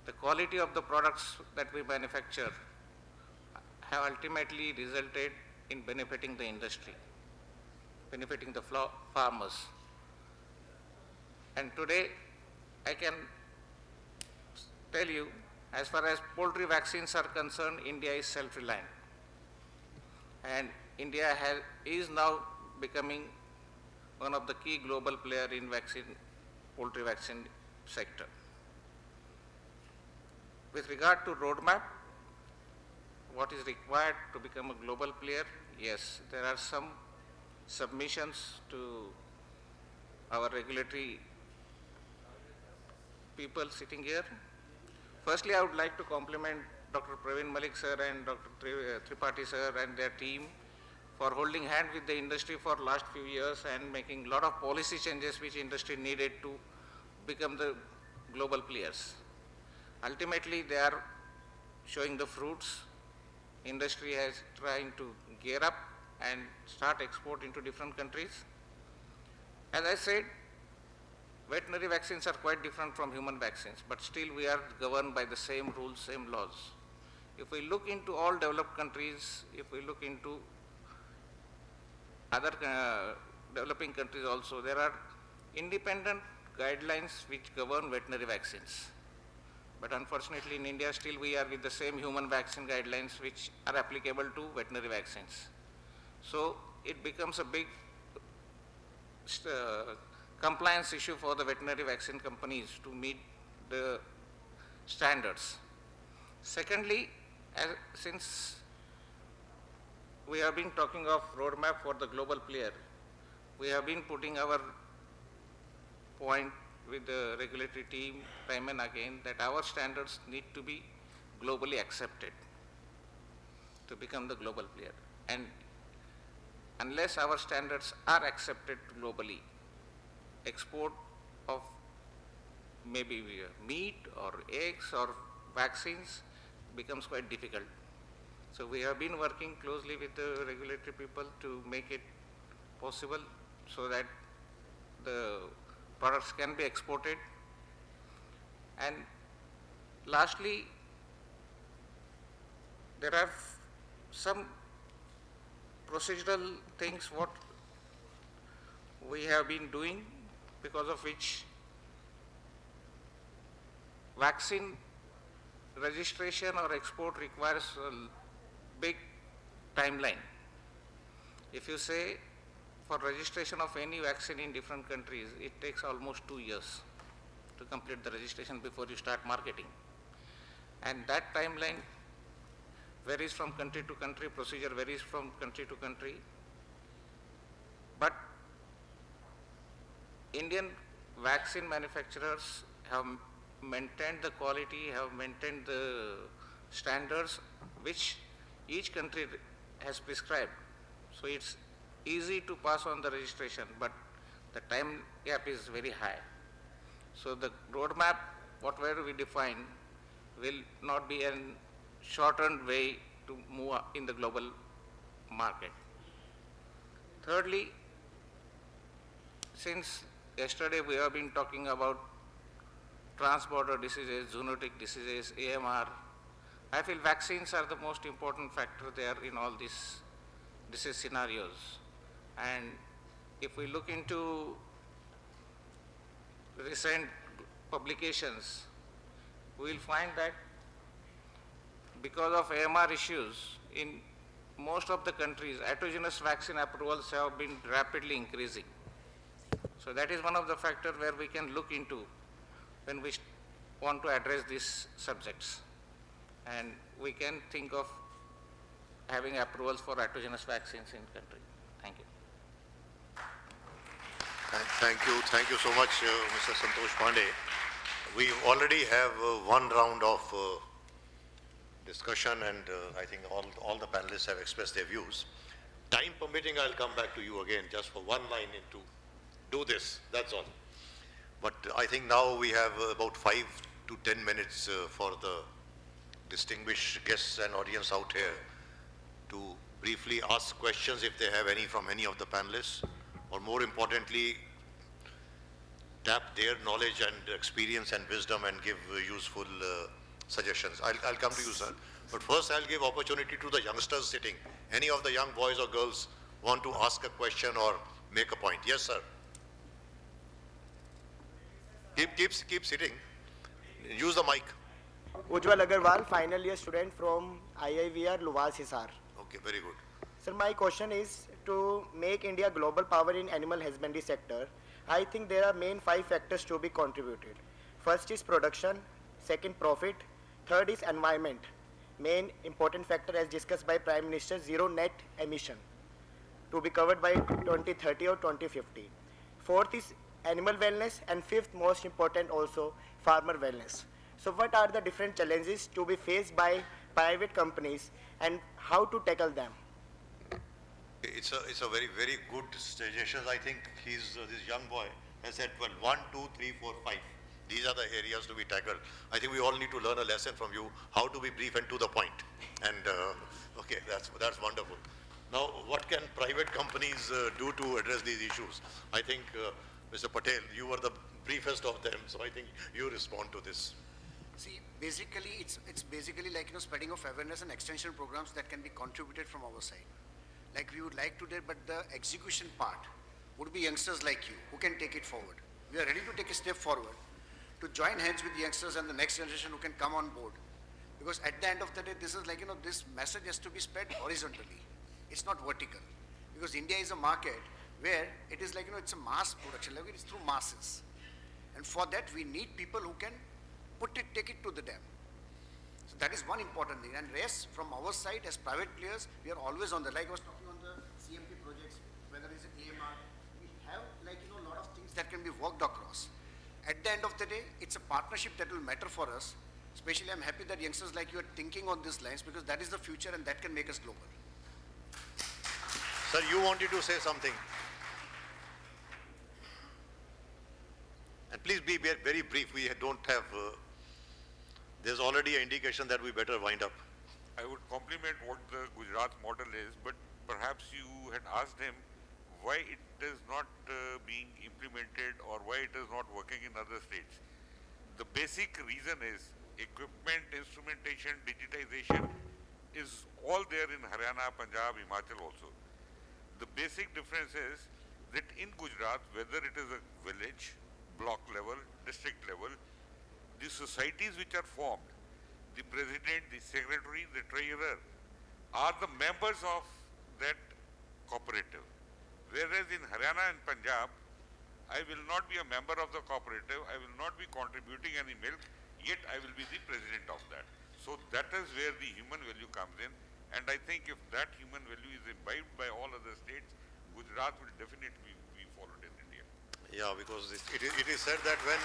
the quality of the products that we manufacture have ultimately resulted in benefiting the industry, benefiting the farmers. And today I can tell you, as far as poultry vaccines are concerned, India is self-reliant. And India is now becoming one of the key global players in poultry vaccine sector. With regard to roadmap, what is required to become a global player? Yes, there are some submissions to our regulatory people sitting here. Firstly, I would like to compliment Dr. Praveen Malik sir and Dr. Tripathi sir and their team for holding hand with the industry for last few years and making a lot of policy changes which industry needed to become the global players. Ultimately, they are showing the fruits. Industry is trying to gear up and start export into different countries. As I said, veterinary vaccines are quite different from human vaccines, but still we are governed by the same rules, same laws. If we look into all developed countries, if we look into other developing countries also, there are independent guidelines which govern veterinary vaccines. But unfortunately in India still we are with the same human vaccine guidelines which are applicable to veterinary vaccines. So it becomes a big compliance issue for the veterinary vaccine companies to meet the standards. Secondly, since we have been talking of roadmap for the global player, we have been putting our point with the regulatory team time and again that our standards need to be globally accepted to become the global player. And unless our standards are accepted globally, export of maybe meat or eggs or vaccines becomes quite difficult. So we have been working closely with the regulatory people to make it possible so that the products can be exported. And lastly, there are some procedural things what we have been doing, because of which vaccine registration or export requires a big timeline. If you say for registration of any vaccine in different countries, it takes almost 2 years to complete the registration before you start marketing. And that timeline varies from country to country, procedure varies from country to country. But Indian vaccine manufacturers have maintained the quality, have maintained the standards which each country has prescribed. So it's easy to pass on the registration, but the time gap is very high. So the roadmap, whatever we define, will not be a shortened way to move in the global market. Thirdly, since yesterday we have been talking about transborder diseases, zoonotic diseases, AMR, I feel vaccines are the most important factor there in all these disease scenarios. And if we look into recent publications, we will find that because of AMR issues, in most of the countries, autogenous vaccine approvals have been rapidly increasing. So that is one of the factors where we can look into when we want to address these subjects. And we can think of having approvals for autogenous vaccines in country. Thank you. Thank you so much, Mr. Santosh Pandey. We already have one round of discussion, and I think all the panelists have expressed their views. Time permitting, I'll come back to you again just for one line to do this, that's all. But I think now we have about 5 to 10 minutes for the distinguished guests and audience out here to briefly ask questions if they have any from any of the panelists, or more importantly, tap their knowledge and experience and wisdom and give useful suggestions. I'll come to you, sir. But first I'll give opportunity to the youngsters sitting. Any of the young boys or girls want to ask a question or make a point? Yes, sir. Keep sitting. Use the mic. Ujjwal Agarwal, final year student from IIVR Luwas Hisar. Okay, very good. Sir, my question is to make India global power in animal husbandry sector. I think there are main 5 factors to be contributed. First is production, second profit, third is environment. Main important factor as discussed by Prime Minister, zero net emission to be covered by 2030 or 2050. Fourth is animal wellness, and fifth most important also farmer wellness. So what are the different challenges to be faced by private companies and how to tackle them? It's a very, very good suggestion. I think this young boy has said, well, 1, 2, 3, 4, 5. These are the areas to be tackled. I think we all need to learn a lesson from you, how to be brief and to the point. And okay, that's wonderful. Now, what can private companies do to address these issues? I think, Mr. Patel, you were the briefest of them, so I think you respond to this. See, basically, it's basically like, spreading of awareness and extension programs that can be contributed from our side. Like we would like to do, but the execution part would be youngsters like you who can take it forward. We are ready to take a step forward to join hands with the youngsters and the next generation who can come on board. Because at the end of the day, this is like, this message has to be spread horizontally. It's not vertical. Because India is a market where it is like, it's a mass production, like it's through masses. And for that, we need people who can take it to the dam. So that is one important thing. And rest, from our side as private players, we are always on the, like I was talking on the CMP projects, whether it's an AMR, we have like, a lot of things that can be worked across. At the end of the day, it's a partnership that will matter for us. Especially, I'm happy that youngsters like you are thinking on these lines, because that is the future and that can make us global. Sir, you wanted to say something. And please be very brief. We don't have, there's already an indication that we better wind up. I would compliment what the Gujarat model is, but perhaps you had asked him why it is not being implemented or why it is not working in other states. The basic reason is equipment, instrumentation, digitization is all there in Haryana, Punjab, Himachal also. The basic difference is that in Gujarat, whether it is a village, block level, district level, the societies which are formed, the president, the secretary, the treasurer are the members of that cooperative. Whereas in Haryana and Punjab, I will not be a member of the cooperative, I will not be contributing any milk, yet I will be the president of that. So that is where the human value comes in, and I think if that human value is imbibed by all other states, Gujarat will definitely be followed in India. Yeah, because it is said that when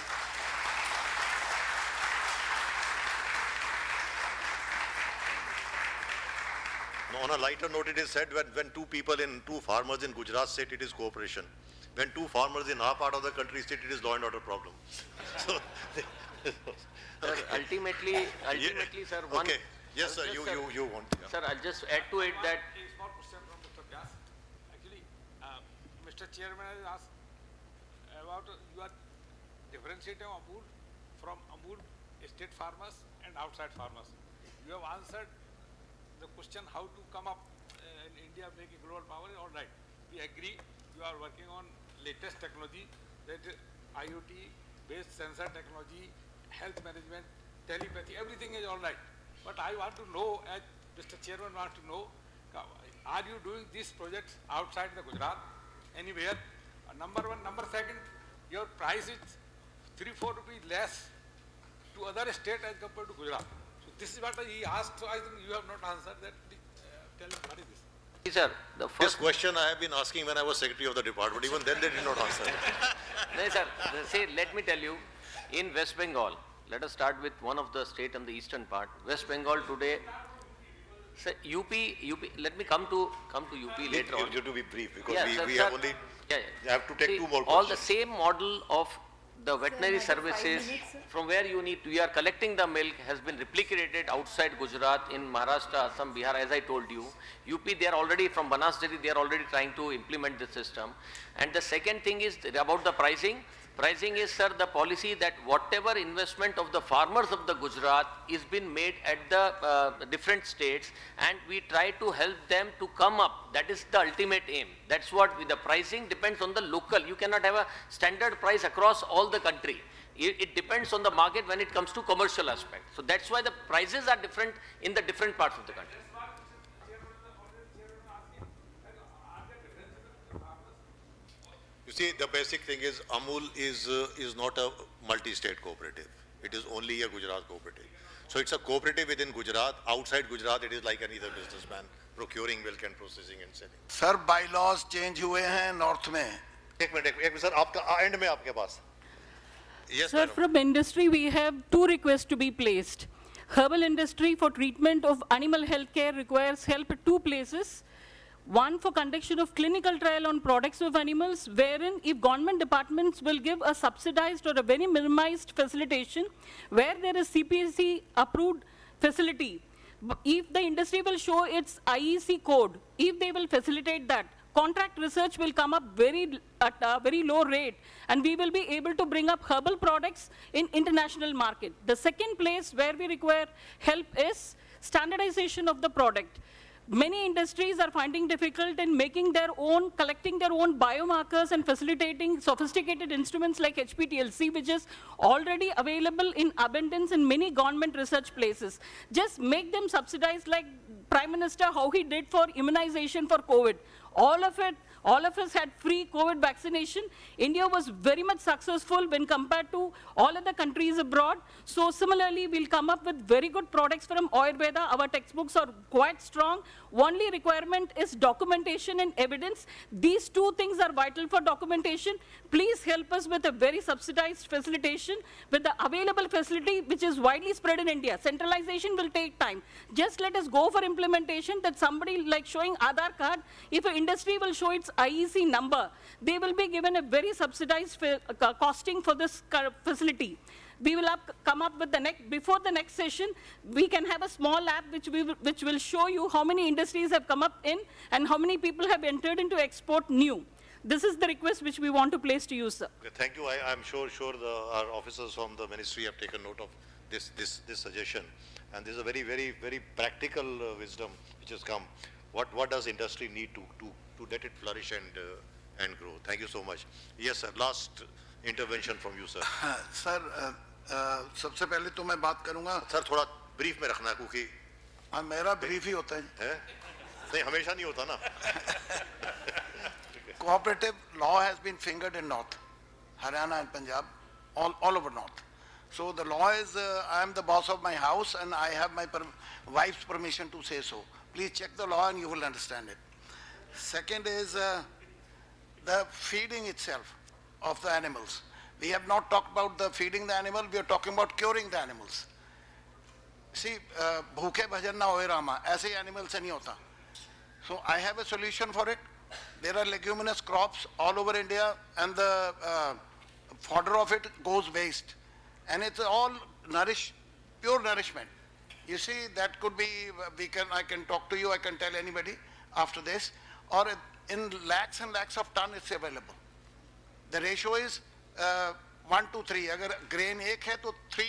on a lighter note, it is said when two farmers in Gujarat sit, it is cooperation. When two farmers in our part of the country sit, it is law and order problem. So, sir, ultimately, sir, one... Okay. Yes, sir, you want. Yeah. Sir, I'll just add to it that... A small question from Mr. Vyas. Actually, Mr. Chairman has asked about you are differentiating Amul from Amul state farmers and outside farmers. You have answered the question how to come up in India making global power. All right, we agree. You are working on latest technology, that IoT, based sensor technology, health management, telepathy, everything is all right. But I want to know, as Mr. Chairman wants to know, are you doing these projects outside the Gujarat, anywhere? Number one. Number second, your price is 3-4 rupees less to other states as compared to Gujarat. So this is what he asked, so I think you have not answered that. Tell him what is this? Sir, the first... This question I have been asking when I was secretary of the department. Even then they did not answer. No, sir. See, let me tell you, in West Bengal, let us start with one of the state on the eastern part. West Bengal today, sir, UP, let me come to UP later on. You have to be brief because Yeah, we sir, have only have to take two more questions. All the same model of the veterinary services from where we are collecting the milk has been replicated outside Gujarat, in Maharashtra, Assam, Bihar, as I told you. UP, they are already, from Banas Dairy, they are already trying to implement the system. And the second thing is about the pricing. Pricing is, sir, the policy that whatever investment of the farmers of the Gujarat is been made at the different states, and we try to help them to come up. That is the ultimate aim. That's what the pricing depends on the local. You cannot have a standard price across all the country. It depends on the market when it comes to commercial aspect. So that's why the prices are different in the different parts of the country. You see, the basic thing is Amul is not a multi-state cooperative. It is only a Gujarat cooperative. So it's a cooperative within Gujarat. Outside Gujarat, it is like any other businessman procuring milk and processing and selling. Sir bylaws change हुए हैं north में. एक minute sir, आपका and में आपके पास. Yes, Sir, from industry we have two requests to be placed. Herbal industry for treatment of animal health care requires help at two places. One for conduction of clinical trial on products of animals, wherein if government departments will give a subsidized or a very minimized facilitation, where there is CPC approved facility, if the industry will show its IEC code, if they will facilitate that, contract research will come up at a very low rate, and we will be able to bring up herbal products in international market. The second place where we require help is standardization of the product. Many industries are finding difficult in making their own, collecting their own biomarkers and facilitating sophisticated instruments like HPTLC, which is already available in abundance in many government research places. Just make them subsidized like Prime Minister, how he did for immunization for COVID. All of us had free COVID vaccination. India was very much successful when compared to all other countries abroad. So similarly, we'll come up with very good products from Ayurveda. Our textbooks are quite strong. Only requirement is documentation and evidence. These two things are vital for documentation. Please help us with a very subsidized facilitation with the available facility which is widely spread in India. Centralization will take time. Just let us go for implementation, that somebody like showing Aadhaar card, if an industry will show its IEC number, they will be given a very subsidized costing for this facility. We will come up with before the next session, we can have a small app which will show you how many industries have come up in and how many people have entered into export new. This is the request which we want to place to you, sir. Okay, thank you. I'm sure our officers from the ministry have taken note of this suggestion. And this is a very, very, very practical wisdom which has come. What does industry need to let it flourish and grow? Thank you so much. Yes, sir. Last intervention from you, sir. Sir सबसे पहले तो मैं बात करूंगा. Sir थोड़ा brief में रखना क्योंकि मेरा ब्रीफ ही होता है. नहीं हमेशा नहीं होता ना. Cooperative law has been fingered in North, Haryana and Punjab, all over North. So the law is, I am the boss of my house and I have my wife's permission to say so. Please check the law and you will understand it. Second is the feeding itself of the animals. We have not talked about the feeding the animal, we are talking about curing the animals. See, bhooke bhajan na hoye Rama, aise animal se nahi hota. So I have a solution for it. There are leguminous crops all over India and the fodder of it goes waste. And it's all pure nourishment. You see, that could be, I can talk to you, I can tell anybody after this, or in lakhs and lakhs of ton it's available. The ratio is 1 to 3. Agar grain 1 hai, to 3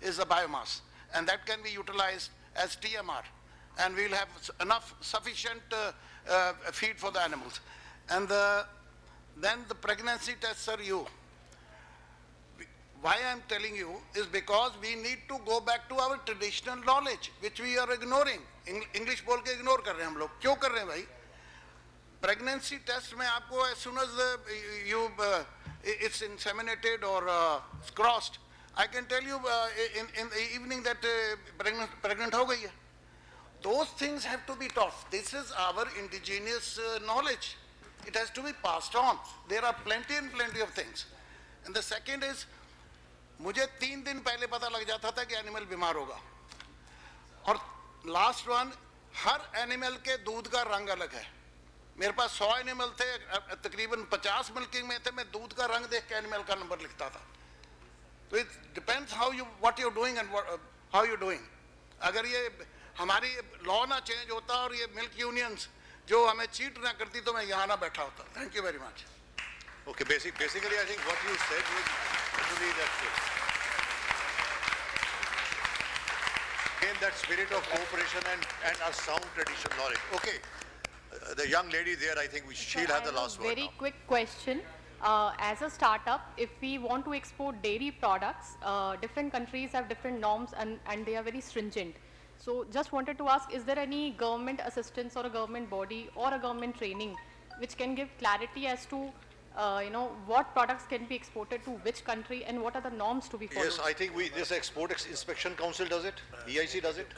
is the biomass. And that can be utilized as TMR. And we'll have enough sufficient feed for the animals. And then the pregnancy tests are you. Why I am telling you is because we need to go back to our traditional knowledge, which we are ignoring. English बोल के ignore कर रहे हैं हम लोग. क्यों कर रहे हैं भाई? Pregnancy test में आपको as soon as it's inseminated or crossed, I can tell you in the evening that pregnant हो गई है. Those things have to be taught. This is our indigenous knowledge. It has to be passed on. There are plenty and plenty of things. And the second is, मुझे 3 दिन पहले पता लग जाता था कि एनिमल बीमार होगा. और लास्ट वन, हर एनिमल के दूध का रंग अलग है. मेरे पास 100 एनिमल थे, तकरीबन 50 मिल्किंग में थे, मैं दूध का रंग देख के एनिमल का नंबर लिखता था. तो it depends how you what you doing and how you doing. अगर ये हमारी लॉ ना चेंज होता और ये मिल्क यूनियंस जो हमें चीट ना करती तो मैं यहाँ ना बैठा होता. Thank you very much. Okay, basically I think what you said was actually that spirit of cooperation and a sound traditional knowledge. Okay, the young lady there, I think she'll have the last word Very now. quick question. As a startup, if we want to export dairy products, different countries have different norms and they are very stringent. So just wanted to ask, is there any government assistance or a government body or a government training which can give clarity as to what products can be exported to which country and what are the norms to be followed? Yes, I think this Export Inspection Council does it, EIC does it.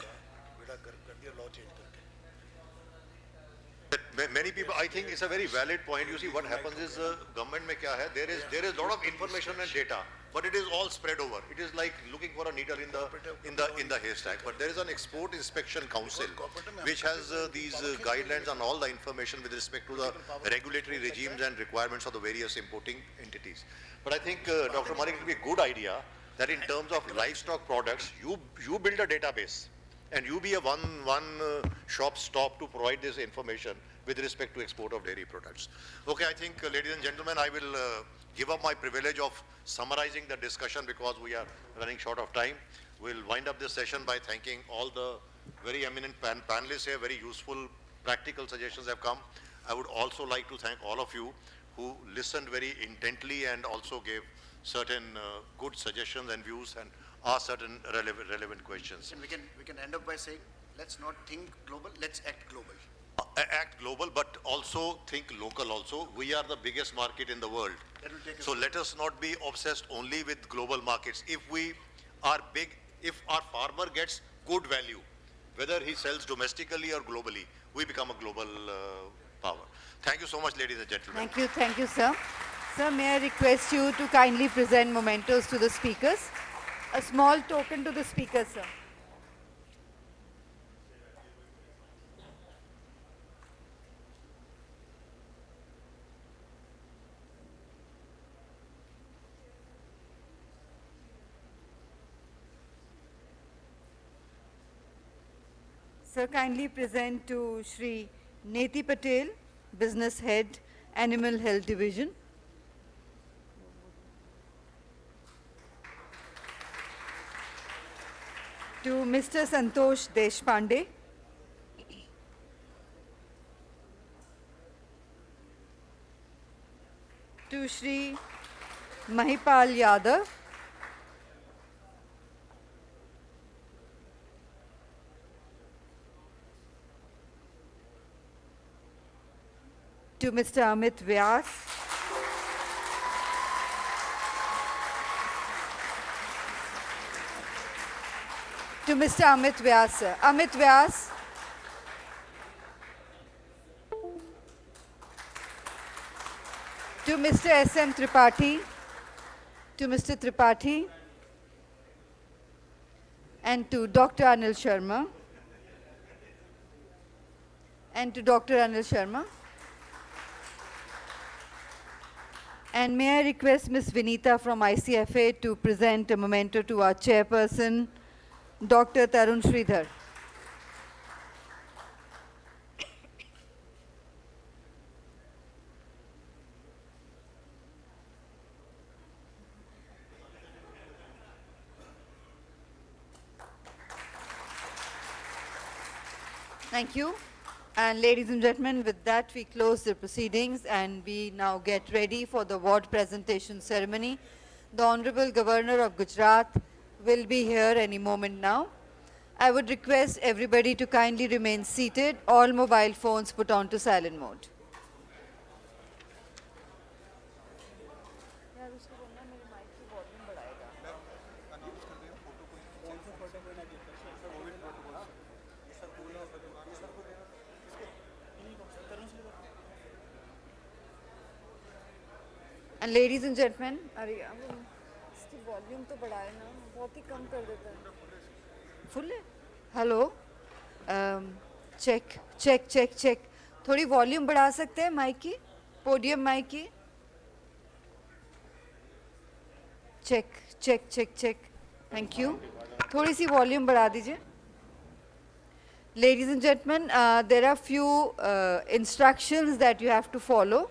Many people, I think it's a very valid point. You see, what happens is, government mein kya hai, there is lot of information and data, but it is all spread over. It is like looking for a needle in the haystack. But there is an Export Inspection Council which has these guidelines on all the information with respect to the regulatory regimes and requirements of the various importing entities. But I think, Dr. Malik, it would be a good idea that in terms of livestock products, you build a database and you be a one shop stop to provide this information with respect to export of dairy products. Okay, I think, ladies and gentlemen, I will give up my privilege of summarizing the discussion because we are running short of time. We'll wind up this session by thanking all the very eminent panelists here. Very useful, practical suggestions have come. I would also like to thank all of you who listened very intently and also gave certain good suggestions and views and asked certain relevant questions. And we can end up by saying, let's not think global, let's act global. Act global, but also think local also. We are the biggest market in the world. So let us not be obsessed only with global markets. If we are big, if our farmer gets good value, whether he sells domestically or globally, we become a global power. Thank you so much, ladies and gentlemen. Thank you, sir. Sir, may I request you to kindly present mementos to the speakers? A small token to the speakers, sir. Sir, kindly present to Shri Neti Patel, Business Head, Animal Health Division. To Mr. Santosh Deshpande. To Shri Mahipal Yadav. To Mr. Amit Vyas. To Mr. Amit Vyas, sir. Amit Vyas. To Mr. S.M. Tripathi. To Mr. Tripathi. And to Dr. Anil Sharma. And to Dr. Anil Sharma. And may I request Ms. Vinita from ICFA to present a memento to our chairperson, Dr. Tarun Sridhar. Thank you. And ladies and gentlemen, with that we close the proceedings and we now get ready for the award presentation ceremony. The Honorable Governor of Gujarat will be here any moment now. I would request everybody to kindly remain seated, all mobile phones put on to silent mode. And ladies and gentlemen, अरे इसकी volume तो बढ़ाए ना, बहुत ही कम कर देता है. Full है? Hello? Check. थोड़ी वॉल्यूम बढ़ा सकते हैं माइक की, पोडियम माइक की। Check check check check, thank you. थोड़ी सी वॉल्यूम बढ़ा दीजिए। Ladies and gentlemen, there are few instructions that you have to follow.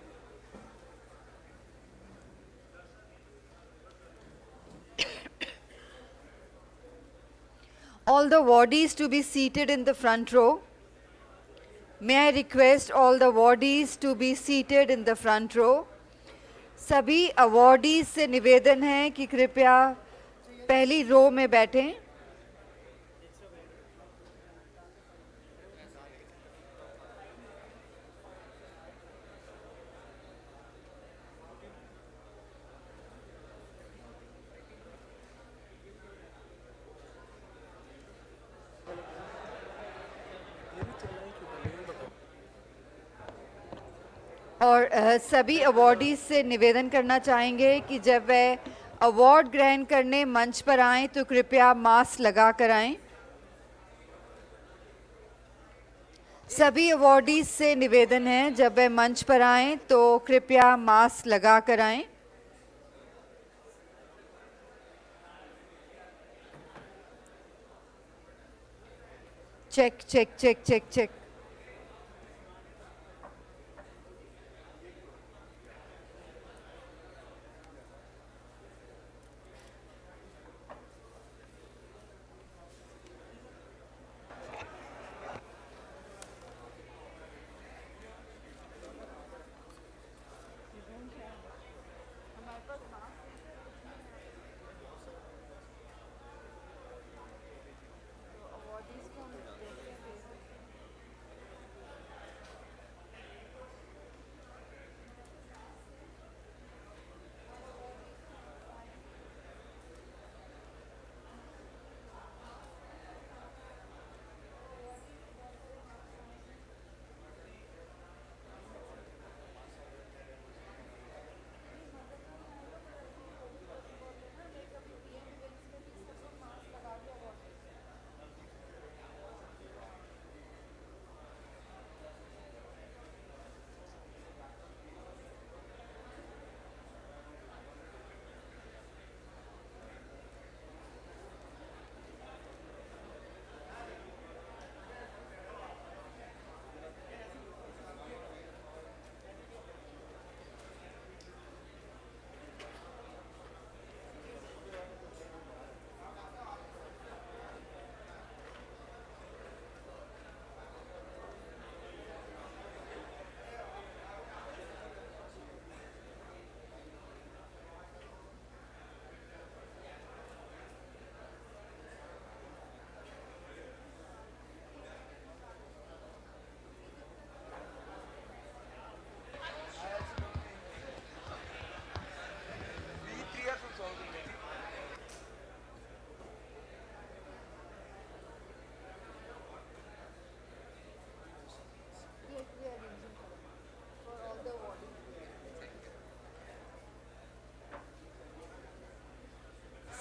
All the awardees to be seated in the front row. May I request all the awardees to be seated in the front row. सभी awardees से निवेदन है कि कृपया पहली रो में बैठें। और सभी अवॉर्डीज से निवेदन करना चाहेंगे कि जब वह अवार्ड ग्रहण करने मंच पर आएं तो कृपया मास्क लगा कर आएं। सभी अवॉर्डीज से निवेदन है जब वह मंच पर आएं तो कृपया मास्क लगा कर आएं। Check check check check check.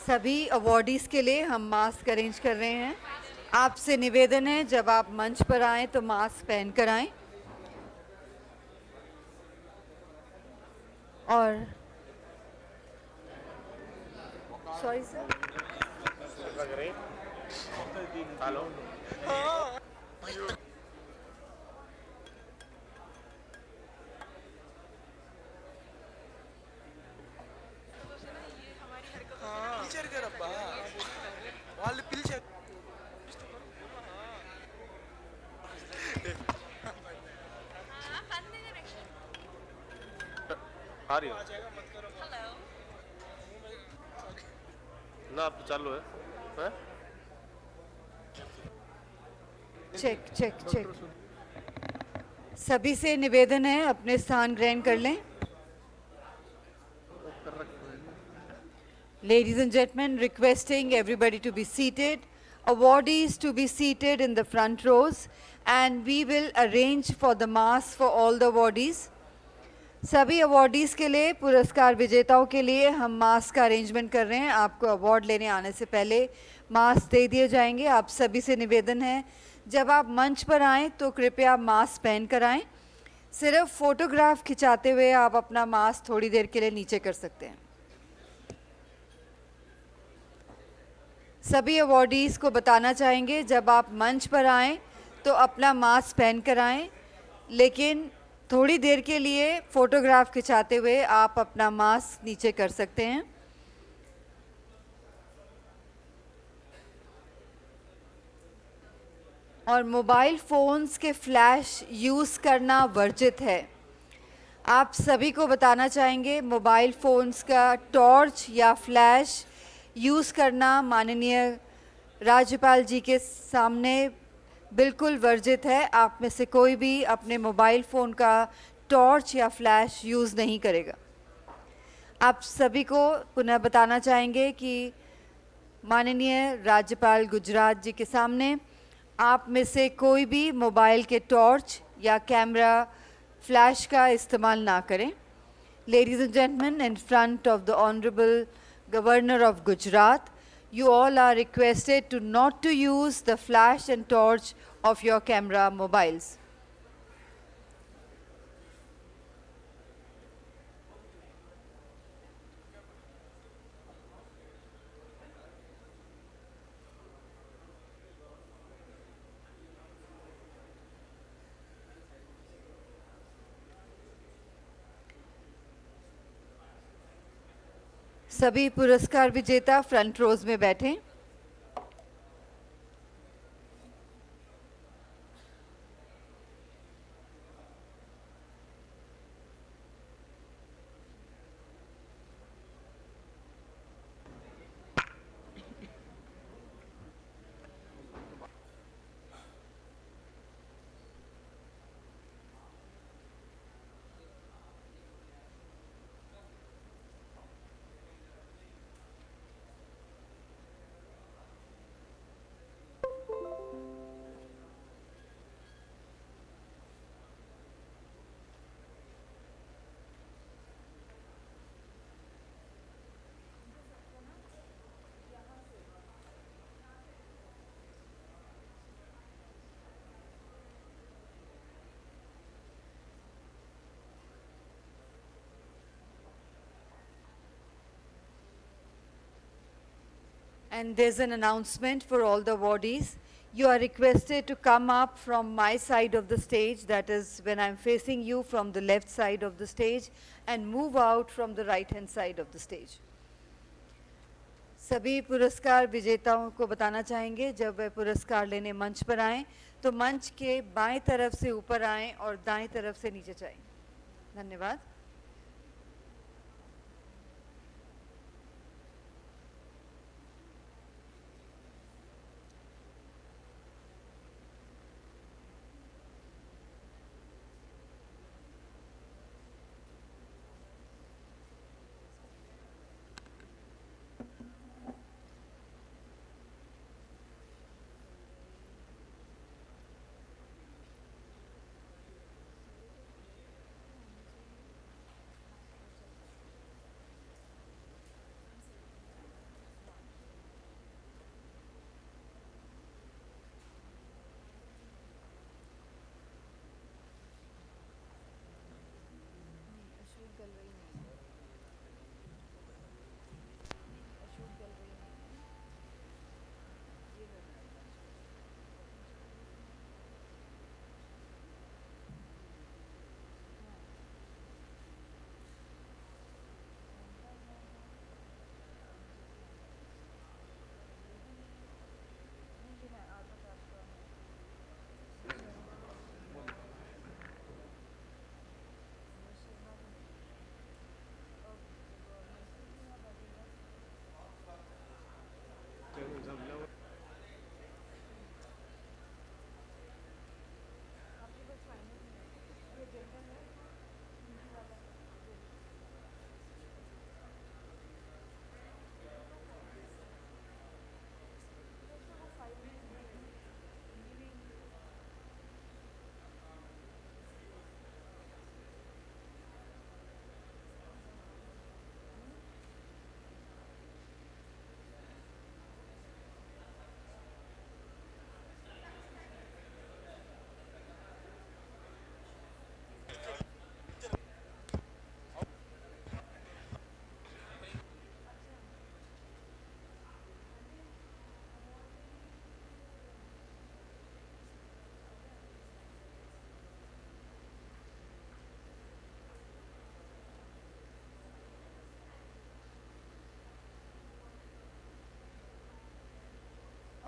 सभी अवॉर्डीज के लिए हम मास्क अरेंज कर रहे हैं। आपसे निवेदन है जब आप मंच पर आएं तो मास्क पहन कर आएं। और सॉरी सर, हेलो వాళ్ళు పిలిచారు आ रही हो ना, अब तो चालू है? Check check check. सभी से निवेदन है अपने स्थान ग्रहण कर लें। Ladies and gentlemen, requesting everybody to be seated, awardees to be seated in the front rows, and we will arrange for the mask for all the awardees. सभी अवॉर्डीज़ के लिए, पुरस्कार विजेताओं के लिए हम मास्क का अरेंजमेंट कर रहे हैं। आपको अवार्ड लेने आने से पहले मास्क दे दिए जाएंगे। आप सभी से निवेदन है जब आप मंच पर आएँ तो कृपया मास्क पहन कर आएँ। सिर्फ फोटोग्राफ खिंचाते हुए आप अपना मास्क थोड़ी देर के लिए नीचे कर सकते हैं। सभी अवॉर्डीज़ को बताना चाहेंगे जब आप मंच पर आएं तो अपना मास्क पहन कर आएं, लेकिन थोड़ी देर के लिए फोटोग्राफ खिंचाते हुए आप अपना मास्क नीचे कर सकते हैं। और मोबाइल फ़ोन्स के फ्लैश यूज़ करना वर्जित है। आप सभी को बताना चाहेंगे मोबाइल फ़ोन्स का टॉर्च या फ्लैश यूज़ करना माननीय राज्यपाल जी के सामने बिल्कुल वर्जित है। आप में से कोई भी अपने मोबाइल फ़ोन का टॉर्च या फ्लैश यूज़ नहीं करेगा। आप सभी को पुनः बताना चाहेंगे कि माननीय राज्यपाल गुजरात जी के सामने आप में से कोई भी मोबाइल के टॉर्च या कैमरा फ्लैश का इस्तेमाल ना करें। Ladies and gentlemen, in front of the Honorable Governor of Gujarat, you all are requested to not to use the flash and torch of your camera mobiles. सभी पुरस्कार विजेता front रोज में बैठें। And there's an announcement for all the awardees. You are requested to come up from my side of the stage, that is when I'm facing you, from the left side of the stage, and move out from the right hand side of the stage. सभी पुरस्कार विजेताओं को बताना चाहेंगे जब वे पुरस्कार लेने मंच पर आएं तो मंच के बाएं तरफ से ऊपर आएं और दाएं तरफ से नीचे जाएं। धन्यवाद।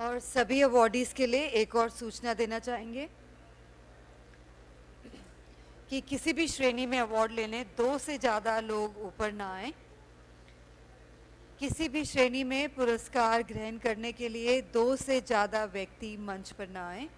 और सभी अवॉर्डीज के लिए एक और सूचना देना चाहेंगे कि किसी भी श्रेणी में अवार्ड लेने 2 से ज़्यादा लोग ऊपर ना आए। किसी भी श्रेणी में पुरस्कार ग्रहण करने के लिए 2 से ज़्यादा व्यक्ति मंच पर ना आए।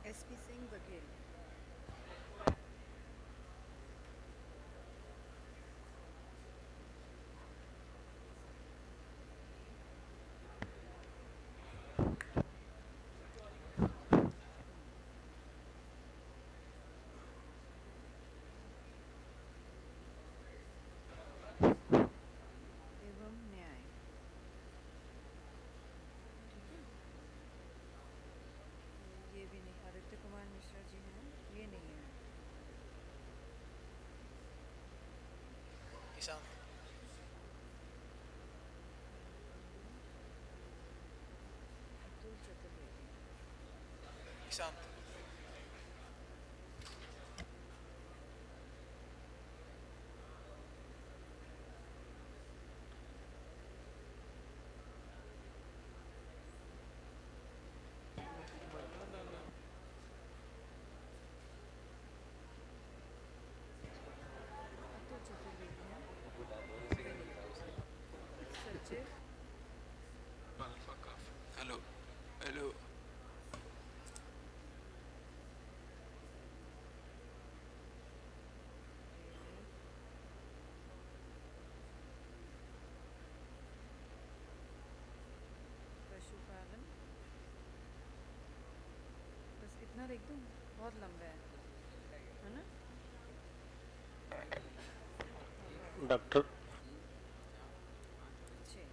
SP Singh Baghel. एवं न्याय। ये भी नहीं, आदित्य कुमार मिश्रा जी हैं, ये नहीं है। ईशान अतुल चतुर्वेदी। ईशान अतुल चतुर्वेदी हैं। सचिव हेलो हेलो पशुपालन। बस इतना लिख दूँ, बहुत लंबा है ना? डॉक्टर छः।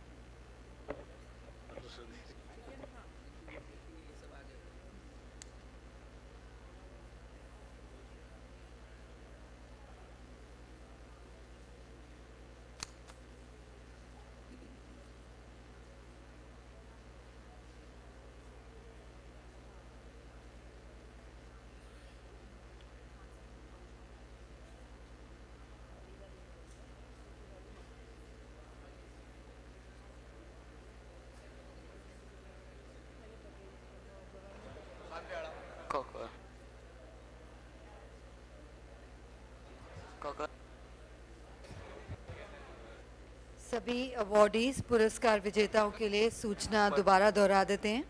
सभी अवॉर्डीज पुरस्कार विजेताओं के लिए सूचना दोबारा दोहरा देते हैं।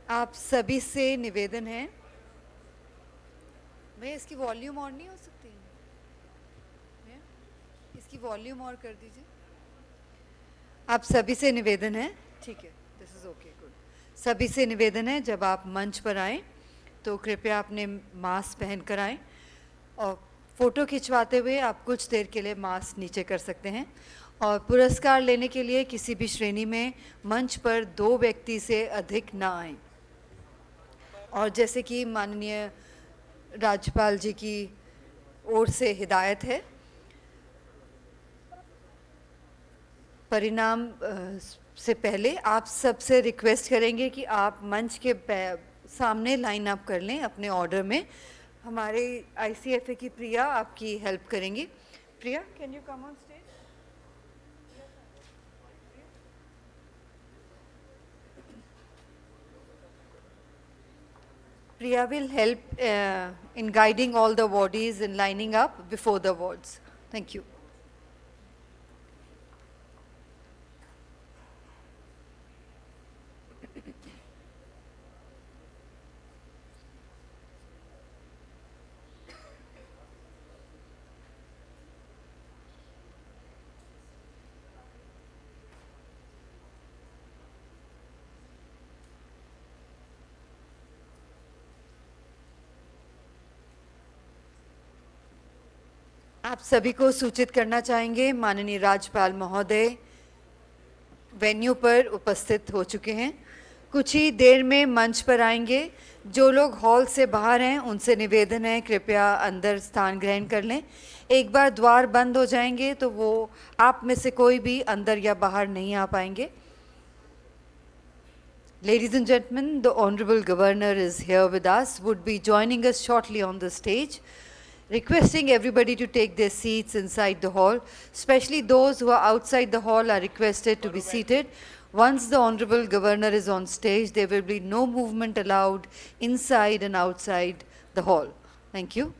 आप सभी से निवेदन है, भैया इसकी वॉल्यूम और नहीं हो सकती? भैया इसकी वॉल्यूम और कर दीजिए। आप सभी से निवेदन है, ठीक है, दिस इज ओके, गुड। सभी से निवेदन है, जब आप मंच पर आएँ तो कृपया अपने मास्क पहन कर आएँ, और फ़ोटो खिंचवाते हुए आप कुछ देर के लिए मास्क नीचे कर सकते हैं। और पुरस्कार लेने के लिए किसी भी श्रेणी में मंच पर 2 व्यक्ति से अधिक ना आएं। और जैसे कि माननीय राज्यपाल जी की ओर से हिदायत है, परिणाम से पहले आप सबसे रिक्वेस्ट करेंगे कि आप मंच के सामने लाइन अप कर लें अपने ऑर्डर में. हमारे ICFA की प्रिया आपकी हेल्प करेंगी. Priya, can you come on stage? Priya will help in guiding all the awardees in lining up before the awards. Thank you. आप सभी को सूचित करना चाहेंगे माननीय राज्यपाल महोदय वेन्यू पर उपस्थित हो चुके हैं. कुछ ही देर में मंच पर आएंगे. जो लोग हॉल से बाहर हैं उनसे निवेदन है कृपया अंदर स्थान ग्रहण कर लें. एक बार द्वार बंद हो जाएंगे तो वो आप में से कोई भी अंदर या बाहर नहीं आ पाएंगे. Ladies and gentlemen, the Honorable Governor is here with us, would be joining us shortly on the stage. Requesting everybody to take their seats inside the hall, especially those who are outside the hall are requested to be seated. Once the Honorable Governor is on stage, there will be no movement allowed inside and outside the hall. Thank you.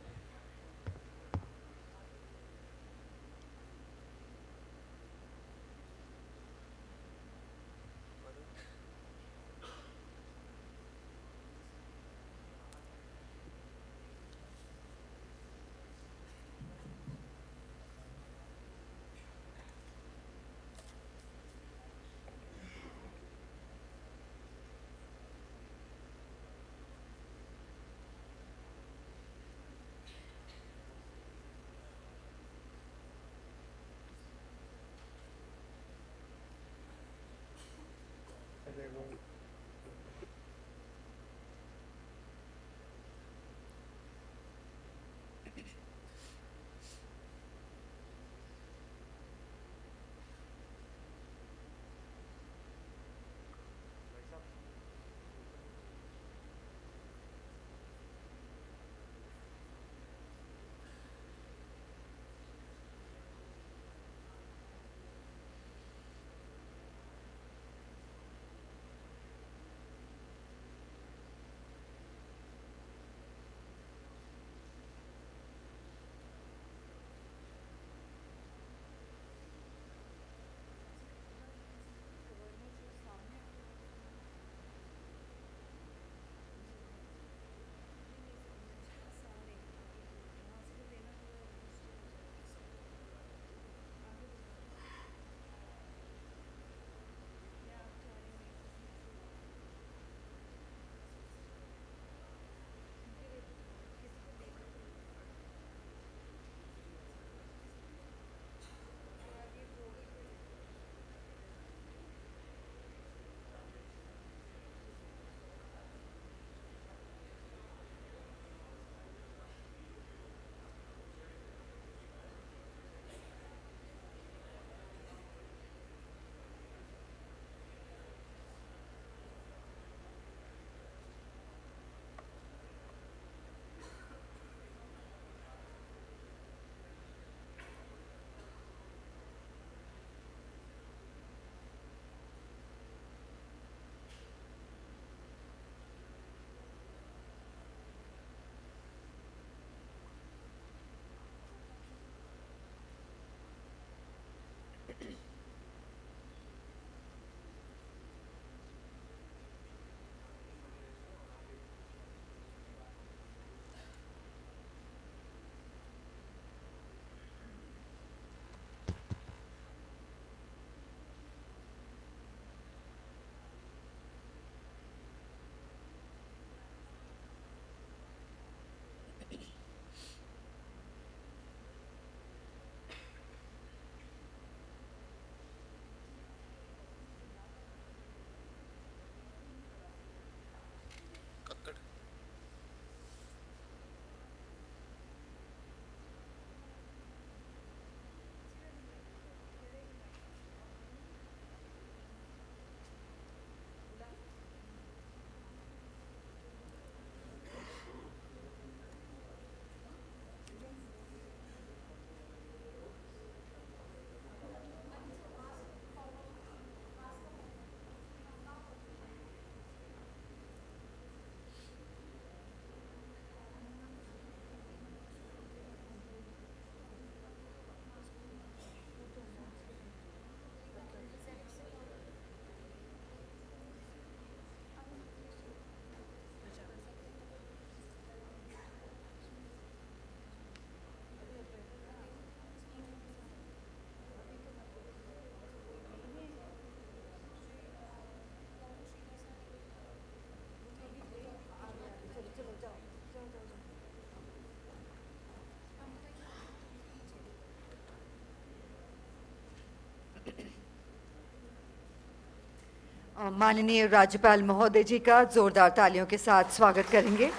माननीय राज्यपाल महोदय जी का जोरदार तालियों के साथ स्वागत करेंगे।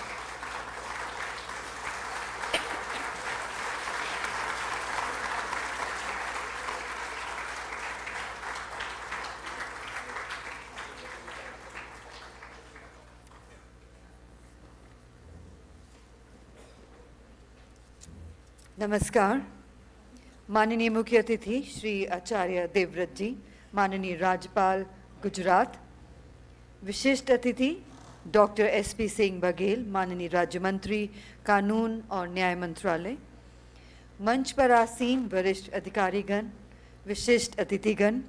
नमस्कार। माननीय मुख्य अतिथि श्री आचार्य देवव्रत जी, माननीय राज्यपाल गुजरात, विशिष्ट अतिथि डॉक्टर SP सिंह बघेल, माननीय राज्य मंत्री कानून और न्याय मंत्रालय, मंच पर आसीन वरिष्ठ अधिकारीगण, विशिष्ट अतिथिगण,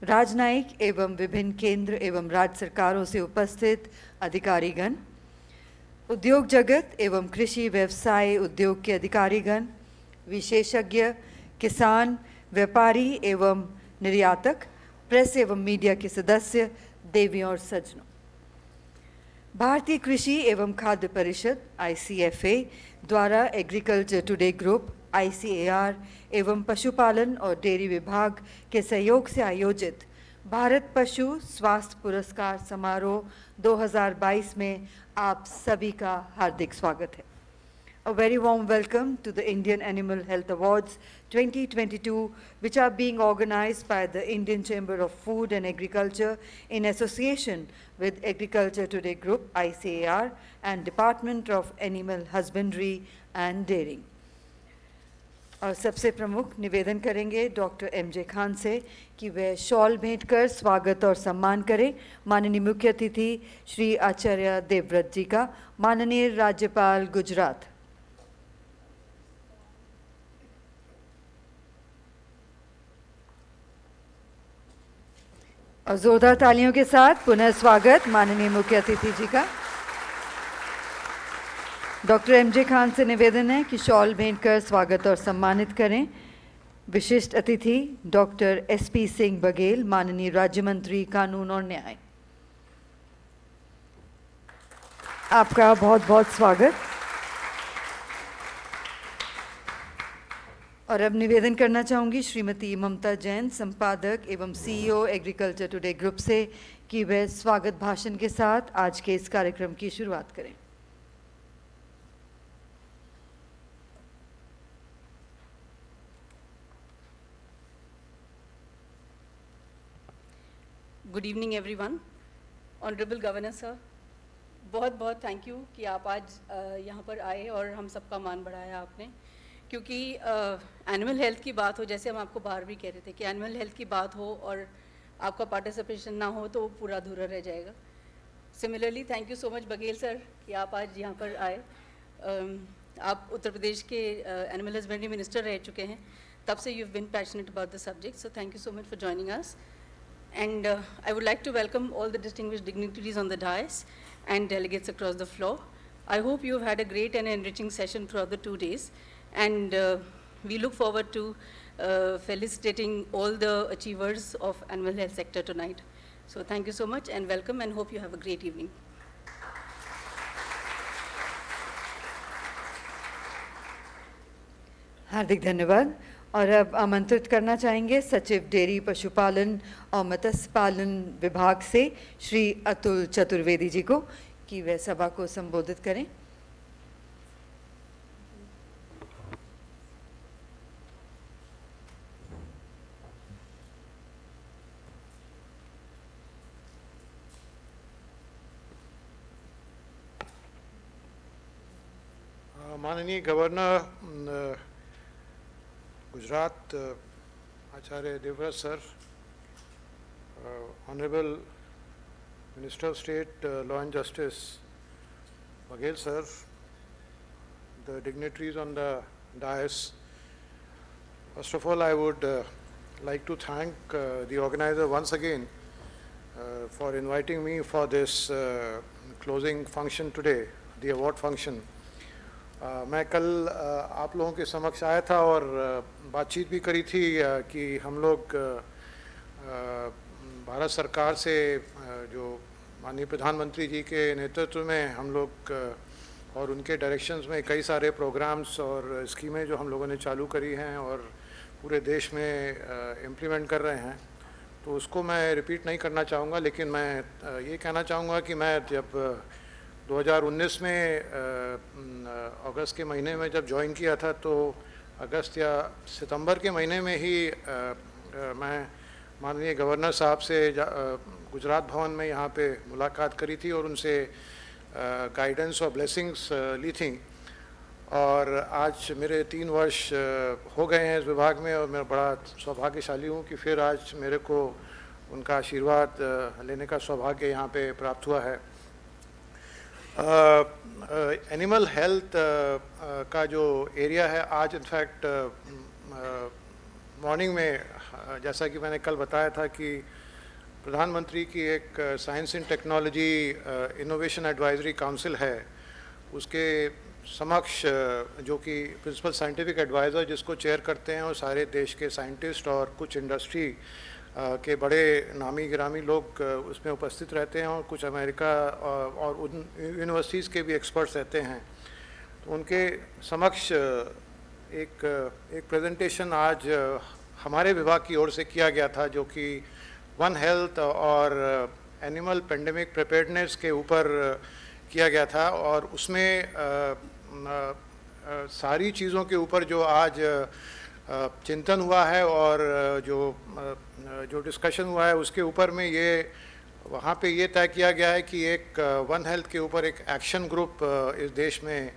राजनयिक एवं विभिन्न केंद्र एवं राज्य सरकारों से उपस्थित अधिकारीगण, उद्योग जगत एवं कृषि व्यवसाय उद्योग के अधिकारीगण, विशेषज्ञ, किसान, व्यापारी एवं निर्यातक, प्रेस एवं मीडिया के सदस्य, देवियों और सज्जनों, भारतीय कृषि एवं खाद्य परिषद ICFA द्वारा एग्रीकल्चर टुडे ग्रुप ICAR एवं पशुपालन और डेयरी विभाग के सहयोग से आयोजित भारत पशु स्वास्थ्य पुरस्कार समारोह 2022 में आप सभी का हार्दिक स्वागत है। A very warm welcome to the Indian Animal Health Awards 2022, which are being organized by the Indian Chamber of Food and Agriculture in association with Agriculture Today Group ICAR and Department of Animal Husbandry and Dairying. और सबसे प्रमुख निवेदन करेंगे doctor MJ Khan से कि वे shawl भेंट कर स्वागत और सम्मान करें माननीय मुख्य अतिथि श्री आचार्य देवव्रत जी का, माननीय राज्यपाल गुजरात। और जोरदार तालियों के साथ पुनः स्वागत माननीय मुख्य अतिथि जी का। डॉक्टर MJ खान से निवेदन है कि शॉल भेंट कर स्वागत और सम्मानित करें विशिष्ट अतिथि डॉक्टर SP सिंह बघेल, माननीय राज्य मंत्री कानून और न्याय। आपका बहुत बहुत स्वागत। और अब निवेदन करना चाहूँगी श्रीमती ममता जैन, संपादक एवं CEO एग्रीकल्चर टुडे ग्रुप से कि वे स्वागत भाषण के साथ आज के इस कार्यक्रम की शुरुआत करें। Good evening everyone. Honourable governor sir, बहुत बहुत थैंक यू कि आप आज यहाँ पर आए और हम सबका मान बढ़ाया आपने, क्योंकि एनिमल हेल्थ की बात हो, जैसे हम आपको बाहर भी कह रहे थे कि एनिमल हेल्थ की बात हो और आपका पार्टिसिपेशन ना हो तो वो पूरा अधूरा रह जाएगा। Similarly thank you so much Baghel sir कि आप आज यहाँ पर आए। आप उत्तर प्रदेश के एनिमल हस्बेंड्री मिनिस्टर रह चुके हैं, तब से you have been passionate about the subject, so thank you so much for joining us. And I would like to welcome all the distinguished dignitaries on the dais and delegates across the floor. I hope you have had a great and enriching session throughout the 2 days, and we look forward to felicitating all the achievers of animal health sector tonight. So thank you so much and welcome, and hope you have a great evening. हार्दिक धन्यवाद। और अब आमंत्रित करना चाहेंगे सचिव dairy पशुपालन और मत्स्य पालन विभाग से श्री अतुल चतुर्वेदी जी को कि वे सभा को संबोधित करें। माननीय governor Gujarat Acharya Devvrat sir, Honorable Minister of State Law and Justice Baghel sir, the dignitaries on the dais, first of all I would like to thank the organizer once again for inviting me for this closing function today, the award function. मैं कल आप लोगों के समक्ष आया था और बातचीत भी करी थी कि हम लोग भारत सरकार से जो माननीय प्रधानमंत्री जी के नेतृत्व में हम लोग और उनके डायरेक्शंस में कई सारे प्रोग्राम्स और स्कीमें जो हम लोगों ने चालू करी हैं और पूरे देश में इम्प्लीमेंट कर रहे हैं, तो उसको मैं रिपीट नहीं करना चाहूँगा, लेकिन मैं ये कहना चाहूँगा कि मैं जब 2019 में अगस्त के महीने में जब ज्वाइन किया था, तो अगस्त या सितंबर के महीने में ही मैं माननीय गवर्नर साहब से गुजरात भवन में यहाँ पे मुलाकात करी थी और उनसे गाइडेंस और ब्लेसिंग्स ली थी। और आज मेरे 3 वर्ष हो गए हैं इस विभाग में, और मैं बड़ा सौभाग्यशाली हूँ कि फिर आज मेरे को उनका आशीर्वाद लेने का सौभाग्य यहाँ पे प्राप्त हुआ है। एनिमल हेल्थ का जो एरिया है, आज इनफैक्ट मॉर्निंग में जैसा कि मैंने कल बताया था कि प्रधानमंत्री की एक science and technology innovation advisory council है, उसके समक्ष जो कि प्रिंसिपल साइंटिफिक एडवाइज़र जिसको चेयर करते हैं, और सारे देश के साइंटिस्ट और कुछ इंडस्ट्री के बड़े नामी गिरामी लोग उसमें उपस्थित रहते हैं, और कुछ अमेरिका और उन यूनिवर्सिटीज़ के भी एक्सपर्ट्स रहते हैं। तो उनके समक्ष एक प्रेजेंटेशन आज हमारे विभाग की ओर से किया गया था, जो कि वन हेल्थ और एनिमल पेंडेमिक प्रिपेयर्डनेस के ऊपर किया गया था। और उसमें सारी चीज़ों के ऊपर जो आज चिंतन हुआ है और जो डिस्कशन हुआ है, उसके ऊपर में ये वहाँ पे ये तय किया गया है कि एक वन हेल्थ के ऊपर एक एक्शन ग्रुप इस देश में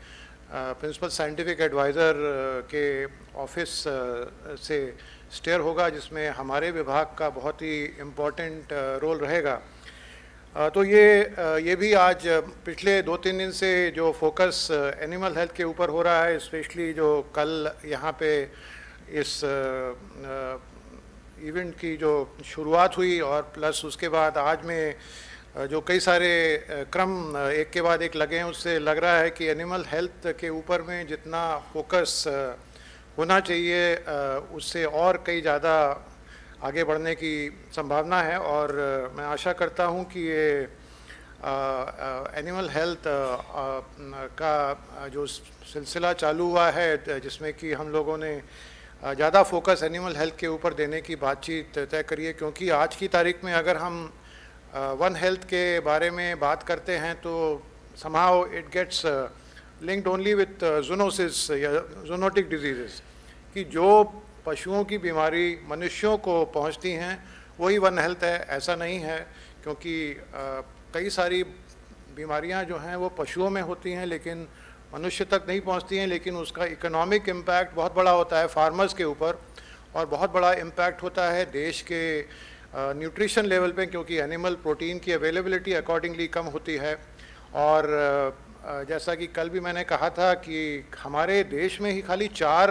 प्रिंसिपल साइंटिफिक एडवाइज़र के ऑफिस से स्टेयर होगा, जिसमें हमारे विभाग का बहुत ही इम्पोर्टेंट रोल रहेगा। तो ये भी आज पिछले 2-3 दिन से जो फोकस एनिमल हेल्थ के ऊपर हो रहा है, स्पेशली जो कल यहाँ पे इस इवेंट की जो शुरुआत हुई, और प्लस उसके बाद आज में जो कई सारे क्रम एक के बाद एक लगे हैं, उससे लग रहा है कि एनिमल हेल्थ के ऊपर में जितना फोकस होना चाहिए उससे और कई ज़्यादा आगे बढ़ने की संभावना है। और मैं आशा करता हूं कि ये एनिमल हेल्थ का जो सिलसिला चालू हुआ है, जिसमें कि हम लोगों ने ज़्यादा फोकस एनिमल हेल्थ के ऊपर देने की बातचीत तय करी है, क्योंकि आज की तारीख में अगर हम वन हेल्थ के बारे में बात करते हैं तो somehow it gets linked only with zoonosis या zoonotic diseases, कि जो पशुओं की बीमारी मनुष्यों को पहुंचती हैं वही वन हेल्थ है। ऐसा नहीं है, क्योंकि कई सारी बीमारियां जो हैं वो पशुओं में होती हैं लेकिन मनुष्य तक नहीं पहुंचती हैं, लेकिन उसका इकोनॉमिक इम्पैक्ट बहुत बड़ा होता है फार्मर्स के ऊपर, और बहुत बड़ा इम्पैक्ट होता है देश के न्यूट्रिशन लेवल पे, क्योंकि एनिमल प्रोटीन की अवेलेबिलिटी अकॉर्डिंगली कम होती है। और जैसा कि कल भी मैंने कहा था कि हमारे देश में ही खाली 4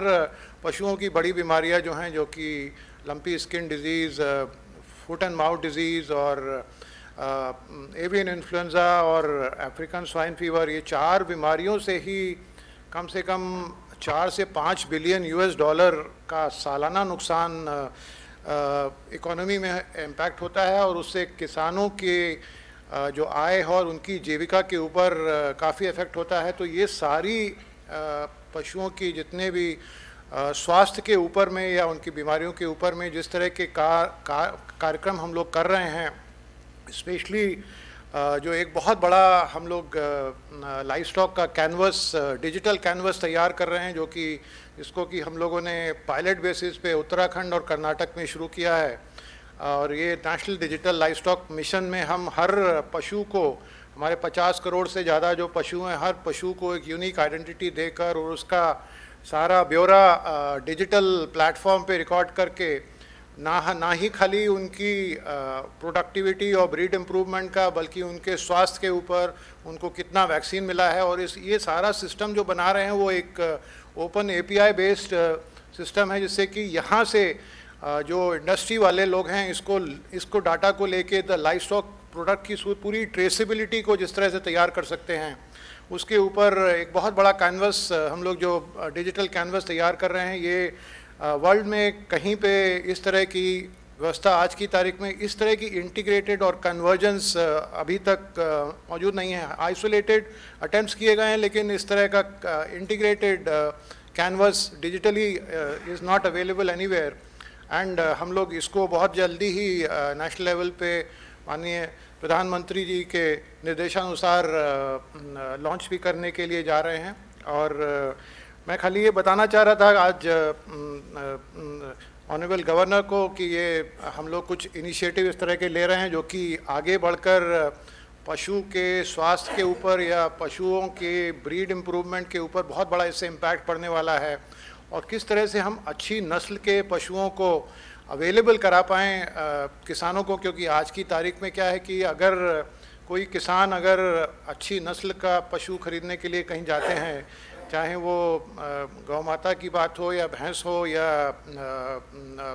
पशुओं की बड़ी बीमारियां जो हैं, जो कि lumpy skin disease, foot and mouth disease और एवियन इन्फ्लुएंजा और अफ्रीकन स्वाइन फीवर, ये 4 बीमारियों से से कम 4 से 5 बिलियन $US का सालाना नुकसान इकोनॉमी में इम्पैक्ट होता है, और उससे किसानों के जो आय है और उनकी जीविका के ऊपर काफ़ी इफ़ेक्ट होता है। तो ये सारी पशुओं की जितने भी स्वास्थ्य के ऊपर में या उनकी बीमारियों के ऊपर में जिस तरह के कार्यक्रम हम लोग कर रहे हैं, स्पेशली जो एक बहुत बड़ा हम लोग लाइफ स्टॉक का कैनवस, डिजिटल कैनवस तैयार कर रहे हैं, जो कि जिसको कि हम लोगों ने पायलट बेसिस पे उत्तराखंड और कर्नाटक में शुरू किया है। और ये national digital life stock mission में हम हर पशु को, हमारे 50 करोड़ से ज़्यादा जो पशु हैं, हर पशु को एक यूनिक आइडेंटिटी देकर और उसका सारा ब्यौरा डिजिटल प्लेटफॉर्म पे रिकॉर्ड करके ना ही खाली उनकी प्रोडक्टिविटी और ब्रीड इम्प्रूवमेंट का, बल्कि उनके स्वास्थ्य के ऊपर उनको कितना वैक्सीन मिला है, और ये सारा सिस्टम जो बना रहे हैं वो एक ओपन API बेस्ड सिस्टम है, जिससे कि यहाँ से जो इंडस्ट्री वाले लोग हैं इसको डाटा को लेके द लाइफ स्टॉक प्रोडक्ट की पूरी ट्रेसिबिलिटी को जिस तरह से तैयार कर सकते हैं, उसके ऊपर एक बहुत बड़ा कैनवस हम लोग जो डिजिटल कैनवस तैयार कर रहे हैं। ये वर्ल्ड में कहीं पे इस तरह की व्यवस्था आज की तारीख में, इस तरह की इंटीग्रेटेड और कन्वर्जेंस अभी तक मौजूद नहीं है। आइसोलेटेड अटेम्प्ट्स किए गए हैं, लेकिन इस तरह का integrated canvas digitally is not available anywhere. And हम लोग इसको बहुत जल्दी ही नेशनल लेवल पे माननीय प्रधानमंत्री जी के निर्देशानुसार लॉन्च भी करने के लिए जा रहे हैं। और मैं खाली ये बताना चाह रहा था आज ऑनरेबल गवर्नर को कि ये हम लोग कुछ इनिशिएटिव इस तरह के ले रहे हैं जो कि आगे बढ़कर पशु के स्वास्थ्य के ऊपर या पशुओं के ब्रीड इम्प्रूवमेंट के ऊपर बहुत बड़ा इससे इम्पैक्ट पड़ने वाला है, और किस तरह से हम अच्छी नस्ल के पशुओं को अवेलेबल करा पाएँ किसानों को। क्योंकि आज की तारीख में क्या है कि अगर कोई किसान अगर अच्छी नस्ल का पशु खरीदने के लिए कहीं जाते हैं, चाहे वो गौ माता की बात हो या भैंस हो या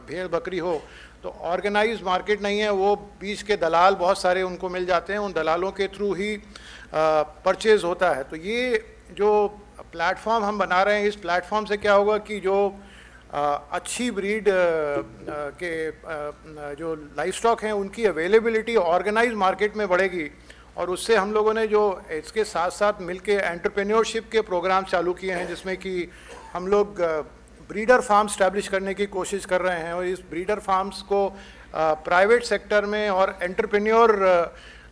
भेड़ बकरी हो, तो ऑर्गेनाइज्ड मार्केट नहीं है, वो बीच के दलाल बहुत सारे उनको मिल जाते हैं, उन दलालों के थ्रू ही परचेज होता है। तो ये जो प्लेटफॉर्म हम बना रहे हैं, इस प्लेटफॉर्म से क्या होगा कि जो अच्छी ब्रीड के जो लाइफ स्टॉक हैं उनकी अवेलेबिलिटी ऑर्गेनाइज्ड मार्केट में बढ़ेगी। और उससे हम लोगों ने जो इसके साथ साथ मिलके एंटरप्रेन्योरशिप के प्रोग्राम चालू किए हैं, जिसमें कि हम लोग ब्रीडर फार्म स्टैब्लिश करने की कोशिश कर रहे हैं, और इस ब्रीडर फार्म्स को प्राइवेट सेक्टर में और एंटरप्रेन्योर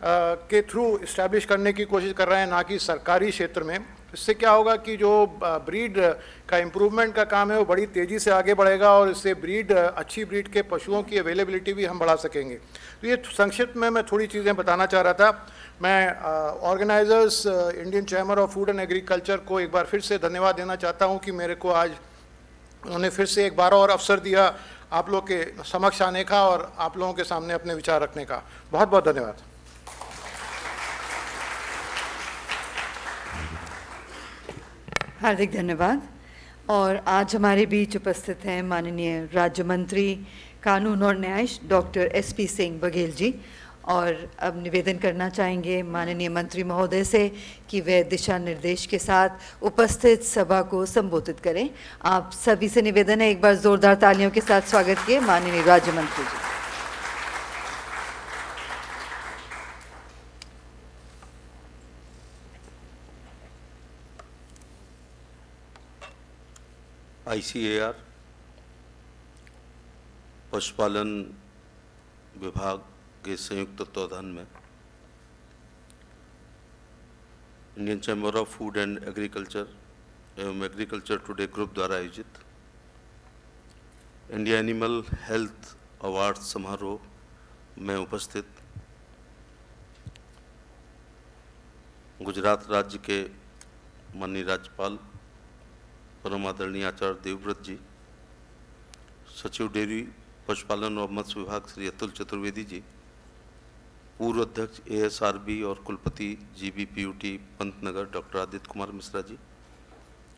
के थ्रू इस्टेब्लिश करने की कोशिश कर रहे हैं, ना कि सरकारी क्षेत्र में। इससे क्या होगा कि जो ब्रीड का इम्प्रूवमेंट का काम है वो बड़ी तेज़ी से आगे बढ़ेगा, और इससे ब्रीड अच्छी ब्रीड के पशुओं की अवेलेबिलिटी भी हम बढ़ा सकेंगे। तो ये संक्षिप्त में मैं थोड़ी चीज़ें बताना चाह रहा था। मैं organisers Indian chamber of food and agriculture को एक बार फिर से धन्यवाद देना चाहता हूँ कि मेरे को आज उन्होंने फिर से एक बार और अवसर दिया आप लोग के समक्ष आने का और आप लोगों के सामने अपने विचार रखने का। बहुत बहुत धन्यवाद। हार्दिक धन्यवाद। और आज हमारे बीच उपस्थित हैं माननीय राज्य मंत्री कानून और न्याय डॉक्टर SP सिंह बघेल जी, और अब निवेदन करना चाहेंगे माननीय मंत्री महोदय से कि वे दिशा निर्देश के साथ उपस्थित सभा को संबोधित करें। आप सभी से निवेदन है, एक बार जोरदार तालियों के साथ स्वागत किए माननीय राज्य मंत्री जी। ICAR पशुपालन विभाग के संयुक्त तत्वाधान में Indian chamber of food and agriculture एवं एग्रीकल्चर टुडे ग्रुप द्वारा आयोजित इंडिया एनिमल हेल्थ अवार्ड समारोह में उपस्थित गुजरात राज्य के माननीय राज्यपाल परम आदरणीय आचार्य देवव्रत जी, सचिव डेयरी पशुपालन और मत्स्य विभाग श्री अतुल चतुर्वेदी जी, पूर्व अध्यक्ष ASRB और कुलपति GBPUT पंतनगर डॉक्टर आदित्य कुमार मिश्रा जी,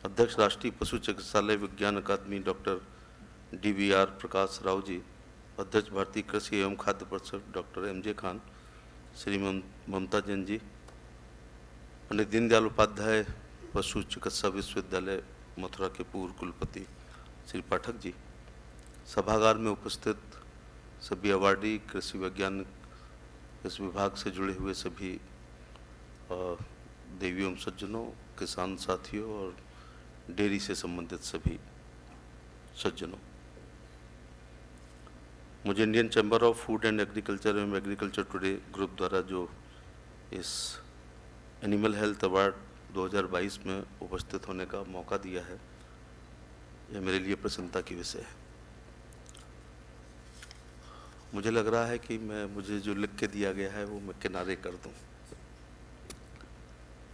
अध्यक्ष राष्ट्रीय पशु चिकित्सालय विज्ञान अकादमी डॉक्टर DVR प्रकाश राव जी, अध्यक्ष भारतीय कृषि एवं खाद्य परिषद डॉक्टर MJ खान, श्री ममता जैन जी, पंडित दीनदयाल उपाध्याय पशु चिकित्सा विश्वविद्यालय मथुरा के पूर्व कुलपति श्री पाठक जी, सभागार में उपस्थित सभी अवार्डी, कृषि वैज्ञानिक, इस विभाग से जुड़े हुए सभी देवियों एवं सज्जनों, किसान साथियों और डेयरी से संबंधित सभी सज्जनों, मुझे Indian chamber of food and agriculture एवं एग्रीकल्चर टुडे ग्रुप द्वारा जो इस एनिमल हेल्थ अवार्ड 2022 में उपस्थित होने का मौका दिया है, यह मेरे लिए प्रसन्नता की विषय है। मुझे लग रहा है कि मुझे जो लिख के दिया गया है वो मैं किनारे कर दूं।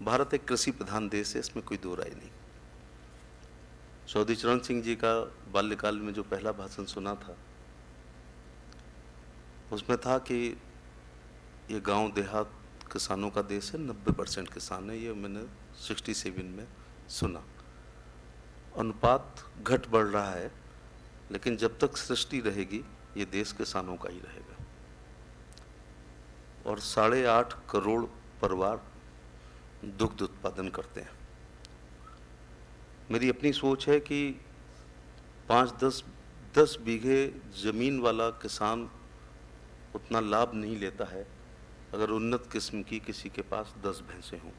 भारत एक कृषि प्रधान देश है, इसमें कोई दो राय नहीं। चौधरी चरण सिंह जी का बाल्यकाल में जो पहला भाषण सुना था, उसमें था कि ये गांव देहात किसानों का देश है, 90% किसान है, ये मैंने 67 में सुना। अनुपात घट बढ़ रहा है, लेकिन जब तक सृष्टि रहेगी ये देश किसानों का ही रहेगा। और 8.5 करोड़ परिवार दुग्ध उत्पादन करते हैं। मेरी अपनी सोच है कि 5-10 बीघे जमीन वाला किसान उतना लाभ नहीं लेता है अगर उन्नत किस्म की किसी के पास 10 भैंसें हों।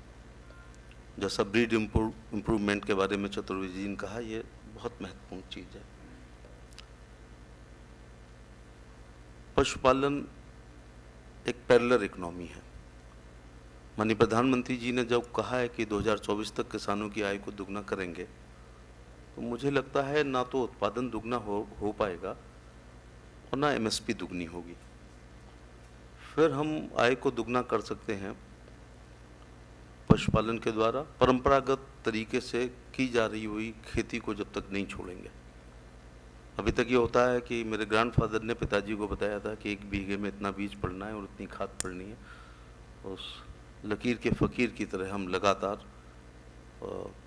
जैसा ब्रीड इम्प्रूवमेंट के बारे में चतुर्वेदी जी ने कहा, ये बहुत महत्वपूर्ण चीज़ है। पशुपालन एक पैरेलल इकोनॉमी है। माननीय प्रधानमंत्री जी ने जब कहा है कि 2024 तक किसानों की आय को दुगना करेंगे, तो मुझे लगता है ना तो उत्पादन दुगना हो पाएगा और ना एमएसपी दुगनी होगी। फिर हम आय को दुगना कर सकते हैं पशुपालन के द्वारा, परंपरागत तरीके से की जा रही हुई खेती को जब तक नहीं छोड़ेंगे। अभी तक ये होता है कि मेरे ग्रैंडफादर ने पिताजी को बताया था कि 1 बीघे में इतना बीज पड़ना है और इतनी खाद पड़नी है। उस लकीर के फ़कीर की तरह हम लगातार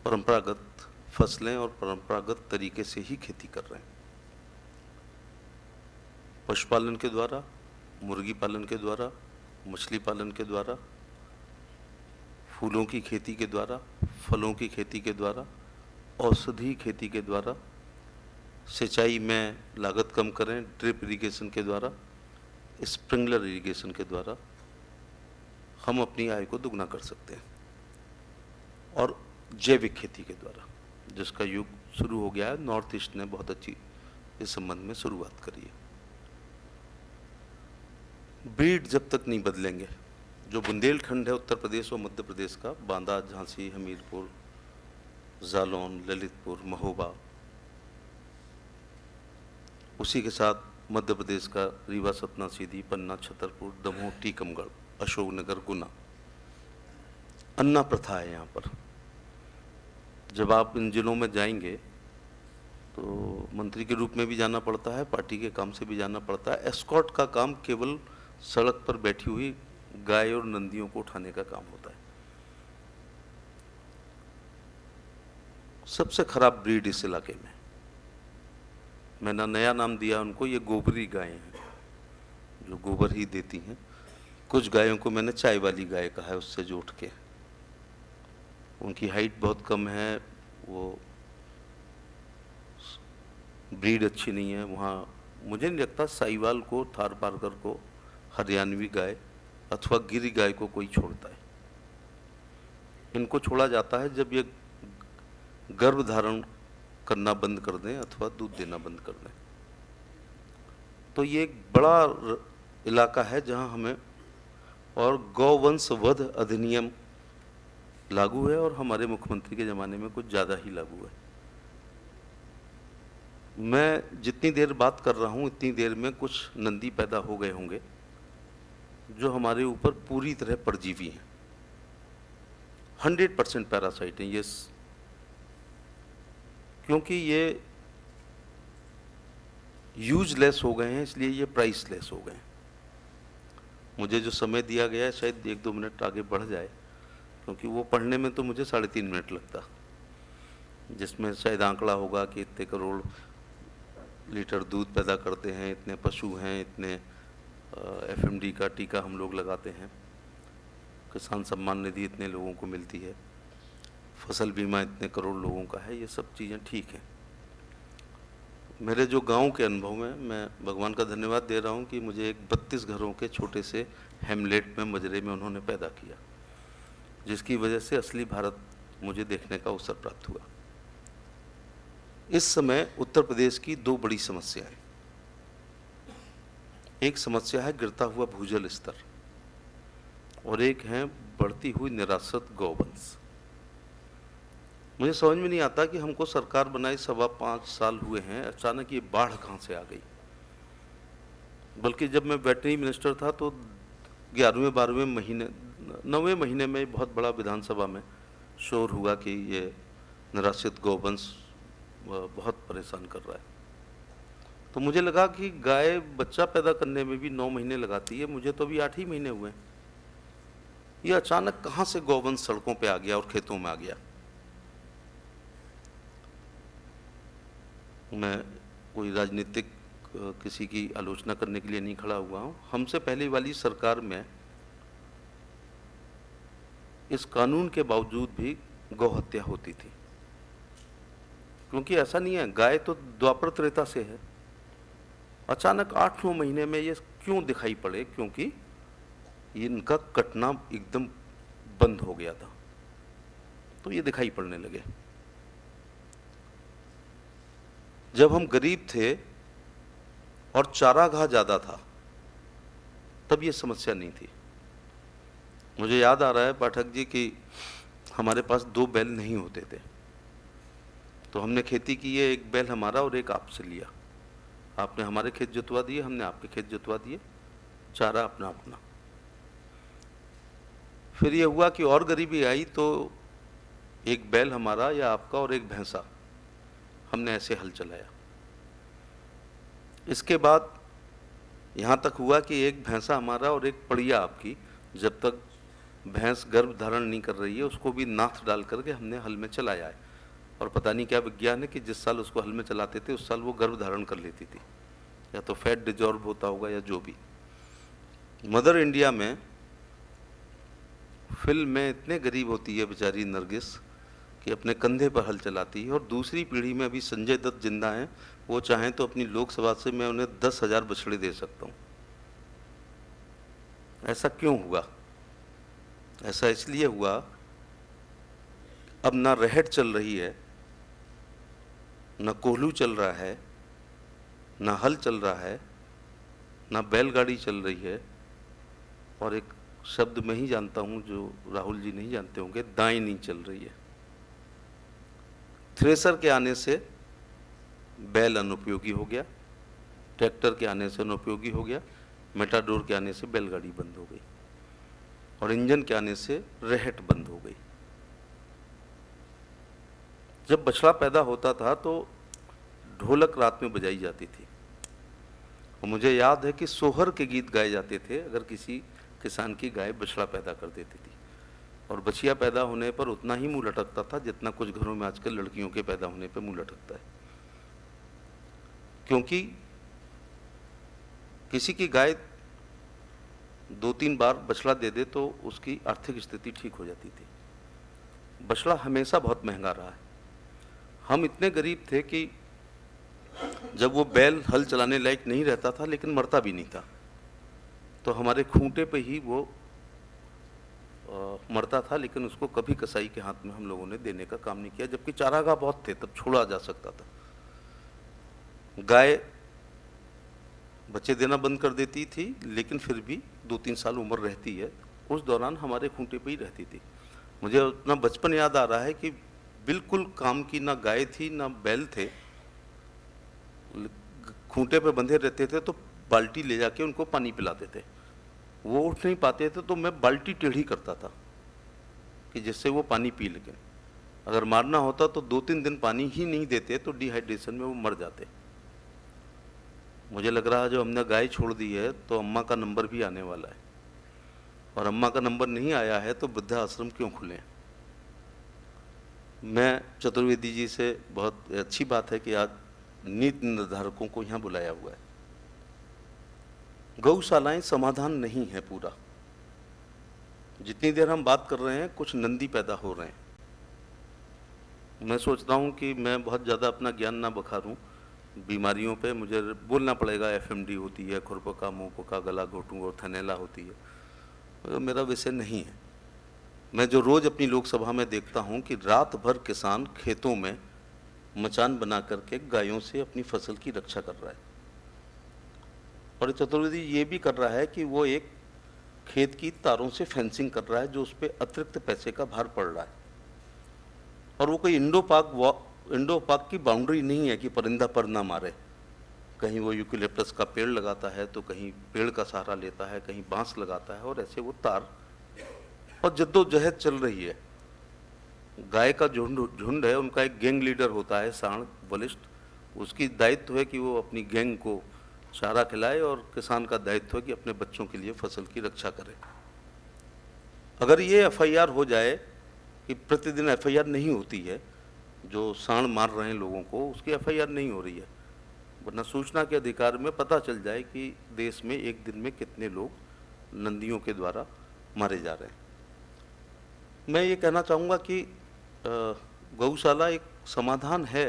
परंपरागत फसलें और परंपरागत तरीके से ही खेती कर रहे हैं। पशुपालन के द्वारा, मुर्गी पालन के द्वारा, मछली पालन के द्वारा, फूलों की खेती के द्वारा, फलों की खेती के द्वारा, औषधि खेती के द्वारा, सिंचाई में लागत कम करें ड्रिप इरिगेशन के द्वारा, स्प्रिंकलर इरिगेशन के द्वारा हम अपनी आय को दुगना कर सकते हैं। और जैविक खेती के द्वारा, जिसका युग शुरू हो गया है, नॉर्थ ईस्ट ने बहुत अच्छी इस संबंध में शुरुआत करी है। ब्रीड जब तक नहीं बदलेंगे, जो बुंदेलखंड है उत्तर प्रदेश और मध्य प्रदेश का, बांदा, झांसी, हमीरपुर, जालौन, ललितपुर, महोबा, उसी के साथ मध्य प्रदेश का रीवा, सतना, सीधी, पन्ना, छतरपुर, दमोह, टीकमगढ़, अशोकनगर, गुना, अन्ना प्रथा है यहाँ पर। जब आप इन जिलों में जाएंगे तो मंत्री के रूप में भी जाना पड़ता है, पार्टी के काम से भी जाना पड़ता है। एस्कॉर्ट का काम केवल सड़क पर बैठी हुई गाय और नंदियों को उठाने का काम होता है। सबसे खराब ब्रीड इस इलाके में, मैंने नया नाम दिया उनको, ये गोबरी गायें हैं, जो गोबर ही देती हैं। कुछ गायों को मैंने चाय वाली गाय कहा है, उससे जोड़ के। उनकी हाइट बहुत कम है, वो ब्रीड अच्छी नहीं है। वहाँ मुझे नहीं लगता साहिवाल को, थार पारकर को, हरियाणवी गाय अथवा गिरी गाय को कोई छोड़ता है। इनको छोड़ा जाता है जब ये गर्भ धारण करना बंद कर दें अथवा दूध देना बंद कर दें। तो ये एक बड़ा इलाका है जहां हमें, और गौवंश वध अधिनियम लागू है और हमारे मुख्यमंत्री के ज़माने में कुछ ज़्यादा ही लागू है। मैं जितनी देर बात कर रहा हूं इतनी देर में कुछ नंदी पैदा हो गए होंगे जो हमारे ऊपर पूरी तरह परजीवी हैं, 100% पैरासाइट हैं ये, क्योंकि ये यूजलेस हो गए हैं, इसलिए ये प्राइसलेस हो गए हैं। मुझे जो समय दिया गया है शायद 1-2 मिनट आगे बढ़ जाए, क्योंकि वो पढ़ने में तो मुझे 3.5 मिनट लगता, जिसमें शायद आंकड़ा होगा कि इतने करोड़ लीटर दूध पैदा करते हैं, इतने पशु हैं, इतने एफएमडी का टीका हम लोग लगाते हैं, किसान सम्मान निधि इतने लोगों को मिलती है, फसल बीमा इतने करोड़ लोगों का है। ये सब चीज़ें ठीक हैं। मेरे जो गांव के अनुभव में मैं भगवान का धन्यवाद दे रहा हूं कि मुझे एक 32 घरों के छोटे से हेमलेट में, मजरे में उन्होंने पैदा किया, जिसकी वजह से असली भारत मुझे देखने का अवसर प्राप्त हुआ। इस समय उत्तर प्रदेश की 2 बड़ी समस्याएं, एक समस्या है गिरता हुआ भूजल स्तर और एक है बढ़ती हुई निराश्रित गौवंश। मुझे समझ में नहीं आता कि हमको सरकार बनाई 5.25 साल हुए हैं, अचानक ये बाढ़ कहाँ से आ गई। बल्कि जब मैं वेटरनरी मिनिस्टर था तो 11वें 12वें महीने 9वें महीने में बहुत बड़ा विधानसभा में शोर हुआ कि ये निराश्रित गौवंश बहुत परेशान कर रहा है। तो मुझे लगा कि गाय बच्चा पैदा करने में भी 9 महीने लगाती है, मुझे तो अभी 8 ही महीने हुए हैं। ये अचानक कहाँ से गौवंश सड़कों पे आ गया और खेतों में आ गया। मैं कोई राजनीतिक किसी की आलोचना करने के लिए नहीं खड़ा हुआ हूँ। हमसे पहले वाली सरकार में इस कानून के बावजूद भी गौ हत्या होती थी, क्योंकि ऐसा नहीं है, गाय तो द्वापर त्रेता से है। अचानक 8-9 महीने में ये क्यों दिखाई पड़े? क्योंकि इनका कटना एकदम बंद हो गया था, तो ये दिखाई पड़ने लगे। जब हम गरीब थे और चारागाह ज़्यादा था तब ये समस्या नहीं थी। मुझे याद आ रहा है पाठक जी कि हमारे पास 2 बैल नहीं होते थे, तो हमने खेती की है, एक बैल हमारा और एक आपसे लिया। आपने हमारे खेत जोतवा दिए, हमने आपके खेत जोतवा दिए, चारा अपना अपना। फिर ये हुआ कि और गरीबी आई तो एक बैल हमारा या आपका और एक भैंसा, हमने ऐसे हल चलाया। इसके बाद यहाँ तक हुआ कि एक भैंसा हमारा और एक पड़िया आपकी, जब तक भैंस गर्भ धारण नहीं कर रही है उसको भी नाथ डाल करके हमने हल में चलाया है। और पता नहीं क्या विज्ञान है कि जिस साल उसको हल में चलाते थे उस साल वो गर्भ धारण कर लेती थी, या तो फैट डिजॉर्ब होता होगा या जो भी। मदर इंडिया में फिल्म में इतने गरीब होती है बेचारी नरगिस कि अपने कंधे पर हल चलाती है। और दूसरी पीढ़ी में अभी संजय दत्त जिंदा हैं, वो चाहें तो अपनी लोकसभा से मैं उन्हें 10,000 बछड़े दे सकता हूँ। ऐसा क्यों हुआ? ऐसा इसलिए हुआ, अब ना रहट चल रही है, ना कोल्हू चल रहा है, ना हल चल रहा है, ना बैलगाड़ी चल रही है, और एक शब्द मैं ही जानता हूँ जो राहुल जी नहीं जानते होंगे, दाई नहीं चल रही है। थ्रेसर के आने से बैल अनुपयोगी हो गया, ट्रैक्टर के आने से अनुपयोगी हो गया, मेटाडोर के आने से बैलगाड़ी बंद हो गई, और इंजन के आने से रहट बंद हो गई। जब बछड़ा पैदा होता था तो ढोलक रात में बजाई जाती थी, और मुझे याद है कि सोहर के गीत गाए जाते थे अगर किसी किसान की गाय बछड़ा पैदा कर देती थी। और बछिया पैदा होने पर उतना ही मुंह लटकता था जितना कुछ घरों में आजकल लड़कियों के पैदा होने पर मुंह लटकता है, क्योंकि किसी की गाय 2-3 बार बछड़ा दे दे तो उसकी आर्थिक स्थिति ठीक हो जाती थी। बछड़ा हमेशा बहुत महंगा रहा है। हम इतने गरीब थे कि जब वो बैल हल चलाने लायक नहीं रहता था लेकिन मरता भी नहीं था, तो हमारे खूंटे पे ही वो मरता था, लेकिन उसको कभी कसाई के हाथ में हम लोगों ने देने का काम नहीं किया, जबकि चारागाह बहुत थे, तब छोड़ा जा सकता था। गाय बच्चे देना बंद कर देती थी, लेकिन फिर भी 2-3 साल उम्र रहती है, उस दौरान हमारे खूंटे पे ही रहती थी। मुझे अपना बचपन याद आ रहा है कि बिल्कुल काम की ना गाय थी ना बैल थे, खूंटे पे बंधे रहते थे तो बाल्टी ले जाके उनको पानी पिलाते थे। वो उठ नहीं पाते थे तो मैं बाल्टी टेढ़ी करता था कि जिससे वो पानी पी लें। अगर मारना होता तो 2-3 दिन पानी ही नहीं देते तो डिहाइड्रेशन में वो मर जाते। मुझे लग रहा है जो हमने गाय छोड़ दी है तो अम्मा का नंबर भी आने वाला है, और अम्मा का नंबर नहीं आया है तो वृद्धाश्रम क्यों खुले। मैं चतुर्वेदी जी से, बहुत अच्छी बात है कि आज नीति निर्धारकों को यहाँ बुलाया हुआ है। गौशालाएं समाधान नहीं है पूरा। जितनी देर हम बात कर रहे हैं कुछ नंदी पैदा हो रहे हैं। मैं सोचता हूँ कि मैं बहुत ज़्यादा अपना ज्ञान ना बखारूं बीमारियों पे। मुझे बोलना पड़ेगा एफएमडी होती है, खुरपका, मुंहपका, गला घोटू और थनैला होती है, तो मेरा विषय नहीं है। मैं जो रोज़ अपनी लोकसभा में देखता हूँ कि रात भर किसान खेतों में मचान बना करके गायों से अपनी फसल की रक्षा कर रहा है, और चतुर्वेदी ये भी कर रहा है कि वो एक खेत की तारों से फेंसिंग कर रहा है जो उस पर अतिरिक्त पैसे का भार पड़ रहा है। और वो कोई इंडो पाक की बाउंड्री नहीं है कि परिंदा पर ना मारे। कहीं वो यूकेलिप्टस का पेड़ लगाता है तो कहीं पेड़ का सहारा लेता है, कहीं बांस लगाता है, और ऐसे वो तार और जद्दोजहद चल रही है। गाय का झुंड है, उनका एक गैंग लीडर होता है, सांड बलिष्ठ, उसकी दायित्व है कि वो अपनी गैंग को चारा खिलाए, और किसान का दायित्व है कि अपने बच्चों के लिए फसल की रक्षा करे। अगर ये एफआईआर हो जाए कि प्रतिदिन एफआईआर नहीं होती है, जो सांड मार रहे हैं लोगों को उसकी एफआईआर नहीं हो रही है, वरना सूचना के अधिकार में पता चल जाए कि देश में एक दिन में कितने लोग नंदियों के द्वारा मारे जा रहे हैं। मैं ये कहना चाहूँगा कि गौशाला एक समाधान है,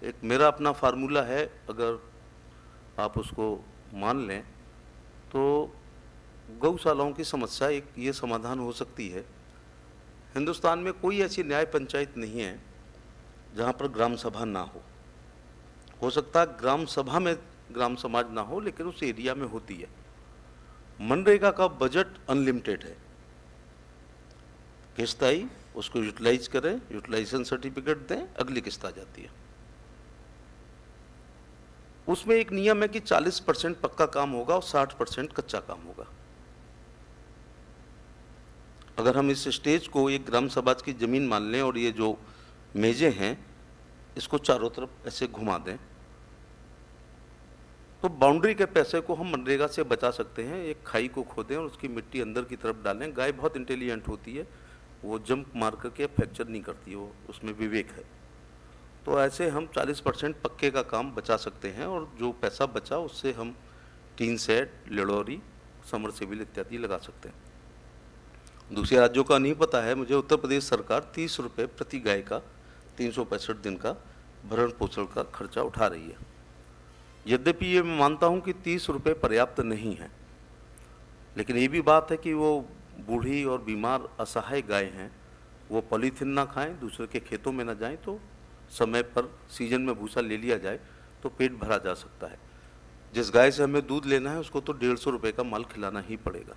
एक मेरा अपना फार्मूला है। अगर आप उसको मान लें तो गौशालाओं की समस्या एक ये समाधान हो सकती है। हिंदुस्तान में कोई ऐसी न्याय पंचायत नहीं है जहाँ पर ग्राम सभा ना हो सकता है ग्राम सभा में ग्राम समाज ना हो, लेकिन उस एरिया में होती है। मनरेगा का बजट अनलिमिटेड है, किस्त आई उसको यूटिलाइज करें, यूटिलाइजेशन सर्टिफिकेट दें, अगली किस्त आ जाती है। उसमें एक नियम है कि 40% पक्का काम होगा और 60% कच्चा काम होगा। अगर हम इस स्टेज को एक ग्राम सभा की जमीन मान लें और ये जो मेजें हैं इसको चारों तरफ ऐसे घुमा दें तो बाउंड्री के पैसे को हम मनरेगा से बचा सकते हैं। एक खाई को खोदें और उसकी मिट्टी अंदर की तरफ डालें। गाय बहुत इंटेलिजेंट होती है, वो जंप मार करके फ्रैक्चर नहीं करती, वो उसमें विवेक है। तो ऐसे हम 40% पक्के का काम बचा सकते हैं और जो पैसा बचा उससे हम टीन सेट, लेडोरी, समरसेबिल इत्यादि लगा सकते हैं। दूसरे राज्यों का नहीं पता है मुझे, उत्तर प्रदेश सरकार 30 रुपये प्रति गाय का 365 दिन का भरण पोषण का खर्चा उठा रही है। यद्यपि ये मैं मानता हूँ कि 30 रुपये पर्याप्त नहीं है, लेकिन ये भी बात है कि वो बूढ़ी और बीमार असहाय गाय हैं, वो पॉलीथीन ना खाएं, दूसरे के खेतों में ना जाएं, तो समय पर सीजन में भूसा ले लिया जाए तो पेट भरा जा सकता है। जिस गाय से हमें दूध लेना है उसको तो 150 रुपये का माल खिलाना ही पड़ेगा।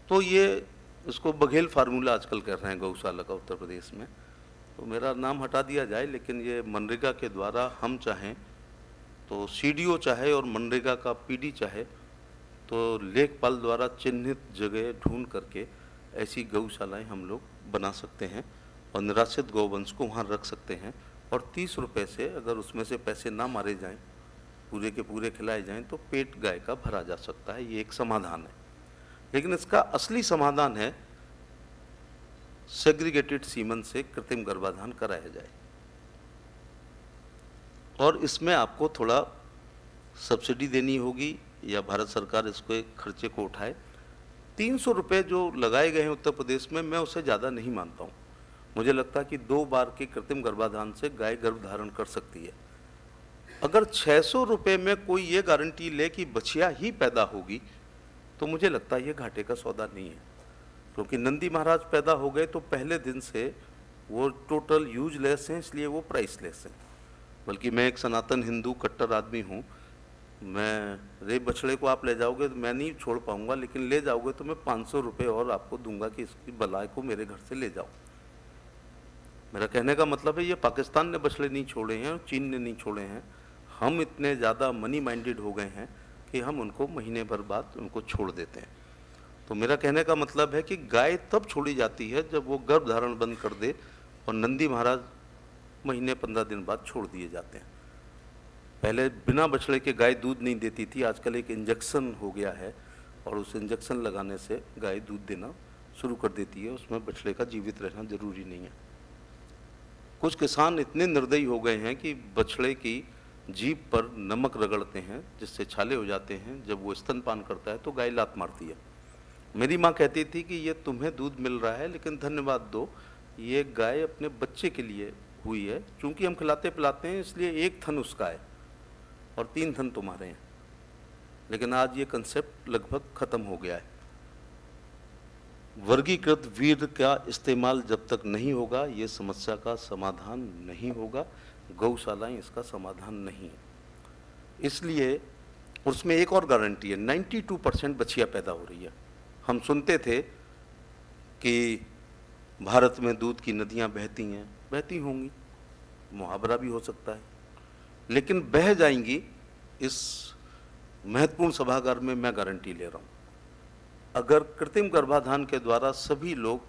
तो ये इसको बघेल फार्मूला आजकल कर रहे हैं गौशाला का उत्तर प्रदेश में, तो मेरा नाम हटा दिया जाए। लेकिन ये मनरेगा के द्वारा हम चाहें तो सीडीओ चाहे और मनरेगा का पीडी चाहे तो लेखपाल द्वारा चिन्हित जगह ढूंढ करके ऐसी गौशालाएं हम लोग बना सकते हैं और निराश्रित गौवंश को वहाँ रख सकते हैं। और 30 रुपये से अगर उसमें से पैसे ना मारे जाएं, पूरे के पूरे खिलाए जाएं, तो पेट गाय का भरा जा सकता है। ये एक समाधान है। लेकिन इसका असली समाधान है सेग्रीगेटेड सीमन से कृत्रिम गर्भाधान कराया जाए और इसमें आपको थोड़ा सब्सिडी देनी होगी या भारत सरकार इसको खर्चे को उठाए। 300 रुपये जो लगाए गए हैं उत्तर प्रदेश में, मैं उसे ज़्यादा नहीं मानता हूँ। मुझे लगता है कि 2 बार के कृत्रिम गर्भाधान से गाय गर्भ धारण कर सकती है। अगर 600 रुपये में कोई ये गारंटी ले कि बछिया ही पैदा होगी तो मुझे लगता है ये घाटे का सौदा नहीं है, क्योंकि नंदी महाराज पैदा हो गए तो पहले दिन से वो टोटल यूजलेस हैं, इसलिए वो प्राइसलेस हैं। बल्कि मैं एक सनातन हिंदू कट्टर आदमी हूँ, मैं रे बछड़े को आप ले जाओगे तो मैं नहीं छोड़ पाऊँगा, लेकिन ले जाओगे तो मैं 500 रुपये और आपको दूंगा कि इसकी बलाय को मेरे घर से ले जाओ। मेरा कहने का मतलब है ये पाकिस्तान ने बछड़े नहीं छोड़े हैं और चीन ने नहीं छोड़े हैं, हम इतने ज़्यादा मनी माइंडेड हो गए हैं कि हम उनको महीने भर बाद उनको छोड़ देते हैं। तो मेरा कहने का मतलब है कि गाय तब छोड़ी जाती है जब वो गर्भ धारण बंद कर दे, और नंदी महाराज महीने 15 दिन बाद छोड़ दिए जाते हैं। पहले बिना बछड़े के गाय दूध नहीं देती थी, आजकल एक इंजेक्शन हो गया है और उस इंजेक्शन लगाने से गाय दूध देना शुरू कर देती है। उसमें बछड़े का जीवित रहना जरूरी नहीं है। कुछ किसान इतने निर्दयी हो गए हैं कि बछड़े की जीभ पर नमक रगड़ते हैं जिससे छाले हो जाते हैं। जब वो स्तनपान करता है तो गाय लात मारती है। मेरी माँ कहती थी कि ये तुम्हें दूध मिल रहा है लेकिन धन्यवाद दो, ये गाय अपने बच्चे के लिए हुई है, क्योंकि हम खिलाते पिलाते हैं इसलिए 1 थन उसका है और 3 थन तुम्हारे हैं। लेकिन आज ये कंसेप्ट लगभग खत्म हो गया है। वर्गीकृत वीर्य का इस्तेमाल जब तक नहीं होगा ये समस्या का समाधान नहीं होगा। गौशालाएं इसका समाधान नहीं है। इसलिए उसमें एक और गारंटी है, 92% बछिया पैदा हो रही है। हम सुनते थे कि भारत में दूध की नदियां बहती हैं, बहती होंगी, मुहावरा भी हो सकता है, लेकिन बह जाएंगी इस महत्वपूर्ण सभागार में मैं गारंटी ले रहा हूँ। अगर कृत्रिम गर्भाधान के द्वारा सभी लोग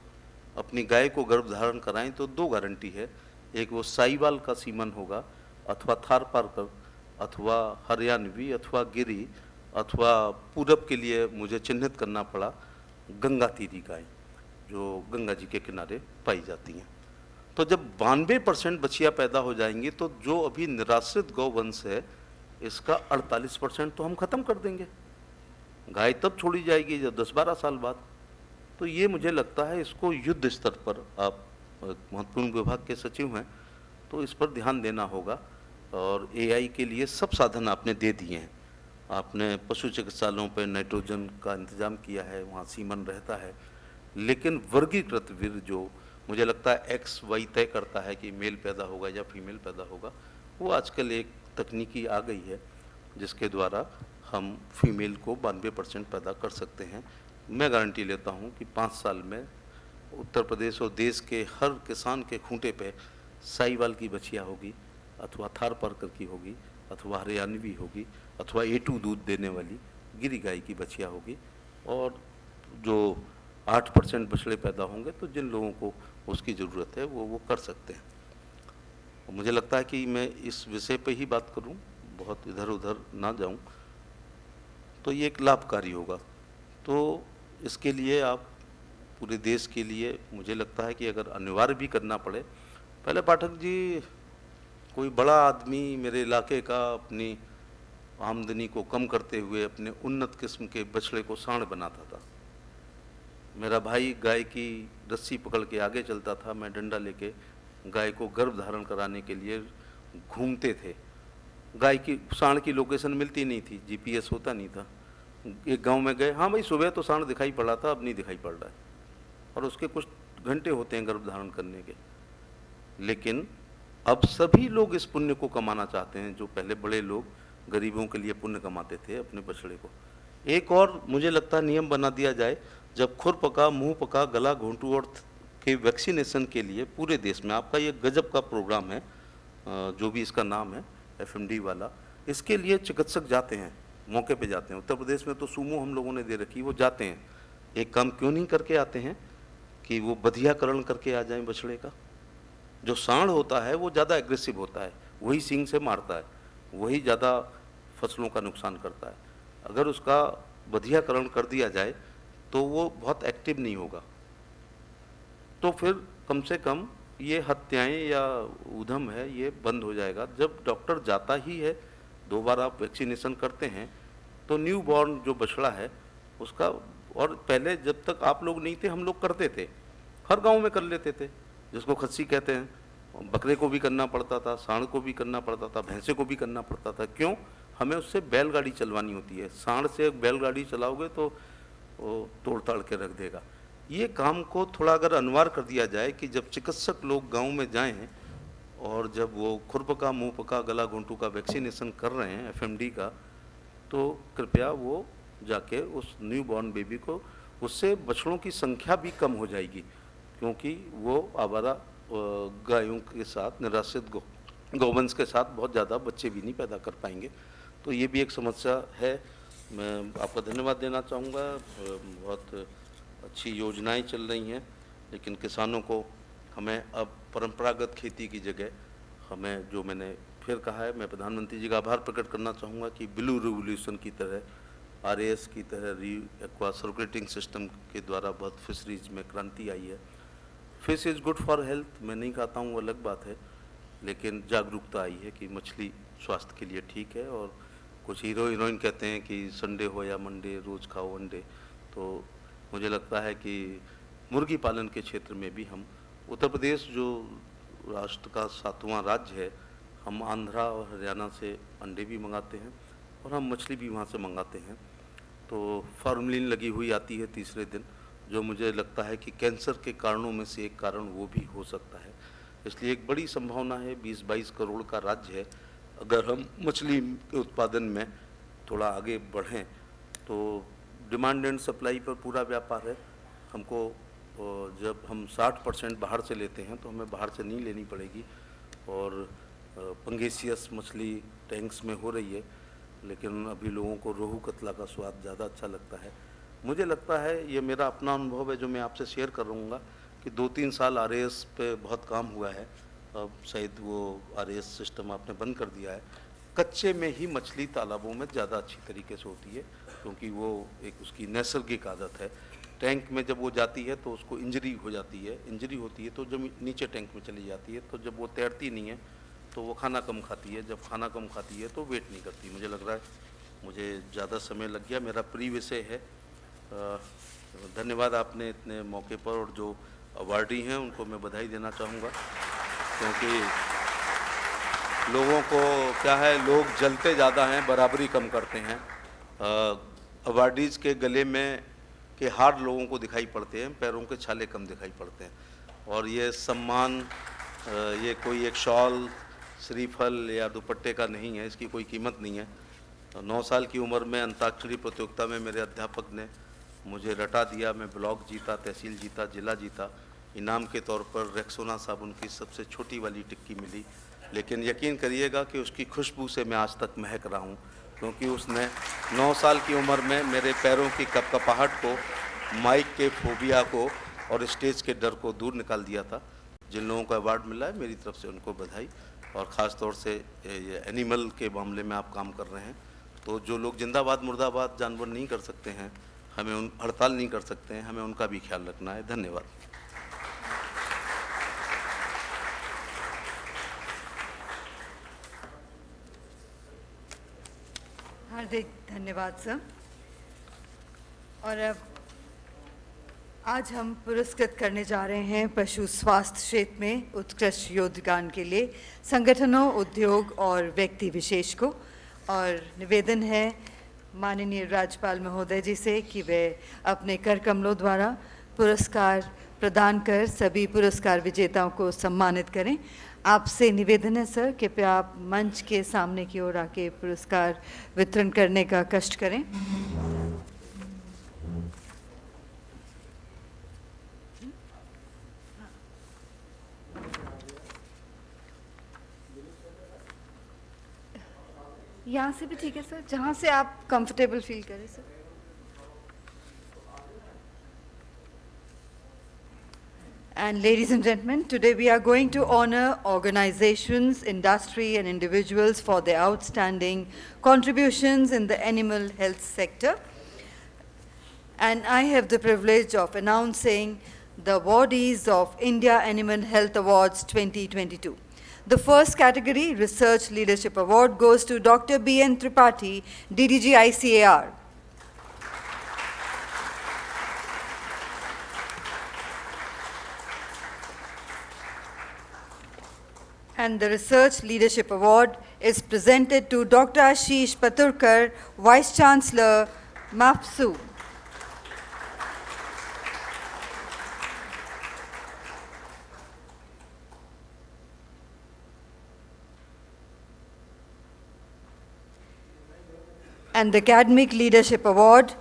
अपनी गाय को गर्भ धारण कराएं तो 2 गारंटी है। एक वो साहिवाल का सीमन होगा अथवा थारपारकर अथवा हरियाणवी अथवा गिरी अथवा पूरब के लिए मुझे चिन्हित करना पड़ा गंगा तीरी गाय जो गंगा जी के किनारे पाई जाती हैं। तो जब 92% बछिया पैदा हो जाएंगी तो जो अभी निराश्रित गौवंश है इसका 48% तो हम खत्म कर देंगे। गाय तब छोड़ी जाएगी जब 10-12 साल बाद। तो ये मुझे लगता है इसको युद्ध स्तर पर, आप महत्वपूर्ण विभाग के सचिव हैं तो इस पर ध्यान देना होगा। और एआई के लिए सब साधन आपने दे दिए हैं। आपने पशु चिकित्सालयों पर नाइट्रोजन का इंतजाम किया है, वहाँ सीमन रहता है, लेकिन वर्गीकृत वीर्य जो मुझे लगता है XY तय करता है कि मेल पैदा होगा या फीमेल पैदा होगा, वो आजकल एक तकनीकी आ गई है जिसके द्वारा हम फीमेल को 92% पैदा कर सकते हैं। मैं गारंटी लेता हूं कि 5 साल में उत्तर प्रदेश और देश के हर किसान के खूंटे पे साहीवाल की बछिया होगी, अथवा थारपारकर की होगी, अथवा हरियाणवी होगी, अथवा A2 दूध देने वाली गिरी गाय की बछिया होगी। और जो 8% बछड़े पैदा होंगे तो जिन लोगों को उसकी ज़रूरत है वो कर सकते हैं। और मुझे लगता है कि मैं इस विषय पे ही बात करूं, बहुत इधर उधर ना जाऊं, तो ये एक लाभकारी होगा। तो इसके लिए आप पूरे देश के लिए, मुझे लगता है कि अगर अनिवार्य भी करना पड़े, पहले पाठक जी कोई बड़ा आदमी मेरे इलाके का अपनी आमदनी को कम करते हुए अपने उन्नत किस्म के बछड़े को सांड बनाता था। मेरा भाई गाय की रस्सी पकड़ के आगे चलता था, मैं डंडा लेके गाय को गर्भ धारण कराने के लिए घूमते थे। गाय की सांड की लोकेशन मिलती नहीं थी, GPS होता नहीं था। एक गांव में गए, हाँ भाई सुबह तो सांड दिखाई पड़ा था, अब नहीं दिखाई पड़ रहा है, और उसके कुछ घंटे होते हैं गर्भ धारण करने के। लेकिन अब सभी लोग इस पुण्य को कमाना चाहते हैं, जो पहले बड़े लोग गरीबों के लिए पुण्य कमाते थे अपने बछड़े को। एक और मुझे लगता है नियम बना दिया जाए, जब खुर पका, मुंह पका, गला, घोंटू और के वैक्सीनेशन के लिए पूरे देश में, आपका ये गजब का प्रोग्राम है, जो भी इसका नाम है FMD वाला, इसके लिए चिकित्सक जाते हैं, मौके पे जाते हैं। उत्तर प्रदेश में तो सूमो हम लोगों ने दे रखी, वो जाते हैं। एक काम क्यों नहीं करके आते हैं कि वो बधियाकरण करके आ जाएं बछड़े का। जो सांड होता है वो ज़्यादा एग्रेसिव होता है, वही सींग से मारता है, वही ज़्यादा फसलों का नुकसान करता है। अगर उसका बधियाकरण कर दिया जाए तो वो बहुत एक्टिव नहीं होगा, तो फिर कम से कम ये हत्याएं या उधम है ये बंद हो जाएगा। जब डॉक्टर जाता ही है, 2 बार आप वैक्सीनेशन करते हैं, तो न्यू बॉर्न जो बछड़ा है उसका, और पहले जब तक आप लोग नहीं थे हम लोग करते थे, हर गांव में कर लेते थे, जिसको खस्सी कहते हैं। बकरे को भी करना पड़ता था, सांड को भी करना पड़ता था, भैंसे को भी करना पड़ता था। क्यों? हमें उससे बैलगाड़ी चलवानी होती है। सांड से बैलगाड़ी चलाओगे तो वो तोड़ ताड़ के रख देगा। ये काम को थोड़ा अगर अनिवार्य कर दिया जाए कि जब चिकित्सक लोग गांव में जाएं और जब वो खुरपका, मुंह पका, गला घोंटू का वैक्सीनेशन कर रहे हैं FMD का, तो कृपया वो जाके उस न्यू बॉर्न बेबी को, उससे बछड़ों की संख्या भी कम हो जाएगी, क्योंकि वो आवारा गायों के साथ, निराश्रित गौवंश के साथ बहुत ज़्यादा बच्चे भी नहीं पैदा कर पाएंगे। तो ये भी एक समस्या है। मैं आपका धन्यवाद देना चाहूँगा। बहुत अच्छी योजनाएं चल रही हैं, लेकिन किसानों को हमें अब परंपरागत खेती की जगह हमें, जो मैंने फिर कहा है, मैं प्रधानमंत्री जी का आभार प्रकट करना चाहूँगा कि ब्लू रिवोल्यूशन की तरह, RAS की तरह एक्वा सर्कुलेटिंग सिस्टम के द्वारा बहुत फिशरीज में क्रांति आई है। Fish is good for health, मैं नहीं खाता हूँ, वो अलग बात है, लेकिन जागरूकता आई है कि मछली स्वास्थ्य के लिए ठीक है। और कुछ हीरो हीरोइन कहते हैं कि संडे हो या मंडे रोज़ खाओ अंडे। तो मुझे लगता है कि मुर्गी पालन के क्षेत्र में भी हम, उत्तर प्रदेश जो राष्ट्र का 7वां राज्य है, हम आंध्रा और हरियाणा से अंडे भी मंगाते हैं और हम मछली भी वहाँ से मंगाते हैं। तो फॉर्मलिन लगी हुई आती है तीसरे दिन, जो मुझे लगता है कि कैंसर के कारणों में से एक कारण वो भी हो सकता है। इसलिए एक बड़ी संभावना है, 20-22 करोड़ का राज्य है, अगर हम मछली के उत्पादन में थोड़ा आगे बढ़ें तो डिमांड एंड सप्लाई पर पूरा व्यापार है। हमको जब हम 60% बाहर से लेते हैं तो हमें बाहर से नहीं लेनी पड़ेगी। और पंगेसियस मछली टैंक्स में हो रही है, लेकिन अभी लोगों को रोहू कतला का स्वाद ज़्यादा अच्छा लगता है। मुझे लगता है, ये मेरा अपना अनुभव है जो मैं आपसे शेयर कर रहूँगा, कि 2-3 साल RAS पे बहुत काम हुआ है। अब शायद वो RAS सिस्टम आपने बंद कर दिया है। कच्चे में ही मछली तालाबों में ज़्यादा अच्छी तरीके से होती है, क्योंकि वो एक उसकी नैसर्गिक आदत है। टैंक में जब वो जाती है तो उसको इंजरी हो जाती है, इंजरी होती है तो जब नीचे टैंक में चली जाती है, तो जब वो तैरती नहीं है तो वो खाना कम खाती है, जब खाना कम खाती है तो वेट नहीं करती। मुझे लग रहा है मुझे ज़्यादा समय लग गया, मेरा प्रिय विषय है। धन्यवाद आपने इतने मौके पर, और जो अवार्डी हैं उनको मैं बधाई देना चाहूँगा, क्योंकि लोगों को क्या है, लोग जलते ज़्यादा हैं, बराबरी कम करते हैं। अवार्डीज़ के गले में के हार लोगों को दिखाई पड़ते हैं, पैरों के छाले कम दिखाई पड़ते हैं। और ये सम्मान, ये कोई एक शॉल, श्रीफल या दुपट्टे का नहीं है, इसकी कोई कीमत नहीं है। 9 साल की उम्र में अंताक्षरी प्रतियोगिता में मेरे अध्यापक ने मुझे रटा दिया। मैं ब्लॉक जीता, तहसील जीता, जिला जीता। इनाम के तौर पर रेक्सोना साबुन की सबसे छोटी वाली टिक्की मिली, लेकिन यकीन करिएगा कि उसकी खुशबू से मैं आज तक महक रहा हूँ, क्योंकि उसने 9 साल की उम्र में मेरे पैरों की कपकपाहट को, माइक के फोबिया को और स्टेज के डर को दूर निकाल दिया था। जिन लोगों को अवार्ड मिला है, मेरी तरफ से उनको बधाई। और ख़ास तौर से ये एनिमल के मामले में आप काम कर रहे हैं, तो जो लोग जिंदाबाद मुर्दाबाद जानवर नहीं कर सकते हैं, हमें उन हड़ताल नहीं कर सकते हैं, हमें उनका भी ख्याल रखना है। धन्यवाद। हार्दिक धन्यवाद सर। और अब आज हम पुरस्कृत करने जा रहे हैं पशु स्वास्थ्य क्षेत्र में उत्कृष्ट योगदान के लिए संगठनों, उद्योग और व्यक्ति विशेष को। और निवेदन है माननीय राज्यपाल महोदय जी से कि वे अपने कर कमलों द्वारा पुरस्कार प्रदान कर सभी पुरस्कार विजेताओं को सम्मानित करें। आपसे निवेदन है सर, कृपया आप मंच के सामने की ओर आके पुरस्कार वितरण करने का कष्ट करें। यहाँ से भी ठीक है सर, जहाँ से आप कंफर्टेबल फील करें sir. And ladies and gentlemen, today we are going to honor organizations, industry and individuals for their outstanding contributions in the animal health sector. And I have the privilege of announcing the awardees of India Animal Health Awards 2022. The first category, Research Leadership Award, goes to Dr. B.N. Tripathi, DDG ICAR. And the Research Leadership Award is presented to Dr. Ashish Paturkar, Vice Chancellor, MAPSU. And the Academic Leadership Award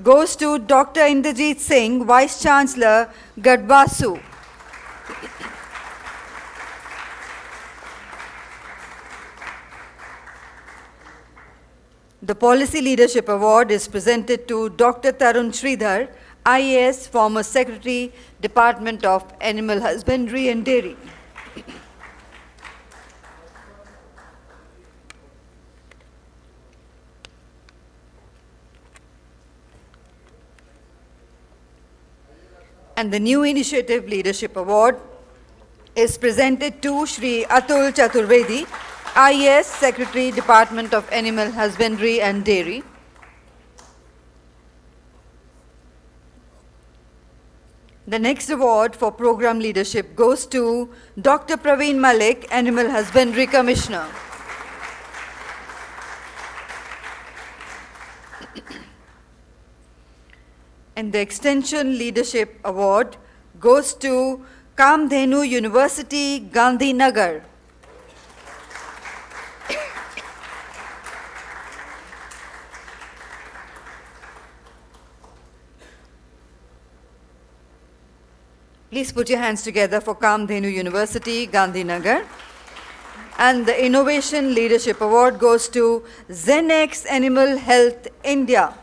goes to Dr. Inderjeet Singh, Vice Chancellor, Gadbasu. The Policy Leadership Award is presented to Dr. Tarun Sridhar, IAS, former Secretary, Department of Animal Husbandry and Dairy. And the New Initiative Leadership Award is presented to Shri Atul Chaturvedi, IAS, Secretary, Department of Animal Husbandry and Dairy. The next award for program leadership goes to Dr. Praveen Malik, Animal Husbandry Commissioner. And the Extension Leadership Award goes to Kamdhenu University, Gandhinagar. Please put your hands together for Kamdhenu University, Gandhinagar. And the Innovation Leadership Award goes to Zenex Animal Health India.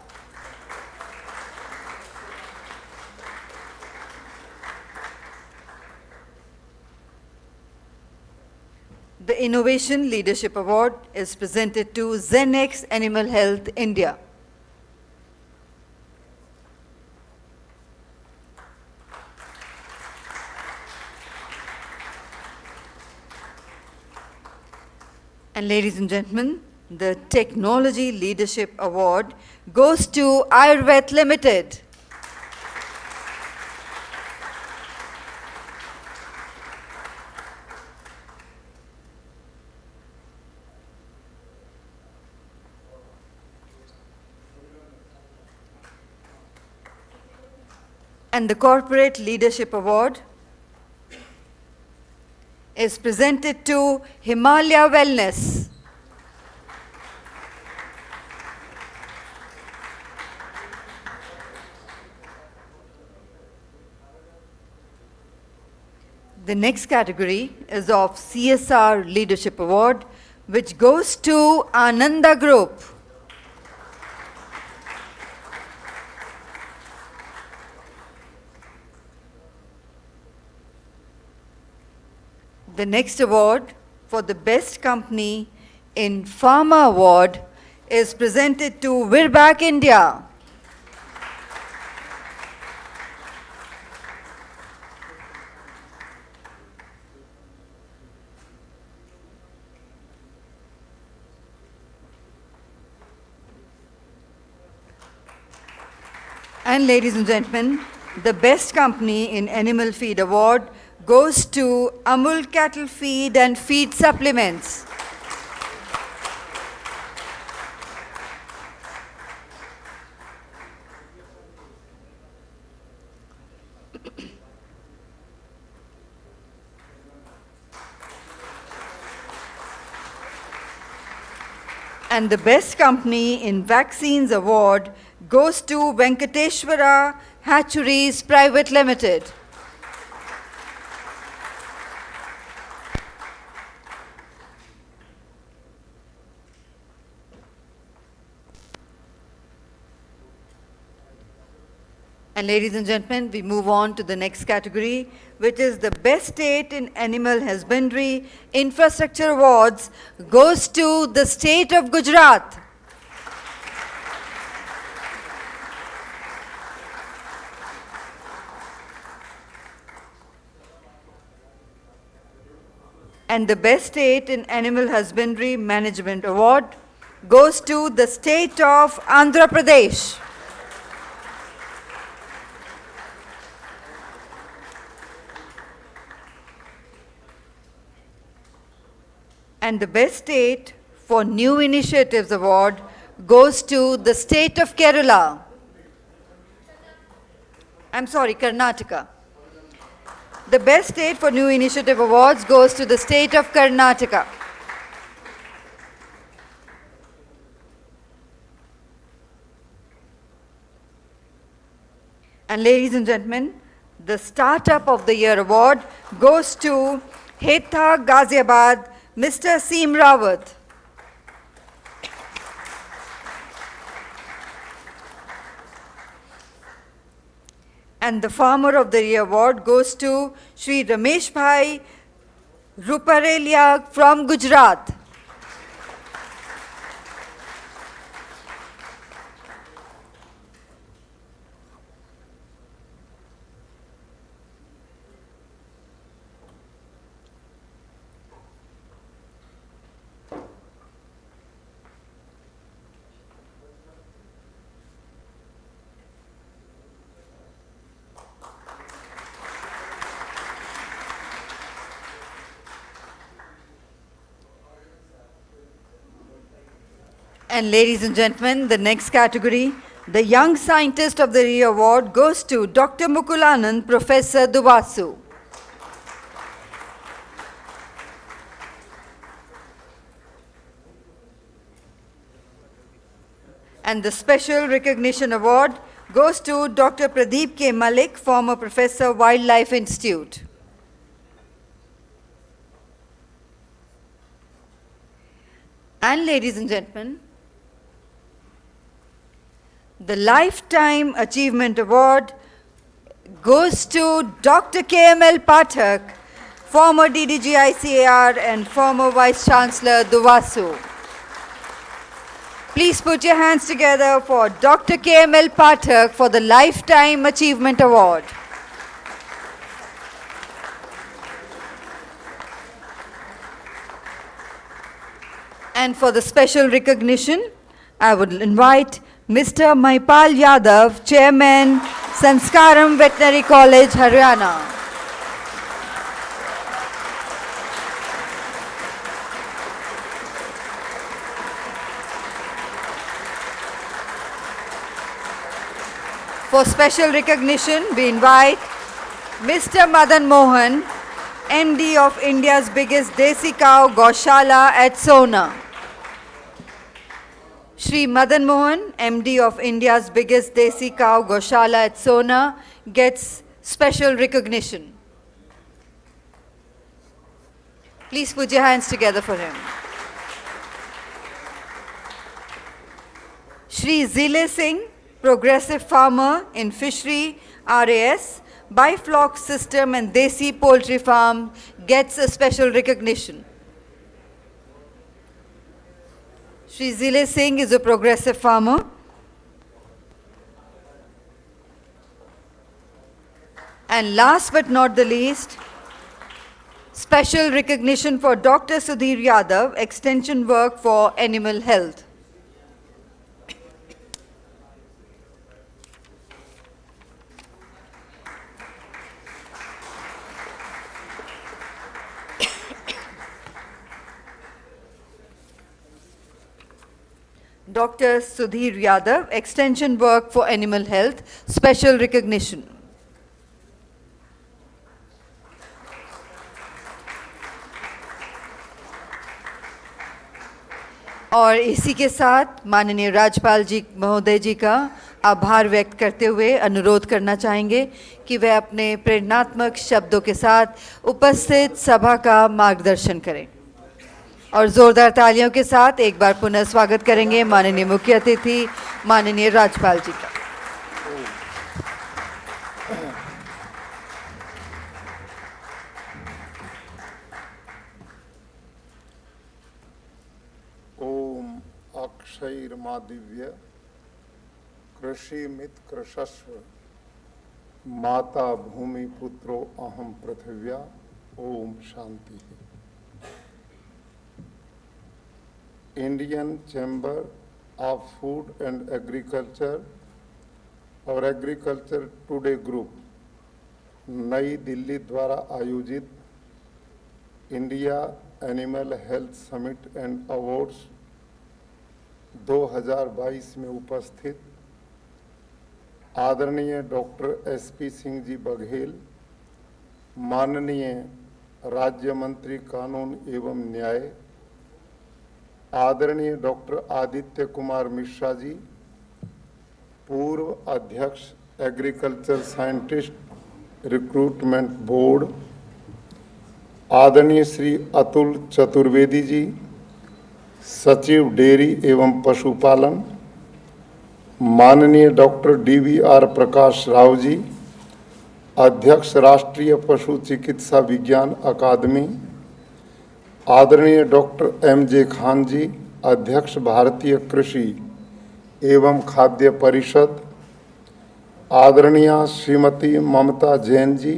The Innovation Leadership Award is presented to Zenex Animal Health India. And ladies and gentlemen, the Technology Leadership Award goes to Ayurved Limited. And the Corporate Leadership Award is presented to Himalaya Wellness. The next category is of CSR Leadership Award, which goes to Ananda Group. The next award for the best company in Pharma Award is presented to Virbac India. And ladies and gentlemen, the best company in Animal Feed Award goes to Amul Cattle Feed and Feed Supplements. And the best company in Vaccines Award goes to Venkateshwara Hatcheries Private Limited. And ladies and gentlemen, we move on to the next category, which is the best state in animal husbandry infrastructure awards goes to the state of Gujarat. And the best state in animal husbandry management award goes to the state of Andhra Pradesh. And the best state for new initiatives award goes to the state of Kerala. I'm sorry, Karnataka. The best state for new initiative awards goes to the state of Karnataka. And ladies and gentlemen, the Startup of the Year award goes to Hetha Ghaziabad, Mr. Seem Rawat. And the Farmer of the Year award goes to Shri Ramesh Bhai Ruparelia from Gujarat. And ladies and gentlemen, the next category, the Young Scientist of the Year award goes to Dr. Mukulanand, Professor Duvasu. And the Special Recognition Award goes to Dr. Pradeep K. Malik, former Professor, Wildlife Institute. And ladies and gentlemen, the Lifetime Achievement Award goes to Dr. KML Pathak, former DDG-ICAR and former Vice Chancellor Duvasu. Please put your hands together for Dr. KML Pathak for the Lifetime Achievement Award. And for the special recognition, I would invite Mr. Mahipal Yadav, Chairman, Sanskaram Veterinary College, Haryana. For special recognition, we invite Mr. Madan Mohan, MD of India's biggest Desi cow Gaushala at Sona. Shri Madan Mohan, MD of India's biggest Desi cow Gaushala at Sona, gets special recognition. Please put your hands together for him. Shri Zile Singh, progressive farmer in fishery, RAS, biflock system and Desi poultry farm gets a special recognition. Shri Zile Singh is a progressive farmer. And last but not the least, special recognition for Dr. Sudhir Yadav, extension work for animal health. Dr. Sudhir Yadav, extension work for animal health, special recognition. और इसी के साथ माननीय राज्यपाल जी महोदय जी का आभार व्यक्त करते हुए अनुरोध करना चाहेंगे कि वे अपने प्रेरणात्मक शब्दों के साथ उपस्थित सभा का मार्गदर्शन करें। और जोरदार तालियों के साथ एक बार पुनः स्वागत करेंगे माननीय मुख्य अतिथि माननीय राज्यपाल जी का। ओम अक्षैर्मादिव्य कृषिमित कृषस्व माता भूमि पुत्रो अहम पृथिव्या ओम शांति। Indian chamber of food and agriculture और agriculture today group New Delhi द्वारा आयोजित India animal health summit and awards 2022 में उपस्थित आदरणीय डॉक्टर एसपी सिंह जी बघेल, माननीय राज्य मंत्री कानून एवं न्याय आदरणीय डॉक्टर आदित्य कुमार मिश्रा जी, पूर्व अध्यक्ष एग्रीकल्चर साइंटिस्ट रिक्रूटमेंट बोर्ड आदरणीय श्री अतुल चतुर्वेदी जी, सचिव डेयरी एवं पशुपालन माननीय डॉक्टर DVR प्रकाश राव जी, अध्यक्ष राष्ट्रीय पशु चिकित्सा विज्ञान अकादमी आदरणीय डॉक्टर MJ खान जी, अध्यक्ष भारतीय कृषि एवं खाद्य परिषद आदरणीय श्रीमती ममता जैन जी,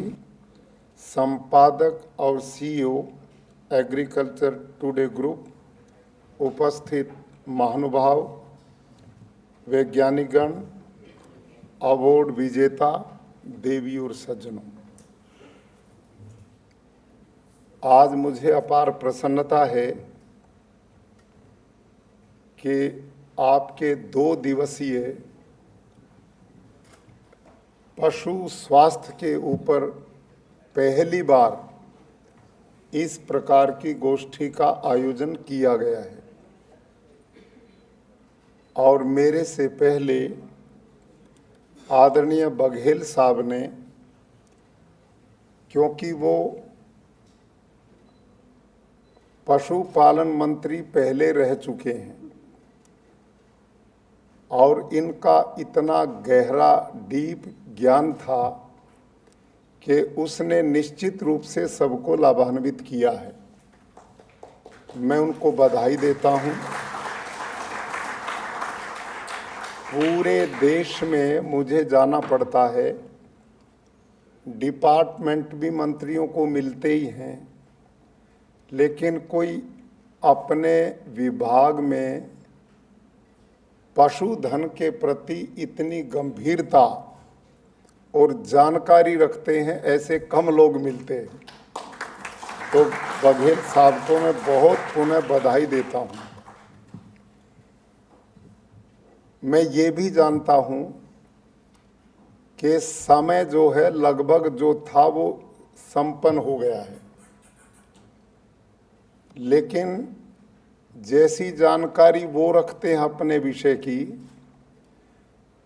संपादक और CEO एग्रीकल्चर टुडे ग्रुप, उपस्थित महानुभाव, वैज्ञानिकगण, अवार्ड विजेता, देवी और सज्जनों, आज मुझे अपार प्रसन्नता है कि आपके 2 दिवसीय पशु स्वास्थ्य के ऊपर पहली बार इस प्रकार की गोष्ठी का आयोजन किया गया है। और मेरे से पहले आदरणीय बघेल साहब ने, क्योंकि वो पशुपालन मंत्री पहले रह चुके हैं और इनका इतना गहरा डीप ज्ञान था कि उसने निश्चित रूप से सबको लाभान्वित किया है। मैं उनको बधाई देता हूं। पूरे देश में मुझे जाना पड़ता है, डिपार्टमेंट भी मंत्रियों को मिलते ही हैं, लेकिन कोई अपने विभाग में पशुधन के प्रति इतनी गंभीरता और जानकारी रखते हैं, ऐसे कम लोग मिलते हैं। तो बघेल साहब को मैं बहुत पुनः बधाई देता हूं। मैं ये भी जानता हूं कि समय जो है लगभग जो था वो संपन्न हो गया है, लेकिन जैसी जानकारी वो रखते हैं अपने विषय की,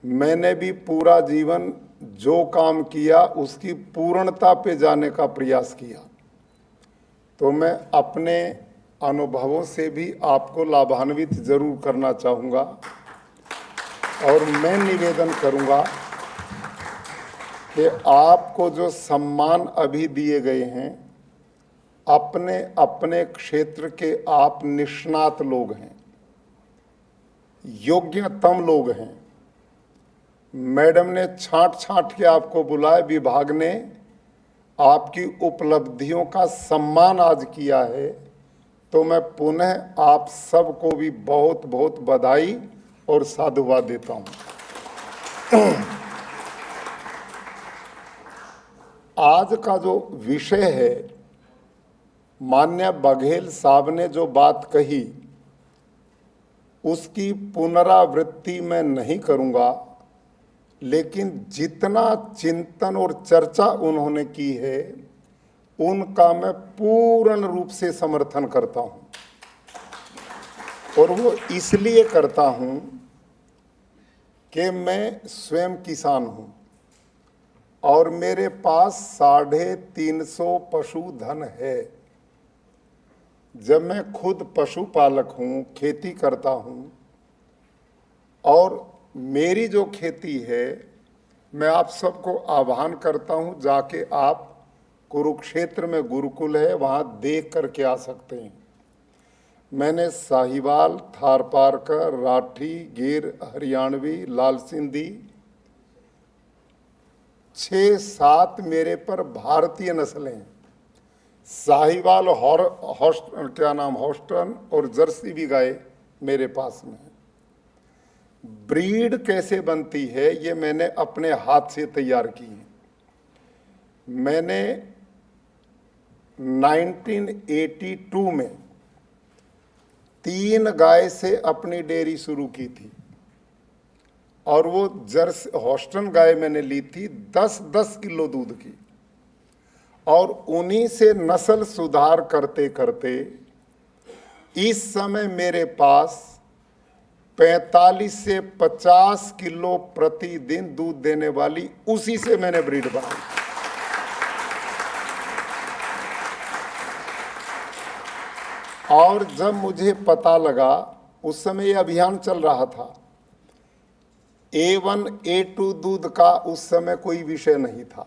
मैंने भी पूरा जीवन जो काम किया उसकी पूर्णता पे जाने का प्रयास किया। तो मैं अपने अनुभवों से भी आपको लाभान्वित जरूर करना चाहूँगा और मैं निवेदन करूँगा कि आपको जो सम्मान अभी दिए गए हैं, अपने अपने क्षेत्र के आप निष्णात लोग हैं, योग्यतम लोग हैं। मैडम ने छांट छांट के आपको बुलाया, विभाग ने आपकी उपलब्धियों का सम्मान आज किया है, तो मैं पुनः आप सबको भी बहुत बहुत बधाई और साधुवाद देता हूं। आज का जो विषय है, माननीय बघेल साहब ने जो बात कही उसकी पुनरावृत्ति मैं नहीं करूंगा, लेकिन जितना चिंतन और चर्चा उन्होंने की है उनका मैं पूर्ण रूप से समर्थन करता हूं। और वो इसलिए करता हूं कि मैं स्वयं किसान हूं और मेरे पास 350 पशुधन है। जब मैं खुद पशुपालक हूं, खेती करता हूं, और मेरी जो खेती है, मैं आप सबको आह्वान करता हूं, जाके आप कुरुक्षेत्र में गुरुकुल है, वहां देख करके आ सकते हैं। मैंने साहिवाल, थारपारकर, राठी, गिर, हरियाणवी, लाल सिंधी 6-7 मेरे पर भारतीय नस्लें हैं। साहिवाल, हॉस्टन और जर्सी भी गाय मेरे पास में है। ब्रीड कैसे बनती है ये मैंने अपने हाथ से तैयार की है। मैंने 1982 में 3 गाय से अपनी डेयरी शुरू की थी और वो जर्सी हॉस्टन गाय मैंने ली थी 10-10 किलो दूध की, और उन्हीं से नस्ल सुधार करते करते इस समय मेरे पास 45 से 50 किलो प्रतिदिन दूध देने वाली उसी से मैंने ब्रीड बनाई। और जब मुझे पता लगा, उस समय ये अभियान चल रहा था, A1 A2 दूध का उस समय कोई विषय नहीं था।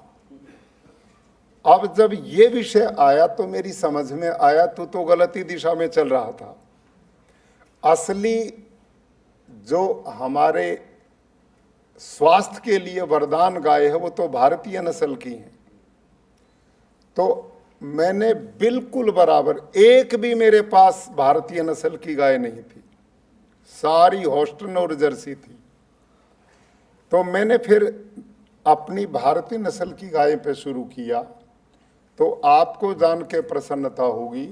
अब जब ये विषय आया तो मेरी समझ में आया तो गलती दिशा में चल रहा था। असली जो हमारे स्वास्थ्य के लिए वरदान गाय है वो तो भारतीय नस्ल की है। तो मैंने बिल्कुल बराबर, एक भी मेरे पास भारतीय नस्ल की गाय नहीं थी, सारी हॉस्टन और जर्सी थी। तो मैंने फिर अपनी भारतीय नस्ल की गाय पे शुरू किया। तो आपको जान के प्रसन्नता होगी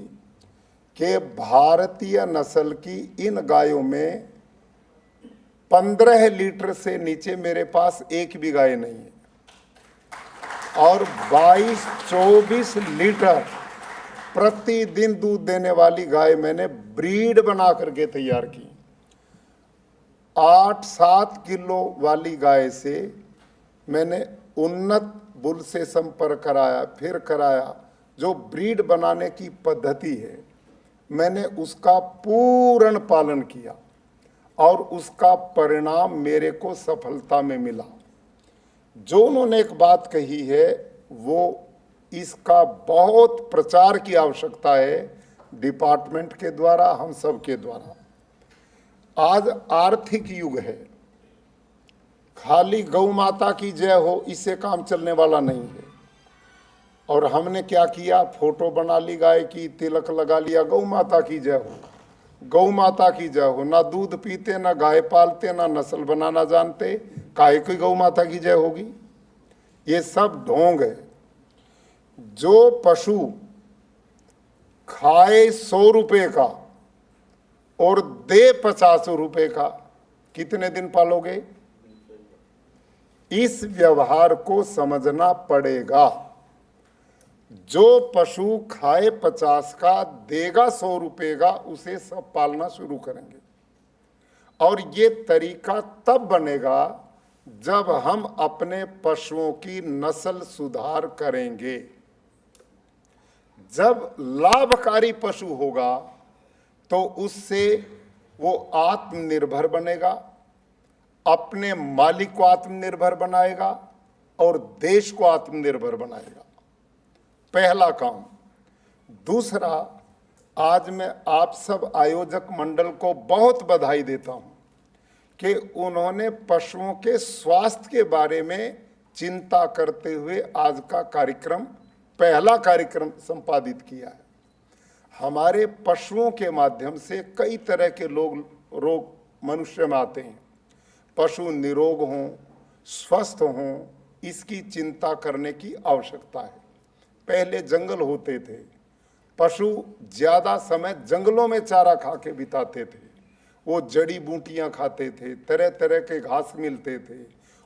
कि भारतीय नस्ल की इन गायों में 15 लीटर से नीचे मेरे पास एक भी गाय नहीं है, और 22-24 लीटर प्रतिदिन दूध देने वाली गाय मैंने ब्रीड बना करके तैयार की। 8-7 किलो वाली गाय से मैंने उन्नत बुल से संपर्क कराया, फिर कराया। जो ब्रीड बनाने की पद्धति है मैंने उसका पूर्ण पालन किया और उसका परिणाम मेरे को सफलता में मिला। जो उन्होंने एक बात कही है वो इसका बहुत प्रचार की आवश्यकता है, डिपार्टमेंट के द्वारा, हम सब के द्वारा। आज आर्थिक युग है, खाली गौ माता की जय हो इससे काम चलने वाला नहीं है। और हमने क्या किया, फोटो बना ली गाय की, तिलक लगा लिया, गौ माता की जय हो, गौ माता की जय हो। ना दूध पीते, ना गाय पालते, ना नस्ल बनाना जानते, काहे की गौ माता की जय होगी? ये सब ढोंग है। जो पशु खाए 100 रुपए का और दे 50 रुपए का, कितने दिन पालोगे? इस व्यवहार को समझना पड़ेगा। जो पशु खाए 50 का, देगा 100 रुपए का, उसे सब पालना शुरू करेंगे। और ये तरीका तब बनेगा जब हम अपने पशुओं की नस्ल सुधार करेंगे। जब लाभकारी पशु होगा तो उससे वो आत्मनिर्भर बनेगा, अपने मालिक को आत्मनिर्भर बनाएगा और देश को आत्मनिर्भर बनाएगा। पहला काम। दूसरा, आज मैं आप सब आयोजक मंडल को बहुत बधाई देता हूं कि उन्होंने पशुओं के स्वास्थ्य के बारे में चिंता करते हुए आज का कार्यक्रम, पहला कार्यक्रम संपादित किया है। हमारे पशुओं के माध्यम से कई तरह के रोग मनुष्य में आते हैं। पशु निरोग हों, स्वस्थ हों, इसकी चिंता करने की आवश्यकता है। पहले जंगल होते थे, पशु ज्यादा समय जंगलों में चारा खा के बिताते थे, वो जड़ी बूटियां खाते थे, तरह तरह के घास मिलते थे,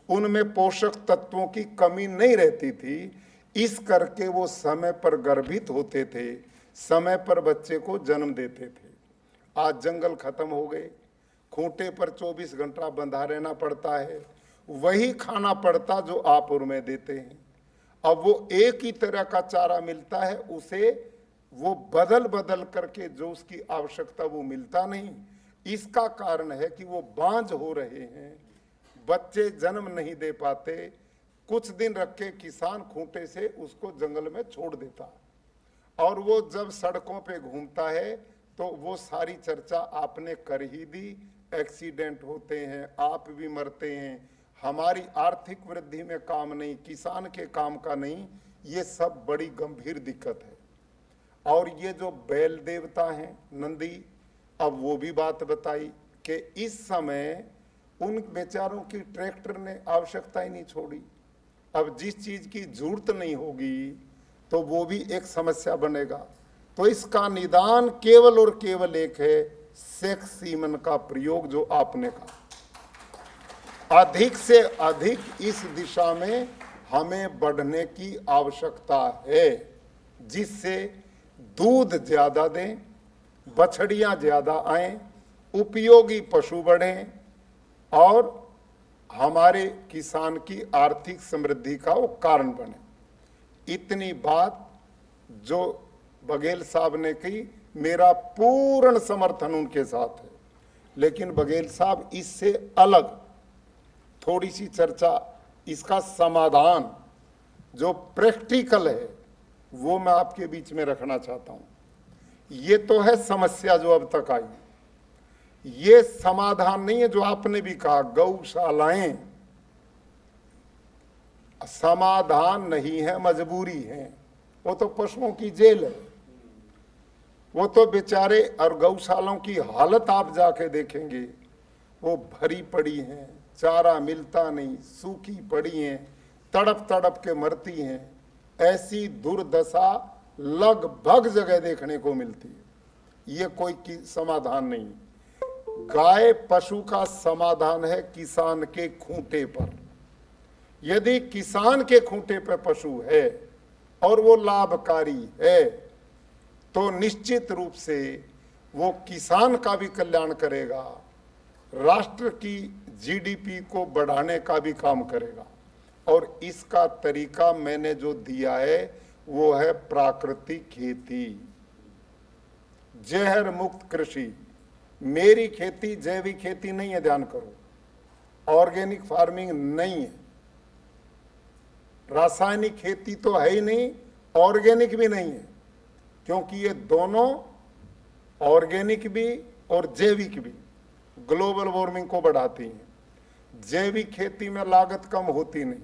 उनमें पोषक तत्वों की कमी नहीं रहती थी, इस करके वो समय पर गर्भित होते थे, समय पर बच्चे को जन्म देते थे। आज जंगल खत्म हो गए, खूंटे पर 24 घंटा बंधा रहना पड़ता है, वही खाना पड़ता जो आप और मैं देते हैं। अब वो एक ही तरह का चारा मिलता है, उसे वो बदल बदल करके जो उसकी आवश्यकता वो मिलता नहीं। इसका कारण है कि वो बांझ हो रहे हैं, बच्चे जन्म नहीं दे पाते, कुछ दिन रख के किसान खूंटे से उसको जंगल में छोड़ देता, और वो जब सड़कों पे घूमता है तो वो सारी चर्चा आपने कर ही दी। एक्सीडेंट होते हैं, आप भी मरते हैं, हमारी आर्थिक वृद्धि में काम नहीं, किसान के काम का नहीं, ये सब बड़ी गंभीर दिक्कत है। और ये जो बैल देवता हैं नंदी, अब वो भी बात बताई कि इस समय उन बेचारों की ट्रैक्टर ने आवश्यकता ही नहीं छोड़ी। अब जिस चीज की जरूरत नहीं होगी तो वो भी एक समस्या बनेगा। तो इसका निदान केवल और केवल एक है, सेक्स सीमन का प्रयोग जो आपने कहा। अधिक से अधिक इस दिशा में हमें बढ़ने की आवश्यकता है, जिससे दूध ज्यादा दें, बछड़ियां ज्यादा आएं, उपयोगी पशु बढ़ें और हमारे किसान की आर्थिक समृद्धि का वो कारण बने। इतनी बात जो बघेल साहब ने की, मेरा पूर्ण समर्थन उनके साथ है। लेकिन बघेल साहब, इससे अलग थोड़ी सी चर्चा, इसका समाधान जो प्रैक्टिकल है वो मैं आपके बीच में रखना चाहता हूं। ये तो है समस्या जो अब तक आई, ये समाधान नहीं है जो आपने भी कहा गौशालाएं समाधान नहीं है, मजबूरी है। वो तो पशुओं की जेल है, वो तो बेचारे, और गौशालाओं की हालत आप जाके देखेंगे, वो भरी पड़ी हैं, चारा मिलता नहीं, सूखी पड़ी हैं, तड़प तड़प के मरती हैं। ऐसी दुर्दशा लगभग जगह देखने को मिलती है। ये कोई समाधान नहीं। गाय पशु का समाधान है किसान के खूंटे पर। यदि किसान के खूंटे पर पशु है और वो लाभकारी है तो निश्चित रूप से वो किसान का भी कल्याण करेगा, राष्ट्र की जीडीपी को बढ़ाने का भी काम करेगा। और इसका तरीका मैंने जो दिया है वो है प्राकृतिक खेती, जहर मुक्त कृषि। मेरी खेती जैविक खेती नहीं है, ध्यान करो, ऑर्गेनिक फार्मिंग नहीं है, रासायनिक खेती तो है ही नहीं, ऑर्गेनिक भी नहीं है, क्योंकि ये दोनों, ऑर्गेनिक भी और जैविक भी, ग्लोबल वार्मिंग को बढ़ाती हैं। जैविक खेती में लागत कम होती नहीं,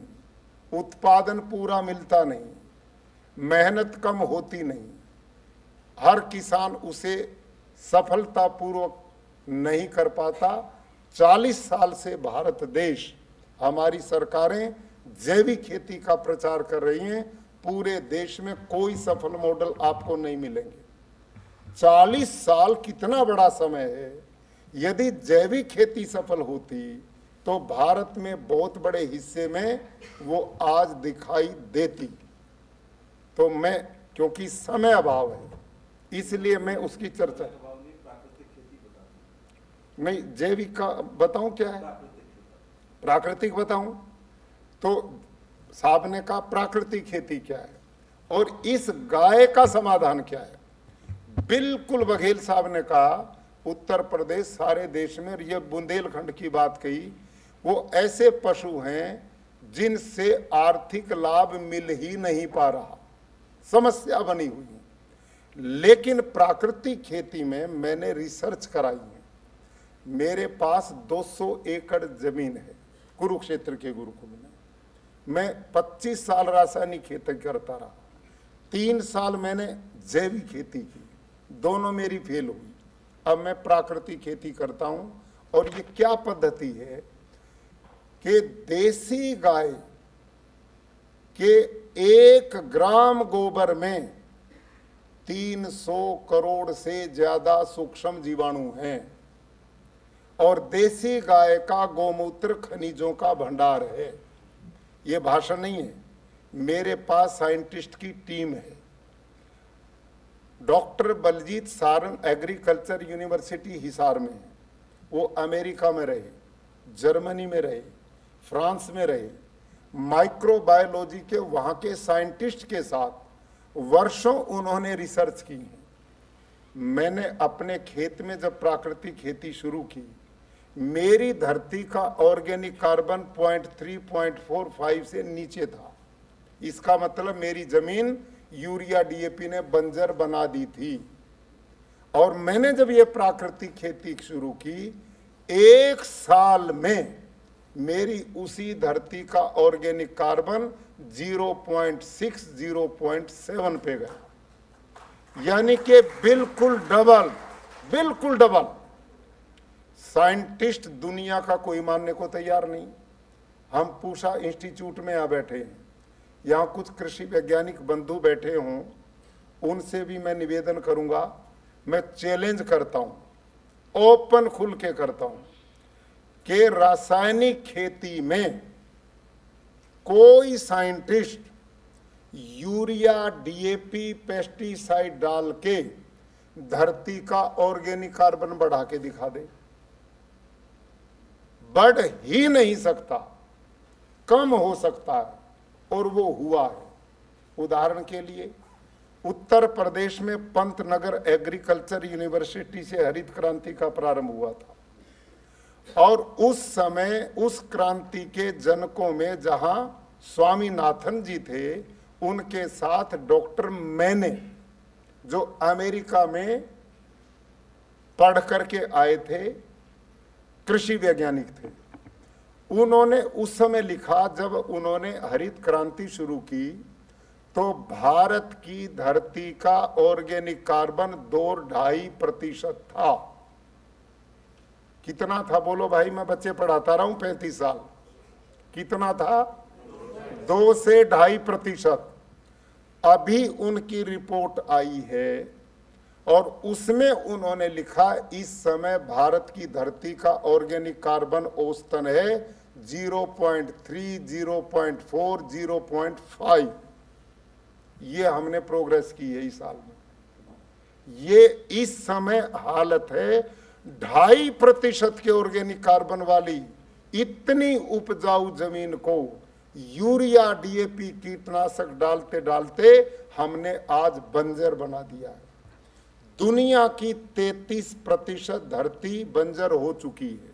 उत्पादन पूरा मिलता नहीं, मेहनत कम होती नहीं, हर किसान उसे सफलतापूर्वक नहीं कर पाता। 40 साल से भारत देश, हमारी सरकारें जैविक खेती का प्रचार कर रही हैं, पूरे देश में कोई सफल मॉडल आपको नहीं मिलेंगे। 40 साल कितना बड़ा समय है। यदि जैविक खेती सफल होती तो भारत में बहुत बड़े हिस्से में वो आज दिखाई देती। तो मैं, क्योंकि समय अभाव है, इसलिए मैं उसकी चर्चा नहीं, जैविक का बताऊं क्या है, प्राकृतिक बताऊं। तो साहब ने कहा प्राकृतिक खेती क्या है, और इस गाय का समाधान क्या है? बिल्कुल बघेल साहब ने कहा उत्तर प्रदेश सारे देश में, ये बुंदेलखंड की बात कही, वो ऐसे पशु हैं जिनसे आर्थिक लाभ मिल ही नहीं पा रहा, समस्या बनी हुई है। लेकिन प्राकृतिक खेती में मैंने रिसर्च कराई है, मेरे पास 200 एकड़ जमीन है कुरुक्षेत्र के गुरुकुल में। मैं 25 साल रासायनिक खेती करता रहा, 3 साल मैंने जैविक खेती की, दोनों मेरी फेल हुई। अब मैं प्राकृतिक खेती करता हूं, और ये क्या पद्धति है कि देसी गाय के 1 ग्राम गोबर में 300 करोड़ से ज्यादा सूक्ष्म जीवाणु हैं, और देसी गाय का गोमूत्र खनिजों का भंडार है। ये भाषण नहीं है, मेरे पास साइंटिस्ट की टीम है। Doctor Baljeet Saran agriculture university Hisar में है, वो अमेरिका में रहे, जर्मनी में रहे, फ्रांस में रहे, माइक्रोबायोलॉजी के वहाँ के साइंटिस्ट के साथ वर्षों उन्होंने रिसर्च की है। मैंने अपने खेत में जब प्राकृतिक खेती शुरू की, मेरी धरती का ऑर्गेनिक कार्बन 0.3-0.45 से नीचे था। इसका मतलब मेरी जमीन यूरिया डीएपी ने बंजर बना दी थी। और मैंने जब ये प्राकृतिक खेती शुरू की, 1 साल में मेरी उसी धरती का ऑर्गेनिक कार्बन 0.6 0.7 पे गया, यानी कि बिल्कुल डबल, बिल्कुल डबल। साइंटिस्ट दुनिया का कोई मानने को तैयार नहीं। हम पूषा इंस्टीट्यूट में आ बैठे हैं, यहाँ कुछ कृषि वैज्ञानिक बंधु बैठे हों, उनसे भी मैं निवेदन करूंगा, मैं चैलेंज करता हूं, ओपन खुल के करता हूं कि रासायनिक खेती में कोई साइंटिस्ट यूरिया डीएपी पेस्टिसाइड डाल के धरती का ऑर्गेनिक कार्बन बढ़ा के दिखा दे। बढ़ ही नहीं सकता, कम हो सकता है, और वो हुआ है। उदाहरण के लिए उत्तर प्रदेश में पंतनगर एग्रीकल्चर यूनिवर्सिटी से हरित क्रांति का प्रारंभ हुआ था, और उस समय उस क्रांति के जनकों में जहां स्वामीनाथन जी थे, उनके साथ डॉक्टर मैने, जो अमेरिका में पढ़ करके आए थे, कृषि वैज्ञानिक थे, उन्होंने उस समय लिखा, जब उन्होंने हरित क्रांति शुरू की तो भारत की धरती का ऑर्गेनिक कार्बन 2-2.5% था। कितना था बोलो भाई, मैं बच्चे पढ़ाता रहा हूं 35 साल। कितना था? 2 से 2.5%। अभी उनकी रिपोर्ट आई है, और उसमें उन्होंने लिखा इस समय भारत की धरती का ऑर्गेनिक कार्बन औसतन है 0.3, 0.4, 0.5। ये हमने प्रोग्रेस की है इस साल में। ये इस समय हालत है 2.5% के ऑर्गेनिक कार्बन वाली इतनी उपजाऊ जमीन को यूरिया डीएपी कीटनाशक डालते डालते हमने आज बंजर बना दिया है। दुनिया की 33% धरती बंजर हो चुकी है।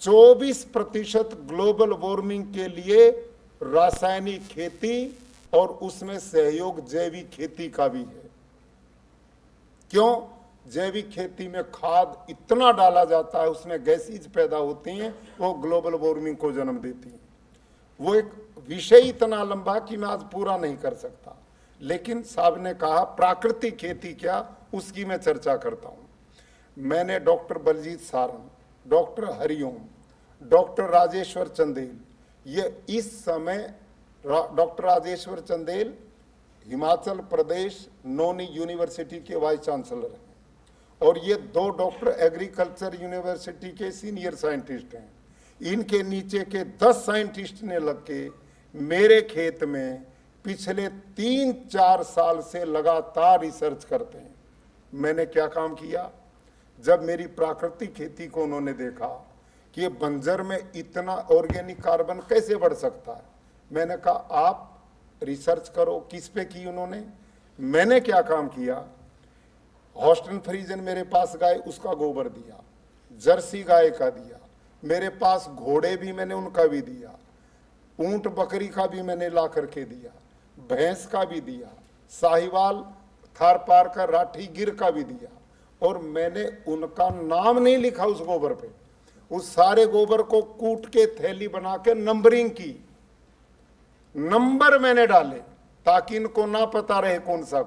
24% ग्लोबल वार्मिंग के लिए रासायनिक खेती और उसमें सहयोग जैविक खेती का भी है। क्यों? जैविक खेती में खाद इतना डाला जाता है, उसमें गैसेज पैदा होती हैं, वो ग्लोबल वार्मिंग को जन्म देती हैं। वो एक विषय इतना लंबा कि मैं आज पूरा नहीं कर सकता, लेकिन साहब ने कहा प्राकृतिक खेती क्या, उसकी मैं चर्चा करता हूं। मैंने doctor Baljeet Saran, doctor Hariom, doctor Rajeshwar Chandel, ये इस समय डॉक्टर राजेश्वर चंदेल हिमाचल प्रदेश नोनी यूनिवर्सिटी के वाइस चांसलर हैं, और ये 2 डॉक्टर एग्रीकल्चर यूनिवर्सिटी के सीनियर साइंटिस्ट हैं। इनके नीचे के 10 साइंटिस्ट ने लग के मेरे खेत में पिछले 3-4 साल से लगातार रिसर्च करते हैं। मैंने क्या काम किया? जब मेरी प्राकृतिक खेती को उन्होंने देखा कि ये बंजर में इतना ऑर्गेनिक कार्बन कैसे बढ़ सकता है, मैंने कहा आप रिसर्च करो। किस पे की उन्होंने? मैंने क्या काम किया, हॉस्टन फ्रीजन मेरे पास गाय, उसका गोबर दिया, जर्सी गाय का दिया, मेरे पास घोड़े भी मैंने उनका भी दिया, ऊंट बकरी का भी मैंने ला करके दिया, भैंस का भी दिया, साहिवाल थार पार का राठी गिर का भी दिया, और मैंने उनका नाम नहीं लिखा उस गोबर पे। उस सारे गोबर को कूट के थैली बना के नंबरिंग की, नंबर मैंने डाले ताकि इनको ना पता रहे कौन सा।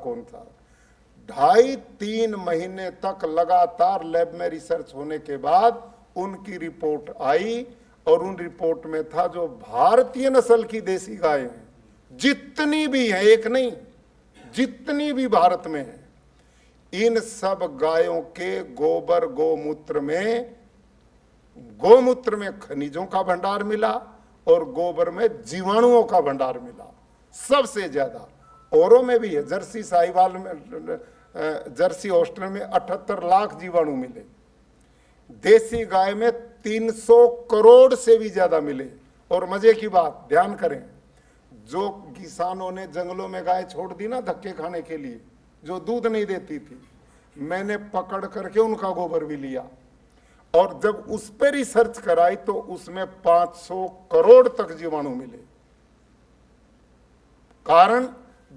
2.5-3 महीने तक लगातार लैब में रिसर्च होने के बाद उनकी रिपोर्ट आई, और उन रिपोर्ट में था जो भारतीय नस्ल की देसी गाय हैं, जितनी भी हैं, एक नहीं, जितनी भी भारत में है, इन सब गायों के गोमूत्र में खनिजों का भंडार मिला और गोबर में जीवाणुओं का भंडार मिला सबसे ज्यादा। औरों में भी है, जर्सी साहिवाल में, जर्सी हॉस्टन में 78 लाख जीवाणु मिले, देसी गाय में 300 करोड़ से भी ज्यादा मिले। और मजे की बात ध्यान करें, जो किसानों ने जंगलों में गाय छोड़ दी ना धक्के खाने के लिए, जो दूध नहीं देती थी, मैंने पकड़ करके उनका गोबर भी लिया, और जब उस पर रिसर्च कराई तो उसमें 500 करोड़ तक जीवाणु मिले। कारण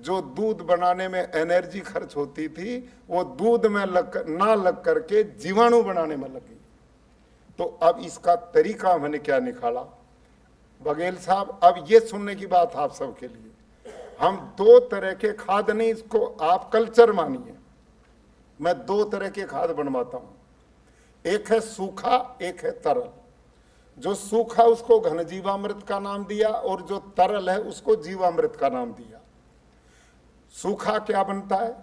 जो दूध बनाने में एनर्जी खर्च होती थी वो दूध में ना लग करके जीवाणु बनाने में लगी। तो अब इसका तरीका मैंने क्या निकाला, बघेल साहब, अब ये सुनने की बात आप सबके लिए, हम 2 तरह के खाद नहीं, इसको आप कल्चर मानिए, मैं 2 तरह के खाद बनवाता हूं, एक है सूखा, एक है तरल। जो सूखा उसको घन जीवामृत का नाम दिया, और जो तरल है उसको जीवामृत का नाम दिया। सूखा क्या बनता है,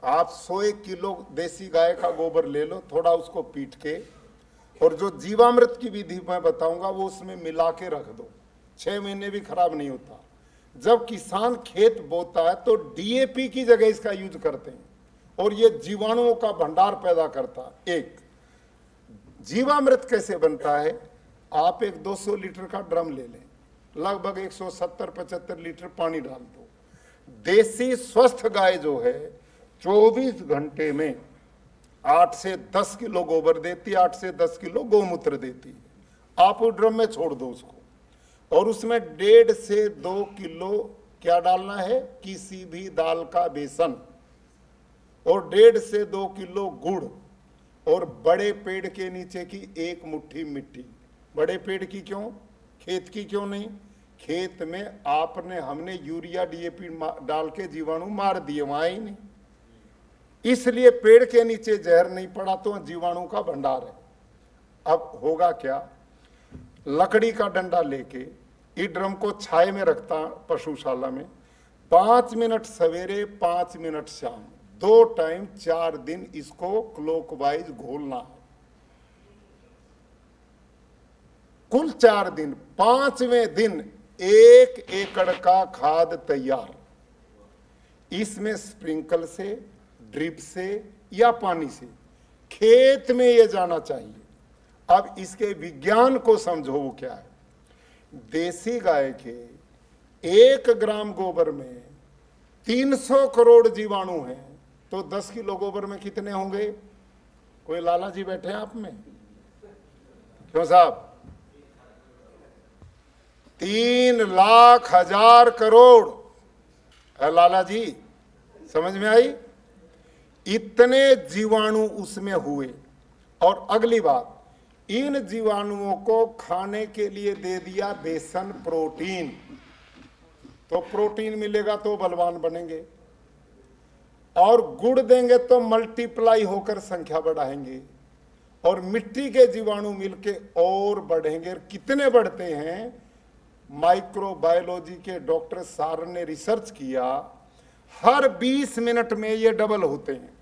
आप 100 किलो देसी गाय का गोबर ले लो, थोड़ा उसको पीट के, और जो जीवामृत की विधि मैं बताऊंगा वो उसमें मिला के रख दो, 6 महीने भी खराब नहीं होता। जब किसान खेत बोता है तो डीएपी की जगह इसका यूज करते हैं, और ये जीवाणुओं का भंडार पैदा करता है। एक जीवामृत कैसे बनता है, आप एक 200 लीटर का ड्रम ले लें, लगभग 170-75 लीटर पानी डाल दो। देसी स्वस्थ गाय जो है 24 घंटे में 8 से 10 किलो गोबर देती है, 8 से 10 किलो गोमूत्र देती है। आप उस ड्रम में छोड़ दो उसको, और उसमें 1.5 से 2 किलो क्या डालना है, किसी भी दाल का बेसन, और 1.5 से 2 किलो गुड़, और बड़े पेड़ के नीचे की 1 मुट्ठी मिट्टी। बड़े पेड़ की क्यों, खेत की क्यों नहीं? खेत में हमने यूरिया डीएपी डाल के जीवाणु मार दिए, वहां ही नहीं, इसलिए पेड़ के नीचे जहर नहीं पड़ा, तो जीवाणु का भंडार है। अब होगा क्या, लकड़ी का डंडा लेके इस ड्रम को छाए में रखता पशुशाला में, 5 मिनट सवेरे 5 मिनट शाम, 2 टाइम 4 दिन इसको क्लॉकवाइज घोलना है, कुल 4 दिन। 5वें दिन 1 एकड़ का खाद तैयार। इसमें स्प्रिंकल से, ड्रिप से या पानी से खेत में ये जाना चाहिए। अब इसके विज्ञान को समझो, वो क्या है। देसी गाय के 1 ग्राम गोबर में 300 करोड़ जीवाणु हैं, तो 10 किलो गोबर में कितने होंगे? कोई लाला जी बैठे हैं आप में? क्यों साहब? 3 लाख हजार करोड़। लाला जी समझ में आई? इतने जीवाणु उसमें हुए। और अगली बात, इन जीवाणुओं को खाने के लिए दे दिया बेसन, प्रोटीन, तो प्रोटीन मिलेगा तो बलवान बनेंगे, और गुड़ देंगे तो मल्टीप्लाई होकर संख्या बढ़ाएंगे, और मिट्टी के जीवाणु मिलके और बढ़ेंगे। कितने बढ़ते हैं? माइक्रोबायोलॉजी के डॉक्टर सार ने रिसर्च किया, हर 20 मिनट में ये डबल होते हैं,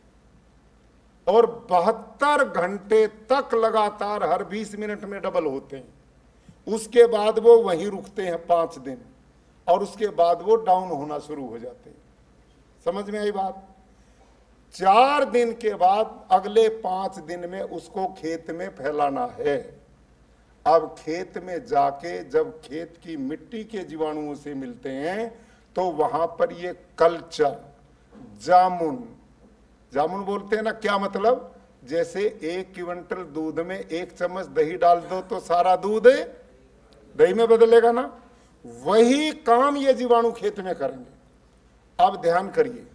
और 72 घंटे तक लगातार हर 20 मिनट में डबल होते हैं। उसके बाद वो वहीं रुकते हैं 5 दिन, और उसके बाद वो डाउन होना शुरू हो जाते हैं। समझ में आई बात? 4 दिन के बाद अगले 5 दिन में उसको खेत में फैलाना है। अब खेत में जाके जब खेत की मिट्टी के जीवाणुओं से मिलते हैं तो वहां पर ये कल्चर, जामुन, जामुन बोलते हैं ना, क्या मतलब? जैसे 1 क्विंटल दूध में 1 चम्मच दही डाल दो तो सारा दूध दही में बदलेगा ना, वही काम ये जीवाणु खेत में करेंगे। अब ध्यान करिए,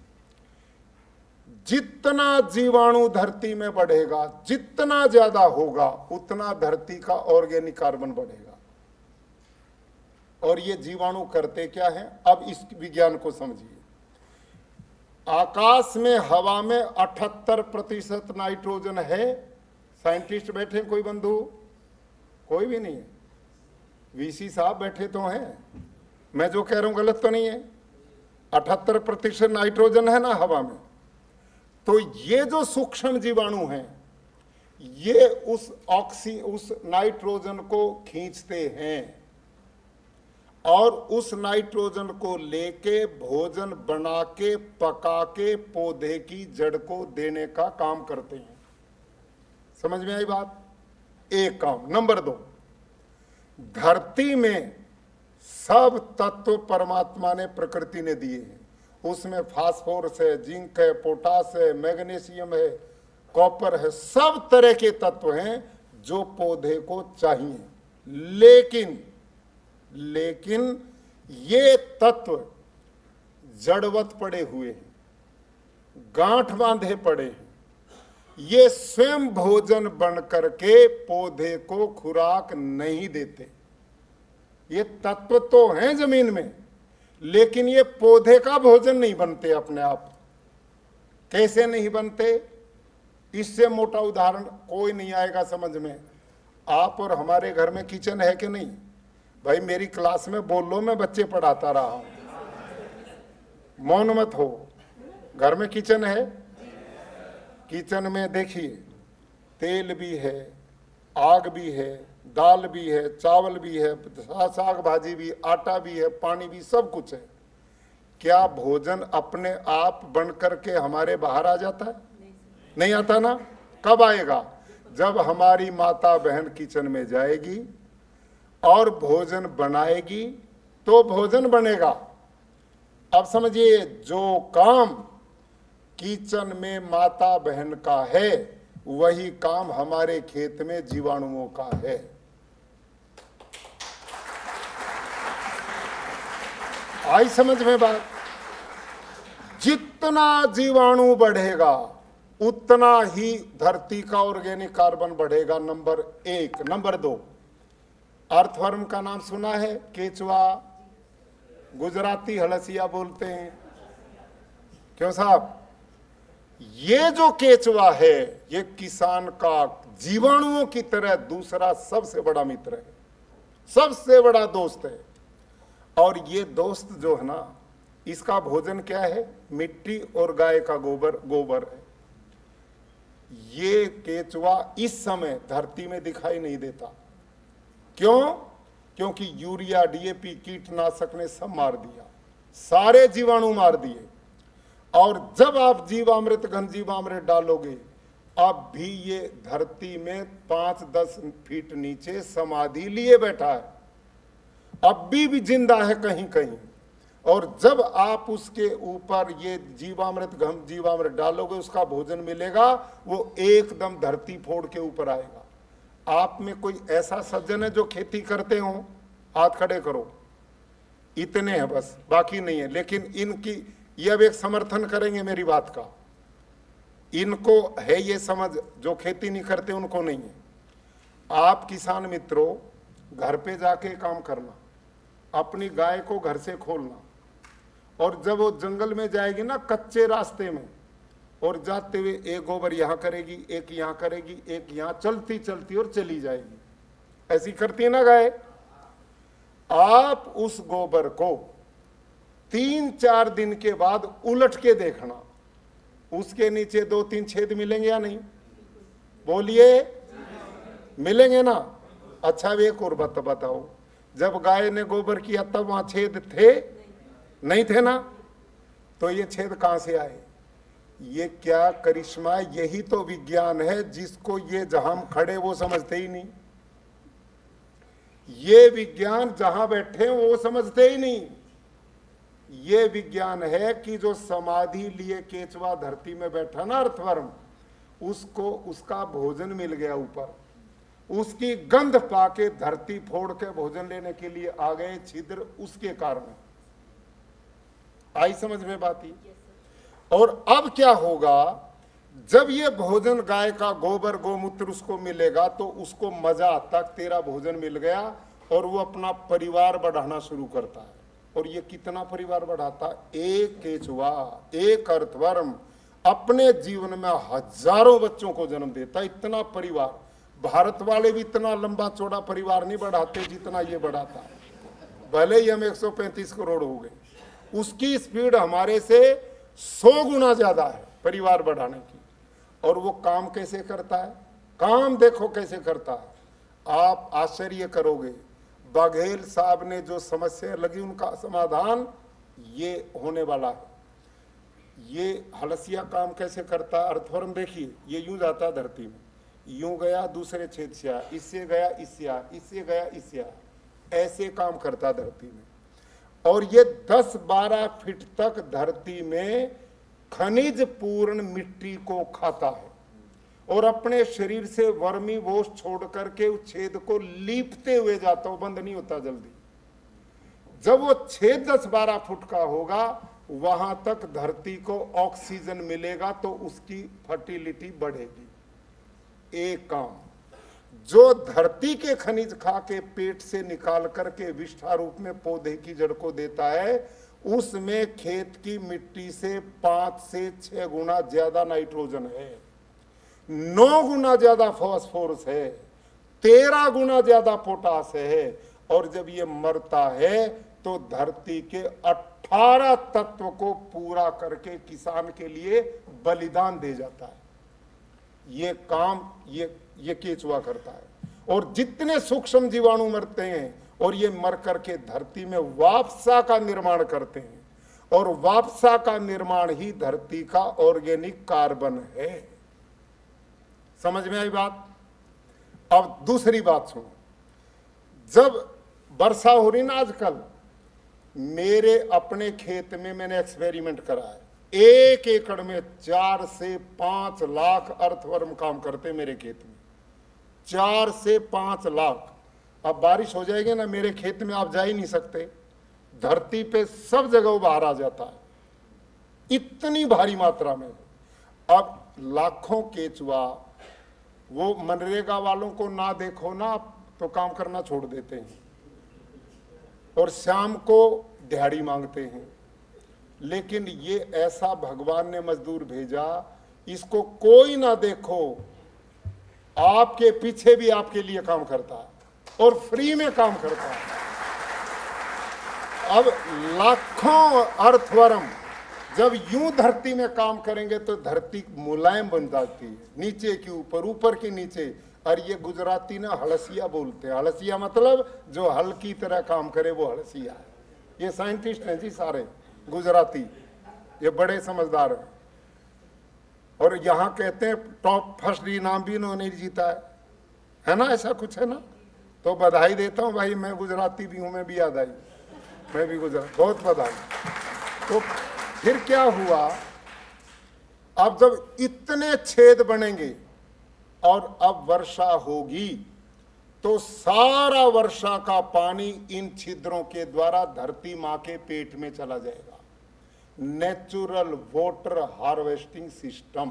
जितना जीवाणु धरती में बढ़ेगा, जितना ज्यादा होगा, उतना धरती का ऑर्गेनिक कार्बन बढ़ेगा। और ये जीवाणु करते क्या है? अब इस विज्ञान को समझिए। आकाश में, हवा में 78% नाइट्रोजन है। साइंटिस्ट बैठे कोई बंधु? कोई भी नहीं है। वीसी साहब बैठे तो हैं, मैं जो कह रहा हूं गलत तो नहीं है? 78% नाइट्रोजन है ना हवा में। तो ये जो सूक्ष्म जीवाणु हैं, ये उस नाइट्रोजन को खींचते हैं और उस नाइट्रोजन को लेके भोजन बना के, पका के पौधे की जड़ को देने का काम करते हैं। समझ में आई बात? एक काम। नंबर 2, धरती में सब तत्व परमात्मा ने, प्रकृति ने दिए हैं। उसमें फास्फोरस है, जिंक है, पोटास है, मैग्नीशियम है, कॉपर है, सब तरह के तत्व हैं जो पौधे को चाहिए। लेकिन ये तत्व जड़वत पड़े हुए हैं, गांठ बांधे पड़े हैं। ये स्वयं भोजन बन करके पौधे को खुराक नहीं देते। ये तत्व तो हैं जमीन में, लेकिन ये पौधे का भोजन नहीं बनते अपने आप। कैसे नहीं बनते? इससे मोटा उदाहरण कोई नहीं आएगा समझ में। आप और हमारे घर में किचन है कि नहीं? भाई मेरी क्लास में बोल लो, मैं बच्चे पढ़ाता रहा हूं, मौन मत हो। घर में किचन है? किचन में देखिए, तेल भी है, आग भी है, दाल भी है, चावल भी है, साग भाजी भी, आटा भी है, पानी भी, सब कुछ है। क्या भोजन अपने आप बन करके हमारे बाहर आ जाता है? नहीं आता ना। कब आएगा? जब हमारी माता बहन किचन में जाएगी और भोजन बनाएगी तो भोजन बनेगा। अब समझिए, जो काम किचन में माता बहन का है, वही काम हमारे खेत में जीवाणुओं का है। आई समझ में बात? जितना जीवाणु बढ़ेगा उतना ही धरती का ऑर्गेनिक कार्बन बढ़ेगा। नंबर 1। नंबर 2, अर्थवर्म का नाम सुना है? केचुआ, गुजराती हलसिया बोलते हैं। क्यों साहब? ये जो केचुआ है, ये किसान का जीवाणुओं की तरह दूसरा सबसे बड़ा मित्र है, सबसे बड़ा दोस्त है। और ये दोस्त जो है ना, इसका भोजन क्या है? मिट्टी और गाय का गोबर है। ये केचुआ इस समय धरती में दिखाई नहीं देता। क्यों? क्योंकि यूरिया, डीएपी, कीटनाशक ने सब मार दिया, सारे जीवाणु मार दिए। और जब आप जीवामृत, घन जीवामृत डालोगे, अब भी ये धरती में 5-10 फीट नीचे समाधि लिए बैठा है, अब भी जिंदा है कहीं कहीं। और जब आप उसके ऊपर ये जीवामृत, घन जीवामृत डालोगे, उसका भोजन मिलेगा, वो एकदम धरती फोड़ के ऊपर आएगा। आप में कोई ऐसा सज्जन है जो खेती करते हो? हाथ खड़े करो। इतने हैं बस, बाकी नहीं है। लेकिन इनकी ये अब एक समर्थन करेंगे मेरी बात का। इनको है ये समझ, जो खेती नहीं करते उनको नहीं है। आप किसान मित्रों, घर पे जाके काम करना, अपनी गाय को घर से खोलना, और जब वो जंगल में जाएगी ना कच्चे रास्ते में, और जाते हुए एक गोबर यहाँ करेगी, एक यहाँ करेगी, एक यहाँ, चलती चलती और चली जाएगी। ऐसी करती है ना गाय। आप उस गोबर को 3-4 दिन के बाद उलट के देखना, उसके नीचे 2-3 छेद मिलेंगे या नहीं? बोलिए, मिलेंगे ना? अच्छा, एक और बात बताओ, जब गाय ने गोबर किया तब वहां छेद थे? नहीं थे ना। तो ये छेद कहां से आए? ये क्या करिश्मा? यही तो विज्ञान है जिसको ये जहां हम खड़े वो समझते ही नहीं। ये विज्ञान जहां बैठे वो समझते ही नहीं। ये विज्ञान है कि जो समाधि लिए केचुआ धरती में बैठा ना अर्थवर्म, उसको उसका भोजन मिल गया ऊपर, उसकी गंध पाके धरती फोड़ के भोजन लेने के लिए आ गए छिद्र, उसके कारण। आई समझ में बात ही? और अब क्या होगा, जब ये भोजन गाय का गोबर गोमूत्र उसको मिलेगा तो उसको मजा आता, तेरा भोजन मिल गया, और वो अपना परिवार बढ़ाना शुरू करता है। और ये कितना परिवार बढ़ाता? एक केचुआ, एक अर्थवर्म अपने जीवन में हजारों बच्चों को जन्म देता। इतना परिवार, भारत वाले भी इतना लंबा चौड़ा परिवार नहीं बढ़ाते जितना ये बढ़ाता है, भले ही हम 135 करोड़ हो गए, उसकी स्पीड हमारे से 100 गुना ज्यादा है परिवार बढ़ाने की। और वो काम कैसे करता है? काम देखो कैसे करता है, आप आश्चर्य करोगे। बघेल साहब ने जो समस्या लगी उनका समाधान ये होने वाला है। ये हलसिया काम कैसे करता है? अर्थवर्म देखिए, ये यूं जाता है धरती में, यूं गया दूसरे छेद से आया, इससे गया इससे आया, इससे गया इससे आया, ऐसे काम करता धरती में। और ये 10-12 फीट तक धरती में खनिज पूर्ण मिट्टी को खाता है और अपने शरीर से वर्मी वोश छोड़ करके उस छेद को लीपते हुए जाता, वो बंद नहीं होता जल्दी। जब वो छेद 10-12 फुट का होगा, वहां तक धरती को ऑक्सीजन मिलेगा तो उसकी फर्टिलिटी बढ़ेगी। एक काम जो धरती के खनिज खा के पेट से निकाल करके विष्ठा रूप में पौधे की जड़ को देता है, उसमें खेत की मिट्टी से 5 से 6 गुना ज्यादा नाइट्रोजन है, 9 गुना ज्यादा फास्फोरस है, 13 गुना ज्यादा पोटास है। और जब ये मरता है तो धरती के 18 तत्व को पूरा करके किसान के लिए बलिदान दे जाता है। ये काम ये केचुआ करता है। और जितने सूक्ष्म जीवाणु मरते हैं और ये मर करके धरती में वापसा का निर्माण करते हैं, और वापसा का निर्माण ही धरती का ऑर्गेनिक कार्बन है। समझ में आई बात? अब दूसरी बात सुनो, जब वर्षा हो रही ना आजकल, मेरे अपने खेत में मैंने एक्सपेरिमेंट करा है, 1 एकड़ में 4 से 5 लाख अर्थवर्म काम करते मेरे खेत में, 4 से 5 लाख। अब बारिश हो जाएगी ना, मेरे खेत में आप जा ही नहीं सकते, धरती पे सब जगह वो बाहर आ जाता है, इतनी भारी मात्रा में। अब लाखों केचुआ, वो मनरेगा वालों को ना देखो ना तो काम करना छोड़ देते हैं और शाम को दिहाड़ी मांगते हैं। लेकिन ये ऐसा भगवान ने मजदूर भेजा, इसको कोई ना देखो, आपके पीछे भी आपके लिए काम करता है और फ्री में काम करता है। अब लाखों अर्थवर्म जब यूं धरती में काम करेंगे तो धरती मुलायम बन जाती है, नीचे के ऊपर, ऊपर के नीचे। और ये गुजराती ना हलसिया बोलते हैं, हलसिया मतलब जो हल की तरह काम करे वो हलसिया है। ये साइंटिस्ट हैं जी सारे गुजराती, ये बड़े समझदार हैं। और यहाँ कहते हैं टॉप फर्स्ट इनाम भी इन्होंने जीता है ना, ऐसा कुछ है ना। तो बधाई देता हूँ भाई, मैं गुजराती भी हूँ, मैं भी याद आई, मैं भी गुजरात, बहुत बधाई। तो फिर क्या हुआ, अब जब इतने छेद बनेंगे और अब वर्षा होगी तो सारा वर्षा का पानी इन छिद्रों के द्वारा धरती माँ के पेट में चला जाएगा। नेचुरल वाटर हार्वेस्टिंग सिस्टम,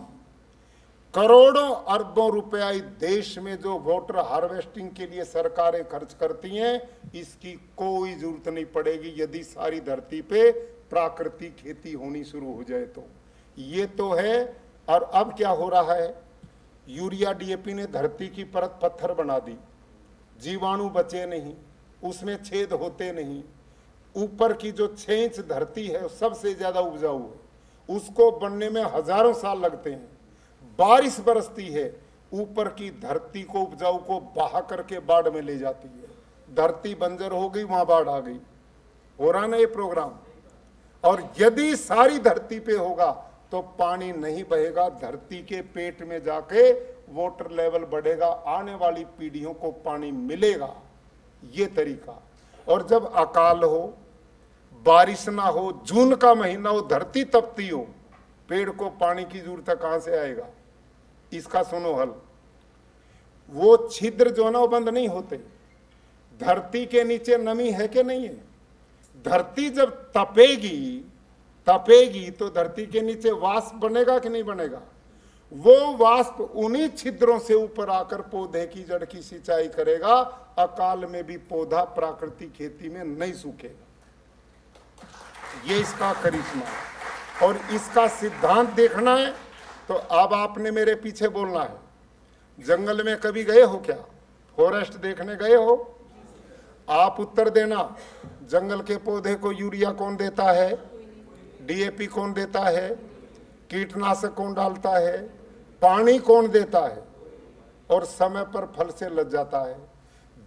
करोड़ों अरबों रुपया इस देश में जो वाटर हार्वेस्टिंग के लिए सरकारें खर्च करती हैं, इसकी कोई जरूरत नहीं पड़ेगी यदि सारी धरती पे प्राकृतिक खेती होनी शुरू हो जाए तो। ये तो है। और अब क्या हो रहा है, यूरिया डीएपी ने धरती की परत पत्थर बना दी, जीवाणु बचे नहीं, उसमें छेद होते नहीं। ऊपर की जो 6 इंच धरती है सबसे ज्यादा उपजाऊ है, उसको बनने में हजारों साल लगते हैं। बारिश बरसती है, ऊपर की धरती को उपजाऊ को बहा करके बाढ़ में ले जाती है, धरती बंजर हो गई, वहां बाढ़ आ गई। हो रहा ना ये प्रोग्राम। और यदि सारी धरती पे होगा तो पानी नहीं बहेगा, धरती के पेट में जाके वाटर लेवल बढ़ेगा, आने वाली पीढ़ियों को पानी मिलेगा। ये तरीका। और जब अकाल हो, बारिश ना हो, जून का महीना हो, धरती तपती हो, पेड़ को पानी की जरूरत कहां से आएगा? इसका सुनो हल। वो छिद्र जो ना वो बंद नहीं होते। धरती के नीचे नमी है कि नहीं है? धरती जब तपेगी तो धरती के नीचे वाष्प बनेगा कि नहीं बनेगा? वो वाष्प उन्हीं छिद्रों से ऊपर आकर पौधे की जड़ की सिंचाई करेगा। अकाल में भी पौधा प्राकृतिक खेती में नहीं सूखेगा। ये इसका करिश्मा है। और इसका सिद्धांत देखना है तो अब आपने मेरे पीछे बोलना है। जंगल में कभी गए हो क्या? फॉरेस्ट देखने गए हो? आप उत्तर देना। जंगल के पौधे को यूरिया कौन देता है? डीएपी कौन देता है? कीटनाशक कौन डालता है? पानी कौन देता है? और समय पर फल से लग जाता है।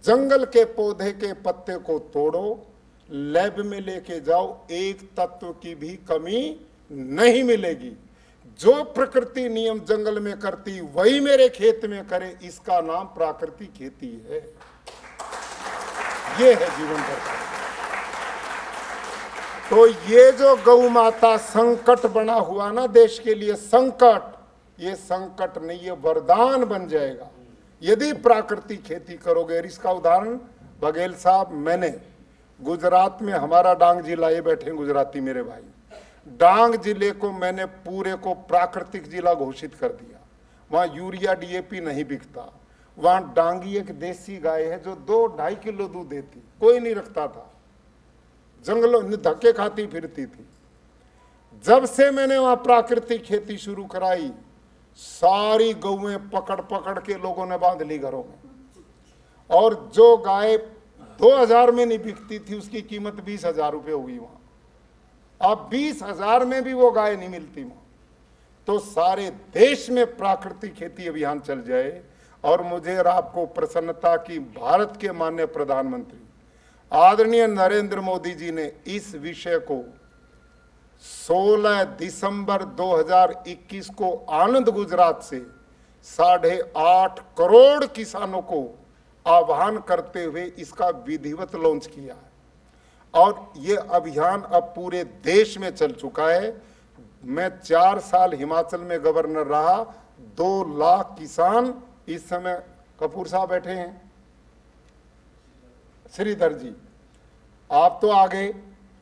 जंगल के पौधे के पत्ते को तोड़ो, लैब में लेके जाओ, एक तत्व की भी कमी नहीं मिलेगी। जो प्रकृति नियम जंगल में करती वही मेरे खेत में करे, इसका नाम प्राकृतिक खेती है। ये है जीवन दर्शन। तो ये जो गौ माता संकट बना हुआ ना देश के लिए, संकट, ये संकट नहीं, ये वरदान बन जाएगा यदि प्राकृतिक खेती करोगे। और इसका उदाहरण बघेल साहब, मैंने गुजरात में, हमारा डांग जिला, ये बैठे गुजराती मेरे भाई, डांग जिले को मैंने पूरे को प्राकृतिक जिला घोषित कर दिया। वहां यूरिया डीएपी नहीं बिकता। वहां डांगी एक देसी गाय है जो 2-2.5 किलो दूध देती, कोई नहीं रखता था, जंगलों में धक्के खाती फिरती थी। जब से मैंने वहां प्राकृतिक खेती शुरू कराई, सारी गौएं पकड़ पकड़ के लोगों ने बांध ली घरों में। और जो गाय 2000 में नहीं बिकती थी उसकी कीमत 20,000 रुपये हो गई वहां। अब 20,000 में भी वो गाय नहीं मिलती वहां। तो सारे देश में प्राकृतिक खेती अभियान चल जाए। और मुझे और आपको प्रसन्नता की भारत के माननीय प्रधानमंत्री आदरणीय नरेंद्र मोदी जी ने इस विषय को 16 दिसंबर 2021 को आनंद गुजरात से 8.5 करोड़ किसानों को आह्वान करते हुए इसका विधिवत लॉन्च किया है। और ये अभियान अब पूरे देश में चल चुका है। मैं 4 साल हिमाचल में गवर्नर रहा। 2 लाख किसान इस समय, कपूर साहब बैठे हैं, श्रीधर जी, आप तो आ गए,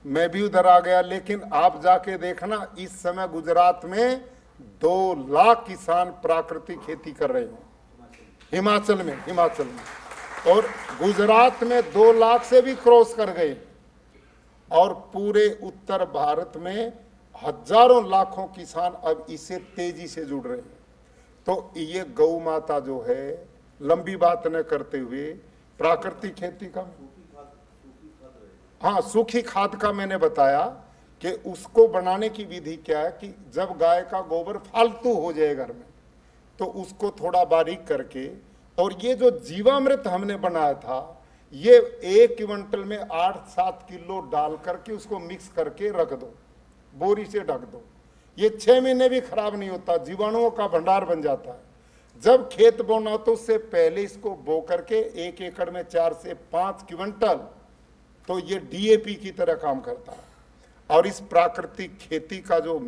मैं भी उधर आ गया, लेकिन आप जाके देखना इस समय गुजरात में 2 लाख किसान प्राकृतिक खेती कर रहे हैं हिमाचल में। और गुजरात में 2 लाख से भी क्रॉस कर गए। और पूरे उत्तर भारत में हजारों लाखों किसान अब इससे तेजी से जुड़ रहे हैं। तो ये गौ माता जो है, लंबी बात न करते हुए, प्राकृतिक खेती का, हाँ, सूखी खाद का मैंने बताया कि उसको बनाने की विधि क्या है कि जब गाय का गोबर फालतू हो जाए घर में तो उसको थोड़ा बारीक करके, और ये जो जीवामृत हमने बनाया था, ये 1 क्विंटल में 8-7 किलो डाल करके उसको मिक्स करके रख दो, बोरी से ढक दो। ये 6 महीने भी खराब नहीं होता, जीवाणुओं का भंडार बन जाता है। जब खेत बोना हो तो उससे पहले इसको बो करके 1 एकड़ में 4 से 5 क्विंटल, तो ये डीएपी की तरह काम करता है। और इस प्राकृतिक खेती का जो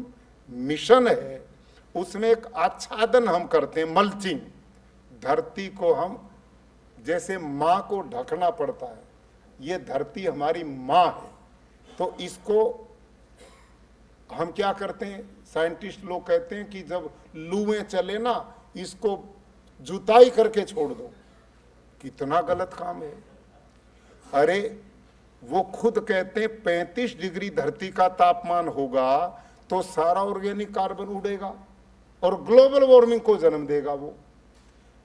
मिशन है उसमें एक आच्छादन हम करते हैं, मल्चिंग। धरती को हम जैसे माँ को ढकना पड़ता है, ये धरती हमारी माँ है, तो इसको हम क्या करते हैं, साइंटिस्ट लोग कहते हैं कि जब लूएं चले ना, इसको जुताई करके छोड़ दो। कितना गलत काम है। अरे वो खुद कहते हैं 35 डिग्री धरती का तापमान होगा तो सारा ऑर्गेनिक कार्बन उड़ेगा और ग्लोबल वार्मिंग को जन्म देगा वो।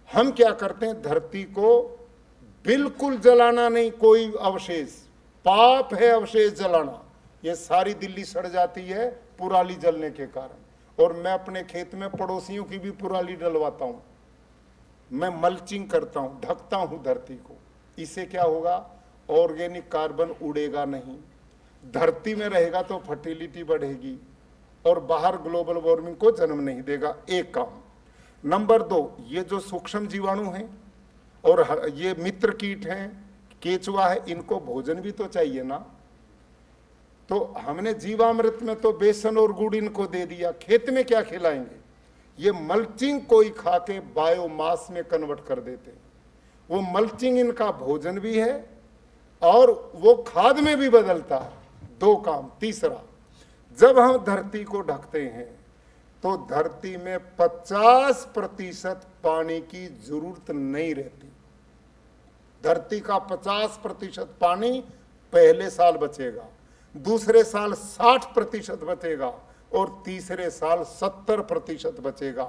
हम क्या करते हैं, धरती को बिल्कुल जलाना नहीं, कोई अवशेष, पाप है अवशेष जलाना। ये सारी दिल्ली सड़ जाती है पुराली जलने के कारण। और मैं अपने खेत में पड़ोसियों की भी पुराली डलवाता हूँ। मैं मल्चिंग करता हूँ, ढकता हूँ धरती को। इससे क्या होगा, ऑर्गेनिक कार्बन उड़ेगा नहीं, धरती में रहेगा तो फर्टिलिटी बढ़ेगी और बाहर ग्लोबल वार्मिंग को जन्म नहीं देगा। एक काम। नंबर 2, ये जो सूक्ष्म जीवाणु हैं और ये मित्र कीट हैं, केचुआ है, इनको भोजन भी तो चाहिए ना। तो हमने जीवामृत में तो बेसन और गुड़ इनको दे दिया, खेत में क्या खिलाएंगे? ये मल्चिंग कोई खा के बायोमास में कन्वर्ट कर देते हैं। वो मल्चिंग इनका भोजन भी है और वो खाद में भी बदलता है। दो काम। तीसरा, जब हम धरती को ढकते हैं तो धरती में 50% पानी की जरूरत नहीं रहती। धरती का 50% पानी पहले साल बचेगा, दूसरे साल 60% बचेगा और तीसरे साल 70% बचेगा।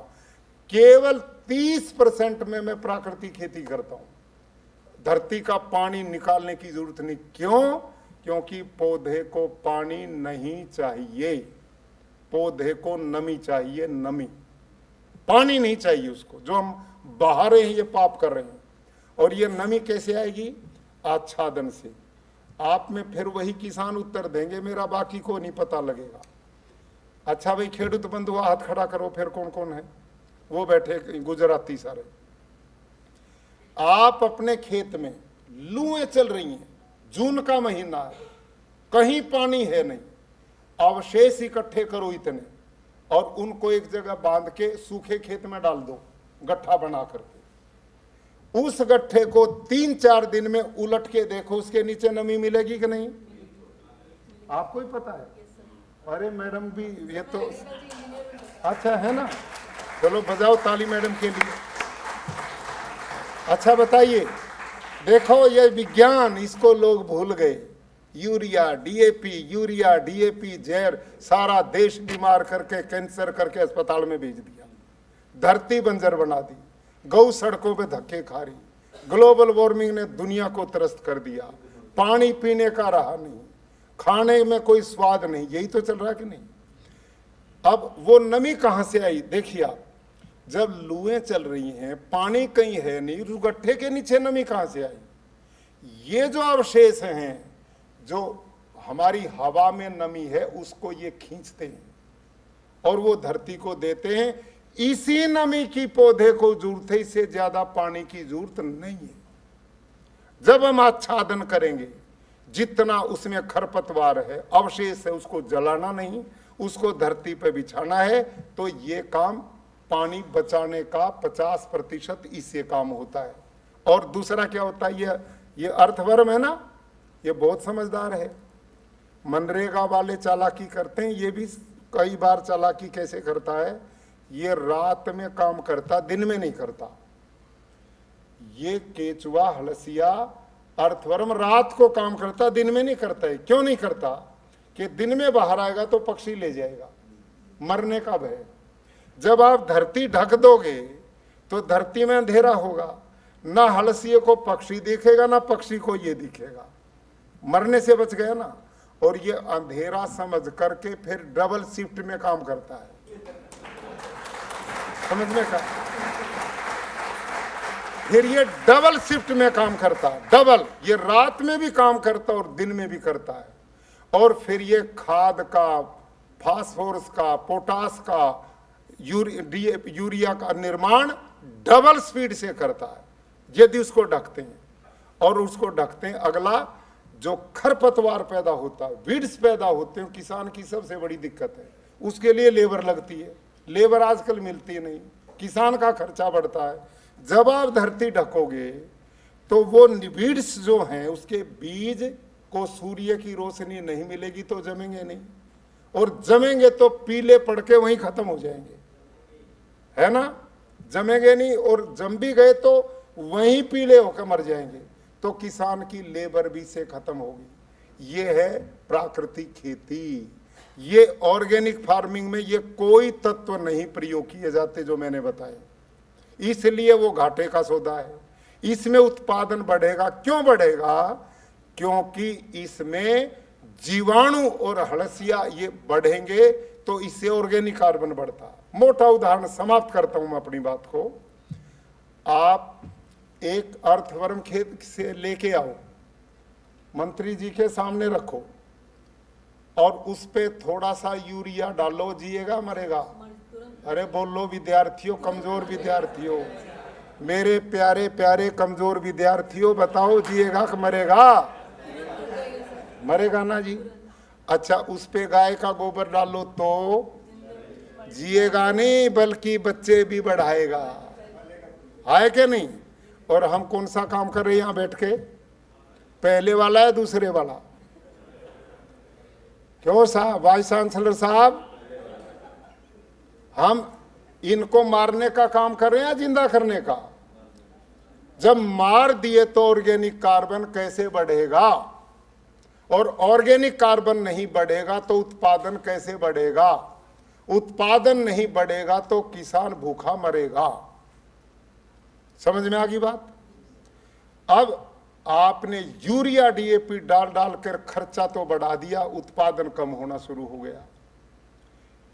केवल 30% में मैं प्राकृतिक खेती करता हूं। धरती का पानी निकालने की जरूरत नहीं। क्यों? क्योंकि पौधे को पानी नहीं चाहिए, पौधे को नमी चाहिए, नमी। पानी नहीं चाहिए उसको। जो हम बहा रहे हैं ये पाप कर रहे हैं। और ये नमी कैसे आएगी? आच्छादन से। आप में फिर वही किसान उत्तर देंगे, मेरा बाकी को नहीं पता लगेगा। अच्छा भाई, खेडूत बंधु हाथ खड़ा करो, फिर कौन कौन है? वो बैठे गुजराती सारे। आप अपने खेत में लूएं चल रही हैं, जून का महीना है, कहीं पानी है नहीं, अवशेष इकट्ठे करो इतने और उनको एक जगह बांध के सूखे खेत में डाल दो, गट्ठा बना करके। उस गट्ठे को 3-4 दिन में उलट के देखो, उसके नीचे नमी मिलेगी कि नहीं? आपको ही पता है। अरे मैडम भी ये तो अच्छा है ना। चलो बजाओ ताली मैडम के लिए। अच्छा बताइए, देखो ये विज्ञान, इसको लोग भूल गए। यूरिया डीएपी जहर सारा देश बीमार करके, कैंसर करके अस्पताल में भेज दिया, धरती बंजर बना दी, गौ सड़कों पे धक्के खा रही, ग्लोबल वार्मिंग ने दुनिया को त्रस्त कर दिया, पानी पीने का रहा नहीं, खाने में कोई स्वाद नहीं। यही तो चल रहा है कि नहीं? अब वो नमी कहां से आई? देखिए आप, जब लूएं चल रही हैं, पानी कहीं है नहीं, उस गट्ठे के नीचे नमी कहां से आई? ये जो अवशेष हैं, जो हमारी हवा में नमी है, उसको ये खींचते हैं और वो धरती को देते हैं। इसी नमी की पौधे को जरूरत है, इससे ज्यादा पानी की जरूरत नहीं है। जब हम आच्छादन करेंगे, जितना उसमें खरपतवार है, अवशेष है, उसको जलाना नहीं, उसको धरती पर बिछाना है, तो ये काम पानी बचाने का 50% इससे काम होता है। और दूसरा क्या होता है? ये अर्थवर्म है ना, ये बहुत समझदार है। मनरेगा वाले चालाकी करते हैं, ये भी कई बार चालाकी कैसे करता है? ये रात में काम करता, दिन में नहीं करता। ये केचुआ, हलसिया, अर्थवर्म रात को काम करता, दिन में नहीं करता है। क्यों नहीं करता? कि दिन में बाहर आएगा तो पक्षी ले जाएगा, मरने का भय। जब आप धरती ढक दोगे तो धरती में अंधेरा होगा, ना हलसिए को पक्षी दिखेगा, ना पक्षी को ये दिखेगा, मरने से बच गया ना। और ये अंधेरा समझ करके फिर डबल शिफ्ट में काम करता है। समझ में का? फिर ये डबल शिफ्ट में काम करता है। डबल, ये रात में भी काम करता है और दिन में भी करता है। और फिर ये खाद का, फास्फोरस का, पोटास का, यूरिया का निर्माण डबल स्पीड से करता है, यदि उसको ढकते हैं। और उसको ढकते हैं। अगला, जो खरपतवार पैदा होता है, वीड्स पैदा होते हैं, किसान की सबसे बड़ी दिक्कत है। उसके लिए लेबर लगती है, लेबर आजकल मिलती नहीं, किसान का खर्चा बढ़ता है। जब आप धरती ढकोगे तो वो वीड्स जो हैं, उसके बीज को सूर्य की रोशनी नहीं मिलेगी तो जमेंगे नहीं, और जमेंगे तो पीले पड़ के वहीं खत्म हो जाएंगे, है ना? जमेंगे नहीं, और जम भी गए तो वहीं पीले होकर मर जाएंगे। तो किसान की लेबर भी से खत्म होगी। ये है प्राकृतिक खेती। ये ऑर्गेनिक फार्मिंग में ये कोई तत्व नहीं प्रयोग किए जाते जो मैंने बताए, इसलिए वो घाटे का सौदा है। इसमें उत्पादन बढ़ेगा। क्यों बढ़ेगा? क्योंकि इसमें जीवाणु और हलसिया ये बढ़ेंगे, तो इससे ऑर्गेनिक कार्बन बढ़ता। मोटा उदाहरण समाप्त करता हूं मैं अपनी बात को। आप एक अर्थवर्म खेत से लेके आओ, मंत्री जी के सामने रखो और उस पे थोड़ा सा यूरिया डालो, जिएगा मरेगा? अरे बोलो विद्यार्थियों, कमजोर विद्यार्थियों, मेरे प्यारे प्यारे कमजोर विद्यार्थियों, बताओ जिएगा कि मरेगा? मरेगा ना जी। अच्छा, उस पे गाय का गोबर डालो तो जिएगा नहीं, बल्कि बच्चे भी बढ़ाएगा, है कि नहीं? और हम कौन सा काम कर रहे हैं यहाँ बैठ के? पहले वाला है दूसरे वाला? क्यों साहब, वाइस चांसलर साहब, हम इनको मारने का काम कर रहे हैं या जिंदा करने का? जब मार दिए तो ऑर्गेनिक कार्बन कैसे बढ़ेगा? और ऑर्गेनिक कार्बन नहीं बढ़ेगा तो उत्पादन कैसे बढ़ेगा? उत्पादन नहीं बढ़ेगा तो किसान भूखा मरेगा। समझ में आ गई बात? अब आपने यूरिया डीएपी डाल डाल कर खर्चा तो बढ़ा दिया, उत्पादन कम होना शुरू हो गया।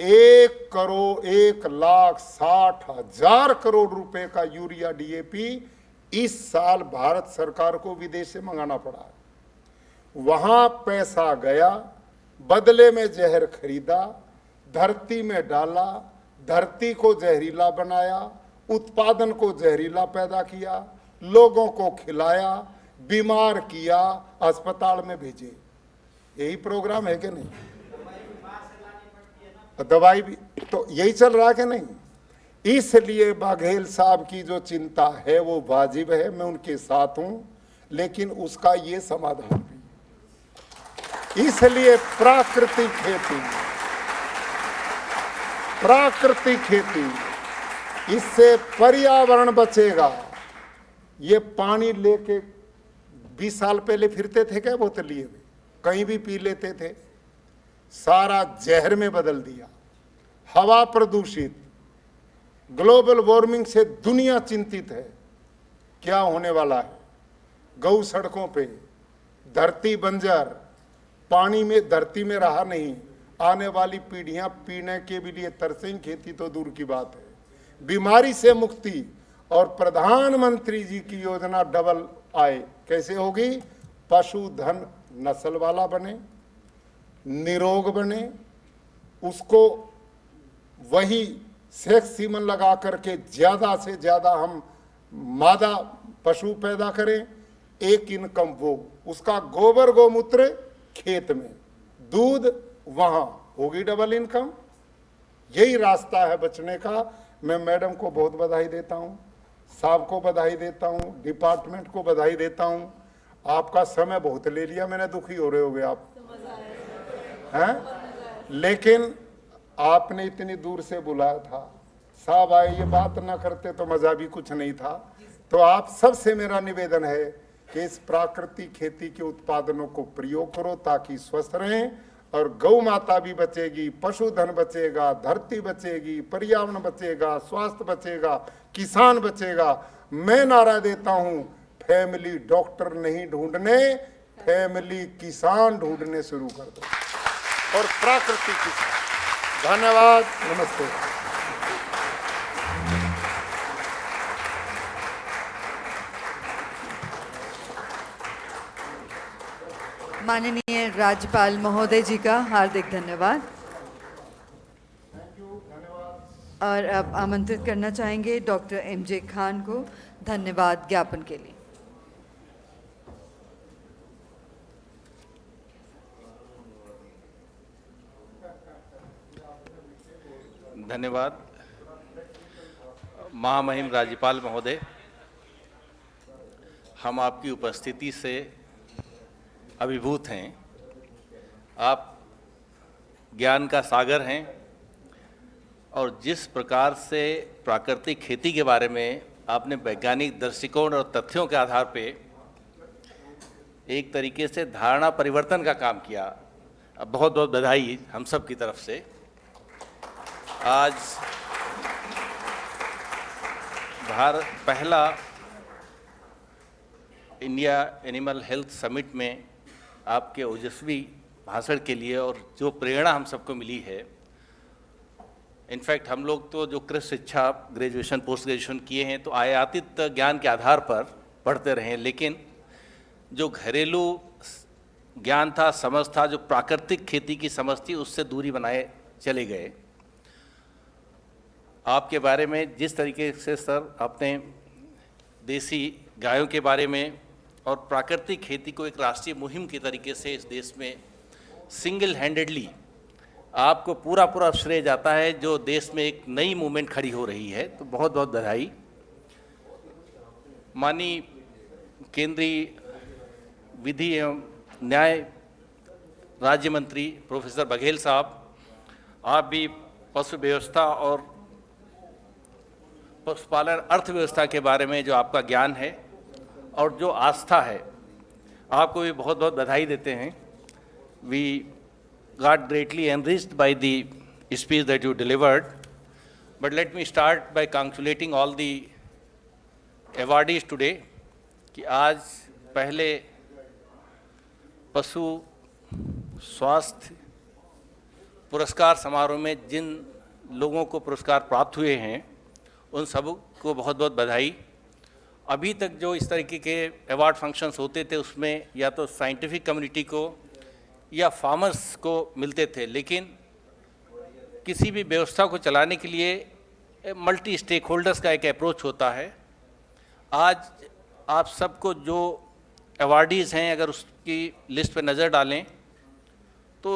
1,60,000 करोड़ रुपए का यूरिया डीएपी इस साल भारत सरकार को विदेश से मंगाना पड़ा है। वहां पैसा गया, बदले में जहर खरीदा, धरती में डाला, धरती को जहरीला बनाया, उत्पादन को जहरीला पैदा किया, लोगों को खिलाया, बीमार किया, अस्पताल में भेजे। यही प्रोग्राम है कि नहीं? दवाई भी तो यही चल रहा है कि नहीं? इसलिए बघेल साहब की जो चिंता है वो वाजिब है, मैं उनके साथ हूं, लेकिन उसका ये समाधान भी। इसलिए प्राकृतिक खेती, इससे पर्यावरण बचेगा। ये पानी लेके 20 साल पहले फिरते थे क्या बोतल लिए हुए? कहीं भी पी लेते थे, सारा जहर में बदल दिया। हवा प्रदूषित, ग्लोबल वार्मिंग से दुनिया चिंतित है, क्या होने वाला है? गौ सड़कों पे, धरती बंजर, पानी में धरती में रहा नहीं, आने वाली पीढ़ियां पीने के भी लिए तरसेंगी, खेती तो दूर की बात है। बीमारी से मुक्ति, और प्रधानमंत्री जी की योजना डबल आय कैसे होगी? पशुधन नस्ल वाला बने, निरोग बने, उसको वही सेक्स सीमन लगा करके ज्यादा से ज्यादा हम मादा पशु पैदा करें, एक इनकम वो, उसका गोबर गोमूत्र खेत में, दूध वहां, होगी डबल इनकम। यही रास्ता है बचने का। मैं मैडम को बहुत बधाई देता हूं, साहब को बधाई देता हूं, डिपार्टमेंट को बधाई देता हूं। आपका समय बहुत ले लिया मैंने, दुखी हो रहे होगे आप, हैं? लेकिन आपने इतनी दूर से बुलाया था, साहब आए, ये बात ना करते तो मजा भी कुछ नहीं था। तो आप सबसे मेरा निवेदन है कि इस प्राकृतिक खेती के उत्पादनों को प्रयोग करो ताकि स्वस्थ रहें, और गौ माता भी बचेगी, पशुधन बचेगा, धरती बचेगी, पर्यावरण बचेगा, स्वास्थ्य बचेगा, किसान बचेगा। मैं नारा देता हूं, फैमिली डॉक्टर नहीं ढूंढने, फैमिली किसान ढूंढने शुरू कर दो, और प्राकृतिक किसान। धन्यवाद, नमस्ते। माननीय राज्यपाल महोदय जी का हार्दिक धन्यवाद। और अब आमंत्रित करना चाहेंगे डॉक्टर एमजे खान को धन्यवाद ज्ञापन के लिए। धन्यवाद। महामहिम राज्यपाल महोदय, हम आपकी उपस्थिति से अभिभूत हैं। आप ज्ञान का सागर हैं, और जिस प्रकार से प्राकृतिक खेती के बारे में आपने वैज्ञानिक दृष्टिकोण और तथ्यों के आधार पे एक तरीके से धारणा परिवर्तन का काम किया, बहुत बहुत बधाई हम सब की तरफ से। आज भारत पहला इंडिया एनिमल हेल्थ समिट में आपके ओजस्वी भाषण के लिए, और जो प्रेरणा हम सबको मिली है, इनफैक्ट हम लोग तो जो कृषि शिक्षा ग्रेजुएशन पोस्ट ग्रेजुएशन किए हैं तो आयातित ज्ञान के आधार पर पढ़ते रहे, लेकिन जो घरेलू ज्ञान था, समझ था, जो प्राकृतिक खेती की समझ थी, उससे दूरी बनाए चले गए। आपके बारे में जिस तरीके से सर आपने देसी गायों के बारे में और प्राकृतिक खेती को एक राष्ट्रीय मुहिम के तरीके से इस देश में सिंगल हैंडेडली आपको पूरा पूरा श्रेय जाता है, जो देश में एक नई मूवमेंट खड़ी हो रही है, तो बहुत बहुत बधाई। माननीय केंद्रीय विधि एवं न्याय राज्य मंत्री प्रोफेसर बघेल साहब, आप भी पशु व्यवस्था और पशुपालन अर्थव्यवस्था के बारे में जो आपका ज्ञान है और जो आस्था है, आपको भी बहुत बहुत बधाई देते हैं। We got greatly enriched by the speech that you delivered, but let me start by congratulating all the awardees today कि आज पहले पशु स्वास्थ्य पुरस्कार समारोह में जिन लोगों को पुरस्कार प्राप्त हुए हैं उन सब को बहुत बहुत बधाई। अभी तक जो इस तरीके के अवार्ड फंक्शंस होते थे उसमें या तो साइंटिफिक कम्युनिटी को या फार्मर्स को मिलते थे, लेकिन किसी भी व्यवस्था को चलाने के लिए मल्टी स्टेक होल्डर्स का एक अप्रोच होता है। आज आप सबको जो अवार्डीज़ हैं अगर उसकी लिस्ट पर नज़र डालें तो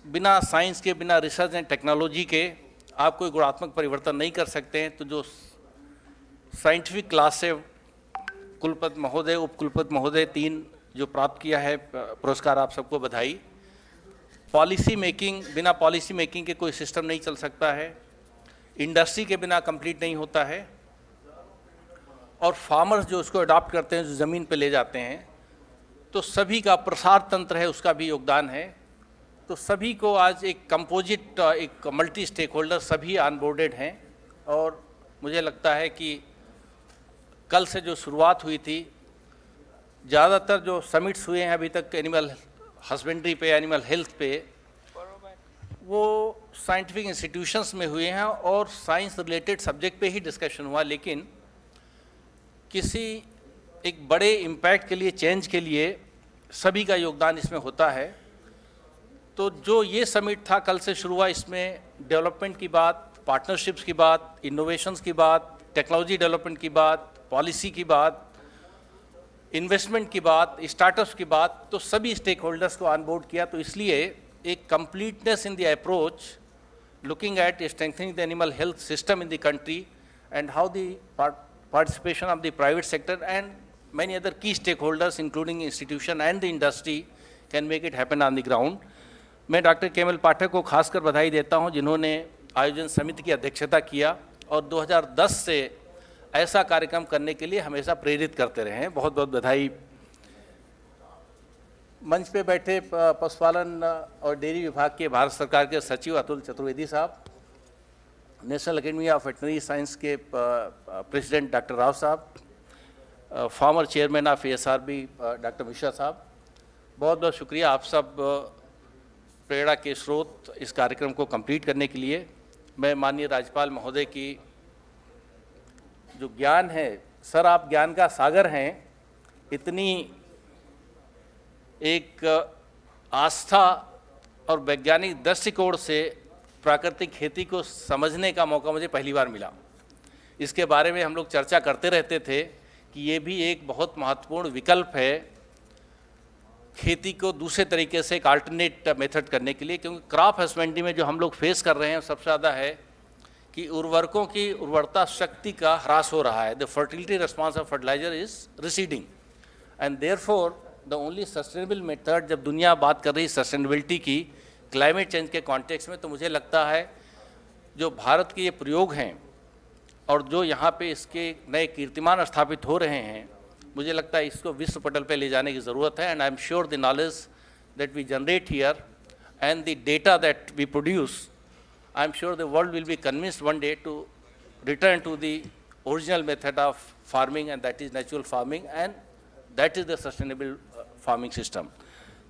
बिना साइंस के, बिना रिसर्च एंड टेक्नोलॉजी के आप कोई गुणात्मक परिवर्तन नहीं कर सकते हैं। तो जो साइंटिफिक क्लास से कुलपति महोदय, उप कुलपति महोदय 3 जो प्राप्त किया है पुरस्कार, आप सबको बधाई। पॉलिसी मेकिंग, बिना पॉलिसी मेकिंग के कोई सिस्टम नहीं चल सकता है, इंडस्ट्री के बिना कंप्लीट नहीं होता है, और फार्मर्स जो उसको अडॉप्ट करते हैं, जो ज़मीन पे ले जाते हैं, तो सभी का प्रसार तंत्र है, उसका भी योगदान है। तो सभी को आज एक कंपोजिट, एक मल्टी स्टेक होल्डर सभी ऑनबोर्डेड हैं, और मुझे लगता है कि कल से जो शुरुआत हुई थी, ज़्यादातर जो समिट्स हुए हैं अभी तक एनिमल हस्बेंड्री पे, एनिमल हेल्थ पे, वो साइंटिफिक इंस्टीट्यूशंस में हुए हैं और साइंस रिलेटेड सब्जेक्ट पे ही डिस्कशन हुआ, लेकिन किसी एक बड़े इम्पैक्ट के लिए, चेंज के लिए सभी का योगदान इसमें होता है। तो जो ये समिट था कल से शुरू हुआ, इसमें डेवलपमेंट की बात, पार्टनरशिप्स की बात, इनोवेशंस की बात, टेक्नोलॉजी डेवलपमेंट की बात, पॉलिसी की बात, इन्वेस्टमेंट की बात, स्टार्टअप्स की बात, तो सभी स्टेक होल्डर्स को ऑनबोर्ड किया। तो इसलिए एक completeness in the approach looking at strengthening the animal health system in the country and how the participation of the private sector and many other key stakeholders including institution and the industry can make it happen on the ground. मैं doctor camel पाठक को खासकर बधाई देता हूं जिन्होंने आयोजन समिति की अध्यक्षता किया और 2010 से ऐसा कार्यक्रम करने के लिए हमेशा प्रेरित करते रहे हैं। बहुत बहुत बधाई। मंच पे बैठे पशुपालन और डेयरी विभाग के भारत सरकार के सचिव अतुल चतुर्वेदी साहब, national academy of veterinary science के प्रेसिडेंट डॉक्टर राव साहब, former chairman of ASRB doctor Mishra साहब, बहुत बहुत शुक्रिया। आप सब प्रेरणा के स्रोत इस कार्यक्रम को कंप्लीट करने के लिए। मैं माननीय राज्यपाल महोदय की जो ज्ञान है, सर आप ज्ञान का सागर हैं, इतनी एक आस्था और वैज्ञानिक दृष्टिकोण से प्राकृतिक खेती को समझने का मौका मुझे पहली बार मिला। इसके बारे में हम लोग चर्चा करते रहते थे कि ये भी एक बहुत महत्वपूर्ण विकल्प है खेती को दूसरे तरीके से एक अल्टरनेट मेथड करने के लिए, क्योंकि क्रॉप हस्बेंड्री में जो हम लोग फेस कर रहे हैं सबसे ज़्यादा है कि उर्वरकों की उर्वरता शक्ति का ह्रास हो रहा है। The fertility response of fertiliser is receding and therefore the only sustainable method, जब दुनिया बात कर रही है सस्टेनेबिलिटी की क्लाइमेट चेंज के कॉन्टेक्स्ट में, तो मुझे लगता है जो भारत के ये प्रयोग हैं और जो यहाँ पे इसके नए कीर्तिमान स्थापित हो रहे हैं, मुझे लगता है इसको विश्व पटल पे ले जाने की ज़रूरत है। And I am sure the knowledge that we generate here and the data that we produce, I am sure the world will be convinced one day to return to the original method of farming, and that is natural farming, and that is the sustainable farming system.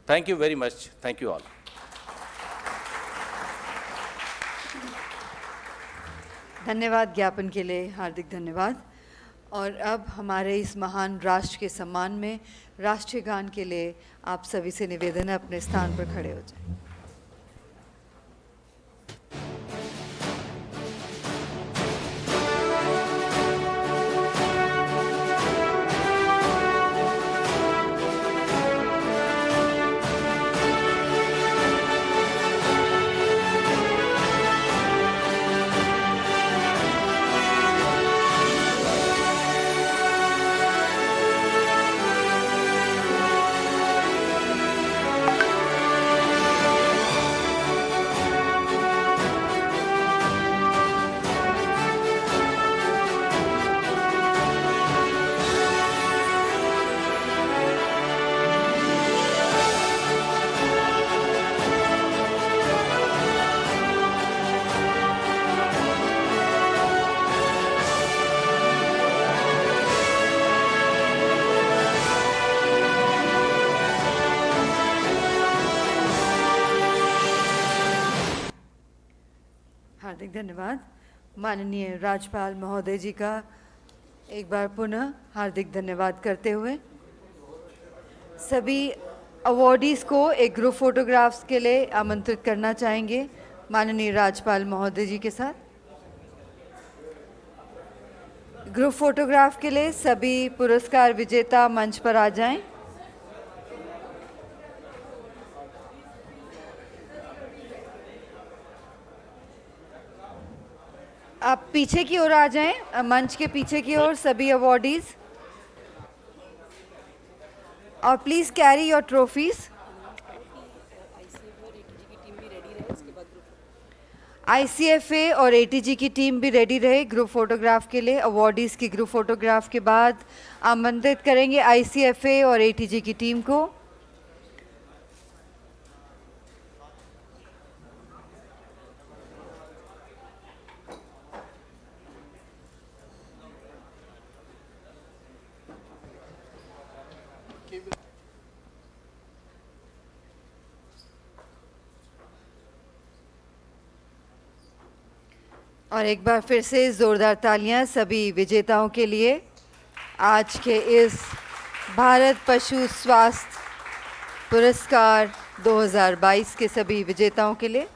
Thank you very much. Thank you all. धन्यवाद। ज्ञापन के लिए हार्दिक धन्यवाद। और अब हमारे इस महान राष्ट्र के सम्मान में राष्ट्रीय गान के लिए आप सभी से निवेदन है अपने स्थान पर खड़े हो जाएं। धन्यवाद। माननीय राज्यपाल महोदय जी का एक बार पुनः हार्दिक धन्यवाद करते हुए सभी अवॉर्डीज़ को एक ग्रुप फोटोग्राफ्स के लिए आमंत्रित करना चाहेंगे माननीय राज्यपाल महोदय जी के साथ। ग्रुप फोटोग्राफ के लिए सभी पुरस्कार विजेता मंच पर आ जाएं। आप पीछे की ओर आ जाएं, मंच के पीछे की ओर सभी अवॉर्डीज, और please carry your trophies. ICFA और ATG की टीम भी रेडी रहे ग्रुप फोटोग्राफ के लिए। अवॉर्डीज की ग्रुप फोटोग्राफ के बाद आमंत्रित करेंगे ICFA और ATG की टीम को। और एक बार फिर से जोरदार तालियां सभी विजेताओं के लिए आज के इस भारत पशु स्वास्थ्य पुरस्कार 2022 के सभी विजेताओं के लिए।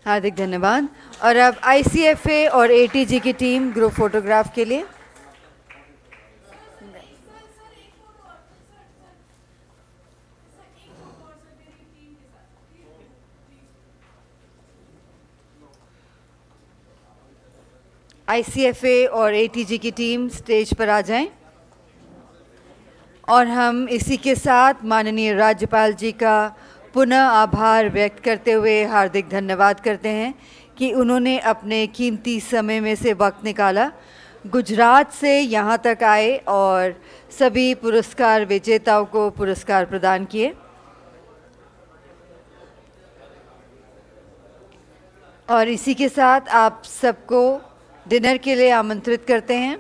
हार्दिक धन्यवाद। और अब ICFA और ATG की टीम ग्रुप फोटोग्राफ के लिए। ICFA और ATG की टीम स्टेज पर आ जाएं। और हम इसी के साथ माननीय राज्यपाल जी का पुनः आभार व्यक्त करते हुए हार्दिक धन्यवाद करते हैं कि उन्होंने अपने कीमती समय में से वक्त निकाला, गुजरात से यहाँ तक आए और सभी पुरस्कार विजेताओं को पुरस्कार प्रदान किए। और इसी के साथ आप सबको डिनर के लिए आमंत्रित करते हैं।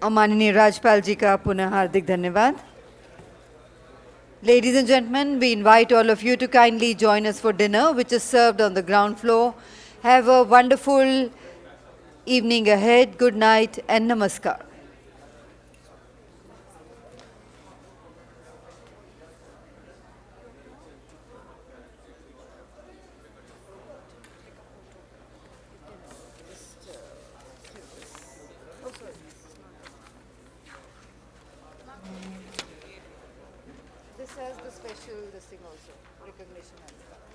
और माननीय राज्यपाल जी का पुनः हार्दिक धन्यवाद। Ladies and gentlemen, we invite all of you to kindly join us for dinner, which is served on the ground floor. Have a wonderful evening ahead. Good night and namaskar. This has the special this thing also, recognition and stuff.